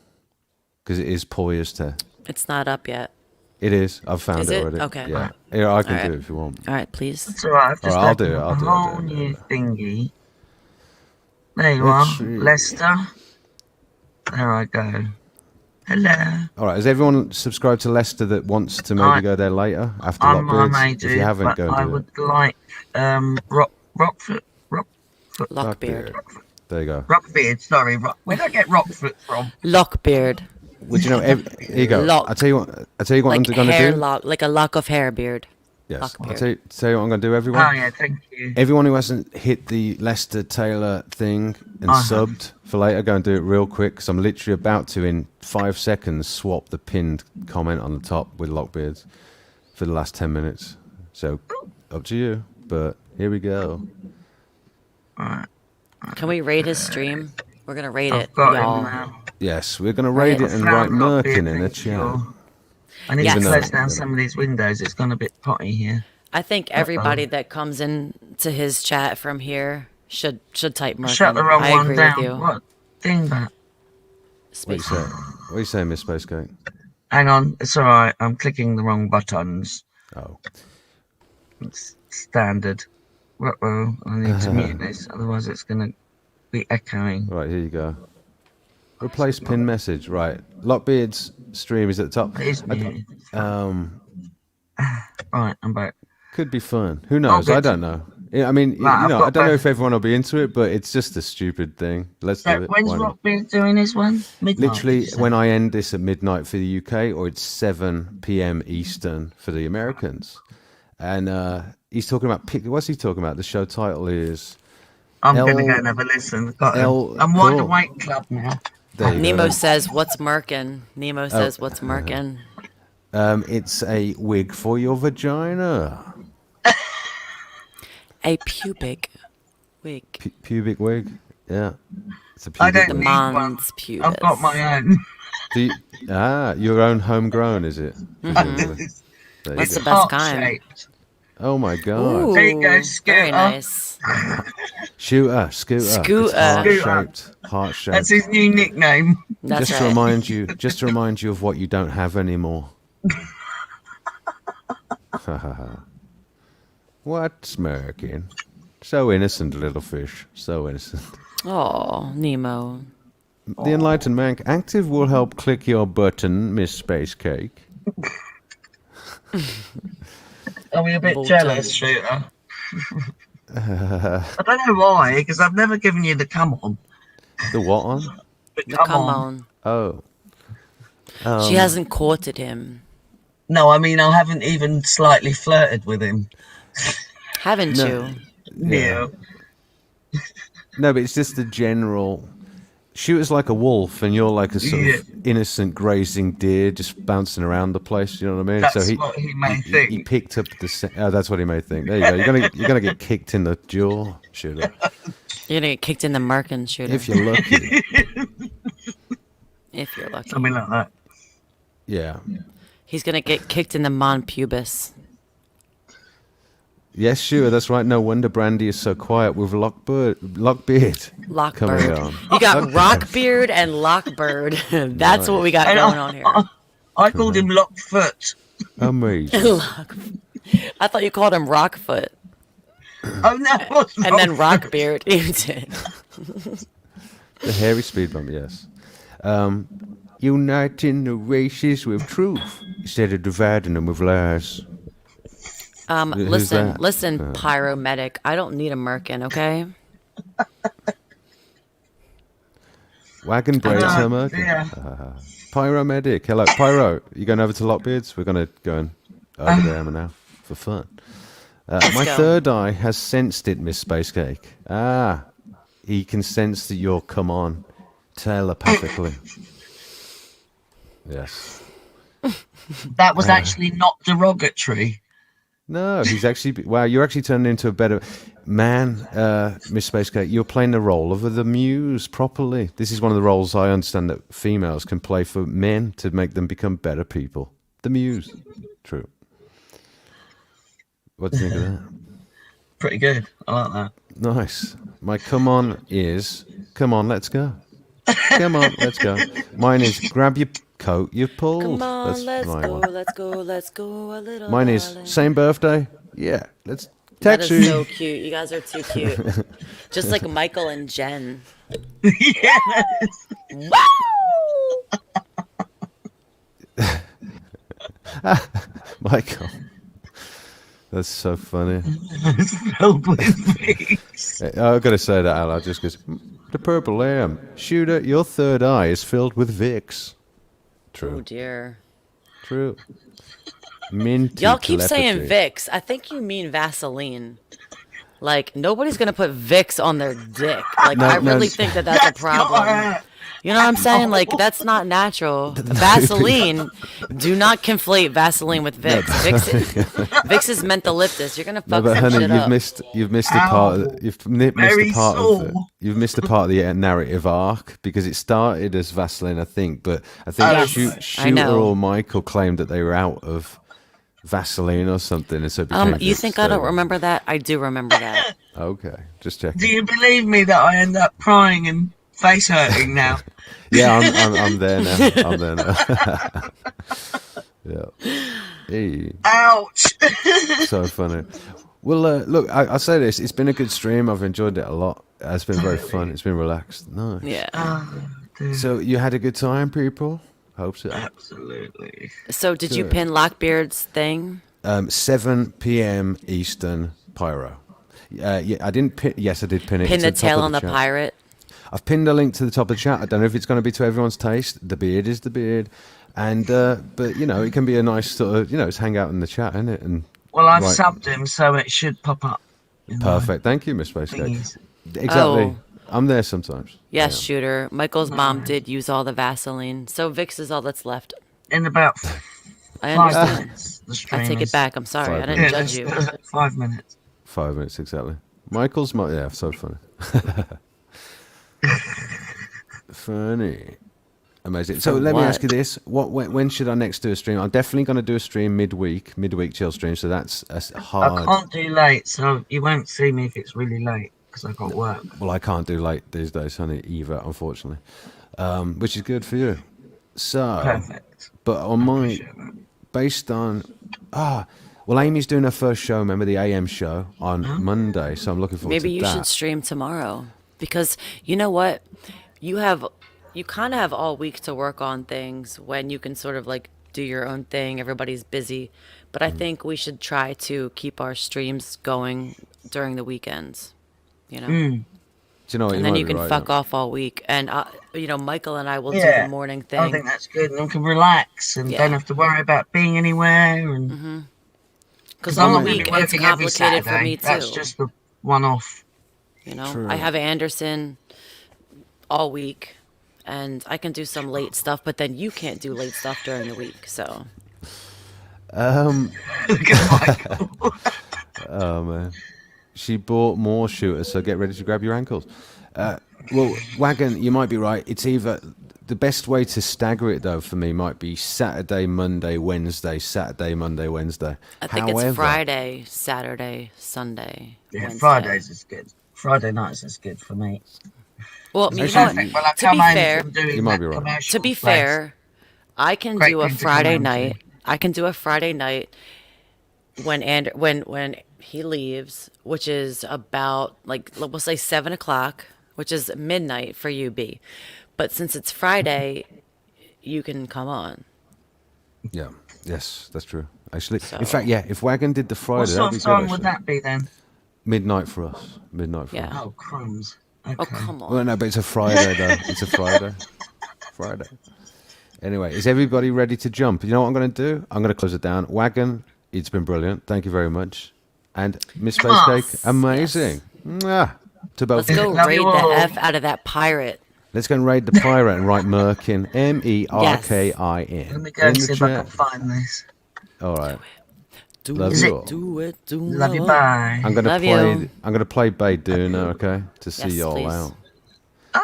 [SPEAKER 1] Because it is poised to.
[SPEAKER 3] It's not up yet.
[SPEAKER 1] It is. I've found
[SPEAKER 3] Is
[SPEAKER 1] it
[SPEAKER 3] it?
[SPEAKER 1] already.
[SPEAKER 3] Okay.
[SPEAKER 1] Yeah. Yeah, I can
[SPEAKER 3] Alright.
[SPEAKER 1] do it if you want.
[SPEAKER 3] All right, please.
[SPEAKER 5] It's all right. I've just
[SPEAKER 1] All right, I'll
[SPEAKER 5] opened
[SPEAKER 1] do it,
[SPEAKER 5] up
[SPEAKER 1] I'll
[SPEAKER 5] a
[SPEAKER 1] do it, I'll
[SPEAKER 5] whole
[SPEAKER 1] do it,
[SPEAKER 5] new thingy. There you
[SPEAKER 1] Let's
[SPEAKER 5] are,
[SPEAKER 1] see.
[SPEAKER 5] Lester. There I go. Hello.
[SPEAKER 1] All right, has everyone subscribed to Leicester that wants to maybe go there later after
[SPEAKER 5] I
[SPEAKER 1] Lockbeards?
[SPEAKER 5] may
[SPEAKER 1] If
[SPEAKER 5] do,
[SPEAKER 1] you haven't,
[SPEAKER 5] but
[SPEAKER 1] go and
[SPEAKER 5] I
[SPEAKER 1] do
[SPEAKER 5] would
[SPEAKER 1] it.
[SPEAKER 5] like Rockfoot.
[SPEAKER 3] Lockbeard.
[SPEAKER 1] There you go.
[SPEAKER 5] Rockbeard, sorry. Where did I get Rockfoot from?
[SPEAKER 3] Lockbeard.
[SPEAKER 1] Would you know? Here you go.
[SPEAKER 3] Lock.
[SPEAKER 1] I'll tell you what. I'll tell you what
[SPEAKER 3] Like
[SPEAKER 1] I'm going to
[SPEAKER 3] hair
[SPEAKER 1] do.
[SPEAKER 3] lock, like a lock of hair beard.
[SPEAKER 1] Yes. I'll
[SPEAKER 3] Lockbeard.
[SPEAKER 1] tell you what I'm going to do, everyone.
[SPEAKER 5] Oh, yeah, thank you.
[SPEAKER 1] Everyone who hasn't hit the Lester Taylor thing and subbed for later, go and do it real quick, because I'm literally about to, in 5 seconds, swap the pinned comment on the top with Lockbeards for the last 10 minutes. So, up to you. But here we go.
[SPEAKER 5] Right.
[SPEAKER 3] Can we rate his stream? We're gonna rate it,
[SPEAKER 5] I've got
[SPEAKER 3] y'all.
[SPEAKER 5] him now.
[SPEAKER 1] Yes, we're going to raid it and write
[SPEAKER 5] Found
[SPEAKER 1] Merkin
[SPEAKER 5] Lockbeard,
[SPEAKER 1] in the
[SPEAKER 5] thank
[SPEAKER 1] chat.
[SPEAKER 5] you. I need
[SPEAKER 3] Yes.
[SPEAKER 5] to
[SPEAKER 1] Even
[SPEAKER 5] close
[SPEAKER 1] though-
[SPEAKER 5] down some of these windows. It's gone a bit potty here.
[SPEAKER 3] I think everybody that comes in to his chat from here should type Merkin.
[SPEAKER 5] Shut the wrong
[SPEAKER 3] I
[SPEAKER 5] one
[SPEAKER 3] agree
[SPEAKER 5] down.
[SPEAKER 3] with you.
[SPEAKER 5] What? Dingbat.
[SPEAKER 1] What are you saying? What are you saying, Miss Space Gate?
[SPEAKER 5] Hang on. It's all right. I'm clicking the wrong buttons.
[SPEAKER 1] Oh.
[SPEAKER 5] It's standard. Uh-oh. I need to mute this. Otherwise, it's going to be echoing.
[SPEAKER 1] Right, here you go. Replace pin message. Right. Lockbeard's stream is at the top.
[SPEAKER 5] It is muted. Right, I'm back.
[SPEAKER 1] Could be fun. Who knows? I don't know. I mean,
[SPEAKER 5] Right, I've
[SPEAKER 1] I
[SPEAKER 5] got
[SPEAKER 1] don't know
[SPEAKER 5] both.
[SPEAKER 1] if everyone will be into it, but it's just a stupid thing. Let's
[SPEAKER 5] So
[SPEAKER 1] do it.
[SPEAKER 5] when's
[SPEAKER 1] Why not?
[SPEAKER 5] Rockbeard doing his one? Midnight.
[SPEAKER 1] Literally,
[SPEAKER 5] did you say?
[SPEAKER 1] when I end this at midnight for the UK, or it's 7 p.m. Eastern for the Americans. And he's talking about, what's he talking about? The show title is...
[SPEAKER 5] I'm
[SPEAKER 1] L-
[SPEAKER 5] going to go and have a listen. Got him.
[SPEAKER 1] L-
[SPEAKER 5] I'm Wide
[SPEAKER 1] cool.
[SPEAKER 5] Awake Club now.
[SPEAKER 1] There you
[SPEAKER 3] Nemo
[SPEAKER 1] go.
[SPEAKER 3] says, "What's Merkin?" Nemo says, "What's Merkin?"
[SPEAKER 1] It's a wig for your vagina.
[SPEAKER 3] A pubic wig.
[SPEAKER 1] Pubic wig. Yeah. It's a
[SPEAKER 5] I
[SPEAKER 1] pubic
[SPEAKER 5] don't
[SPEAKER 3] The
[SPEAKER 1] wig.
[SPEAKER 5] need one.
[SPEAKER 3] mons pubis.
[SPEAKER 5] I've got my own.
[SPEAKER 1] Your own homegrown, is it? Presumably. There you
[SPEAKER 3] What's
[SPEAKER 1] go.
[SPEAKER 3] the best kind?
[SPEAKER 5] Heart-shaped.
[SPEAKER 1] Oh my god.
[SPEAKER 3] Ooh,
[SPEAKER 5] There you go,
[SPEAKER 3] very
[SPEAKER 5] Scooter.
[SPEAKER 3] nice.
[SPEAKER 1] Scooter.
[SPEAKER 3] Scooter.
[SPEAKER 1] It's heart shaped.
[SPEAKER 5] That's his new nickname.
[SPEAKER 3] That's
[SPEAKER 1] Just
[SPEAKER 3] right.
[SPEAKER 1] to remind you of what you don't have anymore. What smirking? So innocent, little fish. So innocent.
[SPEAKER 3] Oh, Nemo.
[SPEAKER 1] The enlightened man. Active will help click your button, Miss Space Cake.
[SPEAKER 5] Are we a bit
[SPEAKER 3] Bolton.
[SPEAKER 5] jealous, Shooter? I don't know why, because I've never given you the come on.
[SPEAKER 1] The what on?
[SPEAKER 5] The
[SPEAKER 3] Come on.
[SPEAKER 1] Oh.
[SPEAKER 3] She hasn't courted him.
[SPEAKER 5] No, I mean, I haven't even slightly flirted with him.
[SPEAKER 3] Haven't
[SPEAKER 1] No.
[SPEAKER 3] you?
[SPEAKER 5] Yeah.
[SPEAKER 1] No, but it's just the general. Shooter's like a wolf, and you're like a sort
[SPEAKER 5] Yeah.
[SPEAKER 1] of innocent grazing deer, just bouncing around the place. You know what I mean?
[SPEAKER 5] That's what he may think.
[SPEAKER 1] He picked up the. Oh, that's what he may think. There you go. You're gonna get kicked in the jaw, Shooter,
[SPEAKER 3] You're gonna get kicked in the Merkin, Shooter.
[SPEAKER 1] if you're lucky.
[SPEAKER 3] If you're lucky.
[SPEAKER 5] Something like that.
[SPEAKER 1] Yeah.
[SPEAKER 3] He's gonna get kicked in the mon pubis.
[SPEAKER 1] Yes, Shooter. That's right. No wonder Brandy is so quiet with Lockbeard coming
[SPEAKER 3] Lockbird.
[SPEAKER 1] on.
[SPEAKER 3] You got Rockbeard and Lockbird. That's what we got
[SPEAKER 5] And
[SPEAKER 3] going on here.
[SPEAKER 5] I called him Lockfoot.
[SPEAKER 1] Amazing.
[SPEAKER 3] I thought you called him Rockfoot.
[SPEAKER 5] Oh, no, it wasn't
[SPEAKER 3] And then
[SPEAKER 5] Rockfoot.
[SPEAKER 3] Rockbeard. You did.
[SPEAKER 1] The hairy speed bump. Yes. Uniting the races with truth instead of dividing them with lies. Who's
[SPEAKER 3] Listen,
[SPEAKER 1] that?
[SPEAKER 3] listen, pyromedic. I don't need a Merkin, okay?
[SPEAKER 1] Wagon braids her Merkin.
[SPEAKER 5] Yeah.
[SPEAKER 1] Pyromedic. Hello, Pyro. You going over to Lockbeards? We're going to go and over there now for fun. My
[SPEAKER 3] go.
[SPEAKER 1] third eye has sensed it, Miss Space Cake. He can sense that you're come on telepathically. Yes.
[SPEAKER 5] That was actually not derogatory.
[SPEAKER 1] No, he's actually. Wow, you're actually turning into a better man, Miss Space Cake. You're playing the role of the muse properly. This is one of the roles I understand that females can play for men to make them become better people. The muse. True. What do you think of that?
[SPEAKER 5] Pretty good. I like that.
[SPEAKER 1] Nice. My come on is come on, let's go. Come on, let's go. Mine is grab your coat, you pulled.
[SPEAKER 3] Come on,
[SPEAKER 1] That's
[SPEAKER 3] let's
[SPEAKER 1] my
[SPEAKER 3] go,
[SPEAKER 1] one.
[SPEAKER 3] let's go, let's go a little.
[SPEAKER 1] Mine is
[SPEAKER 3] darling.
[SPEAKER 1] same birthday. Yeah, let's
[SPEAKER 3] That
[SPEAKER 1] Taxi.
[SPEAKER 3] is so cute. You guys are too cute. Just like Michael and Jen.
[SPEAKER 5] Yeah.
[SPEAKER 1] Michael. That's so funny.
[SPEAKER 5] Filled with things.
[SPEAKER 1] I've got to say that out loud just because. The purple lamb. Shooter, your third eye is filled with Vicks.
[SPEAKER 3] Oh
[SPEAKER 1] True.
[SPEAKER 3] dear.
[SPEAKER 1] True. Minty
[SPEAKER 3] Y'all keep saying
[SPEAKER 1] telepathy.
[SPEAKER 3] Vicks. I think you mean Vaseline. Like nobody's gonna put Vicks on their dick. Like
[SPEAKER 1] No,
[SPEAKER 3] I
[SPEAKER 1] no,
[SPEAKER 3] really
[SPEAKER 1] it's-
[SPEAKER 3] think that that's a problem. You know what I'm saying? Like that's not natural. Vaseline. Do not conflate Vaseline with Vicks. Vicks is meant to lift us. You're gonna
[SPEAKER 1] No,
[SPEAKER 3] fuck
[SPEAKER 1] but
[SPEAKER 3] some
[SPEAKER 1] honey,
[SPEAKER 3] shit
[SPEAKER 1] you've
[SPEAKER 3] up.
[SPEAKER 1] missed a part. Missed
[SPEAKER 5] Very
[SPEAKER 1] a part of
[SPEAKER 5] sore.
[SPEAKER 1] it. You've missed a part of the narrative arc because it started as Vaseline, I think. But I think
[SPEAKER 3] Yes, I
[SPEAKER 1] Shooter
[SPEAKER 3] know.
[SPEAKER 1] or Michael claimed that they were out of Vaseline or something, and so it became
[SPEAKER 3] You
[SPEAKER 1] Vicks.
[SPEAKER 3] think I don't remember that? I do remember that.
[SPEAKER 1] Okay, just checking.
[SPEAKER 5] Do you believe me that I end up crying and face hurting now?
[SPEAKER 1] Yeah, I'm there now. I'm there now. Yeah. Hey,
[SPEAKER 5] Ouch!
[SPEAKER 1] so funny. Well, look, I'll say this. It's been a good stream. I've enjoyed it a lot. It's been very fun. It's been relaxed. Nice.
[SPEAKER 3] Yeah.
[SPEAKER 5] Oh, dear.
[SPEAKER 1] So you had a good time, people? Hope so.
[SPEAKER 5] Absolutely.
[SPEAKER 3] So did you
[SPEAKER 1] Good.
[SPEAKER 3] pin Lockbeard's thing?
[SPEAKER 1] 7 p.m. Eastern Pyro. Yeah, I didn't pin. Yes, I did pin it.
[SPEAKER 3] Pin
[SPEAKER 1] to
[SPEAKER 3] the
[SPEAKER 1] top
[SPEAKER 3] tail
[SPEAKER 1] of
[SPEAKER 3] on the
[SPEAKER 1] chat.
[SPEAKER 3] pirate?
[SPEAKER 1] I've pinned a link to the top of the chat. I don't know if it's going to be to everyone's taste. The beard is the beard, and but you know it can be a nice sort of just hang out in the chat, isn't it? And
[SPEAKER 5] Well, I've
[SPEAKER 1] Right.
[SPEAKER 5] subbed him, so it should pop up. in my
[SPEAKER 1] perfect. Thank you, Miss Space Cake.
[SPEAKER 5] thingies.
[SPEAKER 1] Exactly.
[SPEAKER 3] Oh.
[SPEAKER 1] I'm there sometimes.
[SPEAKER 3] Yes, Shooter. Michael's mom did use all the Vaseline. So Vicks is all that's left.
[SPEAKER 5] In about
[SPEAKER 3] I
[SPEAKER 5] 5
[SPEAKER 3] understand.
[SPEAKER 5] minutes, the stream
[SPEAKER 3] I take it
[SPEAKER 5] is-
[SPEAKER 3] back. I'm sorry. I
[SPEAKER 1] 5
[SPEAKER 3] didn't
[SPEAKER 5] Yeah,
[SPEAKER 3] judge you.
[SPEAKER 5] 5 minutes.
[SPEAKER 1] 5 minutes exactly. Michael's yeah, so funny. Funny. Amazing. So
[SPEAKER 3] For
[SPEAKER 1] let me
[SPEAKER 3] what?
[SPEAKER 1] ask you this: when should I next do a stream? I'm definitely going to do a stream midweek chill stream. So that's
[SPEAKER 5] I
[SPEAKER 1] hard.
[SPEAKER 5] can't do late, so you won't see me if it's really late because I've got work.
[SPEAKER 1] Well, I can't do late these days, honey, either, unfortunately. Which is good for you. So,
[SPEAKER 5] Perfect.
[SPEAKER 1] but on my
[SPEAKER 5] Appreciate that.
[SPEAKER 1] based on well, Amy's doing her first show. Remember the AM show on Monday, so I'm looking forward
[SPEAKER 3] Maybe
[SPEAKER 1] to
[SPEAKER 3] you
[SPEAKER 1] that.
[SPEAKER 3] should stream tomorrow because you know what? You kind of have all week to work on things when you can sort of like do your own thing. Everybody's busy, but I think we should try to keep our streams going during the weekends. You know.
[SPEAKER 1] Do you know what?
[SPEAKER 3] And then
[SPEAKER 1] might
[SPEAKER 3] you
[SPEAKER 1] be
[SPEAKER 3] can
[SPEAKER 1] right,
[SPEAKER 3] fuck
[SPEAKER 1] yeah.
[SPEAKER 3] off all week. And, Michael and I will do
[SPEAKER 5] Yeah,
[SPEAKER 3] the morning
[SPEAKER 5] I
[SPEAKER 3] thing.
[SPEAKER 5] think that's good, and I can relax and
[SPEAKER 3] Yeah.
[SPEAKER 5] don't have to worry about being anywhere. And
[SPEAKER 3] Because
[SPEAKER 5] I'm
[SPEAKER 3] on
[SPEAKER 5] not
[SPEAKER 3] the
[SPEAKER 5] gonna be
[SPEAKER 3] week, it's
[SPEAKER 5] working every
[SPEAKER 3] complicated for
[SPEAKER 5] Saturday.
[SPEAKER 3] me, too.
[SPEAKER 5] That's just the one-off.
[SPEAKER 3] You know,
[SPEAKER 1] True.
[SPEAKER 3] I have Anderson all week, and I can do some late stuff, but then you can't do late stuff during the week. So,
[SPEAKER 1] Oh man, she bought more shooters, so get ready to grab your ankles. Well, Wagon, you might be right. It's either the best way to stagger it though for me might be Saturday, Monday, Wednesday, Saturday, Monday, Wednesday.
[SPEAKER 3] I think
[SPEAKER 1] However,
[SPEAKER 3] it's Friday, Saturday, Sunday,
[SPEAKER 5] Yeah,
[SPEAKER 3] Wednesday.
[SPEAKER 5] Fridays is good. Friday nights is good for me.
[SPEAKER 3] Well, you know what?
[SPEAKER 5] Perfect. Well, I
[SPEAKER 3] To
[SPEAKER 5] come
[SPEAKER 3] be
[SPEAKER 5] home
[SPEAKER 3] fair,
[SPEAKER 5] from doing
[SPEAKER 1] You might
[SPEAKER 5] that
[SPEAKER 1] be right.
[SPEAKER 5] commercial
[SPEAKER 3] to be
[SPEAKER 5] place.
[SPEAKER 3] fair, I can
[SPEAKER 5] Great
[SPEAKER 3] do a
[SPEAKER 5] thing to come
[SPEAKER 3] Friday
[SPEAKER 5] home to.
[SPEAKER 3] night. I can do a Friday night when he leaves, which is about like we'll say 7 o'clock, which is midnight for you, B. But since it's Friday, you can come on.
[SPEAKER 1] Yeah, yes, that's true. Actually,
[SPEAKER 3] So-
[SPEAKER 1] in fact, yeah, if Wagon did the Friday,
[SPEAKER 5] What sort
[SPEAKER 1] that'd be
[SPEAKER 5] of
[SPEAKER 1] good.
[SPEAKER 5] time
[SPEAKER 1] Actually.
[SPEAKER 5] would that be then?
[SPEAKER 1] Midnight for us. Midnight for
[SPEAKER 3] Yeah.
[SPEAKER 1] us.
[SPEAKER 5] Oh, crumbs. Okay.
[SPEAKER 3] Oh, come on.
[SPEAKER 1] Well, no, but it's a Friday though. It's a Friday. Friday. Anyway, is everybody ready to jump? You know what I'm going to do? I'm going to close it down. Wagon, it's been brilliant. Thank you very much. And Miss Space Cake, amazing. Mwah. To both.
[SPEAKER 3] Let's go
[SPEAKER 5] Love
[SPEAKER 3] raid
[SPEAKER 5] you
[SPEAKER 3] the
[SPEAKER 5] all.
[SPEAKER 3] F out of that pirate.
[SPEAKER 1] Let's go and raid the pirate and write Merkin. Merkin.
[SPEAKER 5] Let me go
[SPEAKER 1] in
[SPEAKER 5] and
[SPEAKER 1] the
[SPEAKER 5] see if I can
[SPEAKER 1] chat.
[SPEAKER 5] find this.
[SPEAKER 1] All right.
[SPEAKER 3] Do
[SPEAKER 1] Love
[SPEAKER 3] it,
[SPEAKER 1] you all.
[SPEAKER 3] do it, do
[SPEAKER 5] Love you,
[SPEAKER 3] it.
[SPEAKER 5] bye.
[SPEAKER 1] I'm gonna
[SPEAKER 3] Love
[SPEAKER 1] play.
[SPEAKER 3] you.
[SPEAKER 1] I'm gonna play Bayduna, okay, to see
[SPEAKER 3] Yes,
[SPEAKER 1] you all
[SPEAKER 3] please.
[SPEAKER 1] out.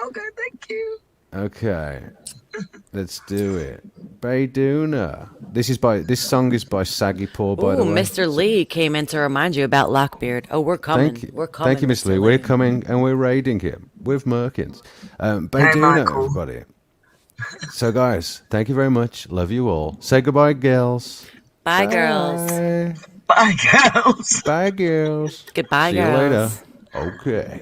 [SPEAKER 5] Okay, thank you.
[SPEAKER 1] Okay, let's do it. Bayduna. This song is by Saggy Paw, by the
[SPEAKER 3] Ooh,
[SPEAKER 1] way.
[SPEAKER 3] Mr. Lee came in to remind you about Lockbeard. Oh, we're coming.
[SPEAKER 1] Thank you.
[SPEAKER 3] We're coming.
[SPEAKER 1] Thank you, Miss
[SPEAKER 3] Mr.
[SPEAKER 1] Lee. We're coming and we're raiding him with Merkins. Bayduna,
[SPEAKER 5] Michael.
[SPEAKER 1] everybody. So, guys, thank you very much. Love you all. Say goodbye, girls.
[SPEAKER 3] Bye, girls.
[SPEAKER 1] Bye.
[SPEAKER 5] Bye, girls.
[SPEAKER 1] Bye, girls.
[SPEAKER 3] Goodbye,
[SPEAKER 1] See you
[SPEAKER 3] girls.
[SPEAKER 1] later. Okay.